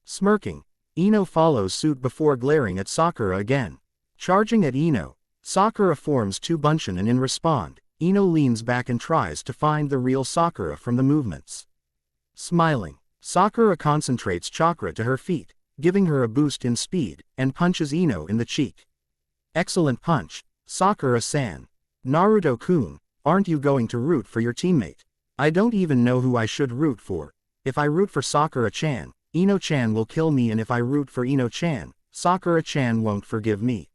[SPEAKER 1] Smirking, Ino follows suit before glaring at Sakura again. Charging at Ino, Sakura forms two bunshin and in response, Ino leans back and tries to find the real Sakura from the movements. Smiling, Sakura concentrates chakra to her feet, giving her a boost in speed, and punches Ino in the cheek. Excellent punch, Sakura-san. Naruto-kun, aren't you going to root for your teammate? I don't even know who I should root for. If I root for Sakura-chan, Ino-chan will kill me, and if I root for Ino-chan, Sakura-chan won't forgive me.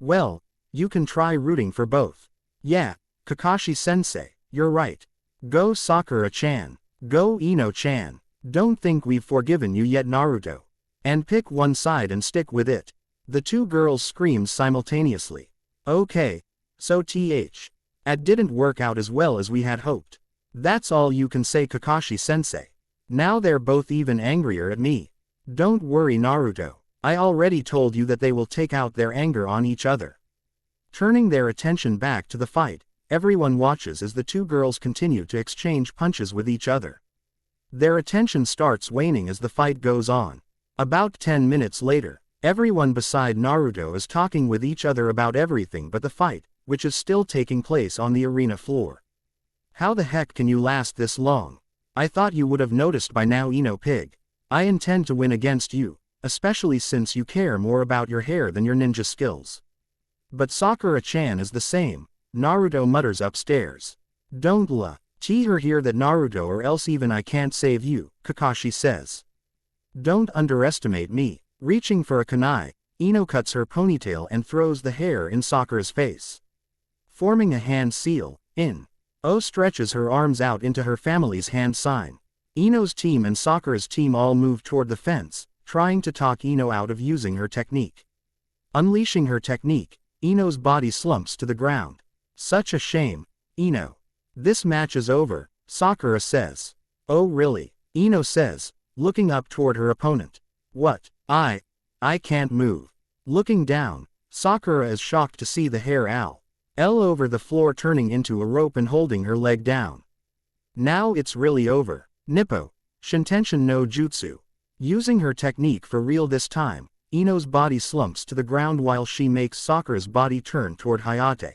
[SPEAKER 1] Well, you can try rooting for both. Yeah, Kakashi-sensei, you're right. Go Sakura-chan. Go Ino-chan. Don't think we've forgiven you yet, Naruto. And pick one side and stick with it. The two girls screamed simultaneously. Okay. So it didn't work out as well as we had hoped. That's all you can say, Kakashi-sensei. Now they're both even angrier at me. Don't worry, Naruto. I already told you that they will take out their anger on each other. Turning their attention back to the fight, everyone watches as the two girls continue to exchange punches with each other. Their attention starts waning as the fight goes on. About 10 minutes later, Everyone beside Naruto is talking with each other about everything but the fight, which is still taking place on the arena floor. How the heck can you last this long? I thought you would have noticed by now, Ino Pig. I intend to win against you, especially since you care more about your hair than your ninja skills. But Sakura-chan is the same, Naruto mutters upstairs. Don't let her hear that, Naruto, or else even I can't save you, Kakashi says. Don't underestimate me. Reaching for a kunai, Ino cuts her ponytail and throws the hair in Sakura's face. Forming a hand seal, stretches her arms out into her family's hand sign. Ino's team and Sakura's team all move toward the fence, trying to talk Ino out of using her technique. Unleashing her technique, Ino's body slumps to the ground. Such a shame, Ino. This match is over, Sakura says. Oh really? Ino says, looking up toward her opponent. What? I can't move. Looking down, Sakura is shocked to see the hair L over the floor turning into a rope and holding her leg down. Now it's really over. Nippo, Shintention no Jutsu. Using her technique for real this time, Ino's body slumps to the ground while she makes Sakura's body turn toward Hayate.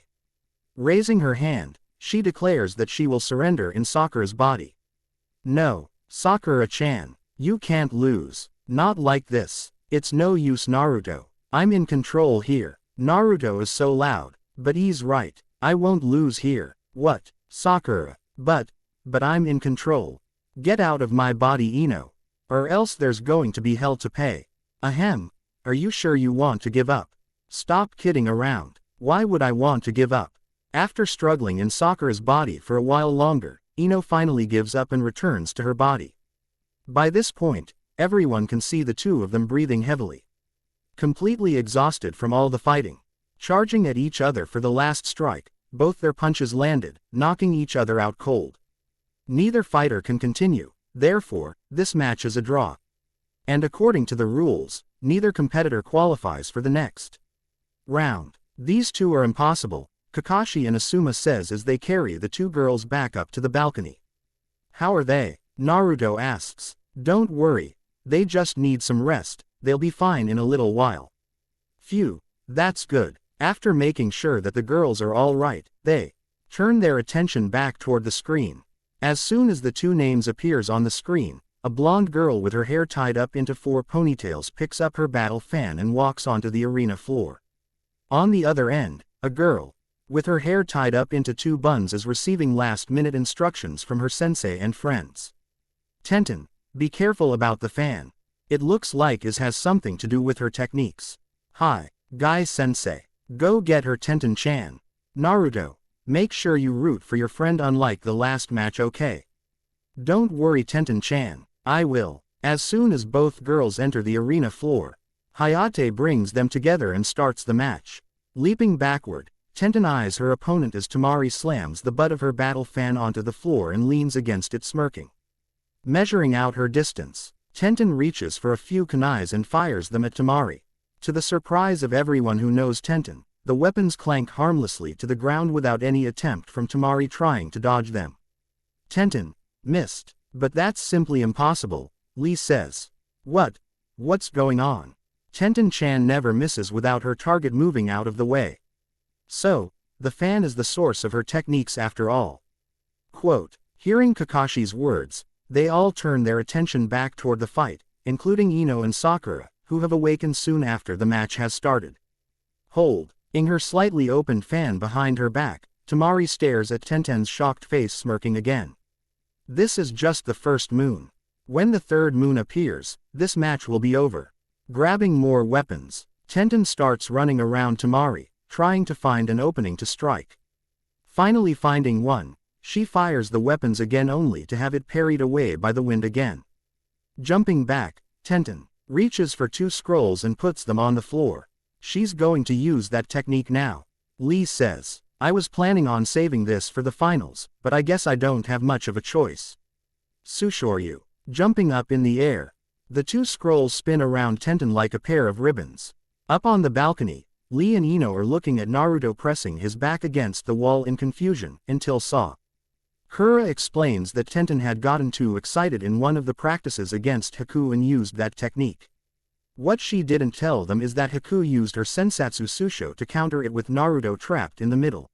[SPEAKER 1] Raising her hand, she declares that she will surrender in Sakura's body. No, Sakura-chan, you can't lose. Not like this. It's no use, Naruto. I'm in control here. Naruto is so loud, but he's right. I won't lose here. What, Sakura? But I'm in control. Get out of my body, Ino. Or else there's going to be hell to pay. Ahem. Are you sure you want to give up? Stop kidding around. Why would I want to give up? After struggling in Sakura's body for a while longer, Ino finally gives up and returns to her body. By this point, everyone can see the two of them breathing heavily. Completely exhausted from all the fighting. Charging at each other for the last strike, both their punches landed, knocking each other out cold. Neither fighter can continue, therefore, this match is a draw. And according to the rules, neither competitor qualifies for the next round. These two are impossible, Kakashi and Asuma says as they carry the two girls back up to the balcony. How are they? Naruto asks. Don't worry. They just need some rest, they'll be fine in a little while. Phew, that's good. After making sure that the girls are all right, they turn their attention back toward the screen. As soon as the two names appears on the screen, a blonde girl with her hair tied up into 4 ponytails picks up her battle fan and walks onto the arena floor. On the other end, a girl with her hair tied up into 2 buns is receiving last-minute instructions from her sensei and friends. Tenten, be careful about the fan. It looks like it has something to do with her techniques. Hi, guys sensei. Go get her, Tenten-chan. Naruto, make sure you root for your friend unlike the last match, okay? Don't worry, Tenten-chan, I will. As soon as both girls enter the arena floor, Hayate brings them together and starts the match. Leaping backward, Tenten eyes her opponent as Temari slams the butt of her battle fan onto the floor and leans against it smirking. Measuring out her distance, Tenten reaches for a few kunais and fires them at Temari. To the surprise of everyone who knows Tenten, the weapons clank harmlessly to the ground without any attempt from Temari trying to dodge them. Tenten missed. But that's simply impossible, Lee says. What's going on? Tenten-chan never misses without her target moving out of the way. So, the fan is the source of her techniques after all. Quote, hearing Kakashi's words, they all turn their attention back toward the fight, including Ino and Sakura, who have awakened soon after the match has started. Holding her slightly opened fan behind her back, Temari stares at Tenten's shocked face smirking again. This is just the first moon. When the third moon appears, this match will be over. Grabbing more weapons, Tenten starts running around Temari, trying to find an opening to strike. Finally finding one, she fires the weapons again only to have it parried away by the wind again. Jumping back, Tenten reaches for 2 scrolls and puts them on the floor. She's going to use that technique now. Lee says, I was planning on saving this for the finals, but I guess I don't have much of a choice. Sushoryu, jumping up in the air. The 2 scrolls spin around Tenten like a pair of ribbons. Up on the balcony, Lee and Ino are looking at Naruto pressing his back against the wall in confusion, until Sakura explains that Tenten had gotten too excited in one of the practices against Haku and used that technique. What she didn't tell them is that Haku used her Sensatsu Susho to counter it with Naruto trapped in the middle.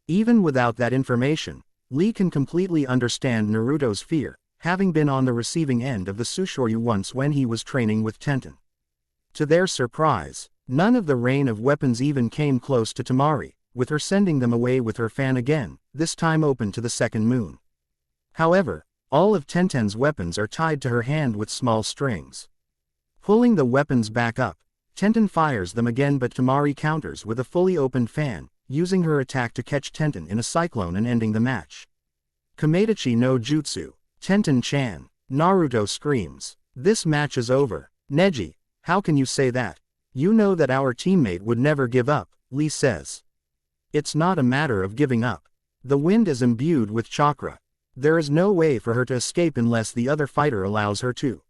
[SPEAKER 1] Even without that information, Lee can completely understand Naruto's fear, having been on the receiving end of the Sushoryu once when he was training with Tenten. To their surprise, none of the rain of weapons even came close to Temari, with her sending them away with her fan again, this time open to the second moon. However, all of Tenten's weapons are tied to her hand with small strings. Pulling the weapons back up, Tenten fires them again, but Temari counters with a fully opened fan, using her attack to catch Tenten in a cyclone and ending the match. Kamedachi no Jutsu, Tenten-chan. Naruto screams. This match is over. Neji, how can you say that? You know that our teammate would never give up, Lee says. It's not a matter of giving up. The wind is imbued with chakra. There is no way for her to escape unless the other fighter allows her to.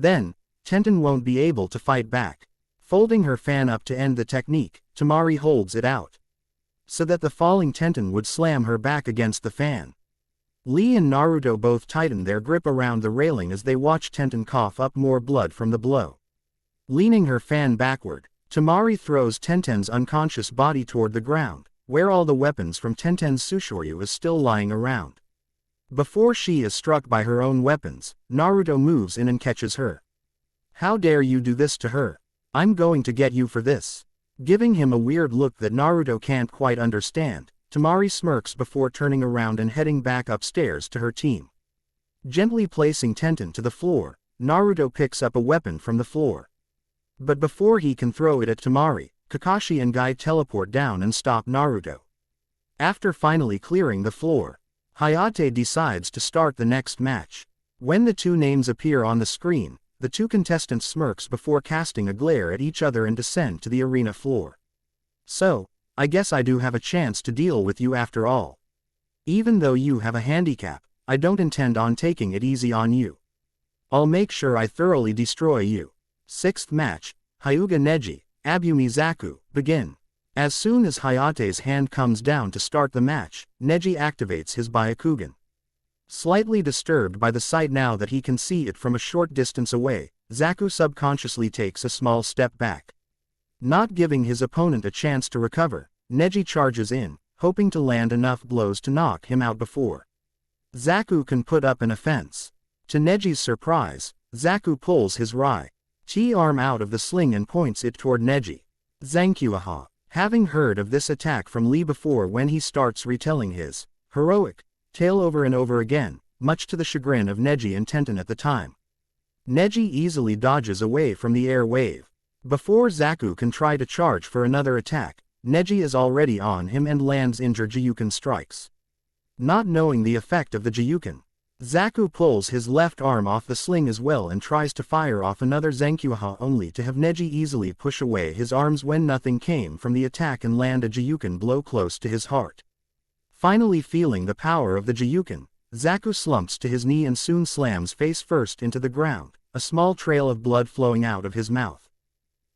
[SPEAKER 1] Then, Tenten won't be able to fight back. Folding her fan up to end the technique, Temari holds it out, so that the falling Tenten would slam her back against the fan. Lee and Naruto both tighten their grip around the railing as they watch Tenten cough up more blood from the blow. Leaning her fan backward, Temari throws Tenten's unconscious body toward the ground, where all the weapons from Tenten's Sushoryu is still lying around. Before she is struck by her own weapons, Naruto moves in and catches her. How dare you do this to her? I'm going to get you for this. Giving him a weird look that Naruto can't quite understand, Temari smirks before turning around and heading back upstairs to her team. Gently placing Tenten to the floor, Naruto picks up a weapon from the floor. But before he can throw it at Temari, Kakashi and Guy teleport down and stop Naruto. After finally clearing the floor, Hayate decides to start the next match. When the two names appear on the screen, the two contestants smirks before casting a glare at each other and descend to the arena floor. So, I guess I do have a chance to deal with you after all. Even though you have a handicap, I don't intend on taking it easy on you. I'll make sure I thoroughly destroy you. Sixth match, Hyuga Neji, Abumi Zaku, begin. As soon as Hayate's hand comes down to start the match, Neji activates his Byakugan. Slightly disturbed by the sight now that he can see it from a short distance away, Zaku subconsciously takes a small step back. Not giving his opponent a chance to recover, Neji charges in, hoping to land enough blows to knock him out before Zaku can put up an offense. To Neji's surprise, Zaku pulls his right arm out of the sling and points it toward Neji. Zankyuaha. Having heard of this attack from Lee before when he starts retelling his heroic tale over and over again, much to the chagrin of Neji and Tenten at the time. Neji easily dodges away from the air wave. Before Zaku can try to charge for another attack, Neji is already on him and lands injured Jiyuken strikes. Not knowing the effect of the Jiyuken, Zaku pulls his left arm off the sling as well and tries to fire off another Zankyuaha only to have Neji easily push away his arms when nothing came from the attack and land a Jiyuken blow close to his heart. Finally feeling the power of the Jiyuken, Zaku slumps to his knee and soon slams face first into the ground, a small trail of blood flowing out of his mouth.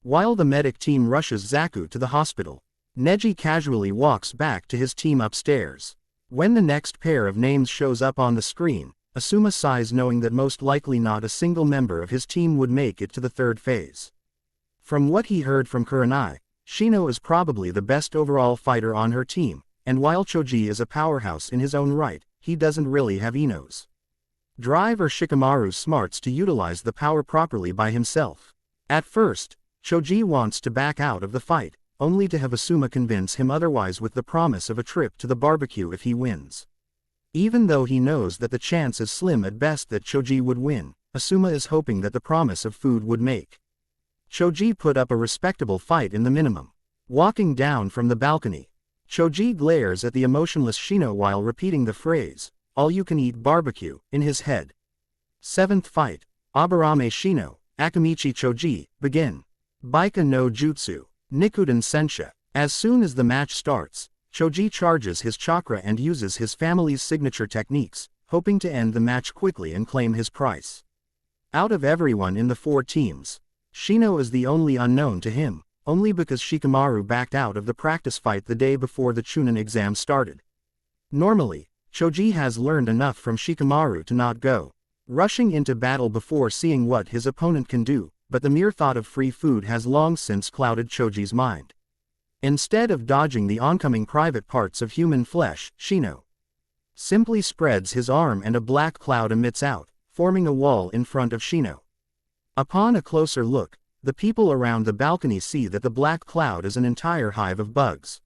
[SPEAKER 1] While the medic team rushes Zaku to the hospital, Neji casually walks back to his team upstairs. When the next pair of names shows up on the screen, Asuma sighs knowing that most likely not a single member of his team would make it to the third phase. From what he heard from Kurenai, Shino is probably the best overall fighter on her team, and while Choji is a powerhouse in his own right, he doesn't really have Ino's drive or Shikamaru's smarts to utilize the power properly by himself. At first, Choji wants to back out of the fight, only to have Asuma convince him otherwise with the promise of a trip to the barbecue if he wins. Even though he knows that the chance is slim at best that Choji would win, Asuma is hoping that the promise of food would make Choji put up a respectable fight in the minimum. Walking down from the balcony, Choji glares at the emotionless Shino while repeating the phrase, "all-you-can-eat barbecue," in his head. Seventh fight, Aburame Shino, Akamichi Choji, begin. Baika no Jutsu, Nikuden Sensha. As soon as the match starts, Choji charges his chakra and uses his family's signature techniques, hoping to end the match quickly and claim his prize. Out of everyone in the four teams, Shino is the only unknown to him, only because Shikamaru backed out of the practice fight the day before the Chunin exam started. Normally, Choji has learned enough from Shikamaru to not go rushing into battle before seeing what his opponent can do, but the mere thought of free food has long since clouded Choji's mind. Instead of dodging the oncoming private parts of human flesh, Shino simply spreads his arm and a black cloud emits out, forming a wall in front of Shino. Upon a closer look, the people around the balcony see that the black cloud is an entire hive of bugs.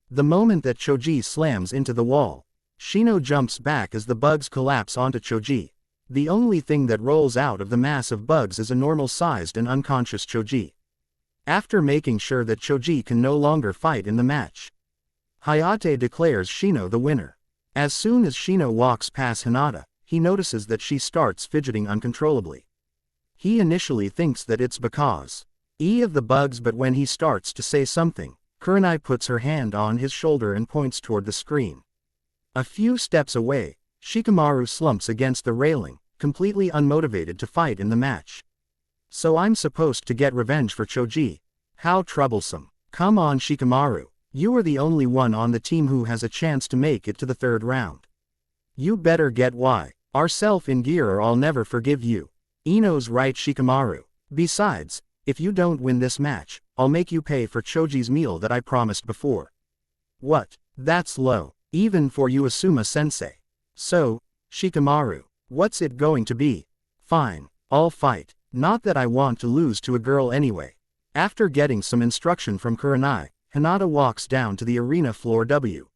[SPEAKER 1] The moment that Choji slams into the wall, Shino jumps back as the bugs collapse onto Choji. The only thing that rolls out of the mass of bugs is a normal-sized and unconscious Choji. After making sure that Choji can no longer fight in the match, Hayate declares Shino the winner. As soon as Shino walks past Hinata, he notices that she starts fidgeting uncontrollably. He initially thinks that it's because of the bugs, but when he starts to say something, Kurenai puts her hand on his shoulder and points toward the screen. A few steps away, Shikamaru slumps against the railing, completely unmotivated to fight in the match. So I'm supposed to get revenge for Choji? How troublesome. Come on Shikamaru, you are the only one on the team who has a chance to make it to the third round. You better get why. Ourself in gear or I'll never forgive you. Ino's right Shikamaru. Besides, if you don't win this match, I'll make you pay for Choji's meal that I promised before. What? That's low, even for you Asuma-sensei. So, Shikamaru, what's it going to be? Fine, I'll fight. Not that I want to lose to a girl anyway. After getting some instruction from Kurenai, Hinata walks down to the arena floor W.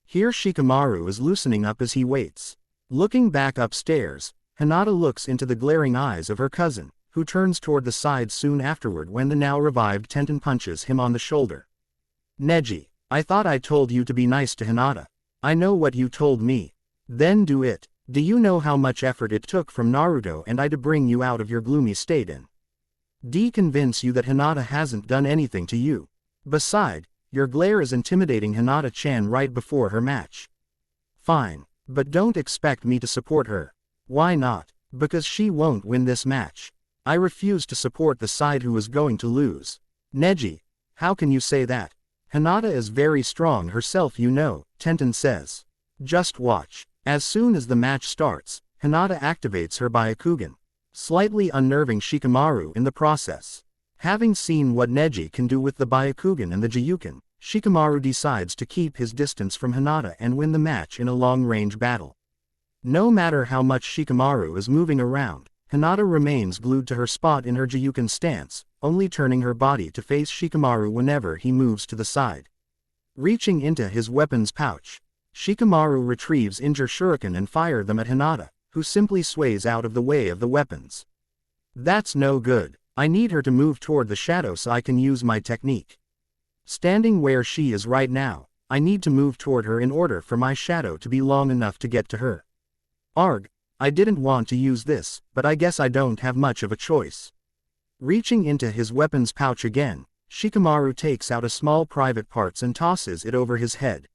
[SPEAKER 1] Here Shikamaru is loosening up as he waits. Looking back upstairs, Hinata looks into the glaring eyes of her cousin, who turns toward the side soon afterward when the now revived Tenten punches him on the shoulder. Neji, I thought I told you to be nice to Hinata. I know what you told me. Then do it. Do you know how much effort it took from Naruto and I to bring you out of your gloomy state and convince you that Hinata hasn't done anything to you? Beside, your glare is intimidating Hinata-chan right before her match. Fine, but don't expect me to support her. Why not? Because she won't win this match. I refuse to support the side who is going to lose. Neji, how can you say that? Hinata is very strong herself, you know, Tenten says. Just watch. As soon as the match starts, Hinata activates her Byakugan, slightly unnerving Shikamaru in the process. Having seen what Neji can do with the Byakugan and the Jiyuken, Shikamaru decides to keep his distance from Hinata and win the match in a long-range battle. No matter how much Shikamaru is moving around, Hinata remains glued to her spot in her Jiyuken stance, only turning her body to face Shikamaru whenever he moves to the side. Reaching into his weapons pouch, Shikamaru retrieves injure shuriken and fire them at Hinata, who simply sways out of the way of the weapons. That's no good. I need her to move toward the shadow so I can use my technique. Standing where she is right now, I need to move toward her in order for my shadow to be long enough to get to her. Arg, I didn't want to use this, but I guess I don't have much of a choice. Reaching into his weapons pouch again, Shikamaru takes out a small private parts and tosses it over his head.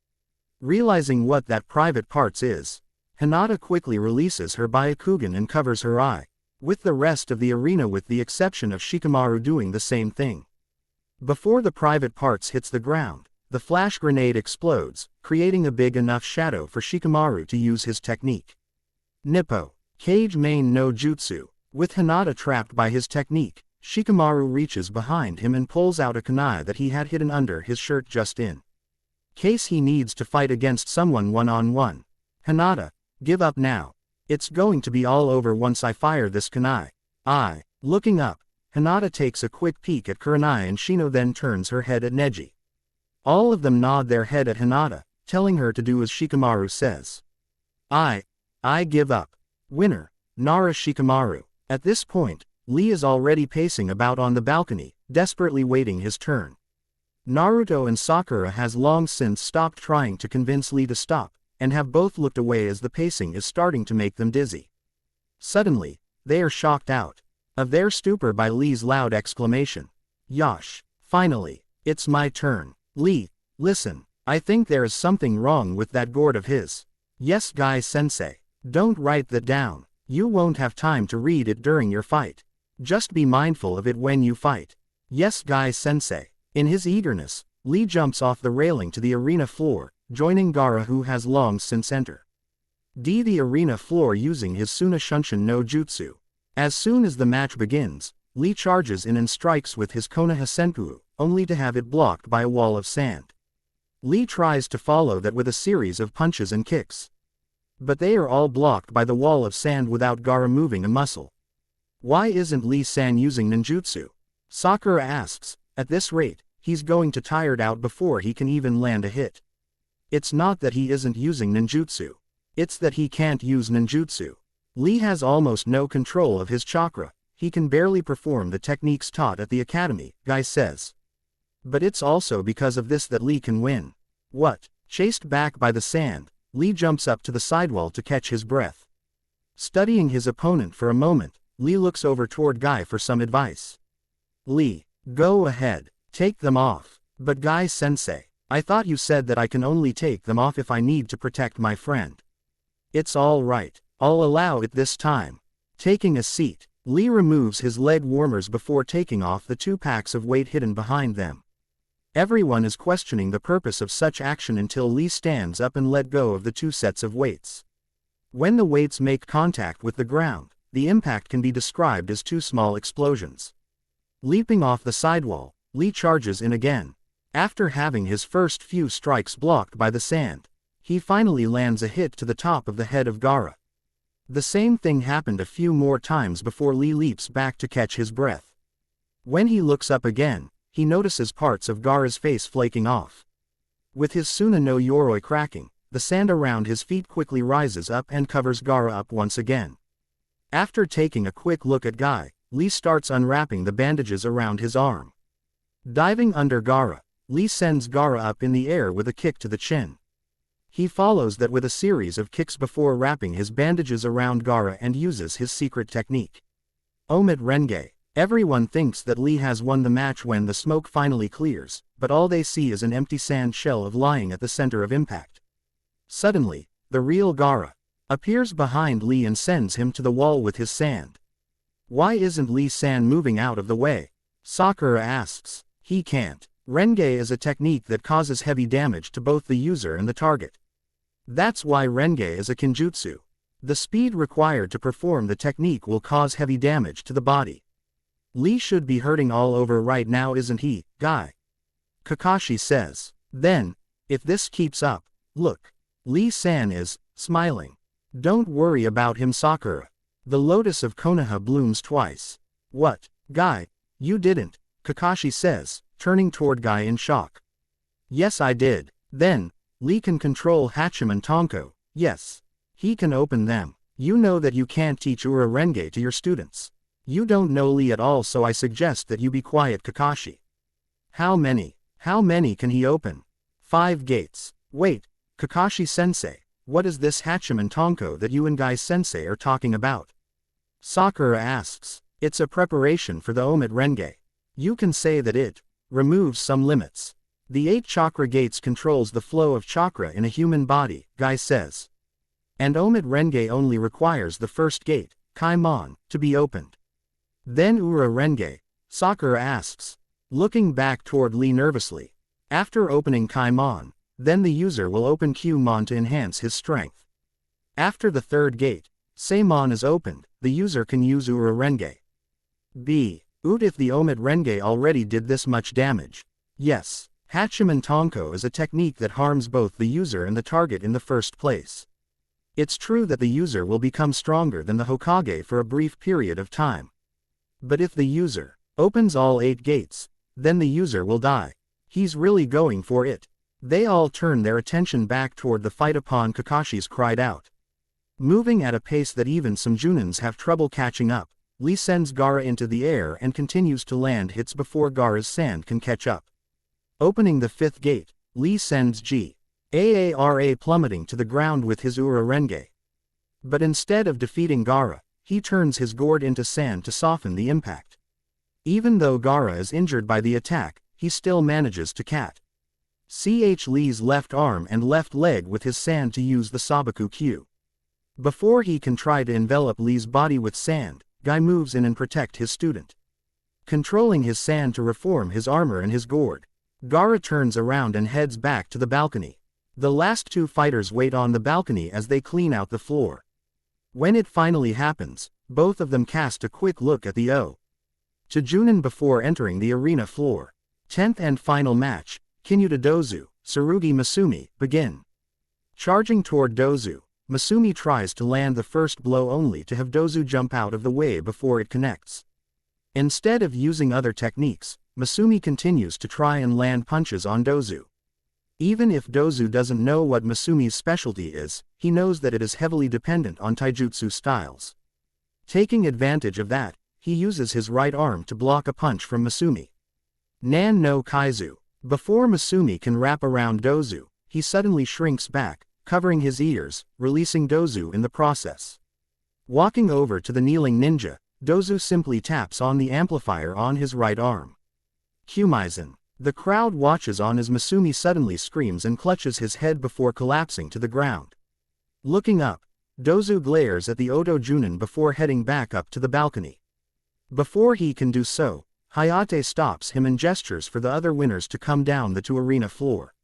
[SPEAKER 1] Realizing what that private parts is, Hinata quickly releases her Byakugan and covers her eye, with the rest of the arena with the exception of Shikamaru doing the same thing. Before the private parts hits the ground, the flash grenade explodes, creating a big enough shadow for Shikamaru to use his technique. Nippo, Kage Main no Jutsu. With Hinata trapped by his technique, Shikamaru reaches behind him and pulls out a kunai that he had hidden under his shirt just in case he needs to fight against someone one-on-one. Hinata, give up now. It's going to be all over once I fire this kunai. Looking up, Hinata takes a quick peek at Kurenai and Shino, then turns her head at Neji. All of them nod their head at Hinata, telling her to do as Shikamaru says. I give up. Winner, Nara Shikamaru. At this point, Lee is already pacing about on the balcony, desperately waiting his turn. Naruto and Sakura has long since stopped trying to convince Lee to stop, and have both looked away as the pacing is starting to make them dizzy. Suddenly, they are shocked out of their stupor by Lee's loud exclamation. Yosh, finally, it's my turn. Lee, listen, I think there is something wrong with that gourd of his. Yes, Guy-sensei. Don't write that down. You won't have time to read it during your fight. Just be mindful of it when you fight. Yes, Guy-sensei. In his eagerness, Lee jumps off the railing to the arena floor, joining Gaara, who has long since entered the arena floor using his Suna Shunshin no Jutsu. As soon as the match begins, Lee charges in and strikes with his Konoha Senpu, only to have it blocked by a wall of sand. Lee tries to follow that with a series of punches and kicks. But they are all blocked by the wall of sand without Gaara moving a muscle. Why isn't Lee-san using ninjutsu? Sakura asks. At this rate, he's going to tired out before he can even land a hit. It's not that he isn't using ninjutsu. It's that he can't use ninjutsu. Lee has almost no control of his chakra. He can barely perform the techniques taught at the academy, Guy says. But it's also because of this that Lee can win. What? Chased back by the sand, Lee jumps up to the sidewall to catch his breath. Studying his opponent for a moment, Lee looks over toward Guy for some advice. Lee, go ahead, take them off. But Guy-sensei, I thought you said that I can only take them off if I need to protect my friend. It's all right, I'll allow it this time. Taking a seat, Lee removes his leg warmers before taking off the 2 packs of weight hidden behind them. Everyone is questioning the purpose of such action until Lee stands up and let go of the 2 sets of weights. When the weights make contact with the ground, the impact can be described as 2 small explosions. Leaping off the sidewall, Lee charges in again. After having his first few strikes blocked by the sand, he finally lands a hit to the top of the head of Gaara. The same thing happened a few more times before Lee leaps back to catch his breath. When he looks up again, he notices parts of Gaara's face flaking off. With his Suna no Yoroi cracking, the sand around his feet quickly rises up and covers Gaara up once again. After taking a quick look at Guy, Lee starts unwrapping the bandages around his arm. Diving under Gaara, Lee sends Gaara up in the air with a kick to the chin. He follows that with a series of kicks before wrapping his bandages around Gaara and uses his secret technique. Omit Renge. Everyone thinks that Lee has won the match when the smoke finally clears, but all they see is an empty sand shell of lying at the center of impact. Suddenly, the real Gaara appears behind Lee and sends him to the wall with his sand. Why isn't Lee-san moving out of the way? Sakura asks. He can't. Renge is a technique that causes heavy damage to both the user and the target. That's why Renge is a kinjutsu. The speed required to perform the technique will cause heavy damage to the body. Lee should be hurting all over right now, isn't he, Guy? Kakashi says. Then, if this keeps up, look. Lee-san is smiling. Don't worry about him, Sakura. The lotus of Konoha blooms twice. What, Guy? You didn't, Kakashi says, turning toward Guy in shock. Yes, I did. Then, Lee can control Hachim and Tonko. Yes. He can open them. You know that you can't teach Ura Renge to your students. You don't know Lee at all, so I suggest that you be quiet, Kakashi. How many? How many can he open? 5 gates. Wait, Kakashi-sensei, what is this Hachim and Tonko that you and Guy-sensei are talking about? Sakura asks. It's a preparation for the Omit Renge. You can say that it removes some limits. The 8 chakra gates controls the flow of chakra in a human body, Guy says. And Omit Renge only requires the first gate, Kaimon, to be opened. Then Ura Renge? Sakura asks, looking back toward Lee nervously. After opening Kaimon, then the user will open Qmon to enhance his strength. After the 3rd gate, Seimon is opened, the user can use Ura Renge. B. Oot, if the Omit Renge already did this much damage. Yes, Hachim and Tonko is a technique that harms both the user and the target in the first place. It's true that the user will become stronger than the Hokage for a brief period of time. But if the user opens all 8 gates, then the user will die. He's really going for it. They all turn their attention back toward the fight upon Kakashi's cried out. Moving at a pace that even some Junins have trouble catching up, Lee sends Gaara into the air and continues to land hits before Gaara's sand can catch up. Opening the 5th gate, Lee sends Gaara plummeting to the ground with his Ura Renge. But instead of defeating Gaara, he turns his gourd into sand to soften the impact. Even though Gaara is injured by the attack, he still manages to catch Lee's left arm and left leg with his sand to use the Sabaku Q. Before he can try to envelop Lee's body with sand, Guy moves in and protect his student. Controlling his sand to reform his armor and his gourd, Gaara turns around and heads back to the balcony. The last 2 fighters wait on the balcony as they clean out the floor. When it finally happens, both of them cast a quick look at the To Junin before entering the arena floor. 10th and final match, Kinyuta Dozu, Tsurugi Masumi, begin. Charging toward Dozu, Masumi tries to land the first blow only to have Dozu jump out of the way before it connects. Instead of using other techniques, Masumi continues to try and land punches on Dozu. Even if Dozu doesn't know what Masumi's specialty is, he knows that it is heavily dependent on taijutsu styles. Taking advantage of that, he uses his right arm to block a punch from Masumi. Nan no Kaizu. Before Masumi can wrap around Dozu, he suddenly shrinks back, covering his ears, releasing Dozu in the process. Walking over to the kneeling ninja, Dozu simply taps on the amplifier on his right arm. Kumaizen. The crowd watches on as Masumi suddenly screams and clutches his head before collapsing to the ground. Looking up, Dozu glares at the Oto Junin before heading back up to the balcony. Before he can do so, Hayate stops him and gestures for the other winners to come down the arena floor.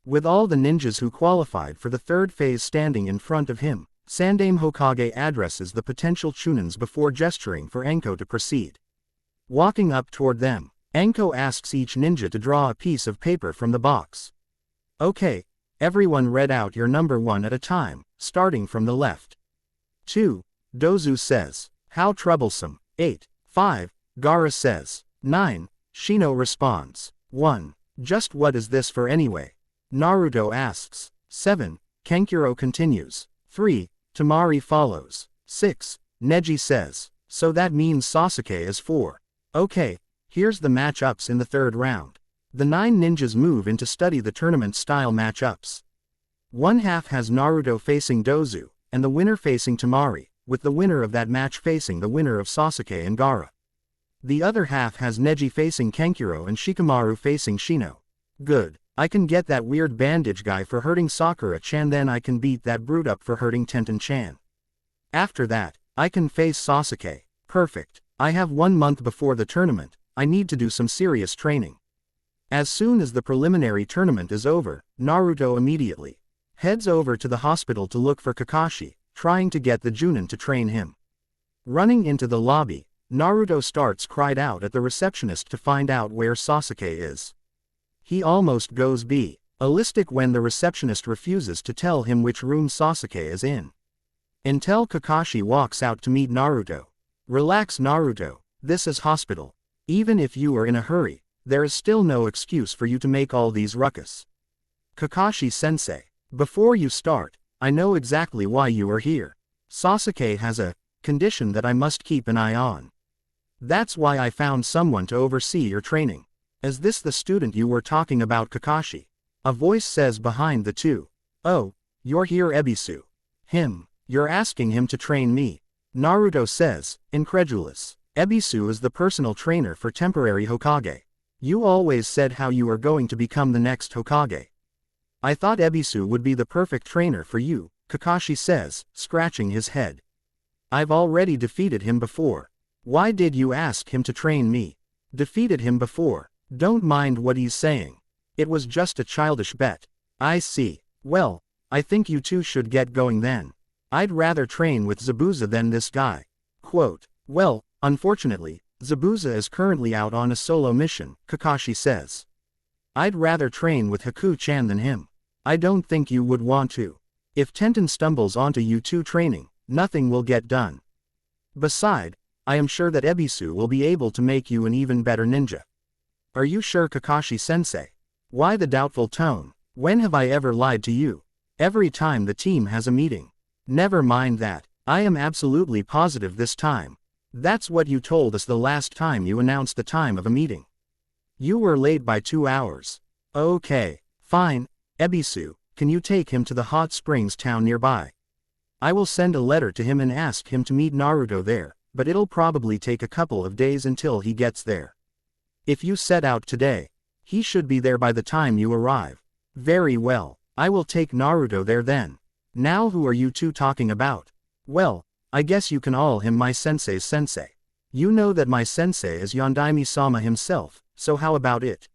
[SPEAKER 1] With all the ninjas who qualified for the third phase standing in front of him, Sandaime Hokage addresses the potential Chunins before gesturing for Enko to proceed. Walking up toward them, Enko asks each ninja to draw a piece of paper from the box. Okay, everyone read out your number one at a time, starting from the left. 2. Dozu says. How troublesome. 8. 5. Gaara says. 9. Shino responds. 1. Just what is this for anyway? Naruto asks. 7. Kankuro continues. 3. Temari follows. 6. Neji says. So that means Sasuke is 4. Okay, here's the matchups in the third round. The 9 ninjas move in to study the tournament-style matchups. One half has Naruto facing Dozu, and the winner facing Temari, with the winner of that match facing the winner of Sasuke and Gaara. The other half has Neji facing Kankuro and Shikamaru facing Shino. Good. I can get that weird bandage guy for hurting Sakura-chan, then I can beat that brute up for hurting Tenten-chan. After that, I can face Sasuke. Perfect. I have 1 month before the tournament, I need to do some serious training. As soon as the preliminary tournament is over, Naruto immediately heads over to the hospital to look for Kakashi, trying to get the Junin to train him. Running into the lobby, Naruto starts cried out at the receptionist to find out where Sasuke is. He almost goes ballistic when the receptionist refuses to tell him which room Sasuke is in. Until Kakashi walks out to meet Naruto. Relax Naruto, this is hospital. Even if you are in a hurry, there is still no excuse for you to make all these ruckus. Kakashi-sensei, before you start, I know exactly why you are here. Sasuke has a condition that I must keep an eye on. That's why I found someone to oversee your training. Is this the student you were talking about, Kakashi? A voice says behind the two. Oh, you're here, Ebisu. Him, you're asking him to train me. Naruto says, incredulous. Ebisu is the personal trainer for temporary Hokage. You always said how you are going to become the next Hokage. I thought Ebisu would be the perfect trainer for you, Kakashi says, scratching his head. I've already defeated him before. Why did you ask him to train me? Defeated him before. Don't mind what he's saying. It was just a childish bet. I see. Well, I think you two should get going then. I'd rather train with Zabuza than this guy. Quote, well, unfortunately, Zabuza is currently out on a solo mission, Kakashi says. I'd rather train with Haku-chan than him. I don't think you would want to. If Tenten stumbles onto you two training, nothing will get done. Beside, I am sure that Ebisu will be able to make you an even better ninja. Are you sure, Kakashi-sensei? Why the doubtful tone? When have I ever lied to you? Every time the team has a meeting. Never mind that, I am absolutely positive this time. That's what you told us the last time you announced the time of a meeting. You were late by 2 hours. Okay, fine, Ebisu, can you take him to the hot springs town nearby? I will send a letter to him and ask him to meet Naruto there, but it'll probably take a couple of days until he gets there. If you set out today, he should be there by the time you arrive. Very well, I will take Naruto there then. Now who are you two talking about? Well, I guess you can call him my sensei's sensei. You know that my sensei is Yondaime-sama himself, so how about it?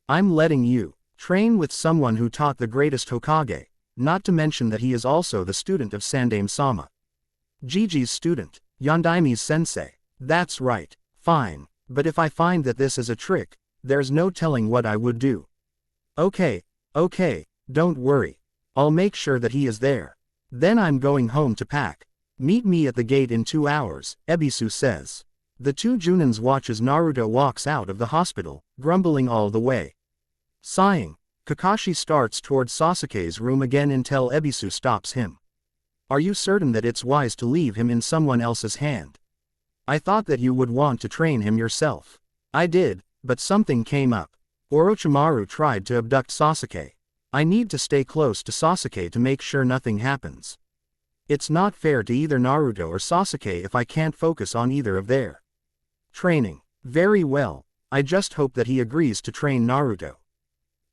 [SPEAKER 1] I'm letting you train with someone who taught the greatest Hokage, not to mention that he is also the student of Sandaime-sama. Gigi's student, Yondaime's sensei. That's right. Fine. But if I find that this is a trick, there's no telling what I would do. Okay, don't worry. I'll make sure that he is there. Then I'm going home to pack. Meet me at the gate in 2 hours, Ebisu says. The two Junins watch as Naruto walks out of the hospital, grumbling all the way. Sighing, Kakashi starts towards Sasuke's room again until Ebisu stops him. Are you certain that it's wise to leave him in someone else's hand? I thought that you would want to train him yourself. I did, but something came up. Orochimaru tried to abduct Sasuke. I need to stay close to Sasuke to make sure nothing happens. It's not fair to either Naruto or Sasuke if I can't focus on either of their training. Very well, I just hope that he agrees to train Naruto.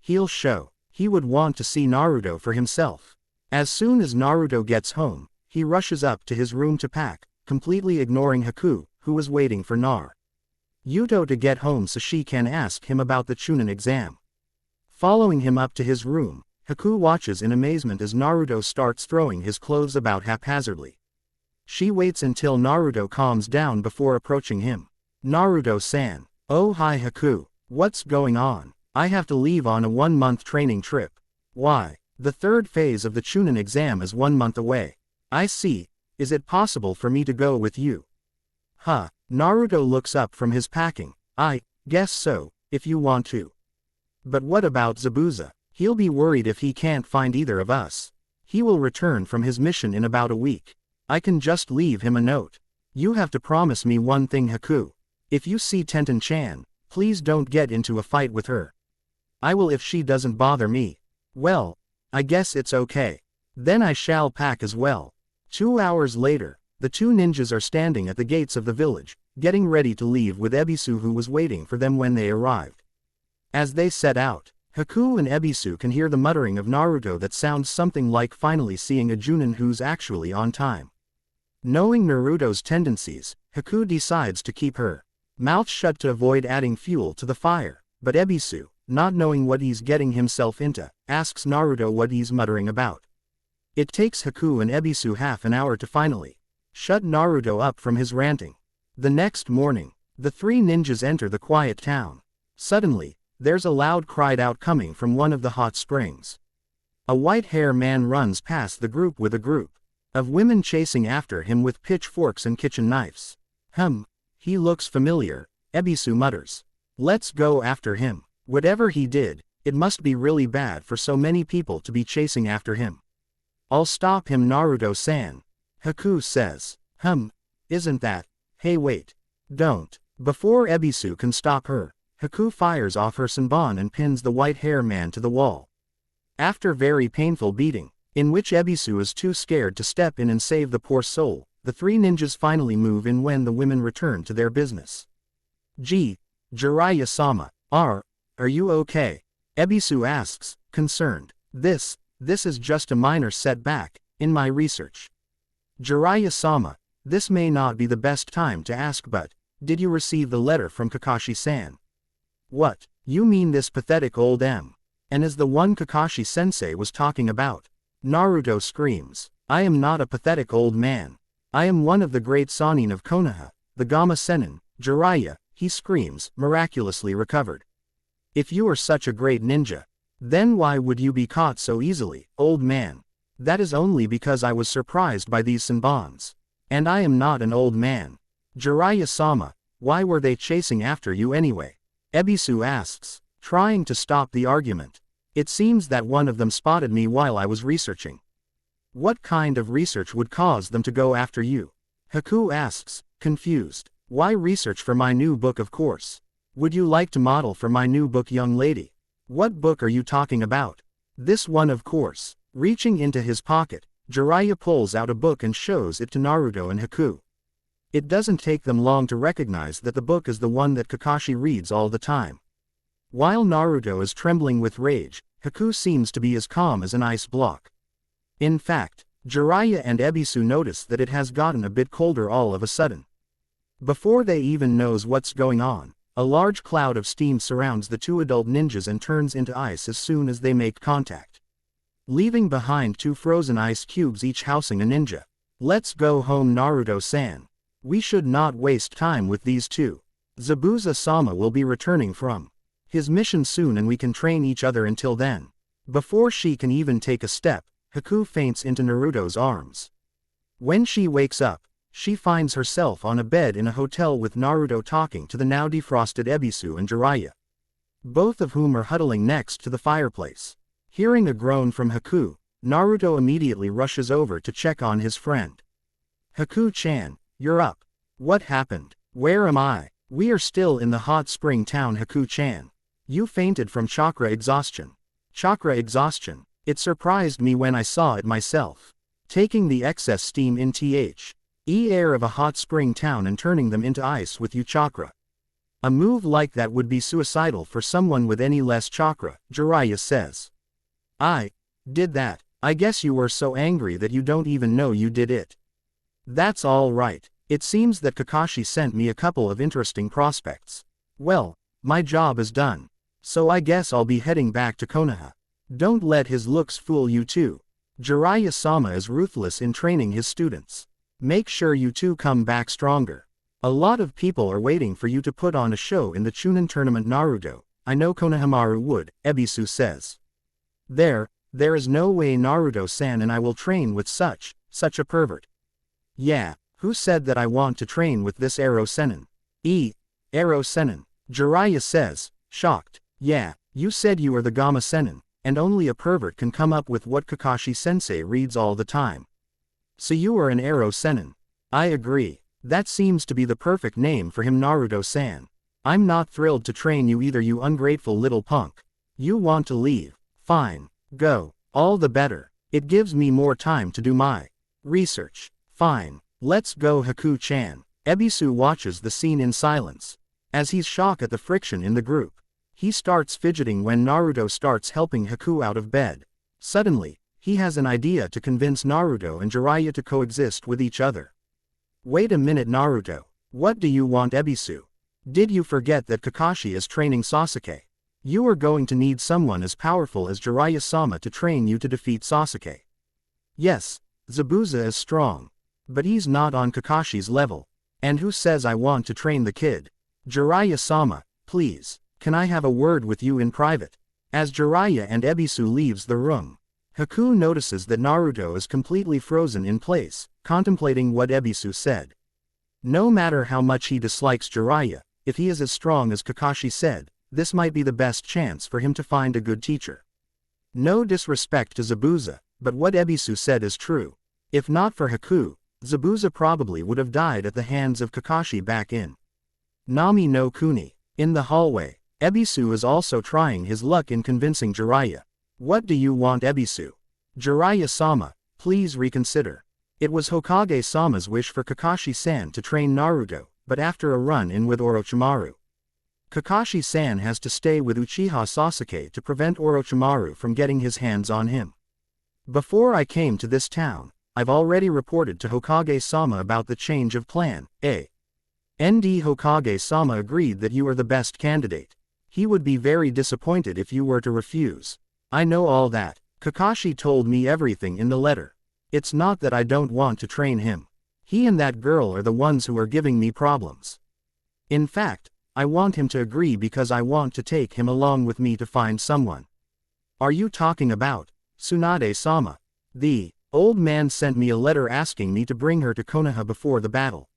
[SPEAKER 1] He'll show. He would want to see Naruto for himself. As soon as Naruto gets home, he rushes up to his room to pack, completely ignoring Haku, who was waiting for Naruto to get home so she can ask him about the Chunin exam. Following him up to his room, Haku watches in amazement as Naruto starts throwing his clothes about haphazardly. She waits until Naruto calms down before approaching him. Naruto-san. Oh hi Haku. What's going on? I have to leave on a 1-month training trip. Why? The third phase of the Chunin exam is 1 month away. I see. Is it possible for me to go with you? Huh. Naruto looks up from his packing. I guess so, if you want to. But what about Zabuza? He'll be worried if he can't find either of us. He will return from his mission in about a week. I can just leave him a note. You have to promise me one thing Haku. If you see Tenten-chan, please don't get into a fight with her. I will if she doesn't bother me. Well, I guess it's okay. Then I shall pack as well. 2 hours later, the two ninjas are standing at the gates of the village, getting ready to leave with Ebisu who was waiting for them when they arrived. As they set out, Haku and Ebisu can hear the muttering of Naruto that sounds something like finally seeing a Junin who's actually on time. Knowing Naruto's tendencies, Haku decides to keep her mouth shut to avoid adding fuel to the fire, but Ebisu, not knowing what he's getting himself into, asks Naruto what he's muttering about. It takes Haku and Ebisu half an hour to finally shut Naruto up from his ranting. The next morning, the three ninjas enter the quiet town. Suddenly, there's a loud cry out coming from one of the hot springs. A white-haired man runs past the group with a group of women chasing after him with pitchforks and kitchen knives. He looks familiar, Ebisu mutters. Let's go after him. Whatever he did, it must be really bad for so many people to be chasing after him. I'll stop him Naruto-san. Haku says. Isn't that? Hey wait. Don't. Before Ebisu can stop her, Haku fires off her senbon and pins the white-haired man to the wall. After very painful beating, in which Ebisu is too scared to step in and save the poor soul, the three ninjas finally move in when the women return to their business. Jiraiya-sama, are you okay? Ebisu asks, concerned. This is just a minor setback, in my research. Jiraiya-sama, this may not be the best time to ask but, did you receive the letter from Kakashi-san? What, you mean this pathetic old M? And is the one Kakashi-sensei was talking about? Naruto screams, I am not a pathetic old man. I am one of the great Sannin of Konoha, the Gamma Sennin, Jiraiya, he screams, miraculously recovered. If you are such a great ninja, then why would you be caught so easily, old man? That is only because I was surprised by these senbons. And I am not an old man. Jiraiya-sama, why were they chasing after you anyway? Ebisu asks, trying to stop the argument. It seems that one of them spotted me while I was researching. What kind of research would cause them to go after you? Haku asks, confused. Why research for my new book of course? Would you like to model for my new book young lady? What book are you talking about? This one of course. Reaching into his pocket, Jiraiya pulls out a book and shows it to Naruto and Haku. It doesn't take them long to recognize that the book is the one that Kakashi reads all the time. While Naruto is trembling with rage, Haku seems to be as calm as an ice block. In fact, Jiraiya and Ebisu notice that it has gotten a bit colder all of a sudden. Before they even knows what's going on, a large cloud of steam surrounds the two adult ninjas and turns into ice as soon as they make contact, leaving behind 2 frozen ice cubes each housing a ninja. Let's go home Naruto-san. We should not waste time with these two. Zabuza-sama will be returning from his mission soon and we can train each other until then. Before she can even take a step, Haku faints into Naruto's arms. When she wakes up, she finds herself on a bed in a hotel with Naruto talking to the now defrosted Ebisu and Jiraiya, both of whom are huddling next to the fireplace. Hearing a groan from Haku, Naruto immediately rushes over to check on his friend. Haku-chan, you're up. What happened? Where am I? We are still in the hot spring town. Haku-chan. You fainted from chakra exhaustion. Chakra exhaustion. It surprised me when I saw it myself. Taking the excess steam in air of a hot spring town and turning them into ice with you chakra. A move like that would be suicidal for someone with any less chakra, Jiraiya says. I did that. I guess you were so angry that you don't even know you did it. That's all right. It seems that Kakashi sent me a couple of interesting prospects. Well, my job is done. So I guess I'll be heading back to Konoha. Don't let his looks fool you too. Jiraiya-sama is ruthless in training his students. Make sure you two come back stronger. A lot of people are waiting for you to put on a show in the Chunin tournament. Naruto, I know Konohamaru would, Ebisu says. There is no way Naruto-san and I will train with such a pervert. Yeah, who said that I want to train with this Ero Sennin? Ero Sennin. Jiraiya says, shocked. Yeah, you said you are the Gamma Sennin, and only a pervert can come up with what Kakashi-sensei reads all the time. So you are an Ero Sennin. I agree. That seems to be the perfect name for him. Naruto-san. I'm not thrilled to train you either, you ungrateful little punk. You want to leave? Fine. Go. All the better. It gives me more time to do my research. Fine. Let's go. Haku-chan. Ebisu watches the scene in silence. As he's shocked at the friction in the group, he starts fidgeting when Naruto starts helping Haku out of bed. Suddenly, he has an idea to convince Naruto and Jiraiya to coexist with each other. Wait a minute, Naruto. What do you want, Ebisu? Did you forget that Kakashi is training Sasuke? You are going to need someone as powerful as Jiraiya-sama to train you to defeat Sasuke. Yes, Zabuza is strong. But he's not on Kakashi's level. And who says I want to train the kid? Jiraiya-sama, please, can I have a word with you in private? As Jiraiya and Ebisu leaves the room, Haku notices that Naruto is completely frozen in place, contemplating what Ebisu said. No matter how much he dislikes Jiraiya, if he is as strong as Kakashi said, this might be the best chance for him to find a good teacher. No disrespect to Zabuza, but what Ebisu said is true. If not for Haku, Zabuza probably would have died at the hands of Kakashi back in Nami no Kuni. In the hallway, Ebisu is also trying his luck in convincing Jiraiya. What do you want, Ebisu? Jiraiya-sama, please reconsider. It was Hokage-sama's wish for Kakashi-san to train Naruto, but after a run-in with Orochimaru, Kakashi-san has to stay with Uchiha Sasuke to prevent Orochimaru from getting his hands on him. Before I came to this town, I've already reported to Hokage-sama about the change of plan. Hokage-sama agreed that you are the best candidate. He would be very disappointed if you were to refuse. I know all that. Kakashi told me everything in the letter. It's not that I don't want to train him. He and that girl are the ones who are giving me problems. In fact, I want him to agree because I want to take him along with me to find someone. Are you talking about Tsunade-sama? The old man sent me a letter asking me to bring her to Konoha before the battle.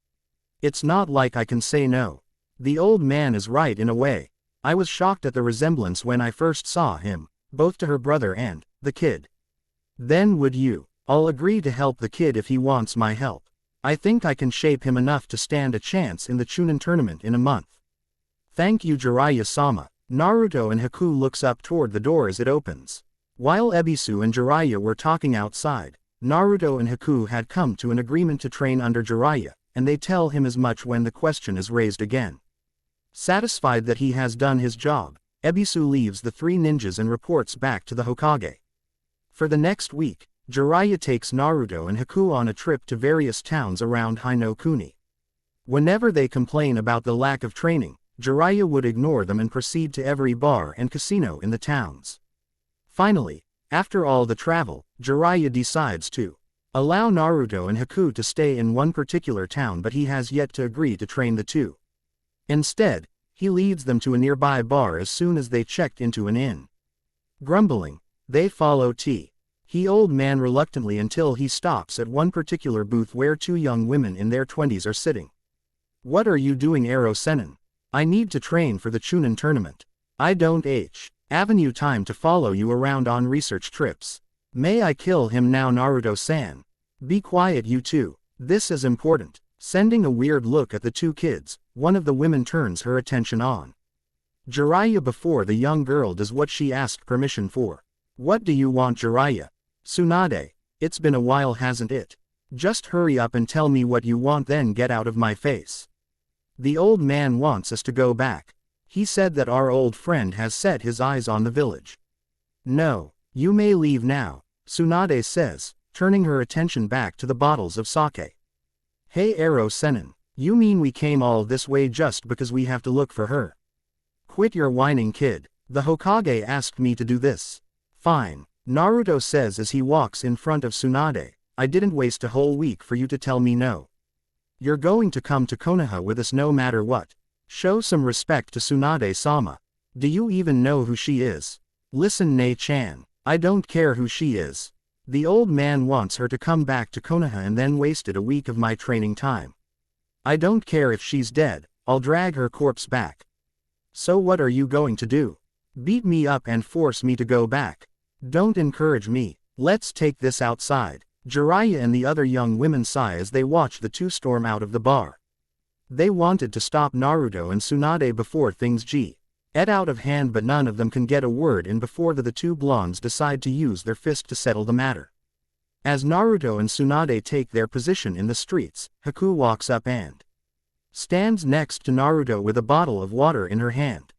[SPEAKER 1] It's not like I can say no. The old man is right in a way. I was shocked at the resemblance when I first saw him, both to her brother and the kid. Then would you? I'll agree to help the kid if he wants my help. I think I can shape him enough to stand a chance in the Chunin tournament in a month. Thank you, Jiraiya-sama. Naruto and Haku looks up toward the door as it opens. While Ebisu and Jiraiya were talking outside, Naruto and Haku had come to an agreement to train under Jiraiya, and they tell him as much when the question is raised again. Satisfied that he has done his job, Ebisu leaves the three ninjas and reports back to the Hokage. For the next week, Jiraiya takes Naruto and Haku on a trip to various towns around Hinokuni. Whenever they complain about the lack of training, Jiraiya would ignore them and proceed to every bar and casino in the towns. Finally, after all the travel, Jiraiya decides to allow Naruto and Haku to stay in one particular town, but he has yet to agree to train the two. Instead, he leads them to a nearby bar as soon as they checked into an inn. Grumbling, they follow he old man reluctantly until he stops at one particular booth where two young women in their 20s are sitting. What are you doing, Ero Senin? I need to train for the Chunin tournament. I don't Avenue time to follow you around on research trips. May I kill him now, Naruto-san? Be quiet, you two. This is important. Sending a weird look at the two kids, one of the women turns her attention on Jiraiya before the young girl does what she asked permission for. What do you want, Jiraiya? Tsunade, it's been a while, hasn't it? Just hurry up and tell me what you want, then get out of my face. The old man wants us to go back. He said that our old friend has set his eyes on the village. No, you may leave now, Tsunade says, turning her attention back to the bottles of sake. Hey Ero Senin, you mean we came all this way just because we have to look for her? Quit your whining, kid. The Hokage asked me to do this. Fine, Naruto says as he walks in front of Tsunade. I didn't waste a whole week for you to tell me no. You're going to come to Konoha with us no matter what. Show some respect to Tsunade-sama. Do you even know who she is? Listen, Nei-chan, I don't care who she is. The old man wants her to come back to Konoha and then wasted a week of my training time. I don't care if she's dead, I'll drag her corpse back. So what are you going to do? Beat me up and force me to go back? Don't encourage me. Let's take this outside. Jiraiya and the other young women sigh as they watch the two storm out of the bar. They wanted to stop Naruto and Tsunade before things get out of hand, but none of them can get a word in before the two blondes decide to use their fist to settle the matter. As Naruto and Tsunade take their position in the streets, Haku walks up and stands next to Naruto with a bottle of water in her hand.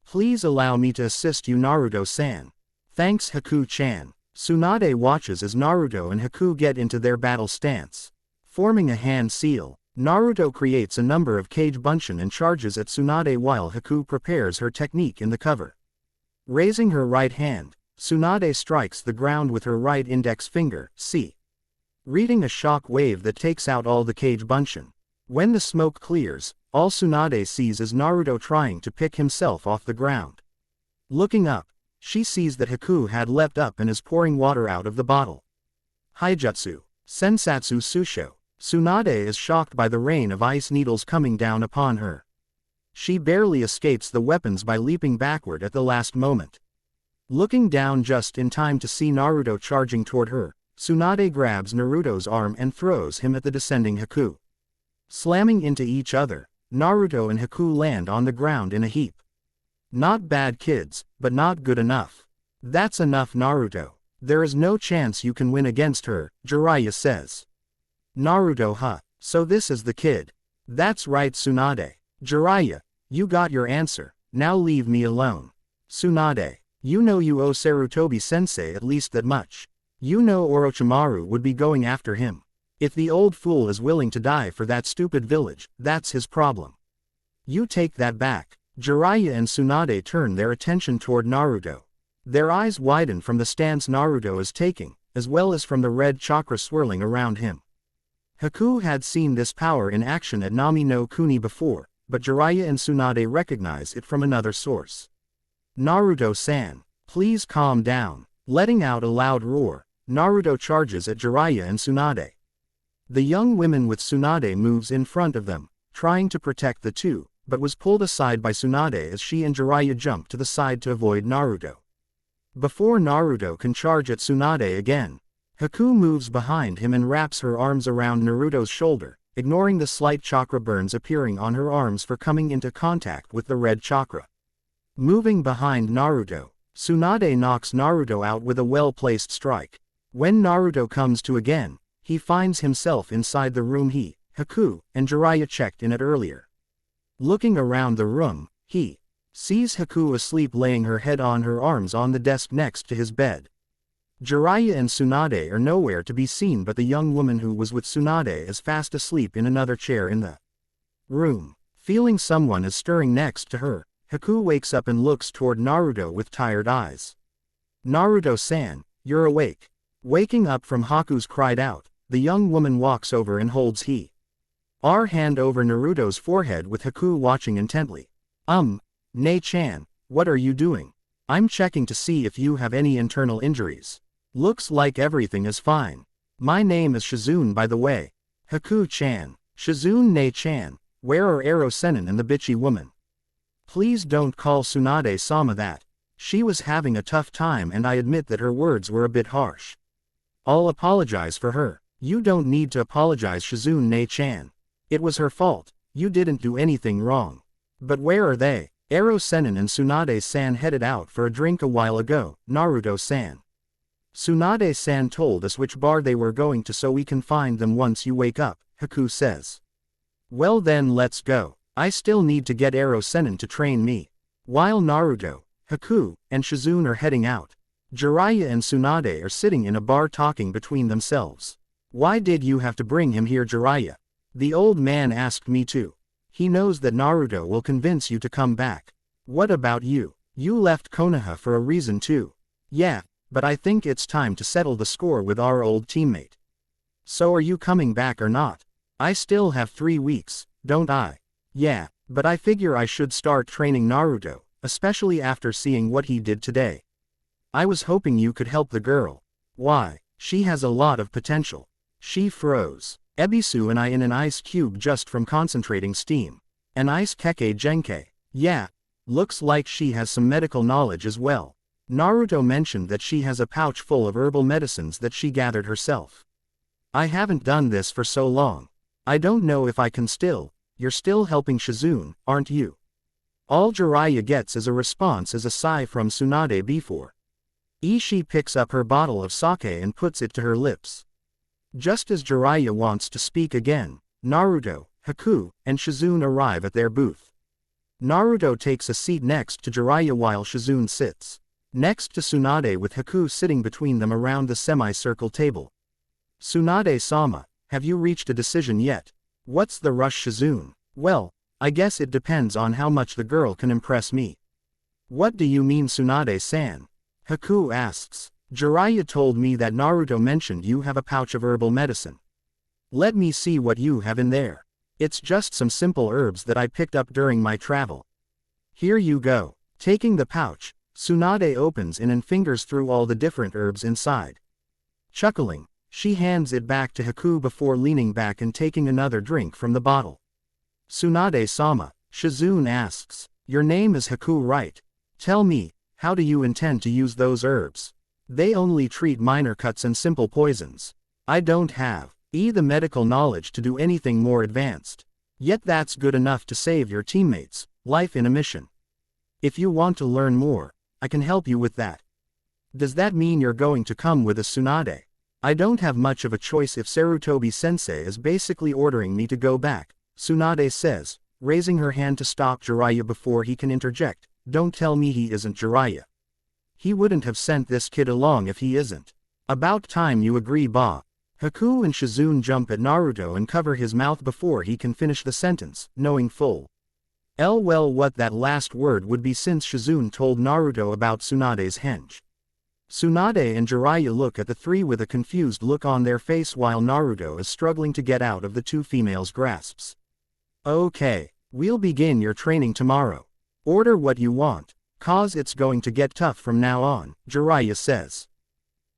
[SPEAKER 1] Please allow me to assist you, Naruto-san. Thanks, Haku-chan. Tsunade watches as Naruto and Haku get into their battle stance. Forming a hand seal, Naruto creates a number of cage bunshin and charges at Tsunade while Haku prepares her technique in the cover. Raising her right hand, Tsunade strikes the ground with her right index finger, reading a shock wave that takes out all the cage bunshin. When the smoke clears, all Tsunade sees is Naruto trying to pick himself off the ground. Looking up, she sees that Haku had leapt up and is pouring water out of the bottle. Haijutsu, Sensatsu Susho. Tsunade is shocked by the rain of ice needles coming down upon her. She barely escapes the weapons by leaping backward at the last moment. Looking down just in time to see Naruto charging toward her, Tsunade grabs Naruto's arm and throws him at the descending Haku. Slamming into each other, Naruto and Haku land on the ground in a heap. Not bad, kids, but not good enough. That's enough, Naruto. There is no chance you can win against her, Jiraiya says. Naruto, so this is the kid. That's right, Tsunade. Jiraiya, you got your answer, now leave me alone. Tsunade, you know you owe Sarutobi-sensei at least that much. You know Orochimaru would be going after him. If the old fool is willing to die for that stupid village, that's his problem. You take that back. Jiraiya and Tsunade turn their attention toward Naruto. Their eyes widen from the stance Naruto is taking, as well as from the red chakra swirling around him. Haku had seen this power in action at Nami no Kuni before, but Jiraiya and Tsunade recognize it from another source. Naruto-san, please calm down. Letting out a loud roar, Naruto charges at Jiraiya and Tsunade. The young woman with Tsunade moves in front of them, trying to protect the two, but was pulled aside by Tsunade as she and Jiraiya jump to the side to avoid Naruto. Before Naruto can charge at Tsunade again, Haku moves behind him and wraps her arms around Naruto's shoulder, ignoring the slight chakra burns appearing on her arms for coming into contact with the red chakra. Moving behind Naruto, Tsunade knocks Naruto out with a well-placed strike. When Naruto comes to again, he finds himself inside the room he, Haku, and Jiraiya checked in at earlier. Looking around the room, he sees Haku asleep, laying her head on her arms on the desk next to his bed. Jiraiya and Tsunade are nowhere to be seen, but the young woman who was with Tsunade is fast asleep in another chair in the room. Feeling someone is stirring next to her, Haku wakes up and looks toward Naruto with tired eyes. Naruto-san, you're awake. Waking up from Haku's cried out, the young woman walks over and holds R hand over Naruto's forehead with Haku watching intently. Ne-chan, what are you doing? I'm checking to see if you have any internal injuries. Looks like everything is fine. My name is Shizune by the way. Haku-chan. Shizune Ne-chan, where are Ero-sennin and the bitchy woman? Please don't call Tsunade-sama that. She was having a tough time and I admit that her words were a bit harsh. I'll apologize for her. You don't need to apologize, Shizune Ne-chan. It was her fault, you didn't do anything wrong. But where are they? Ero-sennin and Tsunade-san headed out for a drink a while ago, Naruto-san. Tsunade-san told us which bar they were going to so we can find them once you wake up, Haku says. Well then let's go. I still need to get Ero-sennin to train me. While Naruto, Haku, and Shizune are heading out, Jiraiya and Tsunade are sitting in a bar talking between themselves. Why did you have to bring him here, Jiraiya? The old man asked me too. He knows that Naruto will convince you to come back. What about you? You left Konoha for a reason too. Yeah, but I think it's time to settle the score with our old teammate. So are you coming back or not? I still have 3 weeks, don't I? Yeah, but I figure I should start training Naruto, especially after seeing what he did today. I was hoping you could help the girl. Why? She has a lot of potential. She froze. Ebisu and I in an ice cube just from concentrating steam. An ice keke genkai. Yeah. Looks like she has some medical knowledge as well. Naruto mentioned that she has a pouch full of herbal medicines that she gathered herself. I haven't done this for so long. I don't know if I can still. You're still helping Shizune, aren't you? All Jiraiya gets as a response is a sigh from Tsunade before. Ishii picks up her bottle of sake and puts it to her lips. Just as Jiraiya wants to speak again, Naruto, Haku, and Shizune arrive at their booth. Naruto takes a seat next to Jiraiya while Shizune sits next to Tsunade with Haku sitting between them around the semicircle table. Tsunade-sama, have you reached a decision yet? What's the rush, Shizune? Well, I guess it depends on how much the girl can impress me. What do you mean, Tsunade-san? Haku asks. Jiraiya told me that Naruto mentioned you have a pouch of herbal medicine. Let me see what you have in there. It's just some simple herbs that I picked up during my travel. Here you go. Taking the pouch, Tsunade opens it and fingers through all the different herbs inside. Chuckling, she hands it back to Haku before leaning back and taking another drink from the bottle. Tsunade-sama, Shizune asks, your name is Haku, right? Tell me, how do you intend to use those herbs? They only treat minor cuts and simple poisons. I don't have the medical knowledge to do anything more advanced. Yet that's good enough to save your teammates' life in a mission. If you want to learn more, I can help you with that. Does that mean you're going to come with us, Tsunade? I don't have much of a choice if Sarutobi-sensei is basically ordering me to go back, Tsunade says, raising her hand to stop Jiraiya before he can interject. Don't tell me he isn't Jiraiya. He wouldn't have sent this kid along if he isn't. About time you agree, ba. Haku and Shizune jump at Naruto and cover his mouth before he can finish the sentence, knowing full well what that last word would be since Shizune told Naruto about Tsunade's henge. Tsunade and Jiraiya look at the three with a confused look on their face while Naruto is struggling to get out of the two females' grasps. Okay, we'll begin your training tomorrow. Order what you want, cause it's going to get tough from now on, Jiraiya says.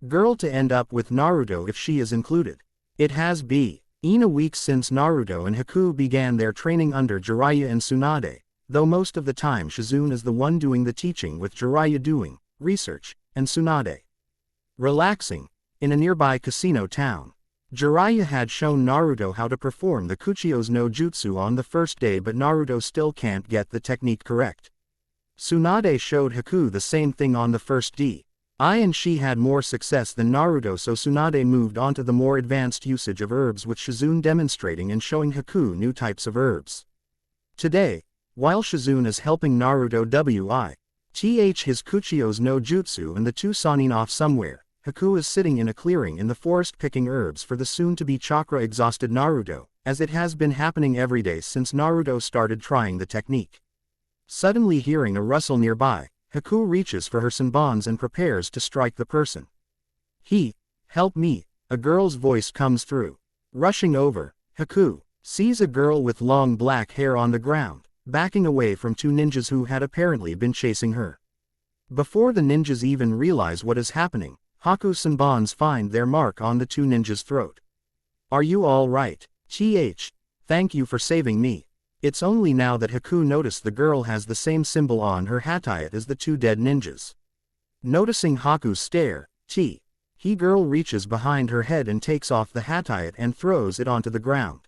[SPEAKER 1] Girl to end up with Naruto if she is included. It has been a week since Naruto and Haku began their training under Jiraiya and Tsunade, though most of the time Shizune is the one doing the teaching with Jiraiya doing research, and Tsunade relaxing. In a nearby casino town, Jiraiya had shown Naruto how to perform the Kuchio's no jutsu on the first day, but Naruto still can't get the technique correct. Tsunade showed Haku the same thing on the first day. And she had more success than Naruto, so Tsunade moved on to the more advanced usage of herbs, with Shizune demonstrating and showing Haku new types of herbs. Today, while Shizune is helping Naruto with his Kuchio's no jutsu and the two signing off somewhere, Haku is sitting in a clearing in the forest picking herbs for the soon-to-be chakra-exhausted Naruto, as it has been happening every day since Naruto started trying the technique. Suddenly hearing a rustle nearby, Haku reaches for her senbons and prepares to strike the person. Help me, a girl's voice comes through. Rushing over, Haku Sees a girl with long black hair on the ground, backing away from two ninjas who had apparently been chasing her. Before the ninjas even realize what is happening, Haku Senbons find their mark on the two ninjas' throat. Are you all right? Thank you for saving me. It's only now that Haku noticed the girl has the same symbol on her hatayat as the two dead ninjas. Noticing Haku's stare, he girl reaches behind her head and takes off the hatayat and throws it onto the ground.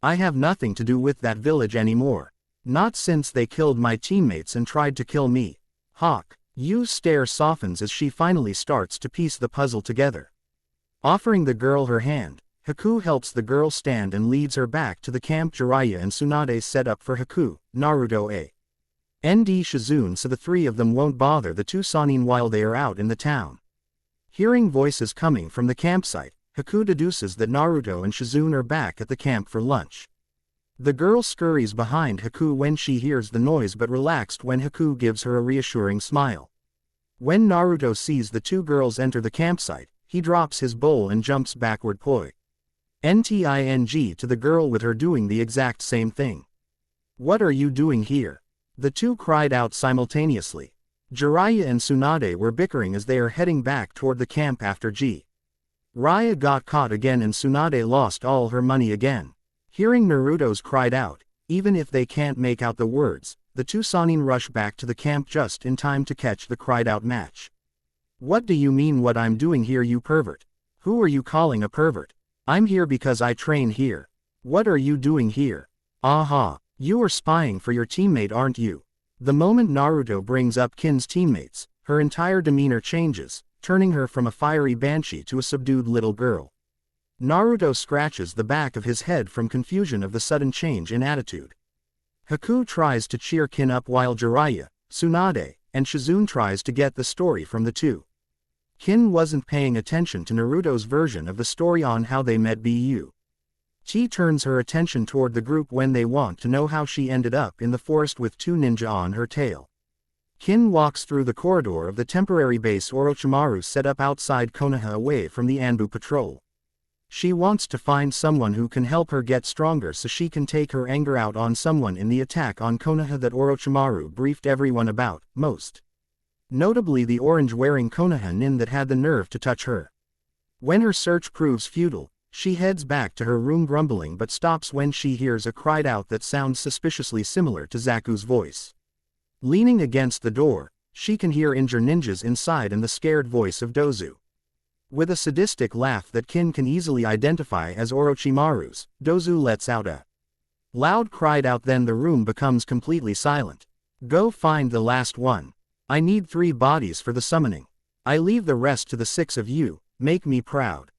[SPEAKER 1] I have nothing to do with that village anymore. Not since they killed my teammates and tried to kill me. Yu's stare softens as she finally starts to piece the puzzle together. Offering the girl her hand, Haku helps the girl stand and leads her back to the camp Jiraiya and Tsunade set up for Haku, Naruto and Shizune so the three of them won't bother the two Sannin while they are out in the town. Hearing voices coming from the campsite, Haku deduces that Naruto and Shizune are back at the camp for lunch. The girl scurries behind Haku when she hears the noise but relaxed when Haku gives her a reassuring smile. When Naruto sees the two girls enter the campsite, he drops his bowl and jumps backward NTING to the girl with her doing the exact same thing. What are you doing here? The two cried out simultaneously. Jiraiya and Tsunade were bickering as they are heading back toward the camp after Jiraiya got caught again and Tsunade lost all her money again. Hearing Naruto's cried out, even if they can't make out the words, the two Sannin rush back to the camp just in time to catch the cried out match. What do you mean what I'm doing here, you pervert? Who are you calling a pervert? I'm here because I train here. What are you doing here? Aha, you are spying for your teammate, aren't you? The moment Naruto brings up Kin's teammates, her entire demeanor changes, turning her from a fiery banshee to a subdued little girl. Naruto scratches the back of his head from confusion of the sudden change in attitude. Haku tries to cheer Kin up while Jiraiya, Tsunade, and Shizune tries to get the story from the two. Kin wasn't paying attention to Naruto's version of the story on how they met Bu. She turns her attention toward the group when they want to know how she ended up in the forest with two ninja on her tail. Kin walks through the corridor of the temporary base Orochimaru set up outside Konoha away from the Anbu patrol. She wants to find someone who can help her get stronger so she can take her anger out on someone in the attack on Konoha that Orochimaru briefed everyone about, most notably the orange-wearing Konoha nin that had the nerve to touch her. When her search proves futile, she heads back to her room grumbling but stops when she hears a cried out that sounds suspiciously similar to Zaku's voice. Leaning against the door, she can hear injured ninjas inside and the scared voice of Dozu. With a sadistic laugh that Kin can easily identify as Orochimaru's, Dozu lets out a loud cried out, then the room becomes completely silent. Go find the last one. I need 3 bodies for the summoning. I leave the rest to the 6 of you, make me proud.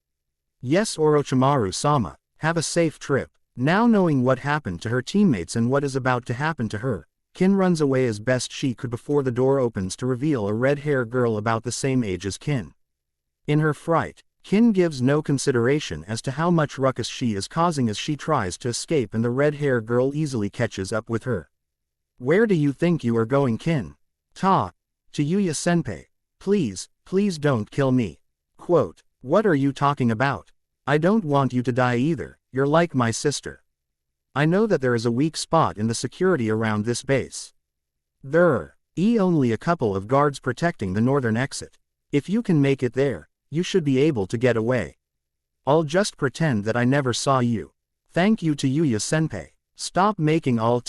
[SPEAKER 1] Yes, Orochimaru-sama, have a safe trip. Now knowing what happened to her teammates and what is about to happen to her, Kin runs away as best she could before the door opens to reveal a red-haired girl about the same age as Kin. In her fright, Kin gives no consideration as to how much ruckus she is causing as she tries to escape and the red-haired girl easily catches up with her. Where do you think you are going, Kin? To Yuya-senpai. Please, please don't kill me. Quote, what are you talking about? I don't want you to die either, you're like my sister. I know that there is a weak spot in the security around this base. There are only a couple of guards protecting the northern exit. If you can make it there, you should be able to get away. I'll just pretend that I never saw you. Thank you to Yuya-senpai. Stop making all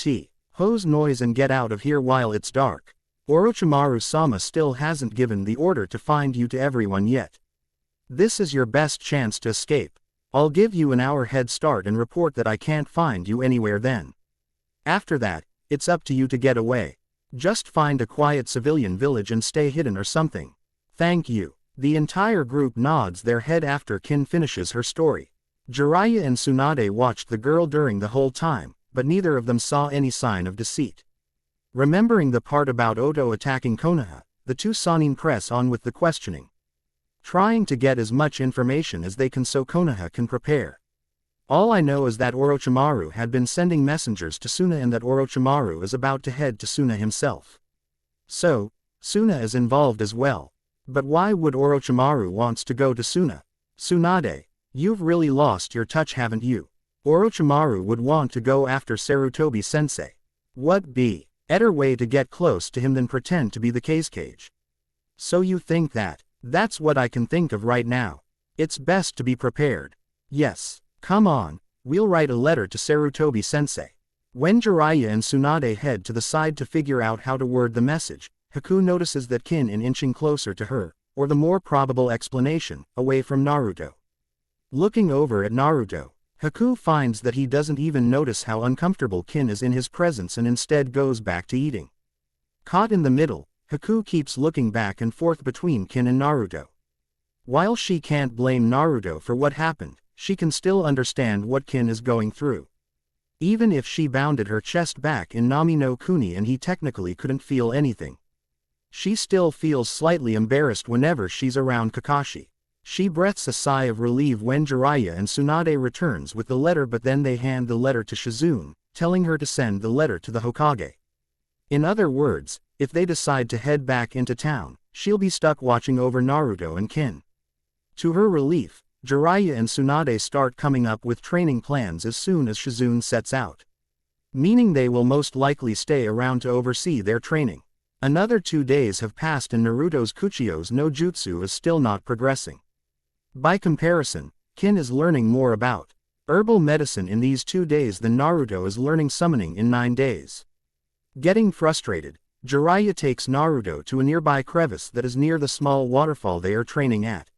[SPEAKER 1] hose noise and get out of here while it's dark. Orochimaru-sama still hasn't given the order to find you to everyone yet. This is your best chance to escape. I'll give you an hour head start and report that I can't find you anywhere then. After that, it's up to you to get away. Just find a quiet civilian village and stay hidden or something. Thank you. The entire group nods their head after Kin finishes her story. Jiraiya and Tsunade watched the girl during the whole time, but neither of them saw any sign of deceit. Remembering the part about Oto attacking Konoha, the two Sannin press on with the questioning, trying to get as much information as they can so Konoha can prepare. All I know is that Orochimaru had been sending messengers to Suna and that Orochimaru is about to head to Suna himself. So, Suna is involved as well. But why would Orochimaru wants to go to Suna? Tsunade, you've really lost your touch, haven't you? Orochimaru would want to go after Sarutobi-sensei. What better way to get close to him than pretend to be the cage? So you think that? That's what I can think of right now. It's best to be prepared. Yes. Come on, we'll write a letter to Sarutobi-sensei. When Jiraiya and Tsunade head to the side to figure out how to word the message, Haku notices that Kin is inching closer to her, or the more probable explanation, away from Naruto. Looking over at Naruto, Haku finds that he doesn't even notice how uncomfortable Kin is in his presence and instead goes back to eating. Caught in the middle, Haku keeps looking back and forth between Kin and Naruto. While she can't blame Naruto for what happened, she can still understand what Kin is going through. Even if she bounded her chest back in Nami no Kuni and he technically couldn't feel anything, she still feels slightly embarrassed whenever she's around Kakashi. She breathes a sigh of relief when Jiraiya and Tsunade returns with the letter, but then they hand the letter to Shizune, telling her to send the letter to the Hokage. In other words, if they decide to head back into town, she'll be stuck watching over Naruto and Kin. To her relief, Jiraiya and Tsunade start coming up with training plans as soon as Shizune sets out. Meaning they will most likely stay around to oversee their training. Another 2 days have passed and Naruto's Kuchio's no jutsu is still not progressing. By comparison, Kin is learning more about herbal medicine in these 2 days than Naruto is learning summoning in 9 days. Getting frustrated, Jiraiya takes Naruto to a nearby crevice that is near the small waterfall they are training at.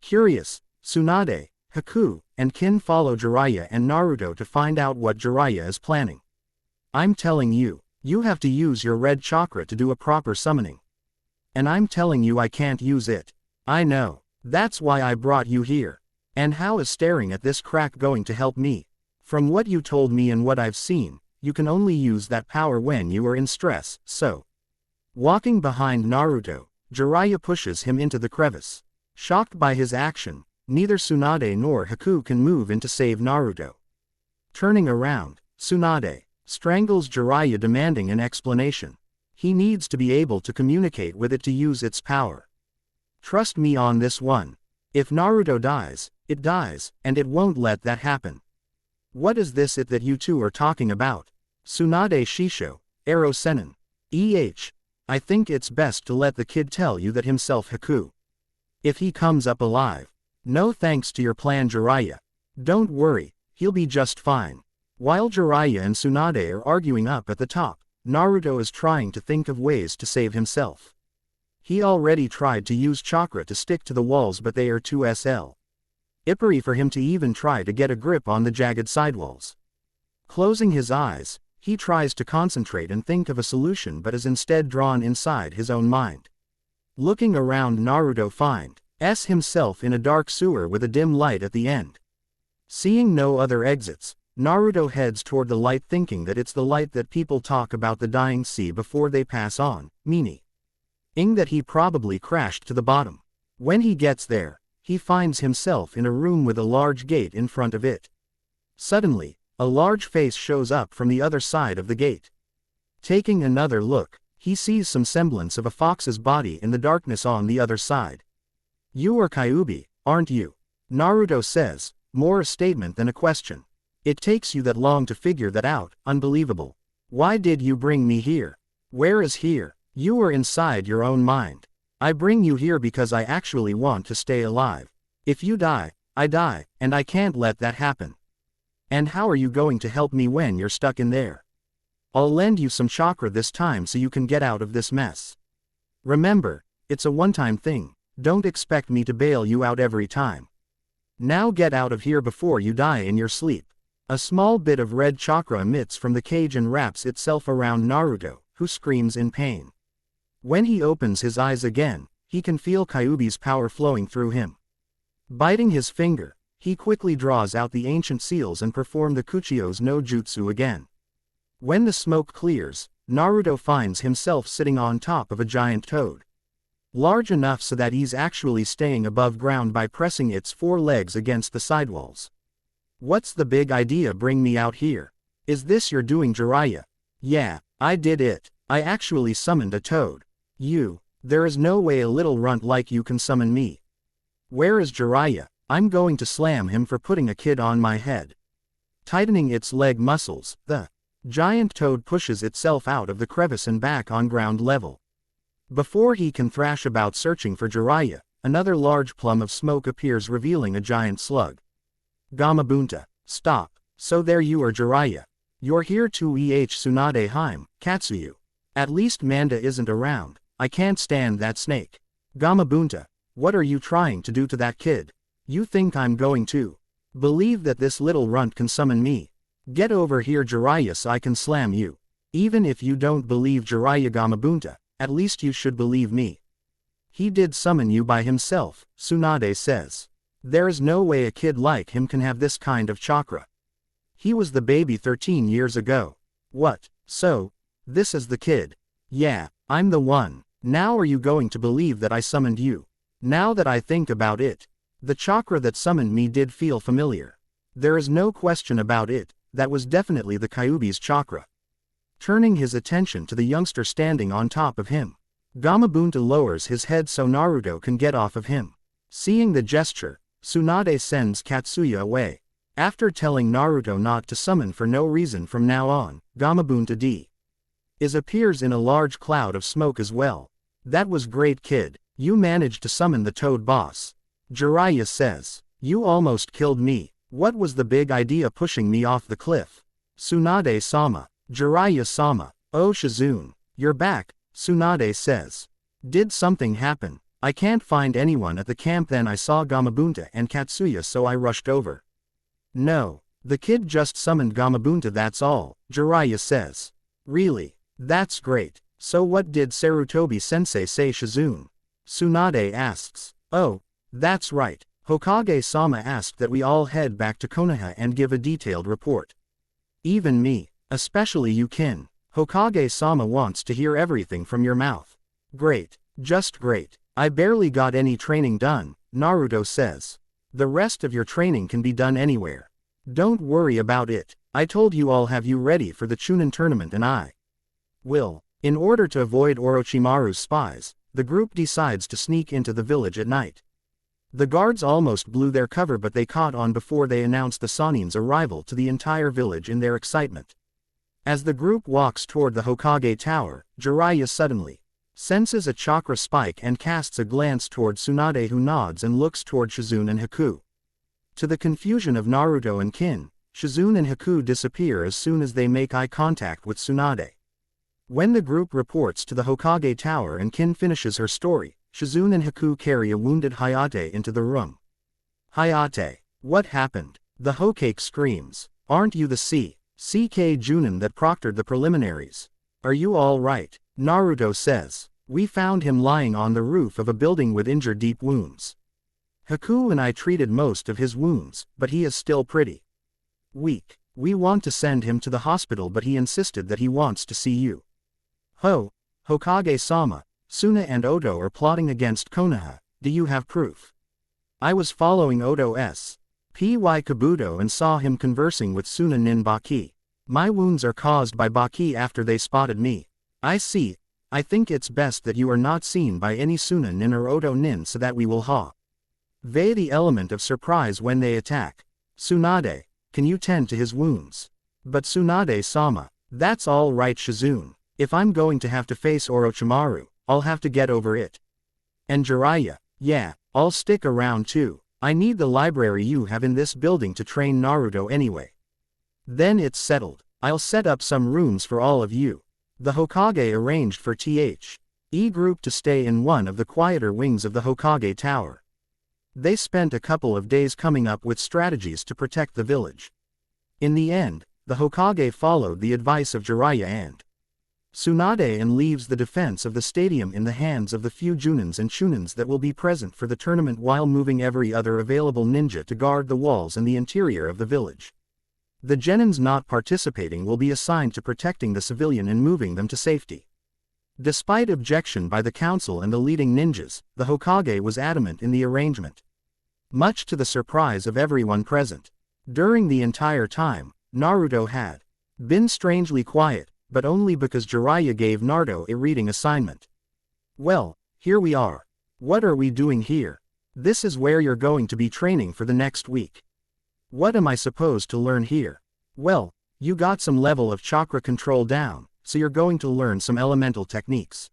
[SPEAKER 1] Curious, Tsunade, Haku, and Kin follow Jiraiya and Naruto to find out what Jiraiya is planning. I'm telling you, you have to use your red chakra to do a proper summoning. And I'm telling you I can't use it. I know. That's why I brought you here. And how is staring at this crack going to help me? From what you told me and what I've seen, you can only use that power when you are in stress, so. Walking behind Naruto, Jiraiya pushes him into the crevice. Shocked by his action, neither Tsunade nor Haku can move in to save Naruto. Turning around, Tsunade strangles Jiraiya, demanding an explanation. He needs to be able to communicate with it to use its power. Trust me on this one. If Naruto dies, it dies, and it won't let that happen. What is this it that you two are talking about? Tsunade Shisho, Ero Senin. I think it's best to let the kid tell you that himself, Haku. If he comes up alive. No thanks to your plan, Jiraiya. Don't worry, he'll be just fine. While Jiraiya and Tsunade are arguing up at the top, Naruto is trying to think of ways to save himself. He already tried to use chakra to stick to the walls, but they are too slippery for him to even try to get a grip on the jagged sidewalls. Closing his eyes, he tries to concentrate and think of a solution, but is instead drawn inside his own mind. Looking around, Naruto finds himself in a dark sewer with a dim light at the end. Seeing no other exits, Naruto heads toward the light, thinking that it's the light that people talk about the dying sea before they pass on, meaning that he probably crashed to the bottom. When he gets there, he finds himself in a room with a large gate in front of it. Suddenly, a large face shows up from the other side of the gate. Taking another look, he sees some semblance of a fox's body in the darkness on the other side. You are Kyuubi, aren't you? Naruto says, more a statement than a question. It takes you that long to figure that out, unbelievable. Why did you bring me here? Where is here? You are inside your own mind. I bring you here because I actually want to stay alive. If you die, I die, and I can't let that happen. And how are you going to help me when you're stuck in there? I'll lend you some chakra this time so you can get out of this mess. Remember, it's a one-time thing, don't expect me to bail you out every time. Now get out of here before you die in your sleep. A small bit of red chakra emits from the cage and wraps itself around Naruto, who screams in pain. When he opens his eyes again, he can feel Kyuubi's power flowing through him. Biting his finger, he quickly draws out the ancient seals and performs the Kuchio's no jutsu again. When the smoke clears, Naruto finds himself sitting on top of a giant toad. Large enough so that he's actually staying above ground by pressing its 4 legs against the sidewalls. What's the big idea? Bring me out here. Is this your doing, Jiraiya? Yeah, I did it. I actually summoned a toad. There is no way a little runt like you can summon me. Where is Jiraiya? I'm going to slam him for putting a kid on my head. Tightening its leg muscles, the giant toad pushes itself out of the crevice and back on ground level. Before he can thrash about searching for Jiraiya, another large plume of smoke appears revealing a giant slug. Gamabunta, stop. So there you are, Jiraiya. You're here to Tsunade Haim, Katsuyu. At least Manda isn't around. I can't stand that snake. Gamabunta, what are you trying to do to that kid? You think I'm going to believe that this little runt can summon me? Get over here, Jiraiya, so I can slam you. Even if you don't believe Jiraiya Gamabunta, at least you should believe me. He did summon you by himself, Tsunade says. There is no way a kid like him can have this kind of chakra. He was the baby 13 years ago. What? So, this is the kid? Yeah, I'm the one. Now are you going to believe that I summoned you? Now that I think about it, the chakra that summoned me did feel familiar. There is no question about it, that was definitely the Kyuubi's chakra. Turning his attention to the youngster standing on top of him, Gamabunta lowers his head so Naruto can get off of him. Seeing the gesture, Tsunade sends Katsuya away. After telling Naruto not to summon for no reason from now on, Gamabunta appears in a large cloud of smoke as well. That was great, kid. You managed to summon the Toad Boss. Jiraiya says. You almost killed me. What was the big idea pushing me off the cliff? Tsunade-sama. Jiraiya-sama. Oh, Shizune. You're back, Tsunade says. Did something happen? I can't find anyone at the camp. Then I saw Gamabunta and Katsuya, so I rushed over. No, the kid just summoned Gamabunta, that's all, Jiraiya says. Really? That's great. So what did Sarutobi-sensei say, Shizune? Tsunade asks. Oh, that's right. Hokage-sama asked that we all head back to Konoha and give a detailed report. Even me, especially you, Kin. Hokage-sama wants to hear everything from your mouth. Great, just great. I barely got any training done, Naruto says. The rest of your training can be done anywhere. Don't worry about it. I told you I'll have you ready for the Chunin tournament, and I will. In order to avoid Orochimaru's spies, the group decides to sneak into the village at night. The guards almost blew their cover, but they caught on before they announced the Sanin's arrival to the entire village in their excitement. As the group walks toward the Hokage Tower, Jiraiya suddenly senses a chakra spike and casts a glance toward Tsunade, who nods and looks toward Shizune and Haku. To the confusion of Naruto and Kin, Shizune and Haku disappear as soon as they make eye contact with Tsunade. When the group reports to the Hokage Tower and Kin finishes her story, Shizune and Haku carry a wounded Hayate into the room. Hayate, what happened? The Hokage screams. Aren't you the CK Junin that proctored the preliminaries? Are you all right? Naruto says. We found him lying on the roof of a building with injured deep wounds. Haku and I treated most of his wounds, but he is still pretty weak. We want to send him to the hospital, but he insisted that he wants to see you. Hokage-sama, Suna and Oto are plotting against Konoha. Do you have proof? I was following Oto's Kabuto and saw him conversing with Suna nin Baki. My wounds are caused by Baki after they spotted me. I see. I think it's best that you are not seen by any Suna nin or Oto nin, so that we will the element of surprise when they attack. Tsunade, can you tend to his wounds? But Tsunade-sama, that's all right, Shizune. If I'm going to have to face Orochimaru, I'll have to get over it. And Jiraiya, yeah, I'll stick around too. I need the library you have in this building to train Naruto anyway. Then it's settled. I'll set up some rooms for all of you. The Hokage arranged for the group to stay in one of the quieter wings of the Hokage Tower. They spent a couple of days coming up with strategies to protect the village. In the end, the Hokage followed the advice of Jiraiya and Tsunade and leaves the defense of the stadium in the hands of the few Junins and Chunins that will be present for the tournament, while moving every other available ninja to guard the walls and the interior of the village. The genins not participating will be assigned to protecting the civilian and moving them to safety. Despite objection by the council and the leading ninjas, the Hokage was adamant in the arrangement, much to the surprise of everyone present. During the entire time, Naruto had been strangely quiet, but only because Jiraiya gave Naruto a reading assignment. Well, here we are. What are we doing here? This is where you're going to be training for the next week. What am I supposed to learn here? Well, you got some level of chakra control down, so you're going to learn some elemental techniques.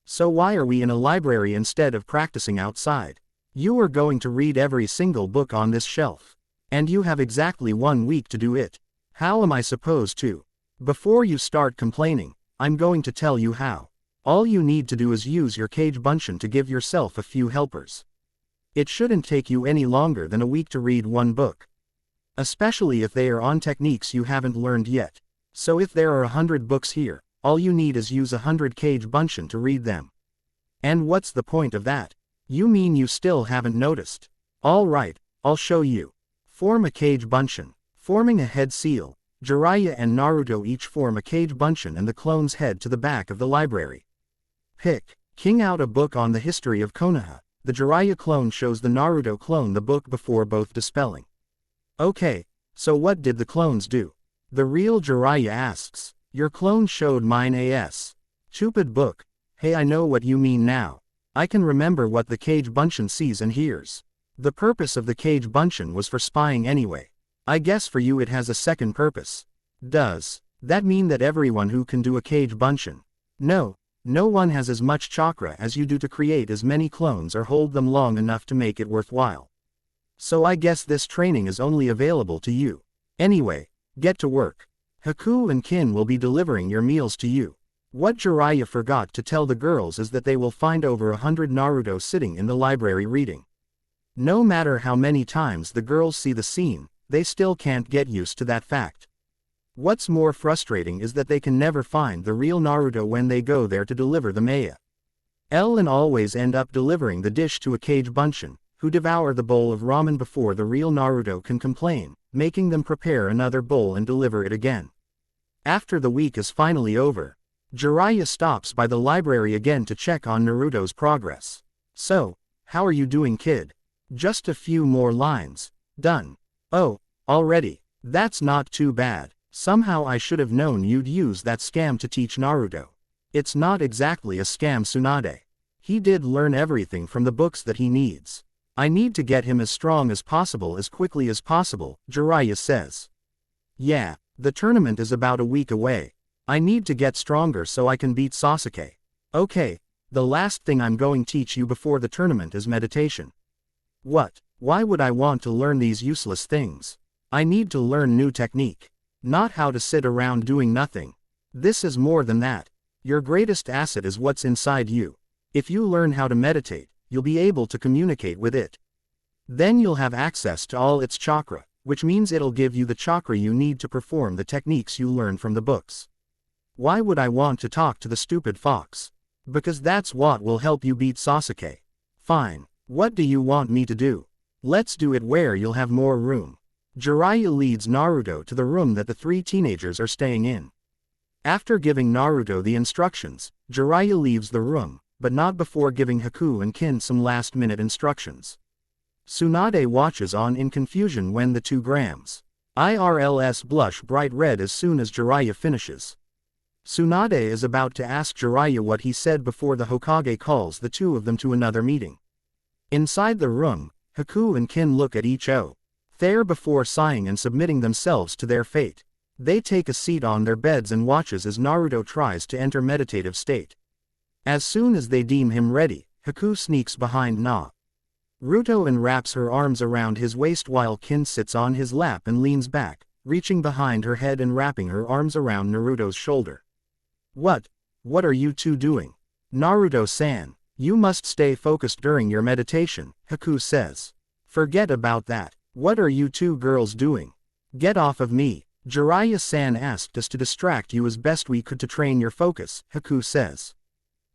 [SPEAKER 1] So why are we in a library instead of practicing outside? You are going to read every single book on this shelf. And you have exactly 1 week to do it. How am I supposed to? Before you start complaining, I'm going to tell you how. All you need to do is use your Kage Bunshin to give yourself a few helpers. It shouldn't take you any longer than a week to read 1 book. Especially if they are on techniques you haven't learned yet. So if there are 100 books here, all you need is use 100 Kage Bunshin to read them. And what's the point of that? You mean you still haven't noticed? Alright, I'll show you. Form a Kage Bunshin. Forming a head seal, Jiraiya and Naruto each form a Kage Bunshin and the clones head to the back of the library. Pick. King out a book on the history of Konoha. The Jiraiya clone shows the Naruto clone the book before both dispelling. Okay, so what did the clones do? The real Jiraiya asks. Your clone showed mine as. Stupid book. Hey, I know what you mean now. I can remember what the Kage Bunshin sees and hears. The purpose of the Kage Bunshin was for spying anyway. I guess for you it has a second purpose. Does that mean that everyone who can do a Kage Bunshin? No, no one has as much chakra as you do to create as many clones or hold them long enough to make it worthwhile. So I guess this training is only available to you. Anyway, get to work. Haku and Kin will be delivering your meals to you. What Jiraiya forgot to tell the girls is that they will find over 100 Naruto sitting in the library reading. No matter how many times the girls see the scene, they still can't get used to that fact. What's more frustrating is that they can never find the real Naruto when they go there to deliver the Maya. And always end up delivering the dish to a Kage Bunshin, who devour the bowl of ramen before the real Naruto can complain, making them prepare another bowl and deliver it again. After the week is finally over, Jiraiya stops by the library again to check on Naruto's progress. So, how are you doing, kid? Just a few more lines. Done. Oh, already. That's not too bad. Somehow I should have known you'd use that scam to teach Naruto. It's not exactly a scam, Tsunade. He did learn everything from the books that he needs. I need to get him as strong as possible as quickly as possible, Jiraiya says. Yeah, the tournament is about a week away. I need to get stronger so I can beat Sasuke. Okay, the last thing I'm going to teach you before the tournament is meditation. What? Why would I want to learn these useless things? I need to learn new technique. Not how to sit around doing nothing. This is more than that. Your greatest asset is what's inside you. If you learn how to meditate, you'll be able to communicate with it. Then you'll have access to all its chakra, which means it'll give you the chakra you need to perform the techniques you learn from the books. Why would I want to talk to the stupid fox? Because that's what will help you beat Sasuke. Fine. What do you want me to do? Let's do it where you'll have more room. Jiraiya leads Naruto to the room that the 3 teenagers are staying in. After giving Naruto the instructions, Jiraiya leaves the room, but not before giving Haku and Kin some last-minute instructions. Tsunade watches on in confusion when the 2 grams IRLs blush bright red as soon as Jiraiya finishes. Tsunade is about to ask Jiraiya what he said before the Hokage calls the 2 of them to another meeting. Inside the room, Haku and Kin look at each other before sighing and submitting themselves to their fate. They take a seat on their beds and watches as Naruto tries to enter meditative state. As soon as they deem him ready, Haku sneaks behind Naruto and wraps her arms around his waist while Kin sits on his lap and leans back, reaching behind her head and wrapping her arms around Naruto's shoulder. What are you 2 doing? Naruto-san, you must stay focused during your meditation, Haku says. Forget about that. What are you 2 girls doing? Get off of me. Jiraiya-san asked us to distract you as best we could to train your focus, Haku says.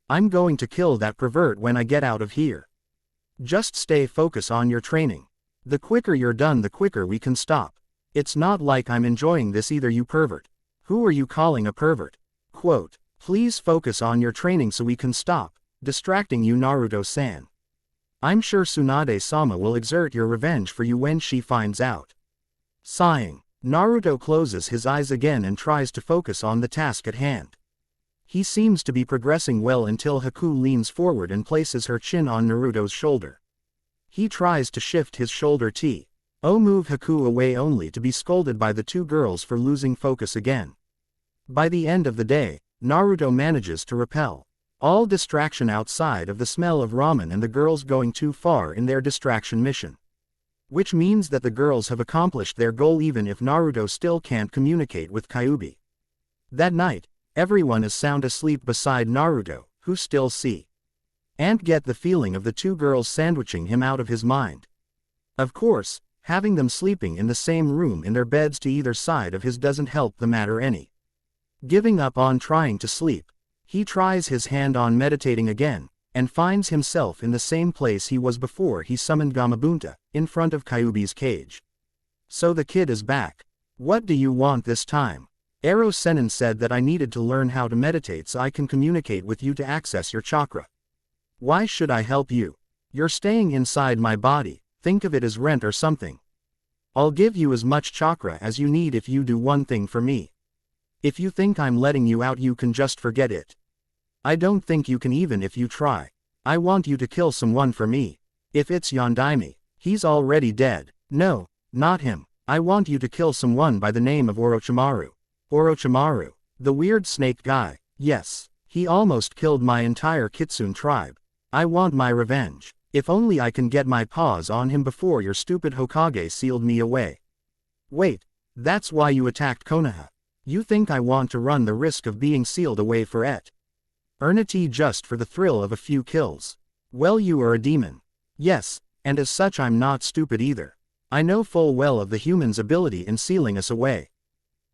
[SPEAKER 1] I'm going to kill that pervert when I get out of here. Just stay focused on your training. The quicker you're done, the quicker we can stop. It's not like I'm enjoying this either, you pervert. Who are you calling a pervert? Quote, please focus on your training so we can stop distracting you, Naruto-san. I'm sure Tsunade-sama will exert your revenge for you when she finds out. Sighing, Naruto closes his eyes again and tries to focus on the task at hand. He seems to be progressing well until Haku leans forward and places her chin on Naruto's shoulder. He tries to shift his shoulder Oh, move Haku away only to be scolded by the two girls for losing focus again. By the end of the day, Naruto manages to repel all distraction outside of the smell of ramen and the girls going too far in their distraction mission. Which means that the girls have accomplished their goal even if Naruto still can't communicate with Kyuubi. That night, everyone is sound asleep beside Naruto, who still see and get the feeling of the two girls sandwiching him out of his mind. Of course, having them sleeping in the same room in their beds to either side of his doesn't help the matter any. Giving up on trying to sleep, he tries his hand on meditating again, and finds himself in the same place he was before he summoned Gamabunta, in front of Kyuubi's cage. So the kid is back. What do you want this time? Ero Sennin said that I needed to learn how to meditate so I can communicate with you to access your chakra. Why should I help you? You're staying inside my body, think of it as rent or something. I'll give you as much chakra as you need if you do one thing for me. If you think I'm letting you out, you can just forget it. I don't think you can even if you try. I want you to kill someone for me. If it's Yondaime, he's already dead. No, not him. I want you to kill someone by the name of Orochimaru. Orochimaru, the weird snake guy. Yes, he almost killed my entire Kitsune tribe. I want my revenge. If only I can get my paws on him before your stupid Hokage sealed me away. Wait, that's why you attacked Konoha. You think I want to run the risk of being sealed away for eternity just for the thrill of a few kills? Well, you are a demon. Yes, and as such I'm not stupid either. I know full well of the human's ability in sealing us away.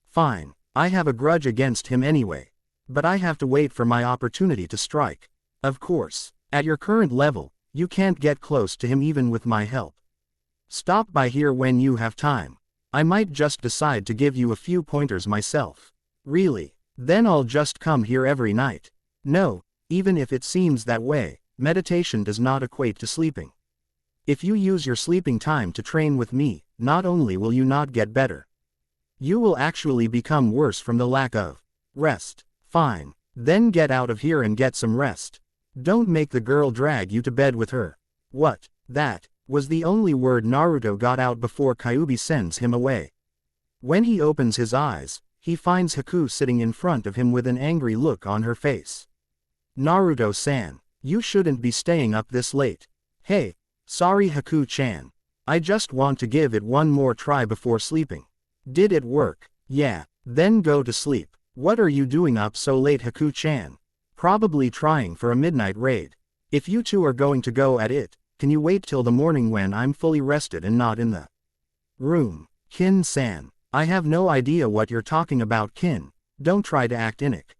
[SPEAKER 1] Fine, I have a grudge against him anyway. But I have to wait for my opportunity to strike. Of course, at your current level, you can't get close to him even with my help. Stop by here when you have time. I might just decide to give you a few pointers myself. Really? Then I'll just come here every night. No, even if it seems that way, meditation does not equate to sleeping. If you use your sleeping time to train with me, not only will you not get better, you will actually become worse from the lack of rest. Fine, then get out of here and get some rest. Don't make the girl drag you to bed with her. What? That was the only word Naruto got out before Kyuubi sends him away. When he opens his eyes, he finds Haku sitting in front of him with an angry look on her face. Naruto-san, you shouldn't be staying up this late. Hey, sorry Haku-chan. I just want to give it one more try before sleeping. Did it work? Yeah, then go to sleep. What are you doing up so late, Haku-chan? Probably trying for a midnight raid. If you two are going to go at it, can you wait till the morning when I'm fully rested and not in the room? Kin-san, I have no idea what you're talking about, Kin. Don't try to act in it.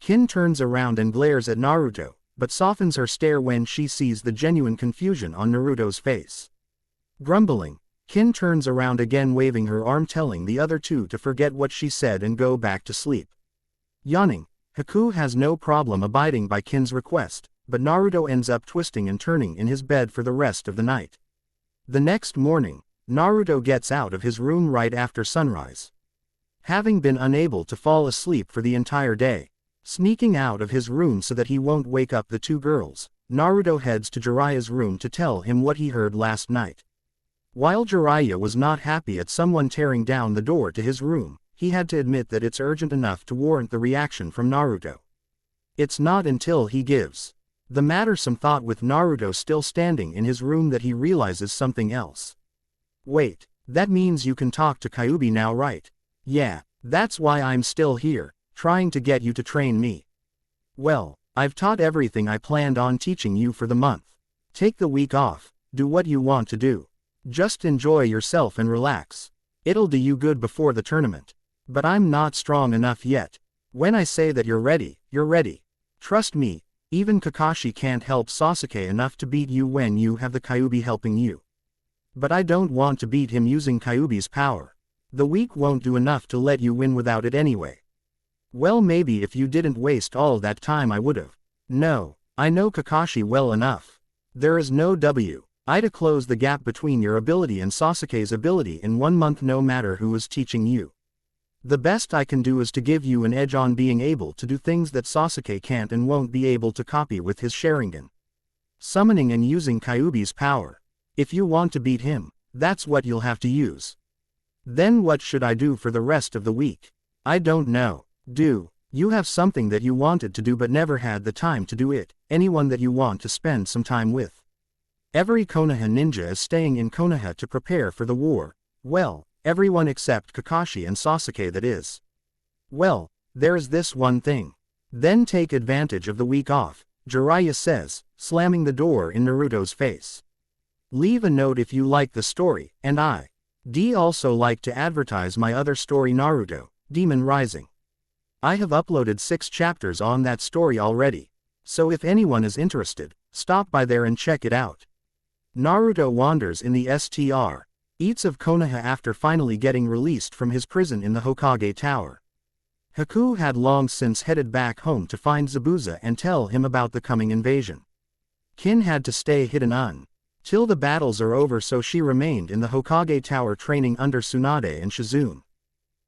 [SPEAKER 1] Kin turns around and glares at Naruto, but softens her stare when she sees the genuine confusion on Naruto's face. Grumbling, Kin turns around again, waving her arm, telling the other two to forget what she said and go back to sleep. Yawning, Haku has no problem abiding by Kin's request, but Naruto ends up twisting and turning in his bed for the rest of the night. The next morning, Naruto gets out of his room right after sunrise. Having been unable to fall asleep for the entire day, sneaking out of his room so that he won't wake up the two girls, Naruto heads to Jiraiya's room to tell him what he heard last night. While Jiraiya was not happy at someone tearing down the door to his room, he had to admit that it's urgent enough to warrant the reaction from Naruto. It's not until he gives the matter some thought with Naruto still standing in his room that he realizes something else. Wait, that means you can talk to Kyuubi now, right? Yeah, that's why I'm still here, trying to get you to train me. Well, I've taught everything I planned on teaching you for the month. Take the week off, do what you want to do. Just enjoy yourself and relax. It'll do you good before the tournament. But I'm not strong enough yet. When I say that you're ready, you're ready. Trust me, even Kakashi can't help Sasuke enough to beat you when you have the Kyuubi helping you. But I don't want to beat him using Kyuubi's power. The weak won't do enough to let you win without it anyway. Well, maybe if you didn't waste all that time I would've. No, I know Kakashi well enough. There is no way to close the gap between your ability and Sasuke's ability in 1 month, no matter who is teaching you. The best I can do is to give you an edge on being able to do things that Sasuke can't and won't be able to copy with his Sharingan. Summoning and using Kyuubi's power. If you want to beat him, That's what you'll have to use. Then what should I do for the rest of the week? I don't know. Do you have something that you wanted to do but never had the time to do it? Anyone that you want to spend some time with? Every Konoha ninja is staying in Konoha to prepare for the war. Well, everyone except Kakashi and Sasuke, that is. Well, there's this one thing. Then take advantage of the week off, Jiraiya says, slamming the door in Naruto's face. Leave a note if you like the story, and I'd also like to advertise my other story, Naruto, Demon Rising. I have uploaded 6 chapters on that story already, so if anyone is interested, stop by there and check it out. Naruto wanders in the streets of Konoha after finally getting released from his prison in the Hokage Tower. Haku had long since headed back home to find Zabuza and tell him about the coming invasion. Kin had to stay hidden until the battles are over, so she remained in the Hokage Tower training under Tsunade and Shizune.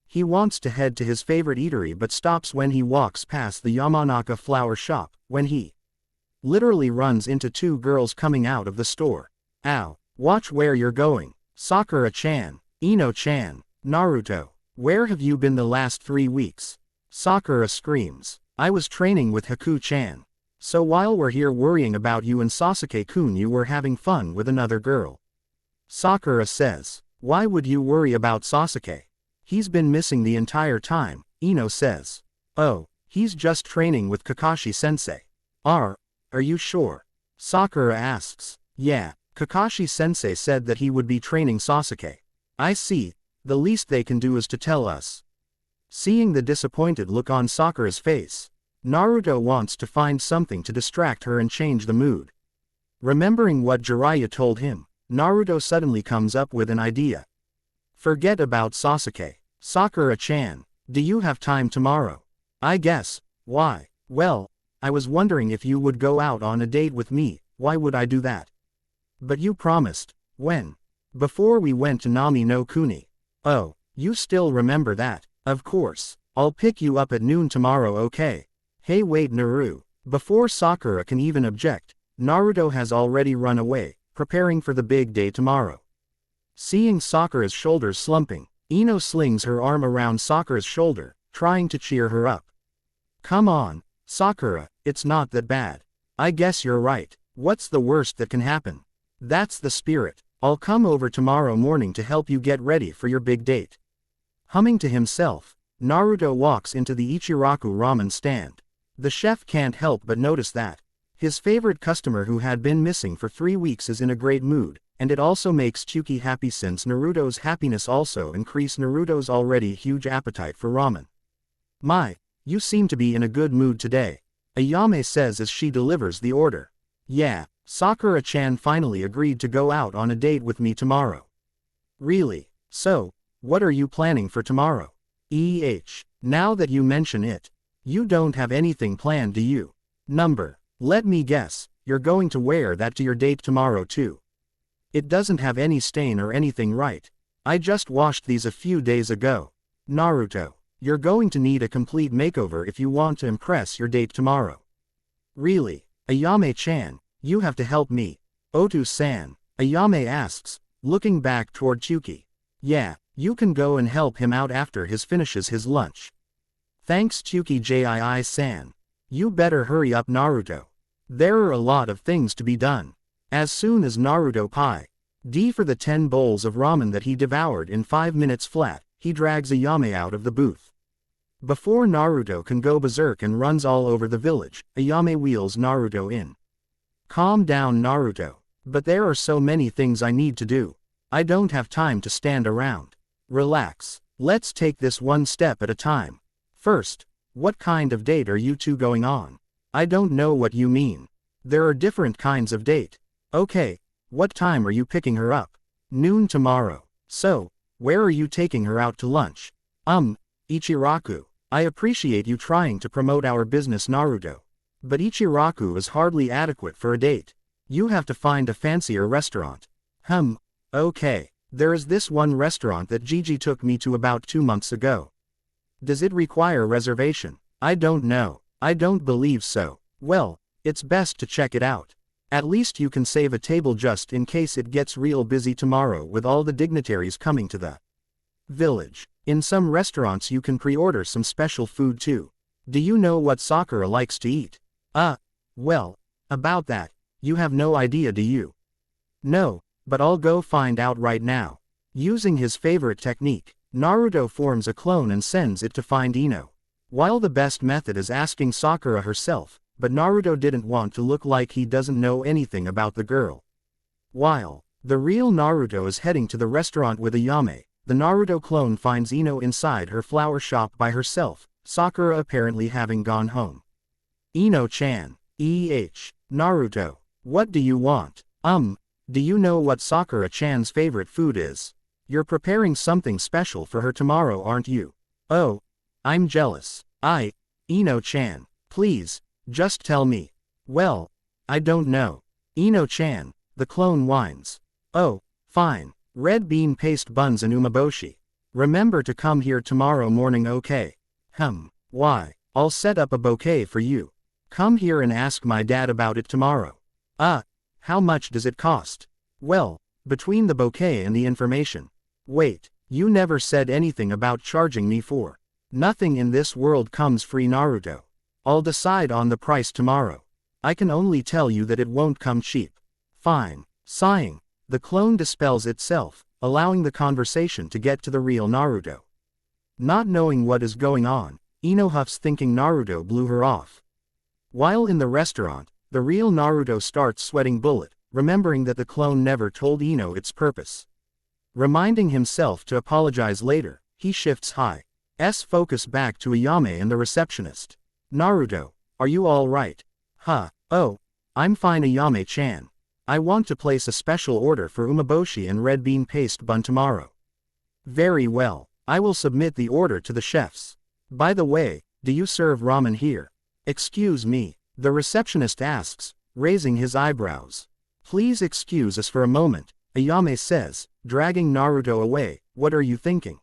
[SPEAKER 1] He wants to head to his favorite eatery but stops when he walks past the Yamanaka flower shop, when he literally runs into 2 girls coming out of the store. Ow, watch where you're going. Sakura-chan, Ino-chan, Naruto, where have you been the last 3 weeks? Sakura screams. I was training with Haku-chan. So while we're here worrying about you and Sasuke-kun, you were having fun with another girl. Sakura says. Why would you worry about Sasuke? He's been missing the entire time, Ino says. Oh, he's just training with Kakashi-sensei. Are you sure? Sakura asks. Yeah, Kakashi-sensei said that he would be training Sasuke. I see, the least they can do is to tell us. Seeing the disappointed look on Sakura's face, Naruto wants to find something to distract her and change the mood. Remembering what Jiraiya told him, Naruto suddenly comes up with an idea. Forget about Sasuke. Sakura-chan, do you have time tomorrow? I guess. Why? Well, I was wondering if you would go out on a date with me. Why would I do that? But you promised. When? Before we went to Nami no Kuni. Oh, you still remember that? Of course. I'll pick you up at noon tomorrow, okay? Hey wait Naru. Before Sakura can even object, Naruto has already run away, preparing for the big day tomorrow. Seeing Sakura's shoulders slumping, Ino slings her arm around Sakura's shoulder, trying to cheer her up. Come on, Sakura, it's not that bad. I guess you're right. What's the worst that can happen? That's the spirit. I'll come over tomorrow morning to help you get ready for your big date. Humming to himself, Naruto walks into the Ichiraku ramen stand. The chef can't help but notice that his favorite customer who had been missing for 3 weeks is in a great mood, and it also makes Chuki happy since Naruto's happiness also increased Naruto's already huge appetite for ramen. My, you seem to be in a good mood today, Ayame says as she delivers the order. Yeah, Sakura-chan finally agreed to go out on a date with me tomorrow. Really? So, what are you planning for tomorrow? Now that you mention it, you don't have anything planned, do you? Let me guess, you're going to wear that to your date tomorrow too. It doesn't have any stain or anything, right? I just washed these a few days ago. Naruto, you're going to need a complete makeover if you want to impress your date tomorrow. Really? Ayame-chan, you have to help me. Otu-san, Ayame asks, looking back toward Chuki. Yeah, you can go and help him out after he finishes his lunch. Thanks Chuki-jii-san. You better hurry up Naruto. There are a lot of things to be done. As soon as Naruto for the 10 bowls of ramen that he devoured in 5 minutes flat, he drags Ayame out of the booth. Before Naruto can go berserk and runs all over the village, Ayame wheels Naruto in. Calm down Naruto. But there are so many things I need to do. I don't have time to stand around. Relax. Let's take this one step at a time. First, what kind of date are you two going on? I don't know what you mean. There are different kinds of date. Okay, what time are you picking her up? Noon tomorrow. So, where are you taking her out to lunch? Ichiraku. I appreciate you trying to promote our business Naruto. But Ichiraku is hardly adequate for a date. You have to find a fancier restaurant. Okay. There is this one restaurant that Gigi took me to about 2 months ago. Does it require reservation? I don't know. I don't believe so. Well, it's best to check it out. At least you can save a table just in case it gets real busy tomorrow with all the dignitaries coming to the village. In some restaurants you can pre-order some special food too. Do you know what Sakura likes to eat? Well, about that, you have no idea, do you? No, but I'll go find out right now. Using his favorite technique, Naruto forms a clone and sends it to find Ino. While the best method is asking Sakura herself, but Naruto didn't want to look like he doesn't know anything about the girl. While the real Naruto is heading to the restaurant with Ayame, the Naruto clone finds Ino inside her flower shop by herself, Sakura apparently having gone home. Ino-chan. Naruto. What do you want? Do you know what Sakura-chan's favorite food is? You're preparing something special for her tomorrow, aren't you? Oh, I'm jealous. Ino-chan. Please, just tell me. Well, I don't know. Ino-chan, the clone whines. Oh, fine. Red bean paste buns and umeboshi. Remember to come here tomorrow morning, okay? Why? I'll set up a bouquet for you. Come here and ask my dad about it tomorrow. How much does it cost? Well, between the bouquet and the information. Wait, you never said anything about charging me for. Nothing in this world comes free, Naruto. I'll decide on the price tomorrow. I can only tell you that it won't come cheap. Fine. Sighing, the clone dispels itself, allowing the conversation to get to the real Naruto. Not knowing what is going on, Ino huffs thinking Naruto blew her off. While in the restaurant, the real Naruto starts sweating bullet, remembering that the clone never told Ino its purpose. Reminding himself to apologize later, he shifts focus back to Ayame and the receptionist. Naruto, are you all right? Oh, I'm fine, Ayame-chan. I want to place a special order for umeboshi and red bean paste bun tomorrow. Very well, I will submit the order to the chefs. By the way, do you serve ramen here? Excuse me, the receptionist asks, raising his eyebrows. Please excuse us for a moment, Ayame says, dragging Naruto away. What are you thinking?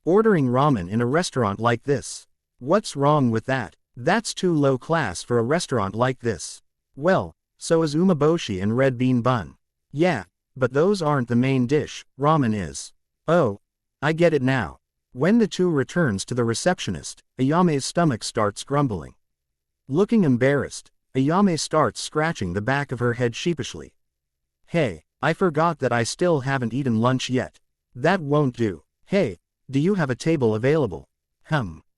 [SPEAKER 1] Ordering ramen in a restaurant like this? What's wrong with that? That's too low class for a restaurant like this. Well, so is umeboshi and red bean bun. Yeah, but those aren't the main dish, ramen is. Oh, I get it now. When the two returns to the receptionist, Ayame's stomach starts grumbling. Looking embarrassed, Ayame starts scratching the back of her head sheepishly. Hey, I forgot that I still haven't eaten lunch yet. That won't do. Hey, do you have a table available?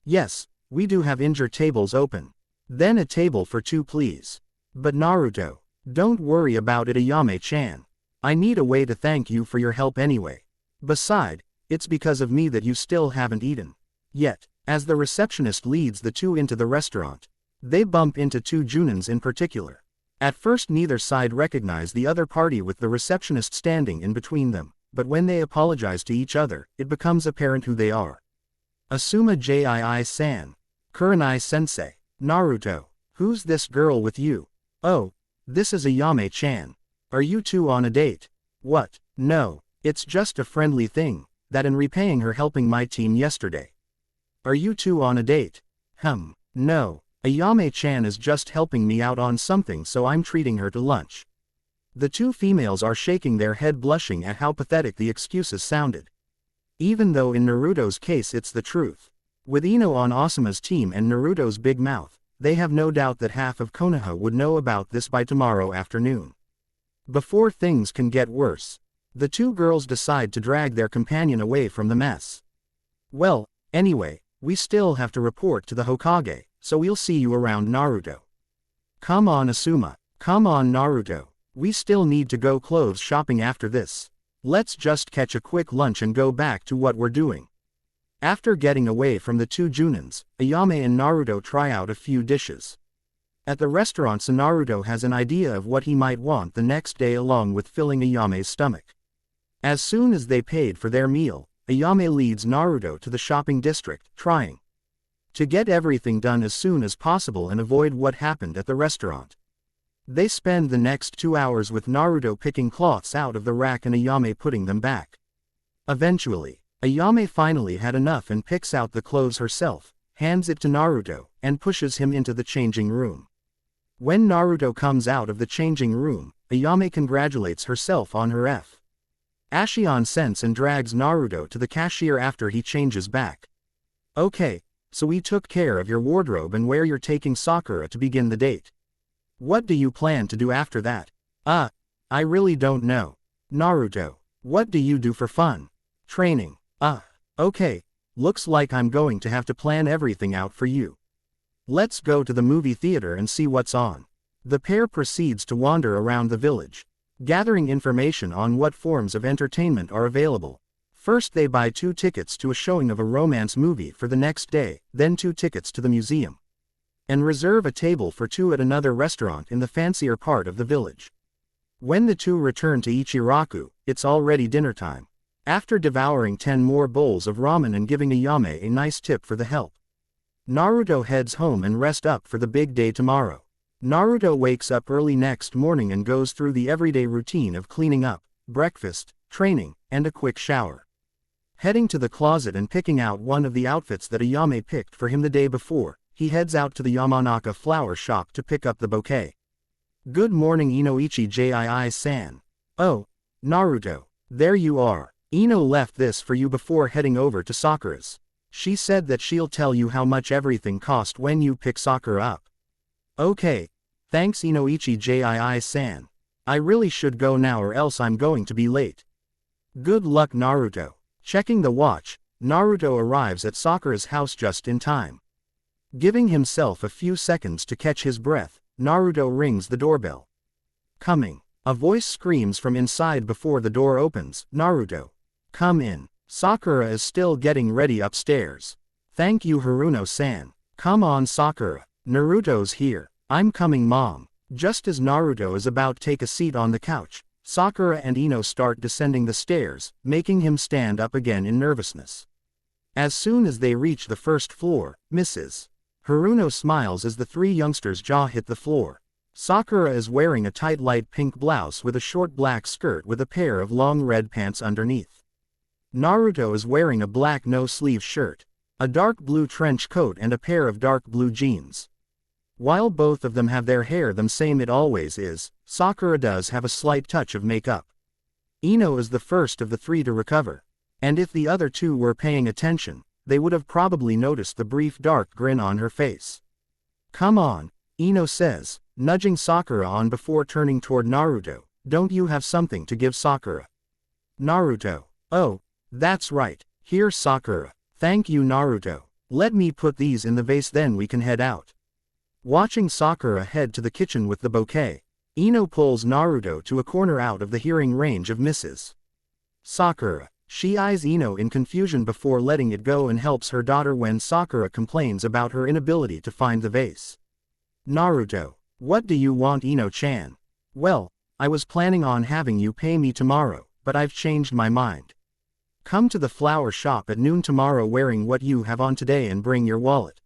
[SPEAKER 1] Yes, we do have injured tables open. Then a table for two, please. But Naruto, don't worry about it, Ayame-chan. I need a way to thank you for your help anyway. Beside, it's because of me that you still haven't eaten. Yet, as the receptionist leads the two into the restaurant, they bump into two Junins in particular. At first neither side recognize the other party with the receptionist standing in between them, but when they apologize to each other, it becomes apparent who they are. Asuma Jii-san. Kurenai-sensei. Naruto, who's this girl with you? Oh, this is Ayame-chan. Are you two on a date? What? No, it's just a friendly thing, that in repaying her helping my team yesterday. Are you two on a date? No. Ayame-chan is just helping me out on something, so I'm treating her to lunch. The two females are shaking their head, blushing at how pathetic the excuses sounded. Even though in Naruto's case it's the truth. With Ino on Asuma's team and Naruto's big mouth, they have no doubt that half of Konoha would know about this by tomorrow afternoon. Before things can get worse, the two girls decide to drag their companion away from the mess. Well, anyway, we still have to report to the Hokage, so we'll see you around, Naruto. Come on, Asuma. Come on, Naruto. We still need to go clothes shopping after this. Let's just catch a quick lunch and go back to what we're doing. After getting away from the two Junins, Ayame and Naruto try out a few dishes. At the restaurant, Naruto has an idea of what he might want the next day along with filling Ayame's stomach. As soon as they paid for their meal, Ayame leads Naruto to the shopping district, trying to get everything done as soon as possible and avoid what happened at the restaurant. They spend the next 2 hours with Naruto picking cloths out of the rack and Ayame putting them back. Eventually, Ayame finally had enough and picks out the clothes herself, hands it to Naruto, and pushes him into the changing room. When Naruto comes out of the changing room, Ayame congratulates herself on her F. Ashion sense and drags Naruto to the cashier after he changes back. Okay, so we took care of your wardrobe and where you're taking Sakura to begin the date. What do you plan to do after that? I really don't know. Naruto, what do you do for fun? Training. Okay, looks like I'm going to have to plan everything out for you. Let's go to the movie theater and see what's on. The pair proceeds to wander around the village, gathering information on what forms of entertainment are available. First they buy 2 tickets to a showing of a romance movie for the next day, then 2 tickets to the museum. And reserve a table for 2 at another restaurant in the fancier part of the village. When the 2 return to Ichiraku, it's already dinner time. After devouring 10 more bowls of ramen and giving Ayame a nice tip for the help, Naruto heads home and rest up for the big day tomorrow. Naruto wakes up early next morning and goes through the everyday routine of cleaning up, breakfast, training, and a quick shower. Heading to the closet and picking out one of the outfits that Ayame picked for him the day before, he heads out to the Yamanaka flower shop to pick up the bouquet. Good morning Inoichi Jii-san. Oh, Naruto, there you are. Ino left this for you before heading over to Sakura's. She said that she'll tell you how much everything cost when you pick Sakura up. Okay, thanks Inoichi Jii-san. I really should go now or else I'm going to be late. Good luck Naruto. Checking the watch, Naruto arrives at Sakura's house just in time. Giving himself a few seconds to catch his breath, Naruto rings the doorbell. Coming. A voice screams from inside before the door opens. Naruto, come in. Sakura is still getting ready upstairs. Thank you Haruno-san. Come on Sakura. Naruto's here. I'm coming mom. Just as Naruto is about to take a seat on the couch, Sakura and Ino start descending the stairs, making him stand up again in nervousness. As soon as they reach the first floor, Mrs. Haruno smiles as the 3 youngsters' jaw hit the floor. Sakura is wearing a tight light pink blouse with a short black skirt with a pair of long red pants underneath. Naruto is wearing a black no-sleeve shirt, a dark blue trench coat and a pair of dark blue jeans. While both of them have their hair the same it always is, Sakura does have a slight touch of makeup. Ino is the first of the 3 to recover, and if the other 2 were paying attention, they would have probably noticed the brief dark grin on her face. Come on, Ino says, nudging Sakura on before turning toward Naruto, don't you have something to give Sakura? Naruto, oh, that's right, here Sakura. Thank you Naruto. Let me put these in the vase then we can head out. Watching Sakura head to the kitchen with the bouquet, Ino pulls Naruto to a corner out of the hearing range of Mrs. Sakura. She eyes Ino in confusion before letting it go and helps her daughter when Sakura complains about her inability to find the vase. Naruto, what do you want Ino-chan? Well, I was planning on having you pay me tomorrow, but I've changed my mind. Come to the flower shop at noon tomorrow wearing what you have on today and bring your wallet.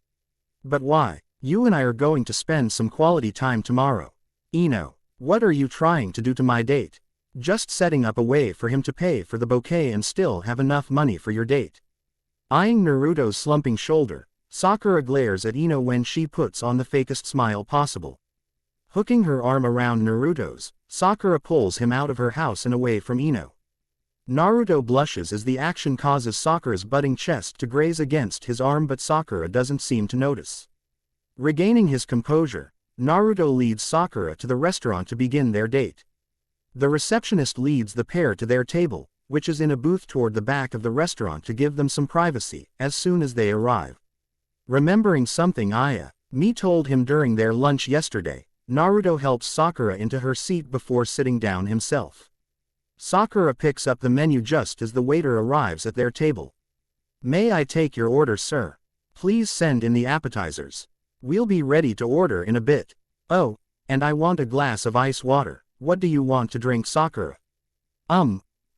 [SPEAKER 1] But why? You and I are going to spend some quality time tomorrow. Ino, what are you trying to do to my date? Just setting up a way for him to pay for the bouquet and still have enough money for your date. Eyeing Naruto's slumping shoulder, Sakura glares at Ino when she puts on the fakest smile possible. Hooking her arm around Naruto's, Sakura pulls him out of her house and away from Ino. Naruto blushes as the action causes Sakura's budding chest to graze against his arm, but Sakura doesn't seem to notice. Regaining his composure, Naruto leads Sakura to the restaurant to begin their date. The receptionist leads the pair to their table, which is in a booth toward the back of the restaurant to give them some privacy as soon as they arrive. Remembering something Me told him during their lunch yesterday, Naruto helps Sakura into her seat before sitting down himself. Sakura picks up the menu just as the waiter arrives at their table. May I take your order, sir? Please send in the appetizers. We'll be ready to order in a bit. Oh, and I want a glass of ice water. What do you want to drink, Sakura?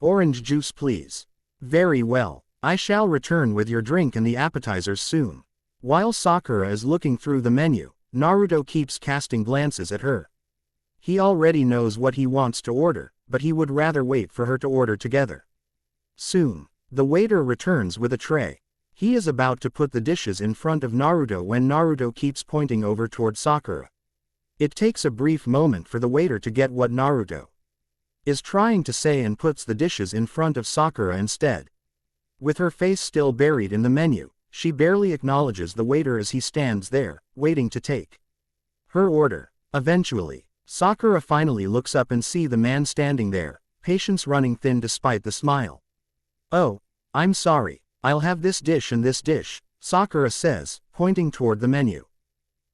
[SPEAKER 1] Orange juice please. Very well, I shall return with your drink and the appetizers soon. While Sakura is looking through the menu, Naruto keeps casting glances at her. He already knows what he wants to order, but he would rather wait for her to order together. Soon, the waiter returns with a tray. He is about to put the dishes in front of Naruto when Naruto keeps pointing over toward Sakura. It takes a brief moment for the waiter to get what Naruto is trying to say and puts the dishes in front of Sakura instead. With her face still buried in the menu, she barely acknowledges the waiter as he stands there, waiting to take her order. Eventually, Sakura finally looks up and sees the man standing there, patience running thin despite the smile. "Oh, I'm sorry, I'll have this dish and this dish," Sakura says, pointing toward the menu.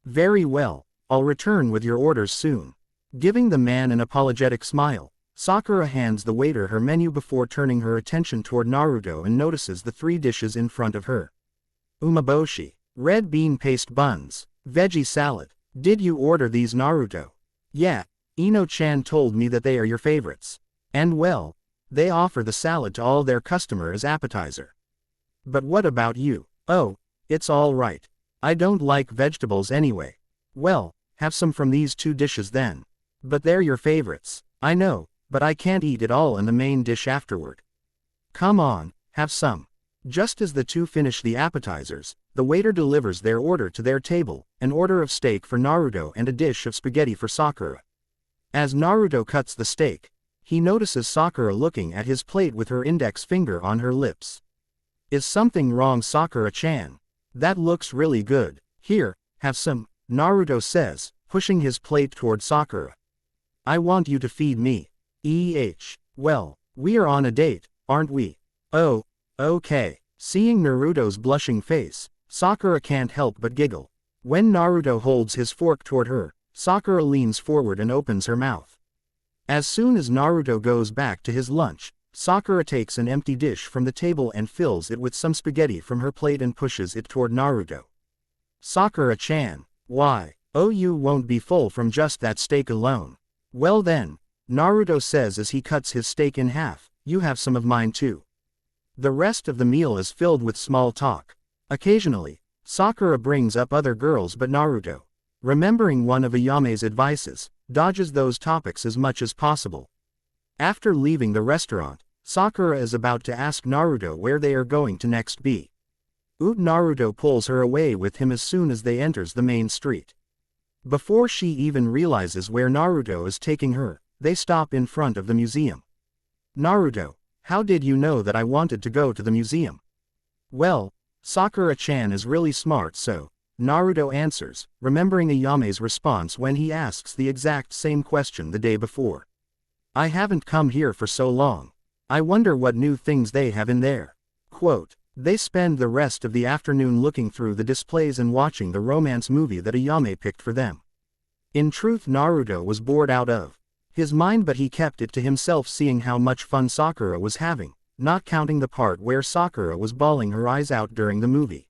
[SPEAKER 1] "Very well, I'll return with your orders soon." Giving the man an apologetic smile, Sakura hands the waiter her menu before turning her attention toward Naruto and notices the 3 dishes in front of her. Umeboshi, red bean paste buns, veggie salad. "Did you order these, Naruto?" "Yeah, Ino-chan told me that they are your favorites. And well, they offer the salad to all their customers as appetizer." "But what about you?" "Oh, it's all right. I don't like vegetables anyway." "Well, have some from these 2 dishes then." "But they're your favorites." "I know, but I can't eat it all in the main dish afterward." "Come on, have some." Just as the 2 finish the appetizers, the waiter delivers their order to their table, an order of steak for Naruto and a dish of spaghetti for Sakura. As Naruto cuts the steak, he notices Sakura looking at his plate with her index finger on her lips. "Is something wrong, Sakura-chan? That looks really good. Here, have some," Naruto says, pushing his plate toward Sakura. "I want you to feed me." Well, we are on a date, aren't we?" "Oh, okay." Seeing Naruto's blushing face, Sakura can't help but giggle. When Naruto holds his fork toward her, Sakura leans forward and opens her mouth. As soon as Naruto goes back to his lunch, Sakura takes an empty dish from the table and fills it with some spaghetti from her plate and pushes it toward Naruto. "Sakura-chan, why? Oh, you won't be full from just that steak alone." "Well then," Naruto says as he cuts his steak in half, "you have some of mine too." The rest of the meal is filled with small talk. Occasionally, Sakura brings up other girls, but Naruto, remembering one of Ayame's advices, dodges those topics as much as possible. After leaving the restaurant, Sakura is about to ask Naruto where they are going to next be. Naruto pulls her away with him as soon as they enters the main street. Before she even realizes where Naruto is taking her, they stop in front of the museum. "Naruto, how did you know that I wanted to go to the museum?" "Well, Sakura-chan is really smart, so," Naruto answers, remembering Ayame's response when he asks the exact same question the day before. "I haven't come here for so long. I wonder what new things they have in there." Quote, they spend the rest of the afternoon looking through the displays and watching the romance movie that Ayame picked for them. In truth, Naruto was bored out of his mind, but he kept it to himself, seeing how much fun Sakura was having, not counting the part where Sakura was bawling her eyes out during the movie.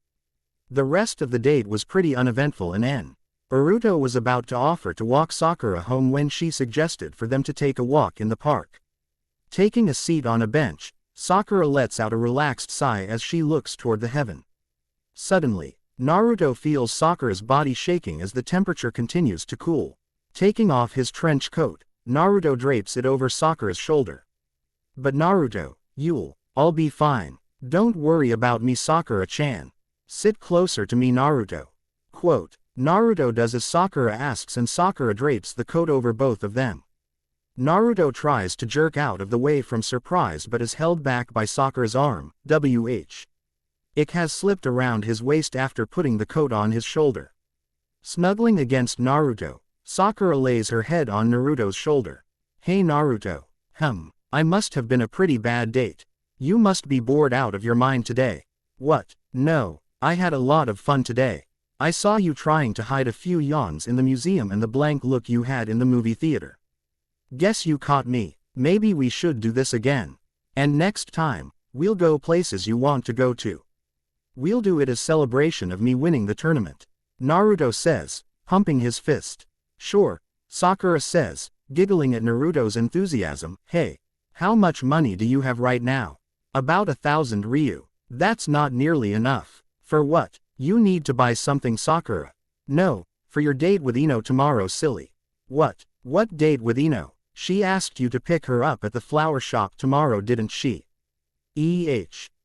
[SPEAKER 1] The rest of the date was pretty uneventful, and Naruto was about to offer to walk Sakura home when she suggested for them to take a walk in the park. Taking a seat on a bench, Sakura lets out a relaxed sigh as she looks toward the heaven. Suddenly, Naruto feels Sakura's body shaking as the temperature continues to cool. Taking off his trench coat, Naruto drapes it over Sakura's shoulder. "But Naruto, I'll be fine. Don't worry about me, Sakura-chan. Sit closer to me, Naruto." Quote, Naruto does as Sakura asks and Sakura drapes the coat over both of them. Naruto tries to jerk out of the way from surprise but is held back by Sakura's arm. It has slipped around his waist after putting the coat on his shoulder. Snuggling against Naruto, Sakura lays her head on Naruto's shoulder. "Hey Naruto, I must have been a pretty bad date. You must be bored out of your mind today." "What? No, I had a lot of fun today. I saw you trying to hide a few yawns in the museum and the blank look you had in the movie theater. Guess you caught me. Maybe we should do this again. And next time, we'll go places you want to go to. We'll do it as celebration of me winning the tournament," Naruto says, pumping his fist. "Sure," Sakura says, giggling at Naruto's enthusiasm. "Hey, how much money do you have right now?" "About 1,000 ryu. That's not nearly enough." "For what? You need to buy something, Sakura." "No, for your date with Ino tomorrow, silly." What date with Ino? She asked you to pick her up at the flower shop tomorrow, didn't she?"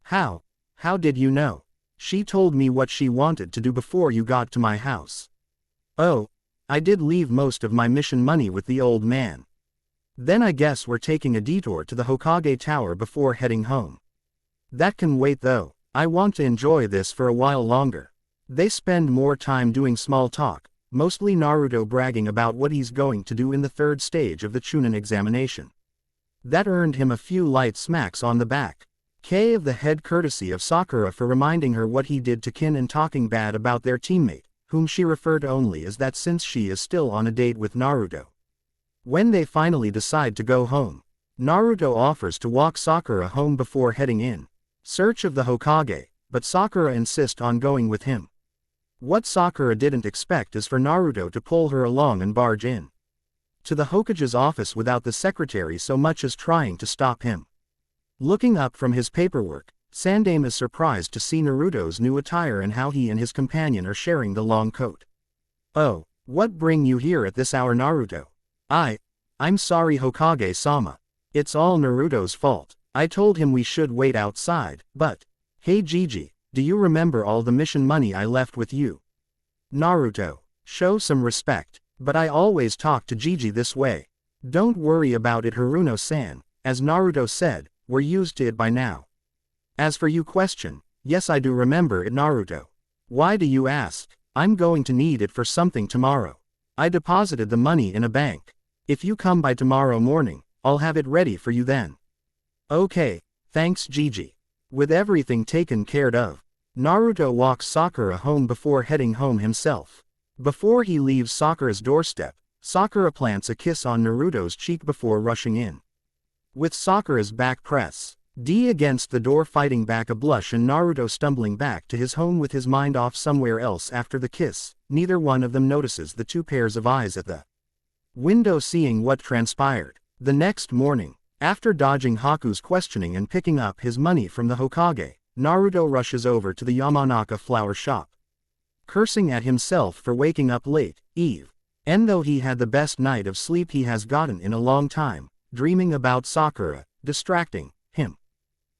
[SPEAKER 1] How did you know?" "She told me what she wanted to do before you got to my house." "Oh, I did leave most of my mission money with the old man. Then I guess we're taking a detour to the Hokage Tower before heading home. That can wait though, I want to enjoy this for a while longer. They spend more time doing small talk, mostly Naruto bragging about what he's going to do in the third stage of the Chunin examination. That earned him a few light smacks on the back. K of the head courtesy of Sakura for reminding her what he did to Kin and talking bad about their teammate, whom she referred only as that since she is still on a date with Naruto. When they finally decide to go home, Naruto offers to walk Sakura home before heading in search of the Hokage, but Sakura insists on going with him. What Sakura didn't expect is for Naruto to pull her along and barge in to the Hokage's office without the secretary so much as trying to stop him. Looking up from his paperwork, Sandaime is surprised to see Naruto's new attire and how he and his companion are sharing the long coat. "Oh, what bring you here at this hour, Naruto?" I'm sorry, Hokage-sama. It's all Naruto's fault. I told him we should wait outside, but... Hey Gigi, do you remember all the mission money I left with you? Naruto, show some respect, but I always talk to Gigi this way. Don't worry about it, Haruno-san, as Naruto said, we're used to it by now. As for you question, yes I do remember it, Naruto. Why do you ask? I'm going to need it for something tomorrow. I deposited the money in a bank. If you come by tomorrow morning, I'll have it ready for you then. Okay, thanks Gigi. With everything taken care of, Naruto walks Sakura home before heading home himself. Before he leaves Sakura's doorstep, Sakura plants a kiss on Naruto's cheek before rushing in. With Sakura's back press, D against the door fighting back a blush and Naruto stumbling back to his home with his mind off somewhere else after the kiss, neither one of them notices the two pairs of eyes at the window seeing what transpired. The next morning, after dodging Haku's questioning and picking up his money from the Hokage, Naruto rushes over to the Yamanaka flower shop. Cursing at himself for waking up late, and though he had the best night of sleep he has gotten in a long time, dreaming about Sakura, distracting him.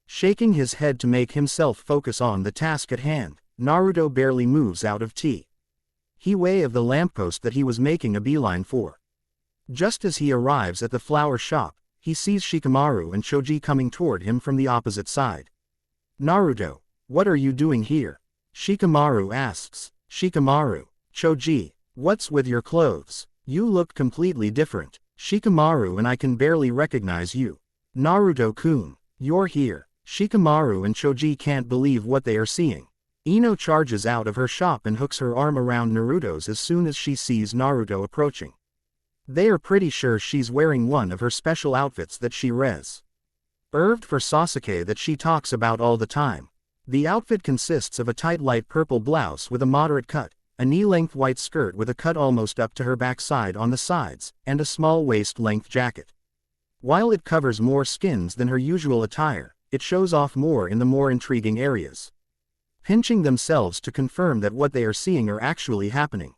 [SPEAKER 1] Shaking his head to make himself focus on the task at hand, Naruto barely moves out of the way of the lamppost that he was making a beeline for. Just as he arrives at the flower shop, he sees Shikamaru and Choji coming toward him from the opposite side. Naruto, what are you doing here? Shikamaru asks. Shikamaru, Choji, what's with your clothes? You look completely different. Shikamaru and I can barely recognize you. Naruto-kun, you're here. Shikamaru and Choji can't believe what they are seeing. Ino charges out of her shop and hooks her arm around Naruto's as soon as she sees Naruto approaching. They are pretty sure she's wearing one of her special outfits that she reserved for Sasuke that she talks about all the time. The outfit consists of a tight light purple blouse with a moderate cut, a knee-length white skirt with a cut almost up to her backside on the sides, and a small waist-length jacket. While it covers more skins than her usual attire, it shows off more in the more intriguing areas. Pinching themselves to confirm that what they are seeing are actually happening.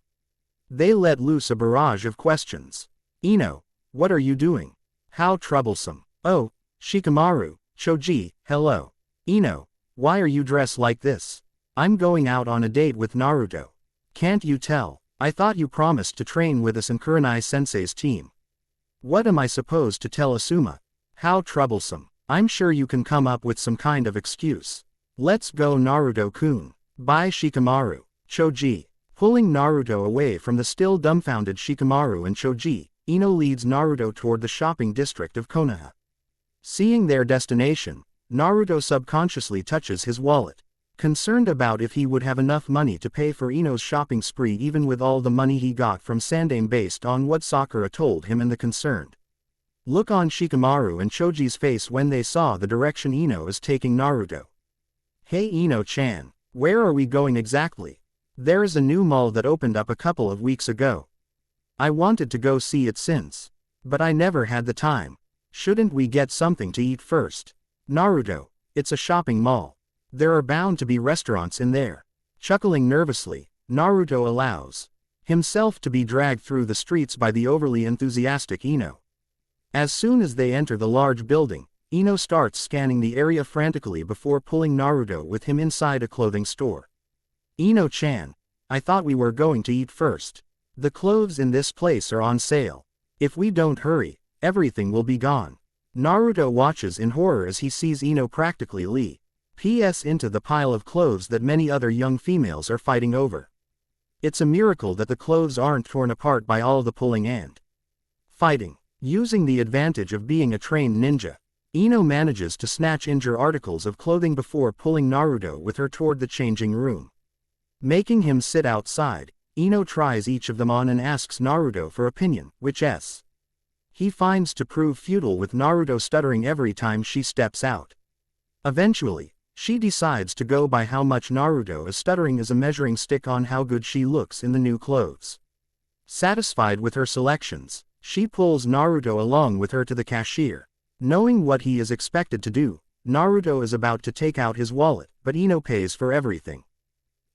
[SPEAKER 1] They let loose a barrage of questions. Ino, what are you doing? How troublesome. Oh, Shikamaru, Choji, hello. Ino, why are you dressed like this? I'm going out on a date with Naruto. Can't you tell? I thought you promised to train with us in Kurenai-sensei's team. What am I supposed to tell Asuma? How troublesome. I'm sure you can come up with some kind of excuse. Let's go, Naruto-kun. Bye, Shikamaru. Choji. Pulling Naruto away from the still dumbfounded Shikamaru and Choji, Ino leads Naruto toward the shopping district of Konoha. Seeing their destination, Naruto subconsciously touches his wallet. Concerned about if he would have enough money to pay for Ino's shopping spree even with all the money he got from Sandaime based on what Sakura told him and the concerned look on Shikamaru and Choji's face when they saw the direction Ino is taking Naruto. Hey Ino-chan, where are we going exactly? There is a new mall that opened up a couple of weeks ago. I wanted to go see it since, but I never had the time. Shouldn't we get something to eat first? Naruto, it's a shopping mall. There are bound to be restaurants in there. Chuckling nervously, Naruto allows himself to be dragged through the streets by the overly enthusiastic Ino. As soon as they enter the large building, Ino starts scanning the area frantically before pulling Naruto with him inside a clothing store. Ino-chan, I thought we were going to eat first. The clothes in this place are on sale. If we don't hurry, everything will be gone. Naruto watches in horror as he sees Ino practically leap into the pile of clothes that many other young females are fighting over. It's a miracle that the clothes aren't torn apart by all the pulling and fighting. Using the advantage of being a trained ninja, Ino manages to snatch injure articles of clothing before pulling Naruto with her toward the changing room. Making him sit outside, Ino tries each of them on and asks Naruto for opinion, which he finds to prove futile, with Naruto stuttering every time she steps out. Eventually, she decides to go by how much Naruto is stuttering as a measuring stick on how good she looks in the new clothes. Satisfied with her selections, she pulls Naruto along with her to the cashier. Knowing what he is expected to do, Naruto is about to take out his wallet, but Ino pays for everything.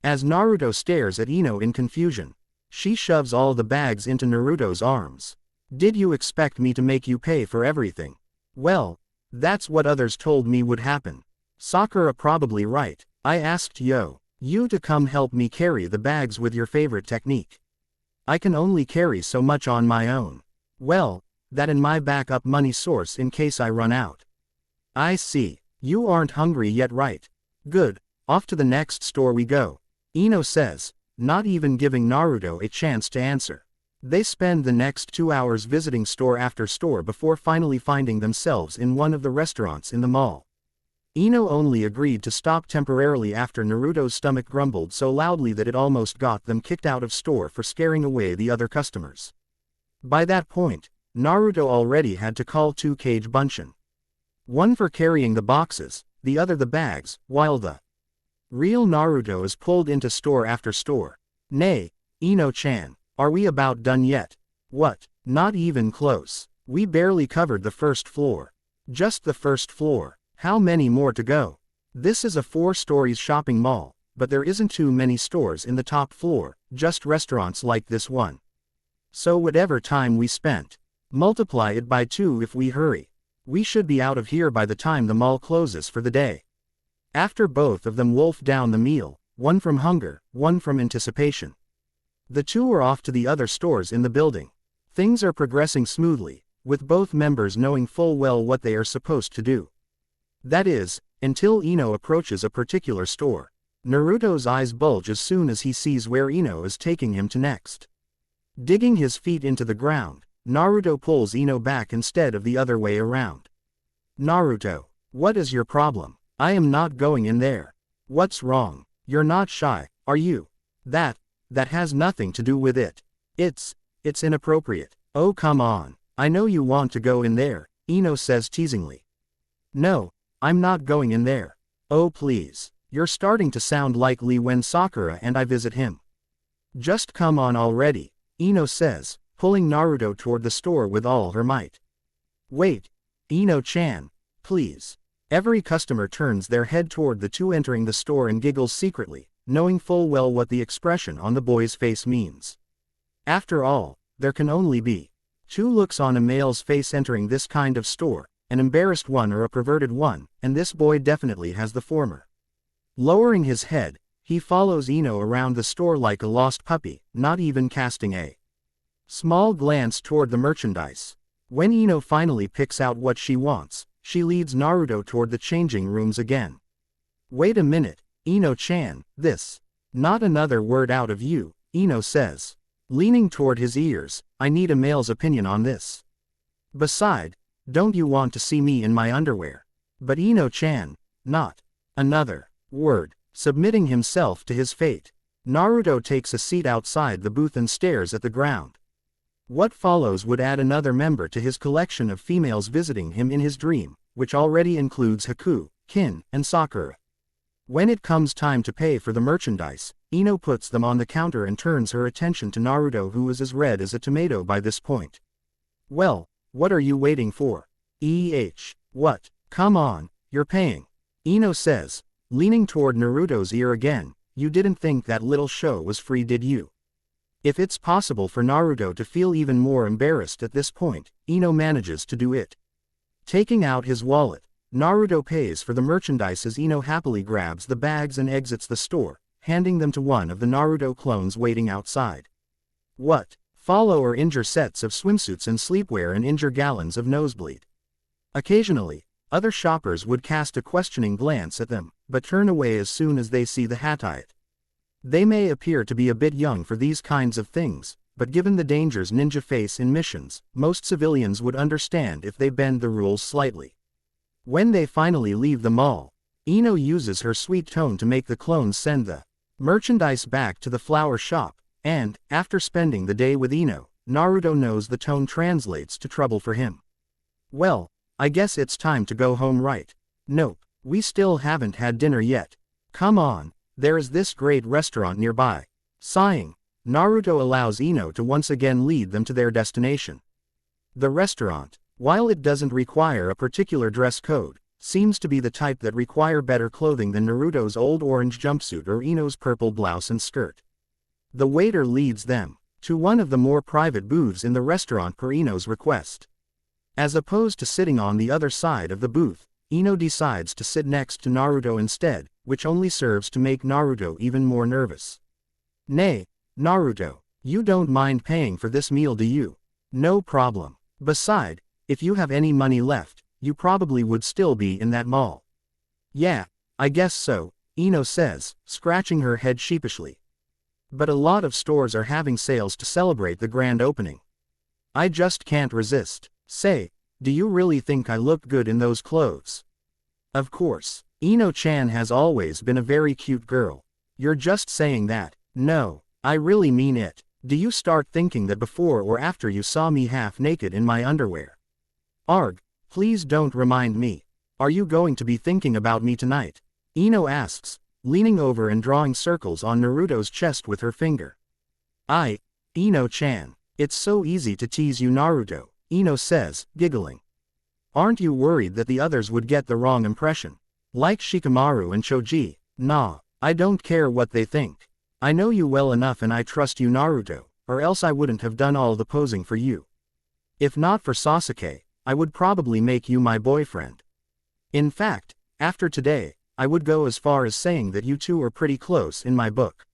[SPEAKER 1] As Naruto stares at Ino in confusion, she shoves all the bags into Naruto's arms. "Did you expect me to make you pay for everything? Well, that's what others told me would happen. Sakura probably right. I asked you to come help me carry the bags with your favorite technique. I can only carry so much on my own. Well, that and my backup money source in case I run out." "I see. You aren't hungry yet, right? Good, off to the next store we go," Ino says, not even giving Naruto a chance to answer. They spend the next 2 hours visiting store after store before finally finding themselves in one of the restaurants in the mall. Ino only agreed to stop temporarily after Naruto's stomach grumbled so loudly that it almost got them kicked out of store for scaring away the other customers. By that point, Naruto already had to call 2 Kage Bunshin. One for carrying the boxes, the other the bags, while the real Naruto is pulled into store after store. "Nay, Ino-chan, are we about done yet?" "What? Not even close. We barely covered the first floor." "Just the first floor. How many more to go?" "This is a 4-stories shopping mall, but there isn't too many stores in the top floor, just restaurants like this one. So whatever time we spent, multiply it by 2 if we hurry. We should be out of here by the time the mall closes for the day." After both of them wolf down the meal, one from hunger, one from anticipation, the two are off to the other stores in the building. Things are progressing smoothly, with both members knowing full well what they are supposed to do. That is, until Ino approaches a particular store. Naruto's eyes bulge as soon as he sees where Ino is taking him to next. Digging his feet into the ground, Naruto pulls Ino back instead of the other way around. "Naruto, what is your problem? I am not going in there." "What's wrong? You're not shy, are you?" That has nothing to do with it. It's inappropriate." "Oh come on, I know you want to go in there," Ino says teasingly. "No, I'm not going in there." "Oh please, you're starting to sound like Lee when Sakura and I visit him." "Just come on already," Ino says, pulling Naruto toward the store with all her might. "Wait, Ino-chan, please." Every customer turns their head toward the two entering the store and giggles secretly, knowing full well what the expression on the boy's face means. After all, there can only be 2 looks on a male's face entering this kind of store, an embarrassed one or a perverted one, and this boy definitely has the former. Lowering his head, he follows Ino around the store like a lost puppy, not even casting a small glance toward the merchandise. When Ino finally picks out what she wants, she leads Naruto toward the changing rooms again. "Wait a minute, Ino-chan, this." "Not another word out of you," Ino says, leaning toward his ears. "I need a male's opinion on this. Beside, don't you want to see me in my underwear?" "But Ino-chan, not another word." Submitting himself to his fate, Naruto takes a seat outside the booth and stares at the ground. What follows would add another member to his collection of females visiting him in his dream, which already includes Haku, Kin, and Sakura. When it comes time to pay for the merchandise, Ino puts them on the counter and turns her attention to Naruto, who is as red as a tomato by this point. "Well, what are you waiting for? What? Come on, you're paying," Ino says, leaning toward Naruto's ear again. "You didn't think that little show was free, did you?" If it's possible for Naruto to feel even more embarrassed at this point, Ino manages to do it. Taking out his wallet, Naruto pays for the merchandise as Ino happily grabs the bags and exits the store, handing them to one of the Naruto clones waiting outside. What? Follow or injure sets of swimsuits and sleepwear and injure gallons of nosebleed. Occasionally, other shoppers would cast a questioning glance at them, but turn away as soon as they see the hatayat. They may appear to be a bit young for these kinds of things, but given the dangers ninja face in missions, most civilians would understand if they bend the rules slightly. When they finally leave the mall, Ino uses her sweet tone to make the clones send the merchandise back to the flower shop, and, after spending the day with Ino, Naruto knows the tone translates to trouble for him. Well, I guess it's time to go home, right? Nope, we still haven't had dinner yet. Come on, there is this great restaurant nearby. Sighing, Naruto allows Ino to once again lead them to their destination. The restaurant, while it doesn't require a particular dress code, seems to be the type that require better clothing than Naruto's old orange jumpsuit or Ino's purple blouse and skirt. The waiter leads them to one of the more private booths in the restaurant per Ino's request. As opposed to sitting on the other side of the booth, Ino decides to sit next to Naruto instead, which only serves to make Naruto even more nervous. Nay, Naruto, you don't mind paying for this meal, do you? No problem. Beside, if you have any money left, you probably would still be in that mall. Yeah, I guess so, Ino says, scratching her head sheepishly. But a lot of stores are having sales to celebrate the grand opening. I just can't resist. Say, do you really think I look good in those clothes? Of course, Ino-chan has always been a very cute girl. You're just saying that. No, I really mean it. Do you start thinking that before or after you saw me half naked in my underwear? Arg, please don't remind me. Are you going to be thinking about me tonight? Ino asks, leaning over and drawing circles on Naruto's chest with her finger. Ino-chan, it's so easy to tease you, Naruto, Ino says, giggling. Aren't you worried that the others would get the wrong impression? Like Shikamaru and Choji? Nah, I don't care what they think. I know you well enough and I trust you, Naruto, or else I wouldn't have done all the posing for you. If not for Sasuke, I would probably make you my boyfriend. In fact, after today, I would go as far as saying that you two are pretty close in my book.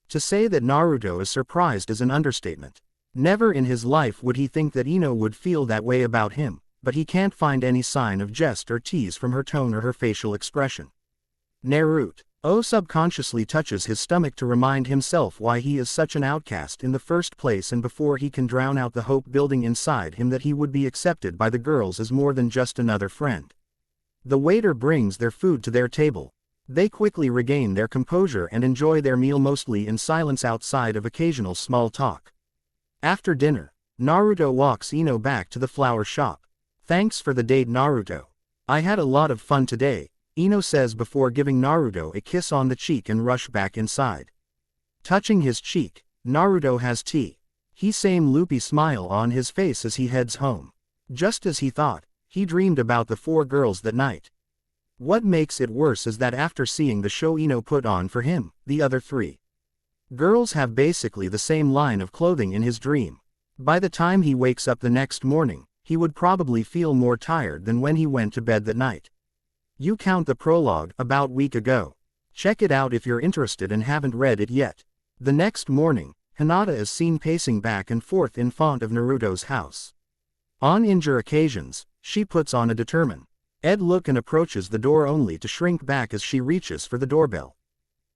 [SPEAKER 1] To say that Naruto is surprised is an understatement. Never in his life would he think that Ino would feel that way about him, but he can't find any sign of jest or tease from her tone or her facial expression. Naruto subconsciously touches his stomach to remind himself why he is such an outcast in the first place, and before he can drown out the hope building inside him that he would be accepted by the girls as more than just another friend. The waiter brings their food to their table. They quickly regain their composure and enjoy their meal mostly in silence outside of occasional small talk. After dinner, Naruto walks Ino back to the flower shop. Thanks for the date, Naruto. I had a lot of fun today, Ino says before giving Naruto a kiss on the cheek and rush back inside. Touching his cheek, Naruto has tea. He same loopy smile on his face as he heads home. Just as he thought, he dreamed about the 4 girls that night. What makes it worse is that after seeing the show Ino put on for him, the other 3 girls have basically the same line of clothing in his dream. By the time he wakes up the next morning, he would probably feel more tired than when he went to bed that night. You count the prologue about a week ago. Check it out if you're interested and haven't read it yet. The next morning, Hinata is seen pacing back and forth in front of Naruto's house. On injure occasions, she puts on a determined look and approaches the door only to shrink back as she reaches for the doorbell.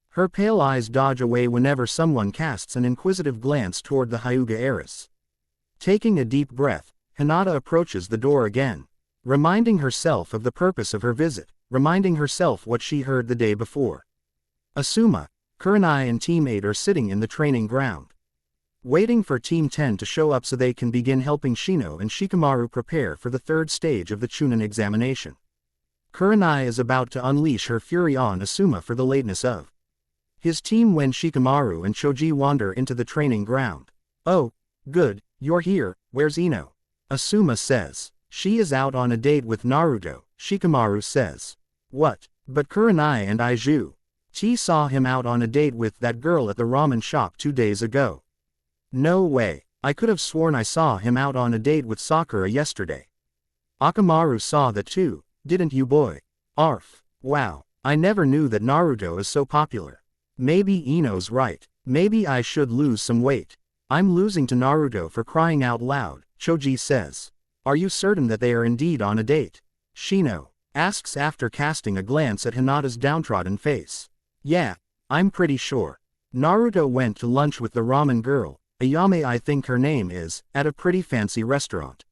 [SPEAKER 1] Her pale eyes dodge away whenever someone casts an inquisitive glance toward the Hyuga heiress. Taking a deep breath, Hinata approaches the door again, reminding herself of the purpose of her visit, reminding herself what she heard the day before. Asuma, Kurenai and Team 8 are sitting in the training ground, waiting for Team 10 to show up so they can begin helping Shino and Shikamaru prepare for the 3rd stage of the Chunin examination. Kurenai is about to unleash her fury on Asuma for the lateness of his team when Shikamaru and Choji wander into the training ground. Oh, good, you're here, where's Ino? Asuma says. She is out on a date with Naruto, Shikamaru says. What? But Kurenai and T saw him out on a date with that girl at the ramen shop 2 days ago. No way, I could have sworn I saw him out on a date with Sakura yesterday. Akamaru saw that too, didn't you, boy? Arf. Wow, I never knew that Naruto is so popular. Maybe Ino's right. Maybe I should lose some weight. I'm losing to Naruto for crying out loud, Choji says. Are you certain that they are indeed on a date? Shino asks after casting a glance at Hinata's downtrodden face. Yeah, I'm pretty sure. Naruto went to lunch with the ramen girl, Ayame I think her name is, at a pretty fancy restaurant.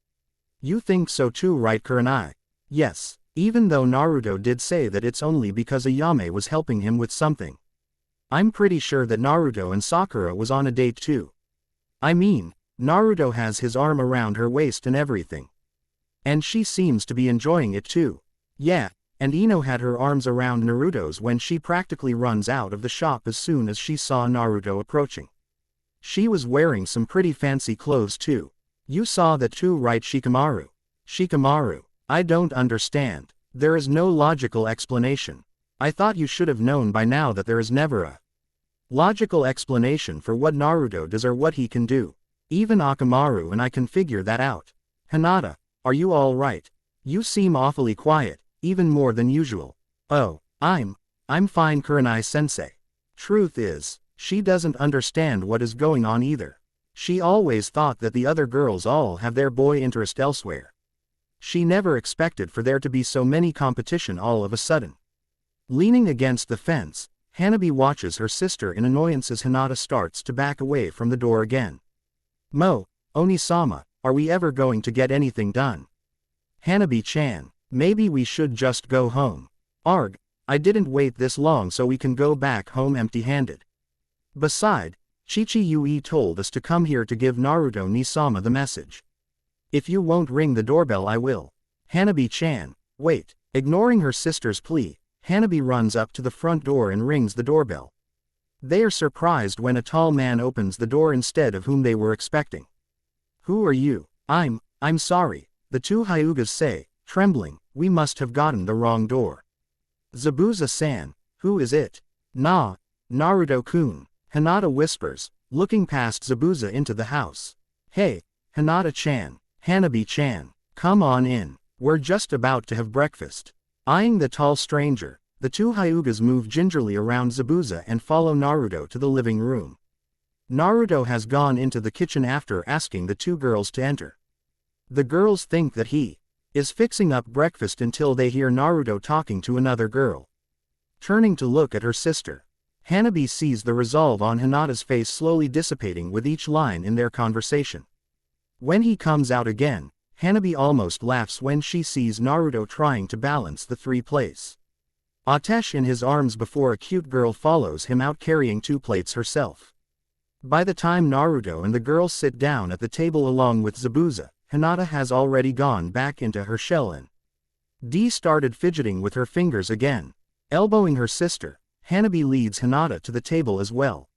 [SPEAKER 1] You think so too, right Kurenai? Yes, even though Naruto did say that it's only because Ayame was helping him with something. I'm pretty sure that Naruto and Sakura was on a date too. I mean, Naruto has his arm around her waist and everything. And she seems to be enjoying it too. Yeah, and Ino had her arms around Naruto's when she practically runs out of the shop as soon as she saw Naruto approaching. She was wearing some pretty fancy clothes too. You saw that too, right Shikamaru? Shikamaru, I don't understand. There is no logical explanation. I thought you should have known by now that there is never a logical explanation for what Naruto does or what he can do. Even Akamaru and I can figure that out. Hinata, are you all right? You seem awfully quiet, even more than usual. Oh, I'm fine Kurenai-sensei. Truth is, she doesn't understand what is going on either. She always thought that the other girls all have their boy interest elsewhere. She never expected for there to be so many competition all of a sudden. Leaning against the fence, Hanabi watches her sister in annoyance as Hinata starts to back away from the door again. Oni-sama, are we ever going to get anything done? Hanabi-chan, maybe we should just go home. Arg, I didn't wait this long so we can go back home empty-handed. Beside, Chichi-Yui told us to come here to give Naruto-ni-sama the message. If you won't ring the doorbell I will. Hanabi-chan, wait. Ignoring her sister's plea, Hanabi runs up to the front door and rings the doorbell. They are surprised when a tall man opens the door instead of whom they were expecting. Who are you? I'm sorry, the two Hyugas say, trembling, we must have gotten the wrong door. Zabuza-san, who is it? Naruto-kun, Hinata whispers, looking past Zabuza into the house. Hey, Hinata-chan, Hanabi-chan, come on in, we're just about to have breakfast. Eyeing the tall stranger, the two Hyugas move gingerly around Zabuza and follow Naruto to the living room. Naruto has gone into the kitchen after asking the two girls to enter. The girls think that he is fixing up breakfast until they hear Naruto talking to another girl. Turning to look at her sister, Hanabi sees the resolve on Hinata's face slowly dissipating with each line in their conversation. When he comes out again, Hanabi almost laughs when she sees Naruto trying to balance the three-place Atesh in his arms before a cute girl follows him out carrying 2 plates herself. By the time Naruto and the girls sit down at the table along with Zabuza, Hinata has already gone back into her shell and started fidgeting with her fingers again. Elbowing her sister, Hanabi leads Hinata to the table as well.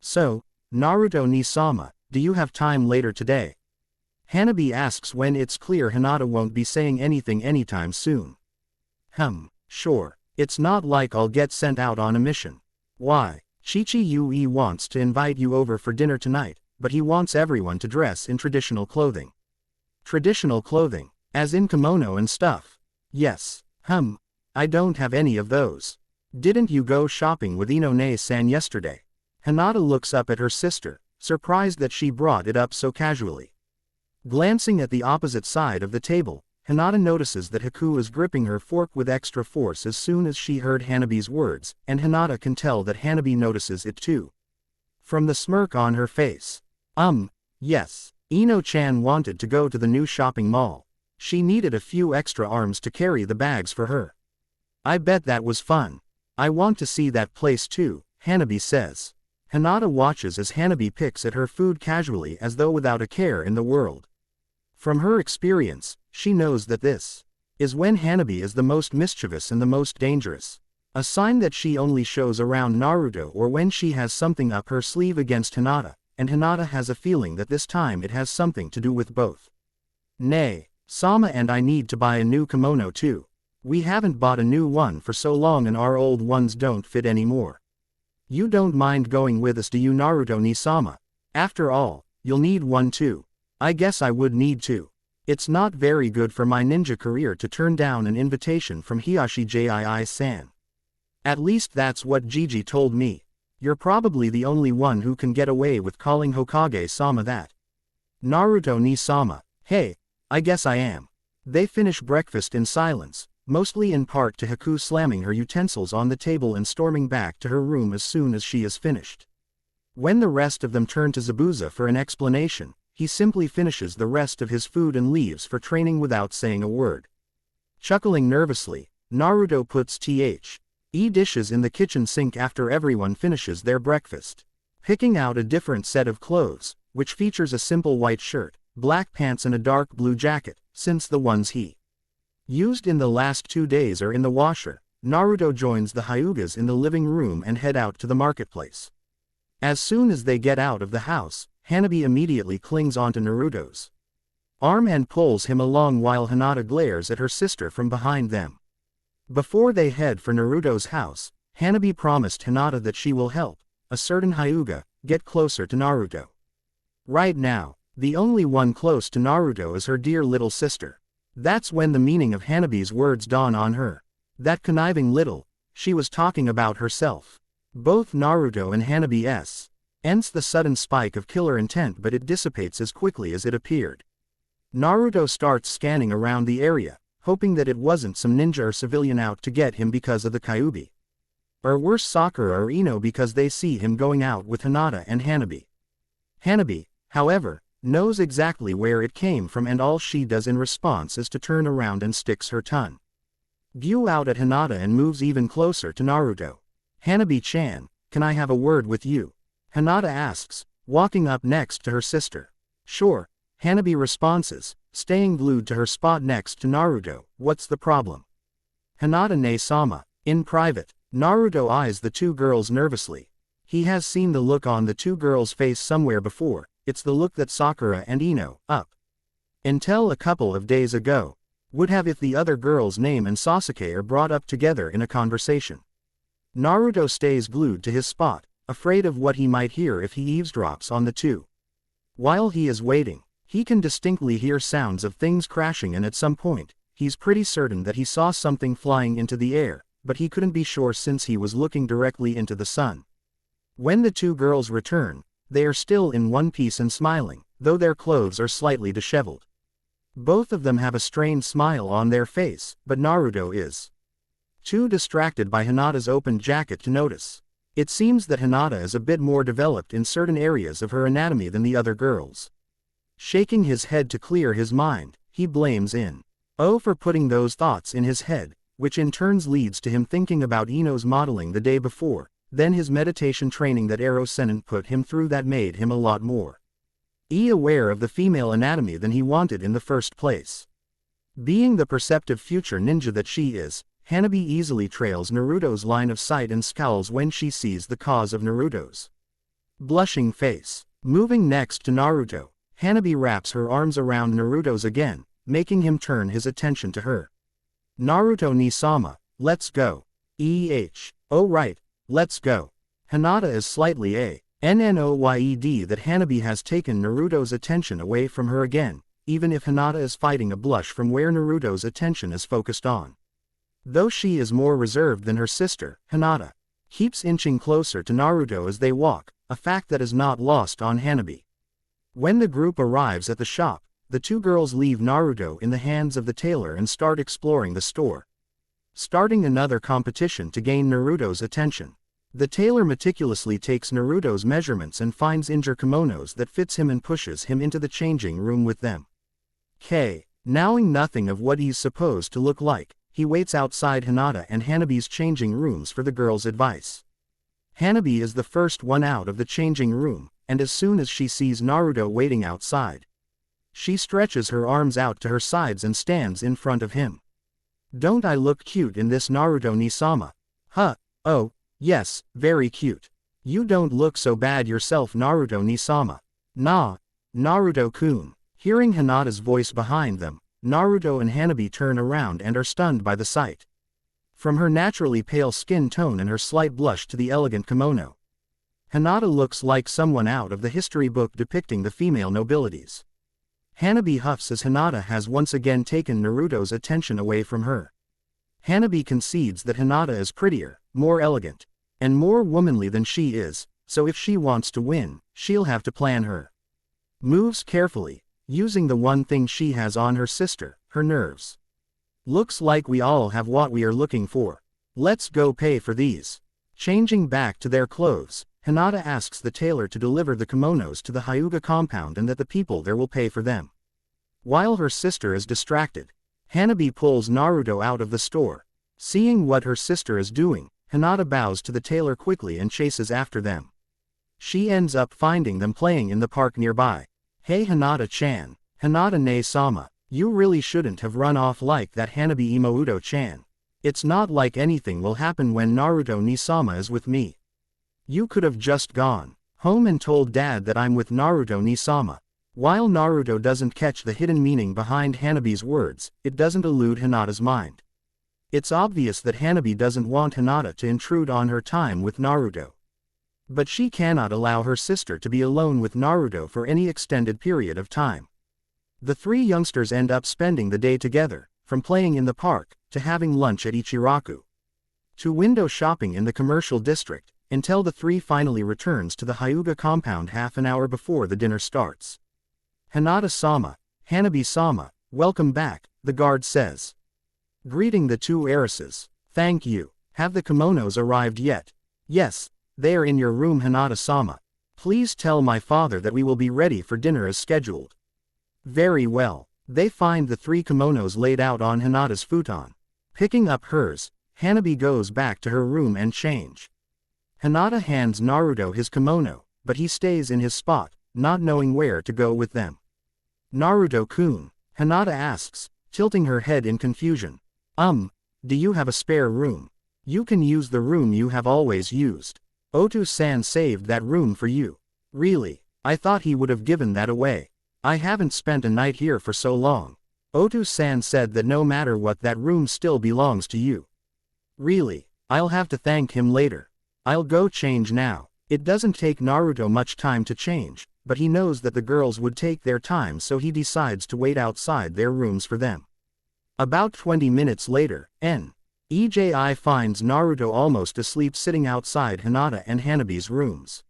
[SPEAKER 1] So, Naruto-ni-sama, do you have time later today? Hanabi asks when it's clear Hinata won't be saying anything anytime soon. Sure. It's not like I'll get sent out on a mission. Why? Chichi-Yui wants to invite you over for dinner tonight, but he wants everyone to dress in traditional clothing. Traditional clothing, as in kimono and stuff. Yes. I don't have any of those. Didn't you go shopping with Ino-ne-san yesterday? Hinata looks up at her sister, surprised that she brought it up so casually. Glancing at the opposite side of the table, Hinata notices that Haku is gripping her fork with extra force as soon as she heard Hanabi's words, and Hinata can tell that Hanabi notices it too. From the smirk on her face. Yes. Ino-chan wanted to go to the new shopping mall. She needed a few extra arms to carry the bags for her. I bet that was fun. I want to see that place too, Hanabi says. Hinata watches as Hanabi picks at her food casually as though without a care in the world. From her experience, she knows that this is when Hanabi is the most mischievous and the most dangerous. A sign that she only shows around Naruto or when she has something up her sleeve against Hinata, and Hinata has a feeling that this time it has something to do with both. Nay, Sama and I need to buy a new kimono too. We haven't bought a new one for so long and our old ones don't fit anymore. You don't mind going with us, do you, Naruto-ni-sama? After all, you'll need one too. I guess I would need to. It's not very good for my ninja career to turn down an invitation from Hiashi Jii-san. At least that's what Gigi told me. You're probably the only one who can get away with calling Hokage-sama that. Naruto ni sama. Hey, I guess I am. They finish breakfast in silence, mostly in part to Haku slamming her utensils on the table and storming back to her room as soon as she is finished. When the rest of them turn to Zabuza for an explanation, he simply finishes the rest of his food and leaves for training without saying a word. Chuckling nervously, Naruto puts dishes in the kitchen sink after everyone finishes their breakfast. Picking out a different set of clothes, which features a simple white shirt, black pants and a dark blue jacket, since the ones he used in the last 2 days are in the washer, Naruto joins the Hyugas in the living room and head out to the marketplace. As soon as they get out of the house, Hanabi immediately clings onto Naruto's arm and pulls him along while Hinata glares at her sister from behind them. Before they head for Naruto's house, Hanabi promised Hinata that she will help a certain Hyuga get closer to Naruto. Right now, the only one close to Naruto is her dear little sister. That's when the meaning of Hanabi's words dawn on her. That conniving little, she was talking about herself. Both Naruto and Hanabi sense the sudden spike of killer intent, but it dissipates as quickly as it appeared. Naruto starts scanning around the area, hoping that it wasn't some ninja or civilian out to get him because of the Kyuubi. Or worse, Sakura or Ino because they see him going out with Hinata and Hanabi. Hanabi, however, knows exactly where it came from, and all she does in response is to turn around and sticks her tongue out at Hinata and moves even closer to Naruto. Hanabi-chan, can I have a word with you? Hinata asks, walking up next to her sister. Sure, Hanabi responds, staying glued to her spot next to Naruto. What's the problem? Hinata ne-sama. In private, Naruto eyes the two girls nervously. He has seen the look on the two girls' face somewhere before. It's the look that Sakura and Ino, up until a couple of days ago, would have if the other girl's name and Sasuke are brought up together in a conversation. Naruto stays glued to his spot, afraid of what he might hear if he eavesdrops on the two. While he is waiting, he can distinctly hear sounds of things crashing, and at some point, he's pretty certain that he saw something flying into the air, but he couldn't be sure since he was looking directly into the sun. When the two girls return, they are still in one piece and smiling, though their clothes are slightly disheveled. Both of them have a strained smile on their face, but Naruto is too distracted by Hinata's open jacket to notice. It seems that Hinata is a bit more developed in certain areas of her anatomy than the other girls. Shaking his head to clear his mind, he blames Ino for putting those thoughts in his head, which in turns leads to him thinking about Ino's modeling the day before, then his meditation training that Ero Sennin put him through that made him a lot more aware of the female anatomy than he wanted in the first place. Being the perceptive future ninja that she is, Hanabi easily trails Naruto's line of sight and scowls when she sees the cause of Naruto's blushing face. Moving next to Naruto, Hanabi wraps her arms around Naruto's again, making him turn his attention to her. Naruto ni-sama, let's go. Oh right, let's go. Hinata is slightly annoyed that Hanabi has taken Naruto's attention away from her again, even if Hinata is fighting a blush from where Naruto's attention is focused on. Though she is more reserved than her sister, Hinata keeps inching closer to Naruto as they walk, a fact that is not lost on Hanabi. When the group arrives at the shop, the two girls leave Naruto in the hands of the tailor and start exploring the store, starting another competition to gain Naruto's attention. The tailor meticulously takes Naruto's measurements and finds kimonos that fits him and pushes him into the changing room with them. Knowing nothing of what he's supposed to look like, he waits outside Hinata and Hanabi's changing rooms for the girl's advice. Hanabi is the first one out of the changing room, and as soon as she sees Naruto waiting outside, she stretches her arms out to her sides and stands in front of him. Don't I look cute in this, Naruto ni-sama? Oh, yes, very cute. You don't look so bad yourself, Naruto ni-sama. Nah, Naruto-kun. Hearing Hinata's voice behind them, Naruto and Hanabi turn around and are stunned by the sight. From her naturally pale skin tone and her slight blush to the elegant kimono, Hinata looks like someone out of the history book depicting the female nobilities. Hanabi huffs as Hinata has once again taken Naruto's attention away from her. Hanabi concedes that Hinata is prettier, more elegant. And more womanly than she is, so if she wants to win, she'll have to plan her moves carefully, using the one thing she has on her sister, her nerves. Looks like we all have what we are looking for. Let's go pay for these. Changing back to their clothes, Hinata asks the tailor to deliver the kimonos to the Hyuga compound and that the people there will pay for them. While her sister is distracted, Hanabi pulls Naruto out of the store. Seeing what her sister is doing, Hinata bows to the tailor quickly and chases after them. She ends up finding them playing in the park nearby. Hey Hinata-chan, Hinata-ne-sama, you really shouldn't have run off like that Hanabi Imouto-chan. It's not like anything will happen when Naruto-ni-sama is with me. You could have just gone home and told Dad that I'm with Naruto-ni-sama. While Naruto doesn't catch the hidden meaning behind Hanabi's words, it doesn't elude Hinata's mind. It's obvious that Hanabi doesn't want Hinata to intrude on her time with Naruto. But she cannot allow her sister to be alone with Naruto for any extended period of time. The three youngsters end up spending the day together, from playing in the park, to having lunch at Ichiraku, to window shopping in the commercial district, until the three finally returns to the Hyuga compound half an hour before the dinner starts. Hinata-sama, Hanabi-sama, welcome back, the guard says. Greeting the two heiresses. Thank you. Have the kimonos arrived yet? Yes, they are in your room Hinata-sama. Please tell my father that we will be ready for dinner as scheduled. Very well. They find the three kimonos laid out on Hinata's futon. Picking up hers, Hanabi goes back to her room and change. Hinata hands Naruto his kimono, but he stays in his spot, not knowing where to go with them. Naruto-kun, Hinata asks, tilting her head in confusion. Do you have a spare room? You can use the room you have always used. Otu-san saved that room for you. Really? I thought he would have given that away. I haven't spent a night here for so long. Otu-san said that no matter what that room still belongs to you. Really? I'll have to thank him later. I'll go change now. It doesn't take Naruto much time to change, but he knows that the girls would take their time so he decides to wait outside their rooms for them. About 20 minutes later, Neji finds Naruto almost asleep sitting outside Hinata and Hanabi's rooms.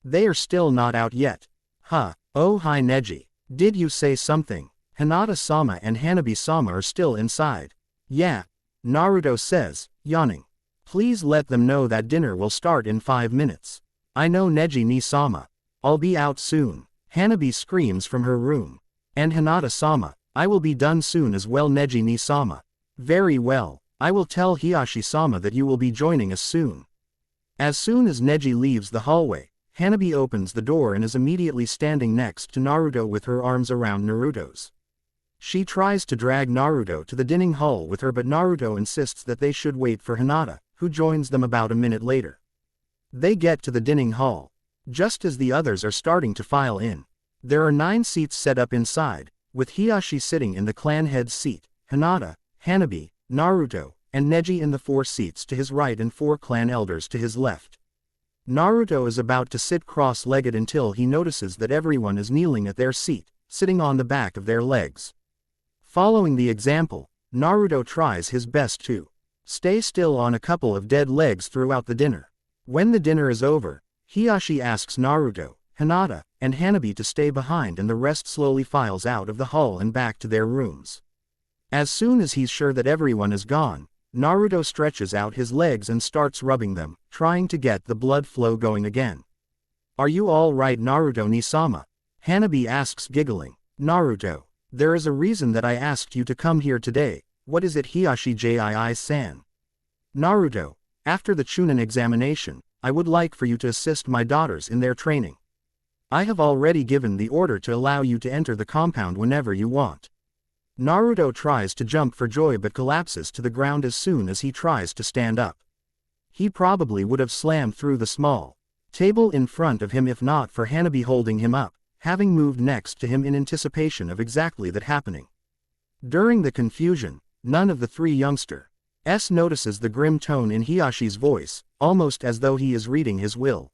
[SPEAKER 1] They are still not out yet. Oh hi Neji. Did you say something? Hinata-sama and Hanabi-sama are still inside. Yeah, Naruto says, yawning. Please let them know that dinner will start in 5 minutes. I know Neji-ni-sama. I'll be out soon. Hanabi screams from her room. And Hinata-sama, I will be done soon as well Neji-ni-sama. Very well, I will tell Hiyashi-sama that you will be joining us soon. As soon as Neji leaves the hallway, Hanabi opens the door and is immediately standing next to Naruto with her arms around Naruto's. She tries to drag Naruto to the dining hall with her but Naruto insists that they should wait for Hinata, who joins them about a minute later. They get to the dining hall. Just as the others are starting to file in. There are 9 seats set up inside, with Hiyashi sitting in the clan head's seat, Hinata, Hanabi, Naruto, and Neji in the 4 seats to his right and 4 clan elders to his left. Naruto is about to sit cross-legged until he notices that everyone is kneeling at their seat, sitting on the back of their legs. Following the example, Naruto tries his best to stay still on a couple of dead legs throughout the dinner. When the dinner is over, Hiyashi asks Naruto, Hinata, and Hanabi to stay behind and the rest slowly files out of the hall and back to their rooms. As soon as he's sure that everyone is gone, Naruto stretches out his legs and starts rubbing them, trying to get the blood flow going again. Are you all right Naruto-ni-sama? Hanabi asks giggling. Naruto, there is a reason that I asked you to come here today. What is it Hiyashi-ji-san? Naruto, after the Chunin examination, I would like for you to assist my daughters in their training. I have already given the order to allow you to enter the compound whenever you want. Naruto tries to jump for joy but collapses to the ground as soon as he tries to stand up. He probably would have slammed through the small table in front of him if not for Hanabi holding him up, having moved next to him in anticipation of exactly that happening. During the confusion, none of the 3 youngsters notices the grim tone in Hiyashi's voice, almost as though he is reading his will.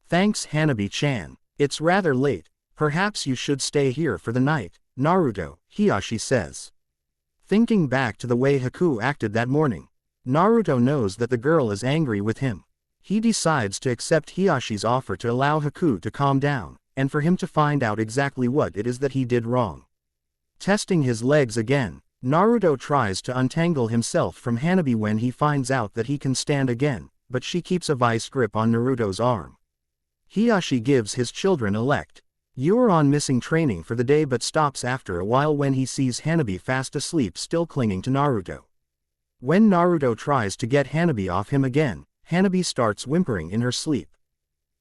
[SPEAKER 1] Thanks Hanabi-chan. It's rather late, perhaps you should stay here for the night, Naruto, Hiyashi says. Thinking back to the way Haku acted that morning, Naruto knows that the girl is angry with him. He decides to accept Hiyashi's offer to allow Haku to calm down, and for him to find out exactly what it is that he did wrong. Testing his legs again, Naruto tries to untangle himself from Hanabi when he finds out that he can stand again, but she keeps a vice grip on Naruto's arm. Hiyashi gives his children a lect. You are on missing training for the day, but stops after a while when he sees Hanabi fast asleep still clinging to Naruto. When Naruto tries to get Hanabi off him again, Hanabi starts whimpering in her sleep.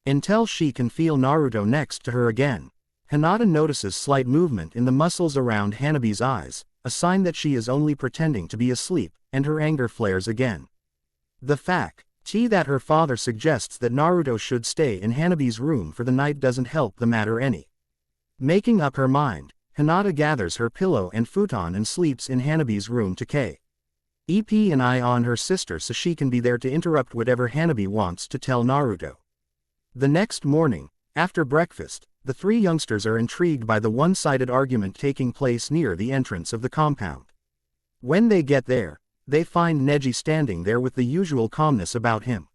[SPEAKER 1] Until she can feel Naruto next to her again. Hinata notices slight movement in the muscles around Hanabi's eyes, a sign that she is only pretending to be asleep, and her anger flares again. The fact that her father suggests that Naruto should stay in Hanabi's room for the night doesn't help the matter any. Making up her mind, Hinata gathers her pillow and futon and sleeps in Hanabi's room to keep an eye on her sister so she can be there to interrupt whatever Hanabi wants to tell Naruto. The next morning, after breakfast, the three youngsters are intrigued by the one-sided argument taking place near the entrance of the compound. When they get there, they find Neji standing there with the usual calmness about him.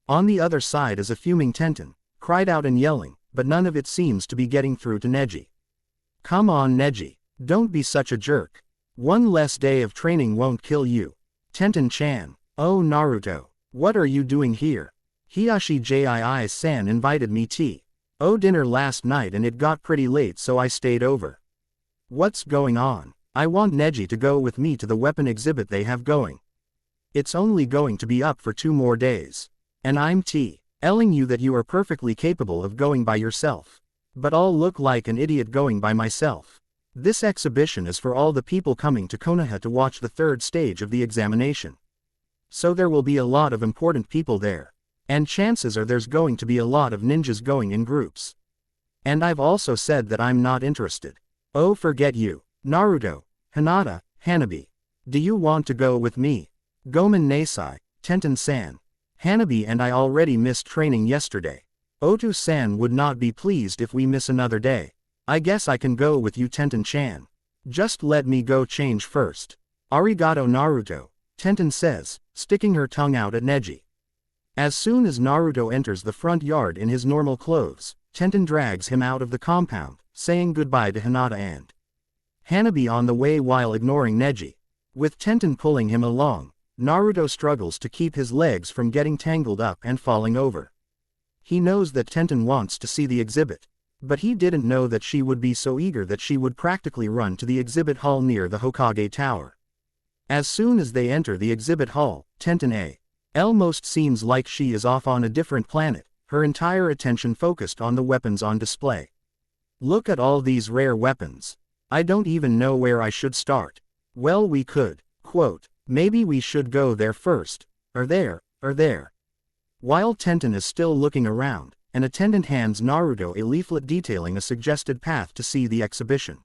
[SPEAKER 1] On the other side is a fuming Tenten, cried out and yelling, but none of it seems to be getting through to Neji. Come on Neji, don't be such a jerk. One less day of training won't kill you. Tenten-chan. Oh Naruto, what are you doing here? Hiyashi-san invited me dinner last night and it got pretty late so I stayed over. What's going on? I want Neji to go with me to the weapon exhibit they have going. It's only going to be up for 2 more days. And I'm telling you that you are perfectly capable of going by yourself. But I'll look like an idiot going by myself. This exhibition is for all the people coming to Konoha to watch the 3rd stage of the examination. So there will be a lot of important people there. And chances are there's going to be a lot of ninjas going in groups. And I've also said that I'm not interested. Oh forget you, Naruto, Hinata, Hanabi. Do you want to go with me? Gomen Nasai, Tenten-san. Hanabi and I already missed training yesterday. Otu-san would not be pleased if we miss another day. I guess I can go with you Tenten-chan. Just let me go change first. Arigato Naruto, Tenten says, sticking her tongue out at Neji. As soon as Naruto enters the front yard in his normal clothes, Tenten drags him out of the compound, saying goodbye to Hinata and Hanabi on the way while ignoring Neji. With Tenten pulling him along, Naruto struggles to keep his legs from getting tangled up and falling over. He knows that Tenten wants to see the exhibit, but he didn't know that she would be so eager that she would practically run to the exhibit hall near the Hokage Tower. As soon as they enter the exhibit hall, Tenten almost seems like she is off on a different planet, her entire attention focused on the weapons on display. Look at all these rare weapons. I don't even know where I should start. Well we could, maybe we should go there first, or there. While Tenten is still looking around, an attendant hands Naruto a leaflet detailing a suggested path to see the exhibition.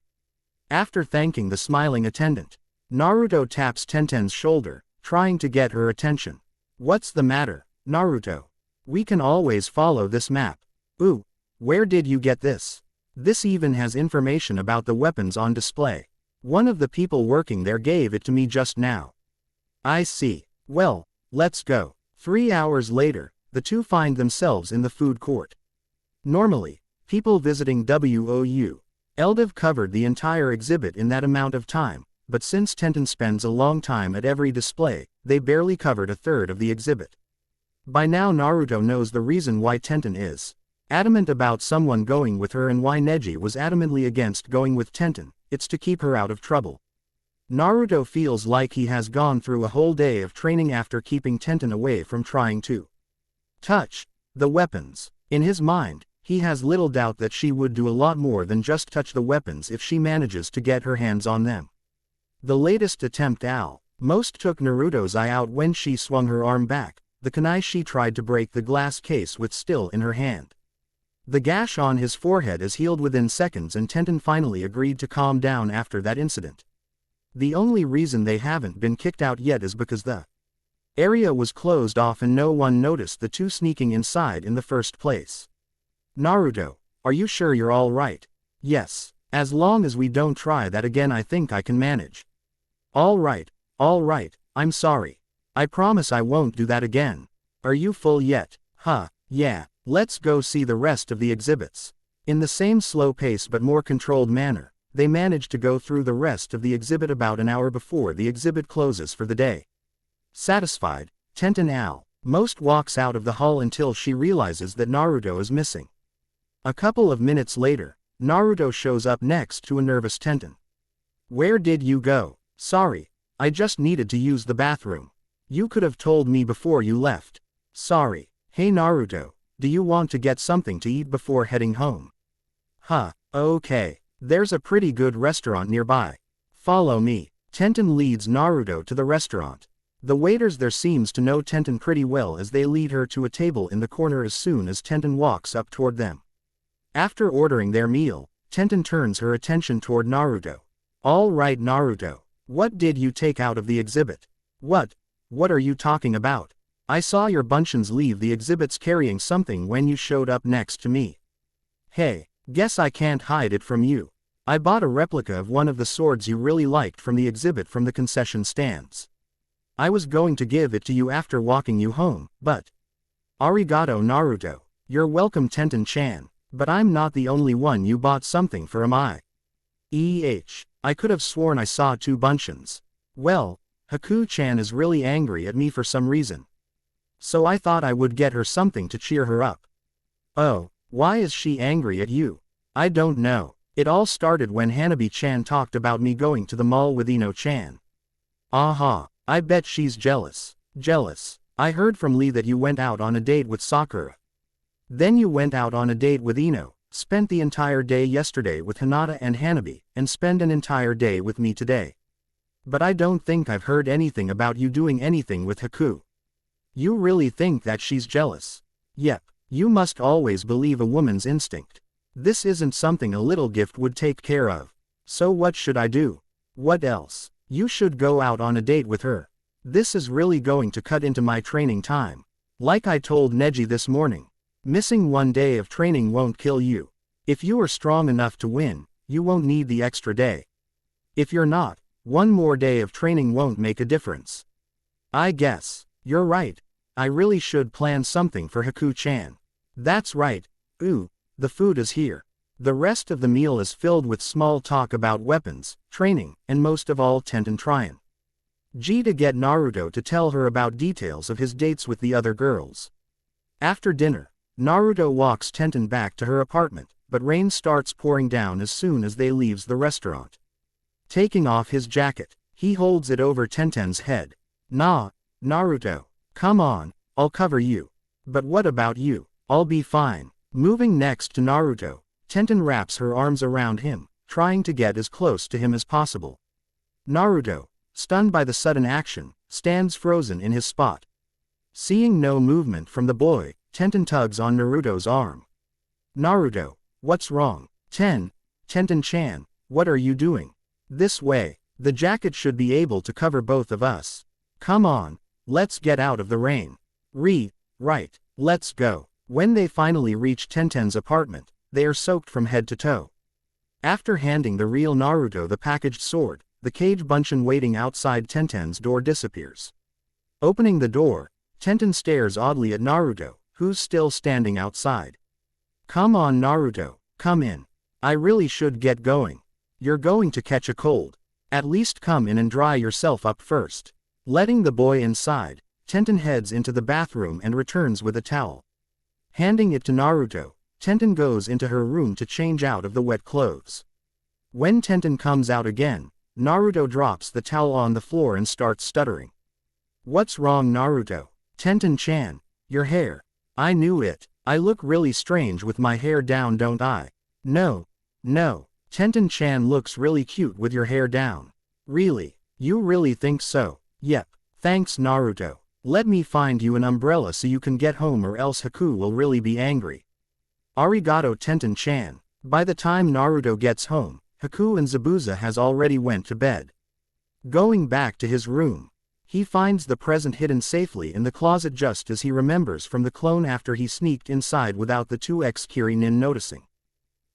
[SPEAKER 1] After thanking the smiling attendant, Naruto taps Tenten's shoulder, trying to get her attention. What's the matter, Naruto? We can always follow this map. Ooh, where did you get this? This even has information about the weapons on display. One of the people working there gave it to me just now. I see. Well, let's go. 3 hours later, the two find themselves in the food court. Normally, people visiting WOU have covered the entire exhibit in that amount of time, but since Tenten spends a long time at every display, they barely covered a third of the exhibit. By now Naruto knows the reason why Tenten is adamant about someone going with her and why Neji was adamantly against going with Tenten. It's to keep her out of trouble. Naruto feels like he has gone through a whole day of training after keeping Tenten away from trying to touch the weapons. In his mind, he has little doubt that she would do a lot more than just touch the weapons if she manages to get her hands on them. The latest attempt almost took Naruto's eye out when she swung her arm back, the kunai she tried to break the glass case with still in her hand. The gash on his forehead is healed within seconds and Tenten finally agreed to calm down after that incident. The only reason they haven't been kicked out yet is because the area was closed off and no one noticed the two sneaking inside in the first place. Naruto, are you sure you're all right? Yes, as long as we don't try that again I think I can manage. All right, I'm sorry. I promise I won't do that again. Are you full yet? Huh, yeah, let's go see the rest of the exhibits. In the same slow pace but more controlled manner, they manage to go through the rest of the exhibit about an hour before the exhibit closes for the day. Satisfied, Tenten almost walks out of the hall until she realizes that Naruto is missing. A couple of minutes later, Naruto shows up next to a nervous Tenten. Where did you go? Sorry, I just needed to use the bathroom. You could have told me before you left. Sorry. Hey Naruto, do you want to get something to eat before heading home? Huh, okay. There's a pretty good restaurant nearby. Follow me. Tenten leads Naruto to the restaurant. The waiters there seems to know Tenten pretty well as they lead her to a table in the corner as soon as Tenten walks up toward them. After ordering their meal, Tenten turns her attention toward Naruto. All right Naruto, what did you take out of the exhibit? What are you talking about? I saw your bunchins leave the exhibits carrying something when you showed up next to me. Hey, guess I can't hide it from you. I bought a replica of one of the swords you really liked from the exhibit from the concession stands. I was going to give it to you after walking you home, but... Arigato Naruto, you're welcome Tenten-chan, but I'm not the only one you bought something for am I? I could have sworn I saw two bunchins. Well, Haku-chan is really angry at me for some reason. So I thought I would get her something to cheer her up. Oh, why is she angry at you? I don't know. It all started when Hanabi-chan talked about me going to the mall with Ino-chan. Aha, I bet she's jealous. Jealous. I heard from Lee that you went out on a date with Sakura. Then you went out on a date with Ino, spent the entire day yesterday with Hinata and Hanabi, and spend an entire day with me today. But I don't think I've heard anything about you doing anything with Haku. You really think that she's jealous? Yep, you must always believe a woman's instinct. This isn't something a little gift would take care of. So what should I do? What else? You should go out on a date with her. This is really going to cut into my training time. Like I told Neji this morning, missing one day of training won't kill you. If you are strong enough to win, you won't need the extra day. If you're not, one more day of training won't make a difference. I guess you're right. I really should plan something for Haku-chan. That's right. Ooh, the food is here. The rest of the meal is filled with small talk about weapons, training, and most of all Tenten trying to get Naruto to tell her about details of his dates with the other girls. After dinner, Naruto walks Tenten back to her apartment, but rain starts pouring down as soon as they leaves the restaurant. Taking off his jacket, he holds it over Tenten's head. Nah, Naruto. Come on, I'll cover you. But what about you? I'll be fine. Moving next to Naruto, Tenten wraps her arms around him, trying to get as close to him as possible. Naruto, stunned by the sudden action, stands frozen in his spot. Seeing no movement from the boy, Tenten tugs on Naruto's arm. Naruto, what's wrong? Tenten-chan, what are you doing? This way, the jacket should be able to cover both of us. Come on. Let's get out of the rain. Right, let's go. When they finally reach Tenten's apartment, they are soaked from head to toe. After handing the real Naruto the packaged sword, the cage bunchin waiting outside Tenten's door disappears. Opening the door, Tenten stares oddly at Naruto, who's still standing outside. Come on Naruto, come in. I really should get going. You're going to catch a cold. At least come in and dry yourself up first. Letting the boy inside, Tenten heads into the bathroom and returns with a towel. Handing it to Naruto, Tenten goes into her room to change out of the wet clothes. When Tenten comes out again, Naruto drops the towel on the floor and starts stuttering. What's wrong Naruto? Tenten-chan, your hair. I knew it. I look really strange with my hair down don't I? No. Tenten-chan looks really cute with your hair down. Really? You really think so? Yep. Thanks Naruto. Let me find you an umbrella so you can get home or else Haku will really be angry. Arigato Tenten-chan. By the time Naruto gets home, Haku and Zabuza has already went to bed. Going back to his room, he finds the present hidden safely in the closet just as he remembers from the clone after he sneaked inside without the 2X Kirin noticing.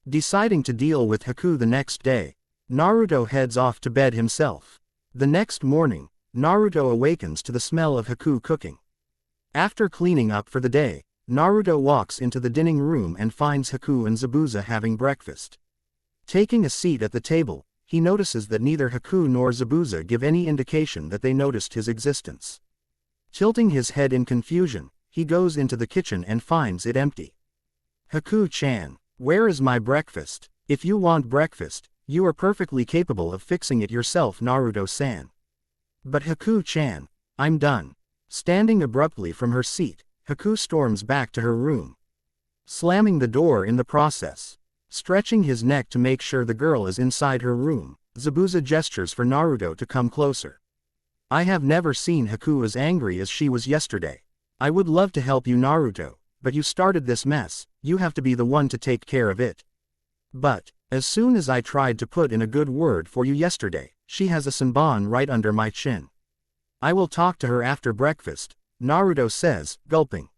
[SPEAKER 1] Deciding to deal with Haku the next day, Naruto heads off to bed himself. The next morning, Naruto awakens to the smell of Haku cooking. After cleaning up for the day, Naruto walks into the dining room and finds Haku and Zabuza having breakfast. Taking a seat at the table, he notices that neither Haku nor Zabuza give any indication that they noticed his existence. Tilting his head in confusion, he goes into the kitchen and finds it empty. Haku-chan, where is my breakfast? If you want breakfast, you are perfectly capable of fixing it yourself, Naruto-san. But Haku-chan, I'm done. Standing abruptly from her seat, Haku storms back to her room, slamming the door in the process. Stretching his neck to make sure the girl is inside her room, Zabuza gestures for Naruto to come closer. I have never seen Haku as angry as she was yesterday. I would love to help you, Naruto, but you started this mess, you have to be the one to take care of it. But, as soon as I tried to put in a good word for you yesterday, she has a senbon right under my chin. I will talk to her after breakfast, Naruto says, gulping.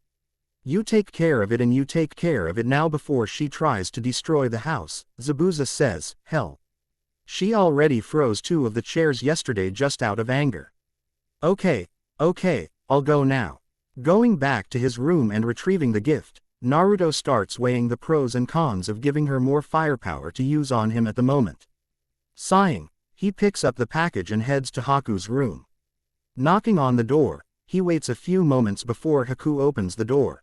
[SPEAKER 1] You take care of it and you take care of it now before she tries to destroy the house, Zabuza says, hell. She already froze 2 of the chairs yesterday just out of anger. Okay, I'll go now. Going back to his room and retrieving the gift, Naruto starts weighing the pros and cons of giving her more firepower to use on him at the moment. Sighing, he picks up the package and heads to Haku's room. Knocking on the door, he waits a few moments before Haku opens the door.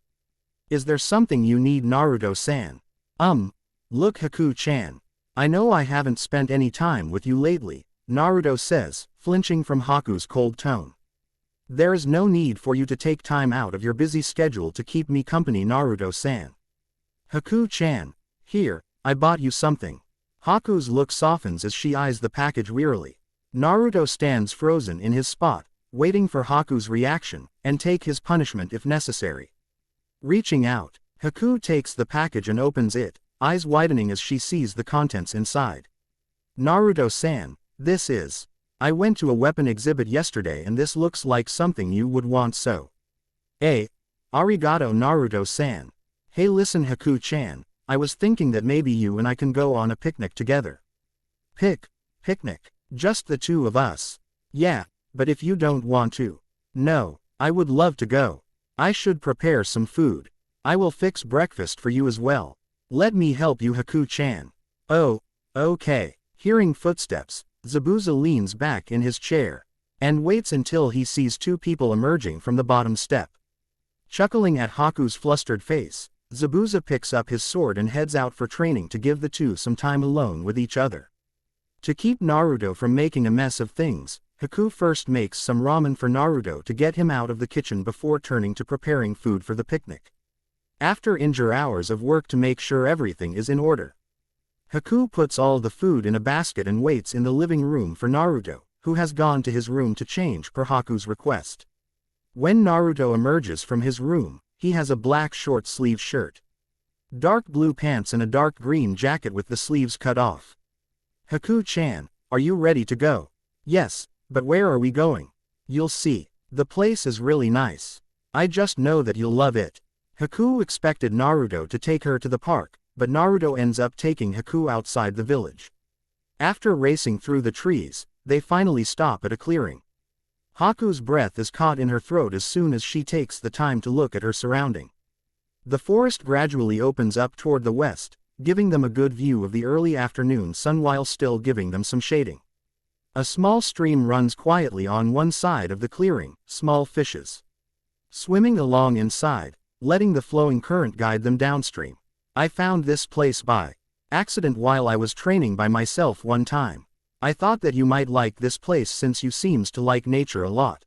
[SPEAKER 1] Is there something you need, Naruto-san? Look, Haku-chan. I know I haven't spent any time with you lately, Naruto says, flinching from Haku's cold tone. There is no need for you to take time out of your busy schedule to keep me company, Naruto-san. Haku-chan, here, I bought you something. Haku's look softens as she eyes the package wearily. Naruto stands frozen in his spot, waiting for Haku's reaction, and take his punishment if necessary. Reaching out, Haku takes the package and opens it, eyes widening as she sees the contents inside. Naruto-san, this is. I went to a weapon exhibit yesterday and this looks like something you would want, so. Arigato, Naruto-san. Hey, listen, Haku-chan, I was thinking that maybe you and I can go on a picnic together. Picnic? Just the 2 of us? Yeah, but if you don't want to. No, I would love to go. I should prepare some food. I will fix breakfast for you as well. Let me help you, Haku-chan. Oh, okay. Hearing footsteps, Zabuza leans back in his chair, and waits until he sees 2 people emerging from the bottom step. Chuckling at Haku's flustered face, Zabuza picks up his sword and heads out for training to give the 2 some time alone with each other. To keep Naruto from making a mess of things, Haku first makes some ramen for Naruto to get him out of the kitchen before turning to preparing food for the picnic. After hours of work to make sure everything is in order, Haku puts all the food in a basket and waits in the living room for Naruto, who has gone to his room to change per Haku's request. When Naruto emerges from his room, he has a black short-sleeved shirt, dark blue pants and a dark green jacket with the sleeves cut off. Haku-chan, are you ready to go? Yes, but where are we going? You'll see. The place is really nice. I just know that you'll love it. Haku expected Naruto to take her to the park, but Naruto ends up taking Haku outside the village. After racing through the trees, they finally stop at a clearing. Haku's breath is caught in her throat as soon as she takes the time to look at her surrounding. The forest gradually opens up toward the west, giving them a good view of the early afternoon sun while still giving them some shading. A small stream runs quietly on one side of the clearing, small fishes swimming along inside, letting the flowing current guide them downstream. I found this place by accident while I was training by myself one time. I thought that you might like this place since you seems to like nature a lot.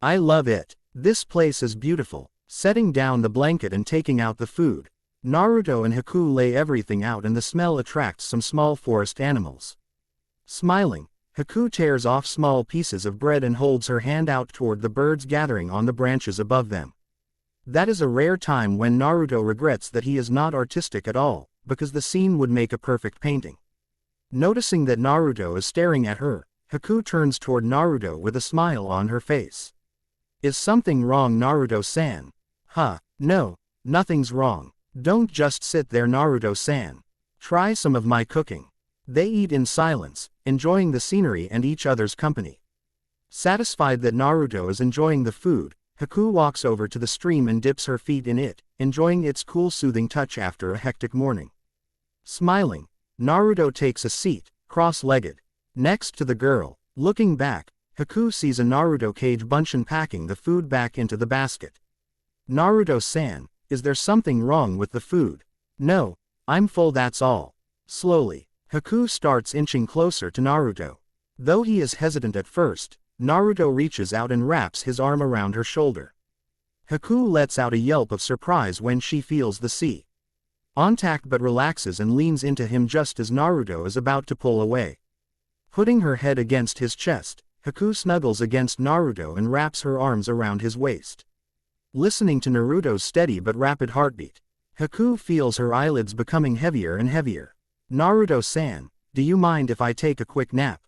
[SPEAKER 1] I love it. This place is beautiful. Setting down the blanket and taking out the food, Naruto and Haku lay everything out and the smell attracts some small forest animals. Smiling, Haku tears off small pieces of bread and holds her hand out toward the birds gathering on the branches above them. That is a rare time when Naruto regrets that he is not artistic at all, because the scene would make a perfect painting. Noticing that Naruto is staring at her, Haku turns toward Naruto with a smile on her face. Is something wrong, Naruto-san? No, nothing's wrong. Don't just sit there, Naruto-san. Try some of my cooking. They eat in silence, enjoying the scenery and each other's company. Satisfied that Naruto is enjoying the food, Haku walks over to the stream and dips her feet in it, enjoying its cool soothing touch after a hectic morning. Smiling, Naruto takes a seat, cross-legged, next to the girl. Looking back, Haku sees a Naruto Kage Bunshin packing the food back into the basket. Naruto-san, is there something wrong with the food? No, I'm full, that's all. Slowly, Haku starts inching closer to Naruto. Though he is hesitant at first, Naruto reaches out and wraps his arm around her shoulder. Haku lets out a yelp of surprise when she feels the sea contact but relaxes and leans into him just as Naruto is about to pull away. Putting her head against his chest, Haku snuggles against Naruto and wraps her arms around his waist. Listening to Naruto's steady but rapid heartbeat, Haku feels her eyelids becoming heavier and heavier. Naruto-san, do you mind if I take a quick nap?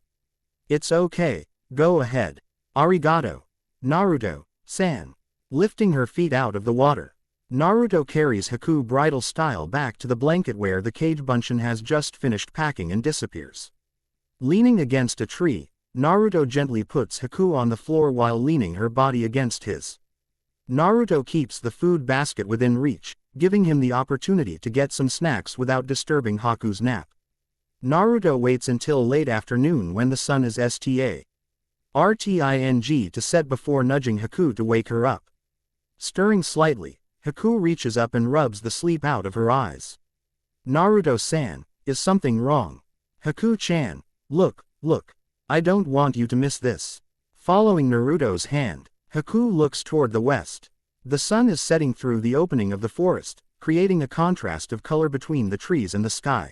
[SPEAKER 1] It's okay, go ahead. Arigato. Naruto-san. Lifting her feet out of the water, Naruto carries Haku bridal style back to the blanket where the Kage Bunshin has just finished packing and disappears. Leaning against a tree, Naruto gently puts Haku on the floor while leaning her body against his. Naruto keeps the food basket within reach, giving him the opportunity to get some snacks without disturbing Haku's nap. Naruto waits until late afternoon when the sun is starting to set before nudging Haku to wake her up. Stirring slightly, Haku reaches up and rubs the sleep out of her eyes. Naruto-san, is something wrong? Haku-chan, look, I don't want you to miss this. Following Naruto's hand, Haku looks toward the west. The sun is setting through the opening of the forest, creating a contrast of color between the trees and the sky.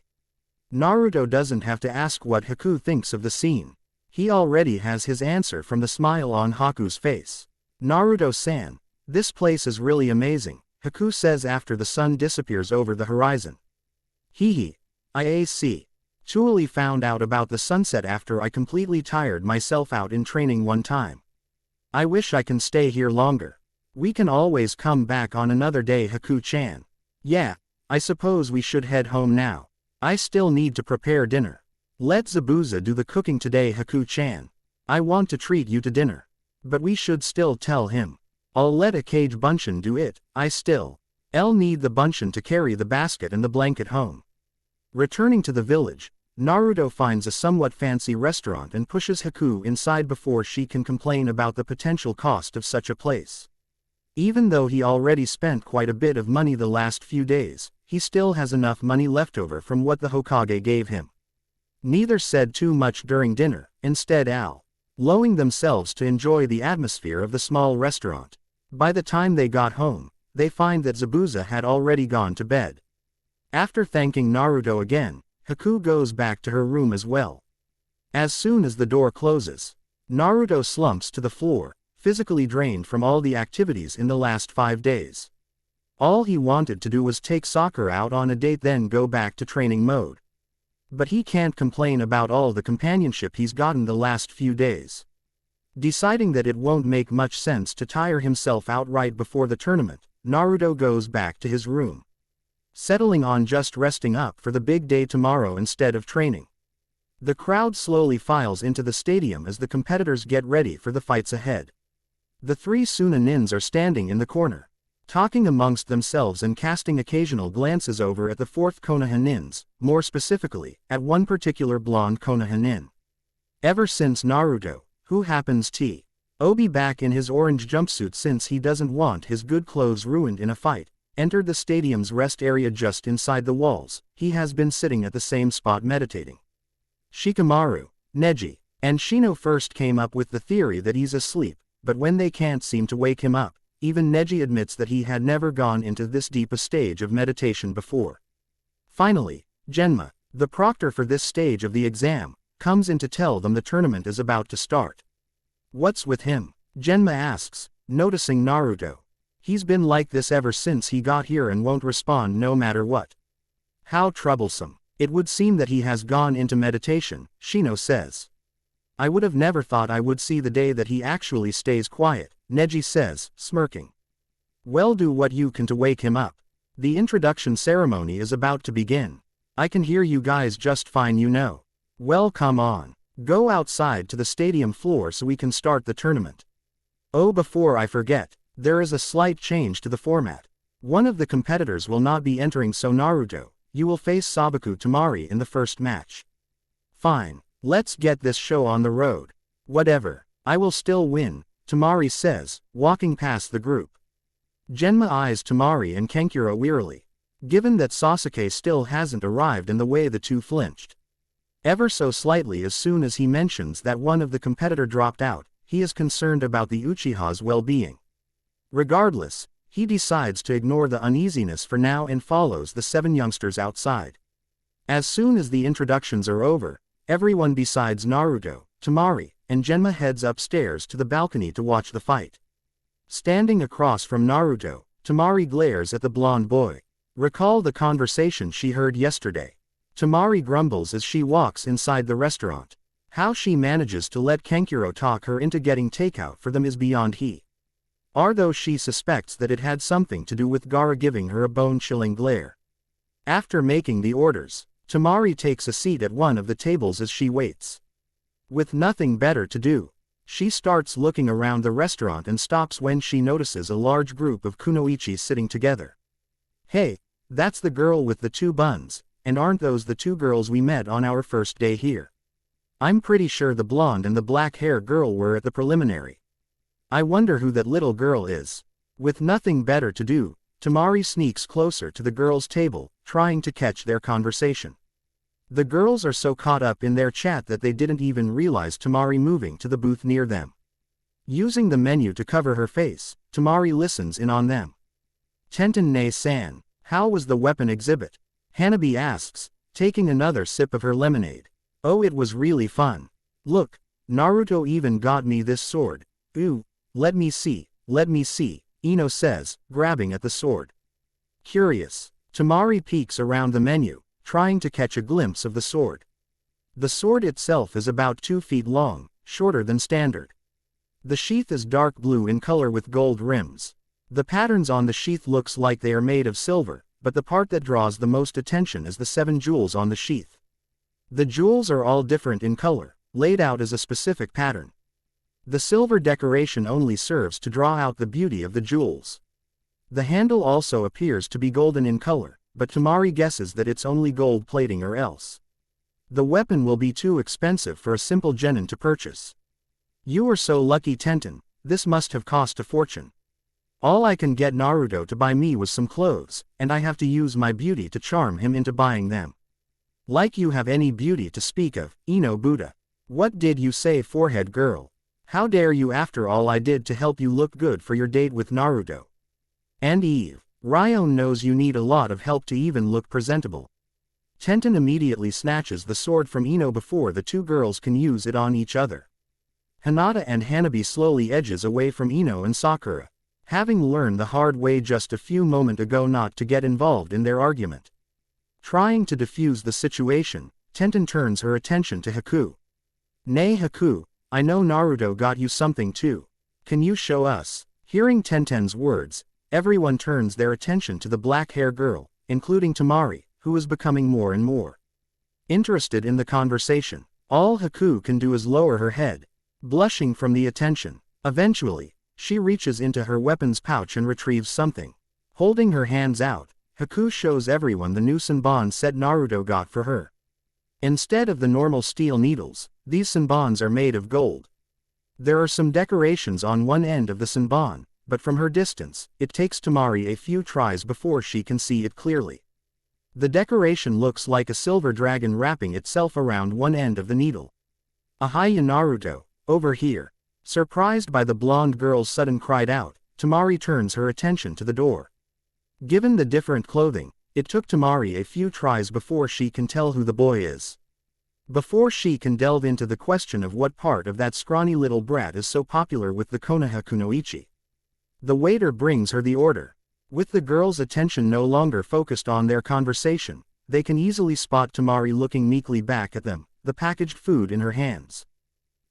[SPEAKER 1] Naruto doesn't have to ask what Haku thinks of the scene. He already has his answer from the smile on Haku's face. Naruto-san, this place is really amazing, Haku says after the sun disappears over the horizon. I actually found out about the sunset after I completely tired myself out in training one time. I wish I can stay here longer. We can always come back on another day, Haku-chan. Yeah, I suppose we should head home now. I still need to prepare dinner. Let Zabuza do the cooking today, Haku-chan. I want to treat you to dinner. But we should still tell him. I'll let a Kage Bunshin do it, I'll need the Bunshin to carry the basket and the blanket home. Returning to the village, Naruto finds a somewhat fancy restaurant and pushes Haku inside before she can complain about the potential cost of such a place. Even though he already spent quite a bit of money the last few days, he still has enough money left over from what the Hokage gave him. Neither said too much during dinner, instead allowing themselves to enjoy the atmosphere of the small restaurant. By the time they got home, they find that Zabuza had already gone to bed. After thanking Naruto again, Haku goes back to her room as well. As soon as the door closes, Naruto slumps to the floor, physically drained from all the activities in the last 5 days. All he wanted to do was take Sakura out on a date then go back to training mode. But he can't complain about all the companionship he's gotten the last few days. Deciding that it won't make much sense to tire himself out right before the tournament, Naruto goes back to his room, settling on just resting up for the big day tomorrow instead of training. The crowd slowly files into the stadium as the competitors get ready for the fights ahead. The 3 Suna nins are standing in the corner, talking amongst themselves and casting occasional glances over at the 4th Konoha nins, more specifically, at one particular blonde Konoha nin. Ever since Naruto, who happens to be back in his orange jumpsuit since he doesn't want his good clothes ruined in a fight, entered the stadium's rest area just inside the walls, he has been sitting at the same spot meditating. Shikamaru, Neji, and Shino first came up with the theory that he's asleep, but when they can't seem to wake him up, even Neji admits that he had never gone into this deep a stage of meditation before. Finally, Genma, the proctor for this stage of the exam, comes in to tell them the tournament is about to start. What's with him? Genma asks, noticing Naruto. He's been like this ever since he got here and won't respond no matter what. How troublesome. It would seem that he has gone into meditation, Shino says. I would have never thought I would see the day that he actually stays quiet, Neji says, smirking. Well, do what you can to wake him up. The introduction ceremony is about to begin. I can hear you guys just fine, you know. Well, come on. Go outside to the stadium floor so we can start the tournament. Oh, before I forget, There is a slight change to the format. One of the competitors will not be entering, so Naruto, you will face Sabaku Temari in the first match. Fine, let's get this show on the road. Whatever, I will still win, Temari says, walking past the group. Genma eyes Temari and Kankuro wearily. Given that Sasuke still hasn't arrived and the way the two flinched ever so slightly as soon as he mentions that one of the competitor dropped out, he is concerned about the Uchiha's well-being. Regardless, he decides to ignore the uneasiness for now and follows the 7 youngsters outside. As soon as the introductions are over, everyone besides Naruto, Temari, and Genma heads upstairs to the balcony to watch the fight. Standing across from Naruto, Temari glares at the blonde boy. Recall the conversation she heard yesterday. Temari grumbles as she walks inside the restaurant. How she manages to let Kankuro talk her into getting takeout for them is beyond he. Although she suspects that it had something to do with Gaara giving her a bone-chilling glare. After making the orders, Temari takes a seat at one of the tables as she waits. With nothing better to do, she starts looking around the restaurant and stops when she notices a large group of kunoichis sitting together. Hey, that's the girl with the 2 buns, and aren't those the 2 girls we met on our first day here? I'm pretty sure the blonde and the black-hair girl were at the preliminary. I wonder who that little girl is. With nothing better to do, Temari sneaks closer to the girls' table, trying to catch their conversation. The girls are so caught up in their chat that they didn't even realize Temari moving to the booth near them. Using the menu to cover her face, Temari listens in on them. Tenten ne-san, how was the weapon exhibit? Hanabi asks, taking another sip of her lemonade. Oh, it was really fun. Look, Naruto even got me this sword. Ooh, let me see, Ino says, grabbing at the sword. Curious, Temari peeks around the menu, trying to catch a glimpse of the sword. The sword itself is about 2 feet long, shorter than standard. The sheath is dark blue in color with gold rims. The patterns on the sheath looks like they are made of silver, but the part that draws the most attention is the 7 jewels on the sheath. The jewels are all different in color, laid out as a specific pattern. The silver decoration only serves to draw out the beauty of the jewels. The handle also appears to be golden in color, but Temari guesses that it's only gold plating or else the weapon will be too expensive for a simple genin to purchase. You are so lucky, Tenten, this must have cost a fortune. All I can get Naruto to buy me was some clothes, and I have to use my beauty to charm him into buying them. Like you have any beauty to speak of, Ino Buddha. What did you say, forehead girl? How dare you after all I did to help you look good for your date with Naruto? And Eve, Ryon knows you need a lot of help to even look presentable. Tenten immediately snatches the sword from Ino before the 2 girls can use it on each other. Hinata and Hanabi slowly edges away from Ino and Sakura, having learned the hard way just a few moments ago not to get involved in their argument. Trying to defuse the situation, Tenten turns her attention to Haku. Nay Haku, I know Naruto got you something too. Can you show us? Hearing Tenten's words, everyone turns their attention to the black-hair girl, including Temari, who is becoming more and more interested in the conversation. All Haku can do is lower her head, blushing from the attention. Eventually, she reaches into her weapons pouch and retrieves something. Holding her hands out, Haku shows everyone the new Senbon set Naruto got for her. Instead of the normal steel needles, these Senbons are made of gold. There are some decorations on one end of the Senbon, but from her distance, it takes Temari a few tries before she can see it clearly. The decoration looks like a silver dragon wrapping itself around one end of the needle. Ahaya Naruto, over here. Surprised by the blonde girl's sudden cry out, Temari turns her attention to the door. Given the different clothing, it took Temari a few tries before she can tell who the boy is. Before she can delve into the question of what part of that scrawny little brat is so popular with the Konoha kunoichi. The waiter brings her the order. With the girls' attention no longer focused on their conversation, they can easily spot Temari looking meekly back at them, the packaged food in her hands.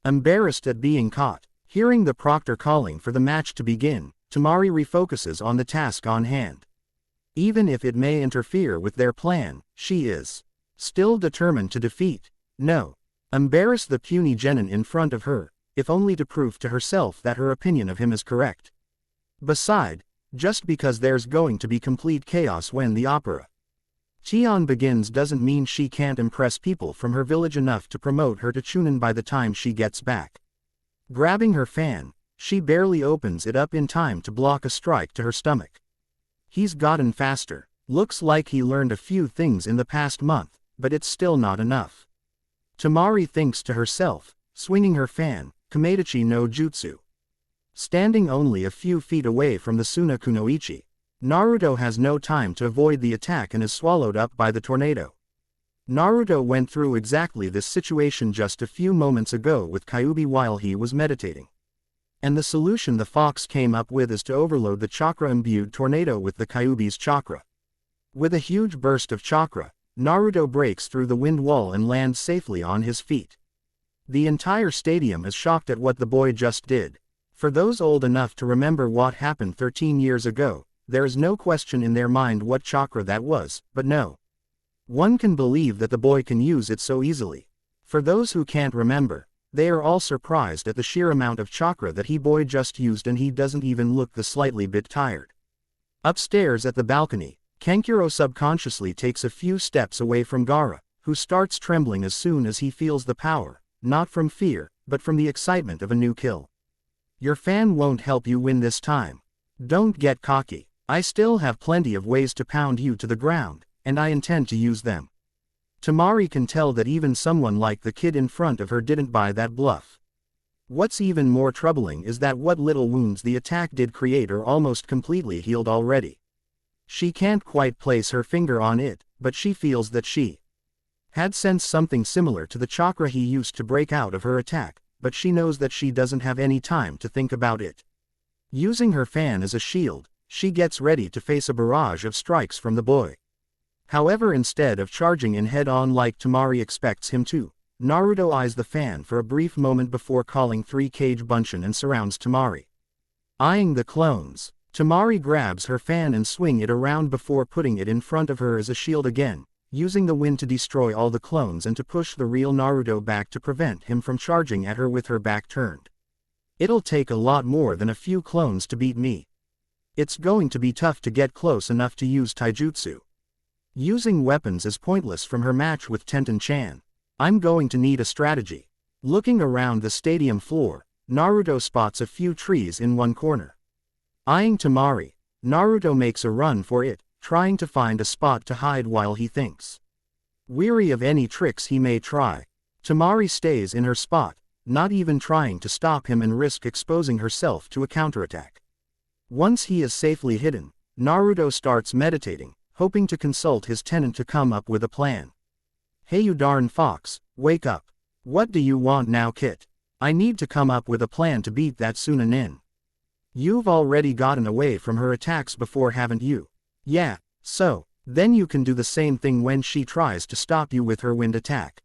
[SPEAKER 1] Embarrassed at being caught, hearing the proctor calling for the match to begin, Temari refocuses on the task on hand. Even if it may interfere with their plan, she is still determined to defeat, no, embarrass the puny genin in front of her, if only to prove to herself that her opinion of him is correct. Beside, just because there's going to be complete chaos when the opera Cheon begins doesn't mean she can't impress people from her village enough to promote her to Chunin by the time she gets back. Grabbing her fan, she barely opens it up in time to block a strike to her stomach. He's gotten faster. Looks like he learned a few things in the past month, but it's still not enough. Temari thinks to herself, swinging her fan, Kamedachi no Jutsu. Standing only a few feet away from the Suna Kunoichi, Naruto has no time to avoid the attack and is swallowed up by the tornado. Naruto went through exactly this situation just a few moments ago with Kyuubi while he was meditating. And the solution the fox came up with is to overload the chakra-imbued tornado with the Kyuubi's chakra. With a huge burst of chakra, Naruto breaks through the wind wall and lands safely on his feet. The entire stadium is shocked at what the boy just did. For those old enough to remember what happened 13 years ago, there is no question in their mind what chakra that was, but no one can believe that the boy can use it so easily. For those who can't remember, they are all surprised at the sheer amount of chakra that he boy just used, and he doesn't even look the slightly bit tired. Upstairs at the balcony, Kankuro subconsciously takes a few steps away from Gaara, who starts trembling as soon as he feels the power, not from fear, but from the excitement of a new kill. Your fan won't help you win this time. Don't get cocky. I still have plenty of ways to pound you to the ground, and I intend to use them. Temari can tell that even someone like the kid in front of her didn't buy that bluff. What's even more troubling is that what little wounds the attack did create are almost completely healed already. She can't quite place her finger on it, but she feels that she had sensed something similar to the chakra he used to break out of her attack, but she knows that she doesn't have any time to think about it. Using her fan as a shield, she gets ready to face a barrage of strikes from the boy. However, instead of charging in head-on like Temari expects him to, Naruto eyes the fan for a brief moment before calling 3-Kage Bunshin and surrounds Temari. Eyeing the clones, Temari grabs her fan and swing it around before putting it in front of her as a shield again, using the wind to destroy all the clones and to push the real Naruto back to prevent him from charging at her with her back turned. It'll take a lot more than a few clones to beat me. It's going to be tough to get close enough to use taijutsu. Using weapons is pointless from her match with Tenten-chan. I'm going to need a strategy. Looking around the stadium floor, Naruto spots a few trees in one corner. Eyeing Temari, Naruto makes a run for it, trying to find a spot to hide while he thinks. Weary of any tricks he may try, Temari stays in her spot, not even trying to stop him and risk exposing herself to a counterattack. Once he is safely hidden, Naruto starts meditating, hoping to consult his tenant to come up with a plan. Hey you darn fox, wake up. What do you want now, Kit? I need to come up with a plan to beat that Suna nin. You've already gotten away from her attacks before, haven't you? Yeah, so, then you can do the same thing when she tries to stop you with her wind attack.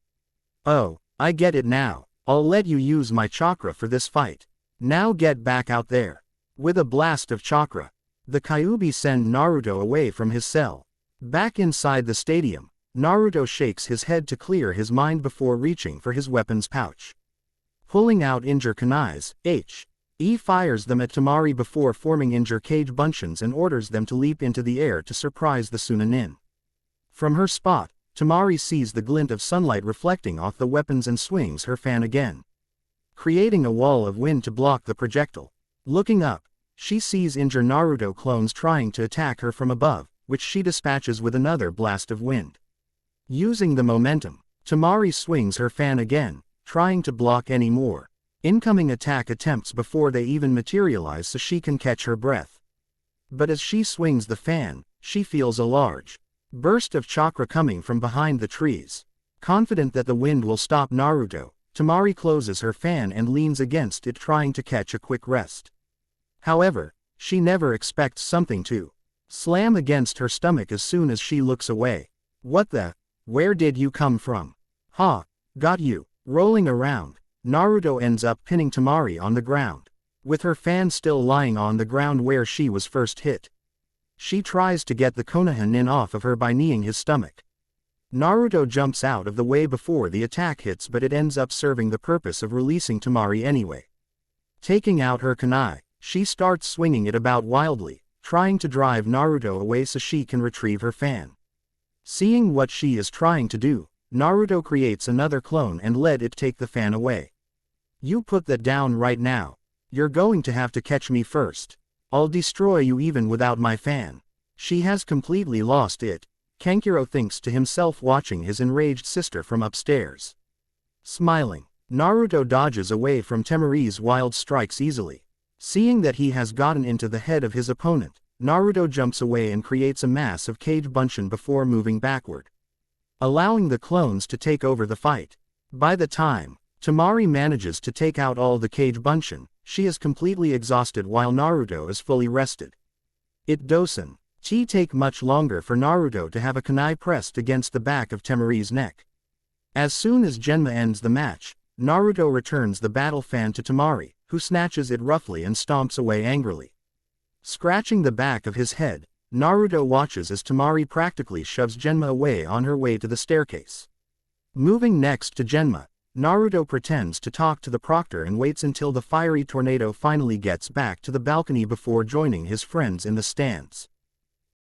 [SPEAKER 1] Oh, I get it now. I'll let you use my chakra for this fight. Now get back out there. With a blast of chakra, the Kyuubi send Naruto away from his cell. Back inside the stadium, Naruto shakes his head to clear his mind before reaching for his weapons pouch. Pulling out Injure Kunais, he fires them at Temari before forming Injure Kage Bunshins and orders them to leap into the air to surprise the Suna nin. From her spot, Temari sees the glint of sunlight reflecting off the weapons and swings her fan again, creating a wall of wind to block the projectile. Looking up, she sees Injure Naruto clones trying to attack her from above, which she dispatches with another blast of wind. Using the momentum, Temari swings her fan again, trying to block any more incoming attack attempts before they even materialize so she can catch her breath. But as she swings the fan, she feels a large burst of chakra coming from behind the trees. Confident that the wind will stop Naruto, Temari closes her fan and leans against it, trying to catch a quick rest. However, she never expects something to slam against her stomach as soon as she looks away. What the? Where did you come from? Ha! Got you. Rolling around, Naruto ends up pinning Temari on the ground, with her fan still lying on the ground where she was first hit. She tries to get the Konoha nin off of her by kneeing his stomach. Naruto jumps out of the way before the attack hits, but it ends up serving the purpose of releasing Temari anyway. Taking out her kunai, She starts swinging it about wildly, trying to drive Naruto away so she can retrieve her fan. Seeing what she is trying to do, Naruto creates another clone and let it take the fan away. You put that down right now. You're going to have to catch me first. I'll destroy you even without my fan. She has completely lost it, Kankuro thinks to himself watching his enraged sister from upstairs. Smiling, Naruto dodges away from Temari's wild strikes easily. Seeing that he has gotten into the head of his opponent, Naruto jumps away and creates a mass of cage bunshin before moving backward, allowing the clones to take over the fight. By the time Temari manages to take out all the cage bunshin, she is completely exhausted while Naruto is fully rested. It doesn't take much longer for Naruto to have a kunai pressed against the back of Temari's neck. As soon as Genma ends the match, Naruto returns the battle fan to Temari, who snatches it roughly and stomps away angrily. Scratching the back of his head, Naruto watches as Temari practically shoves Genma away on her way to the staircase. Moving next to Genma, Naruto pretends to talk to the proctor and waits until the fiery tornado finally gets back to the balcony before joining his friends in the stands.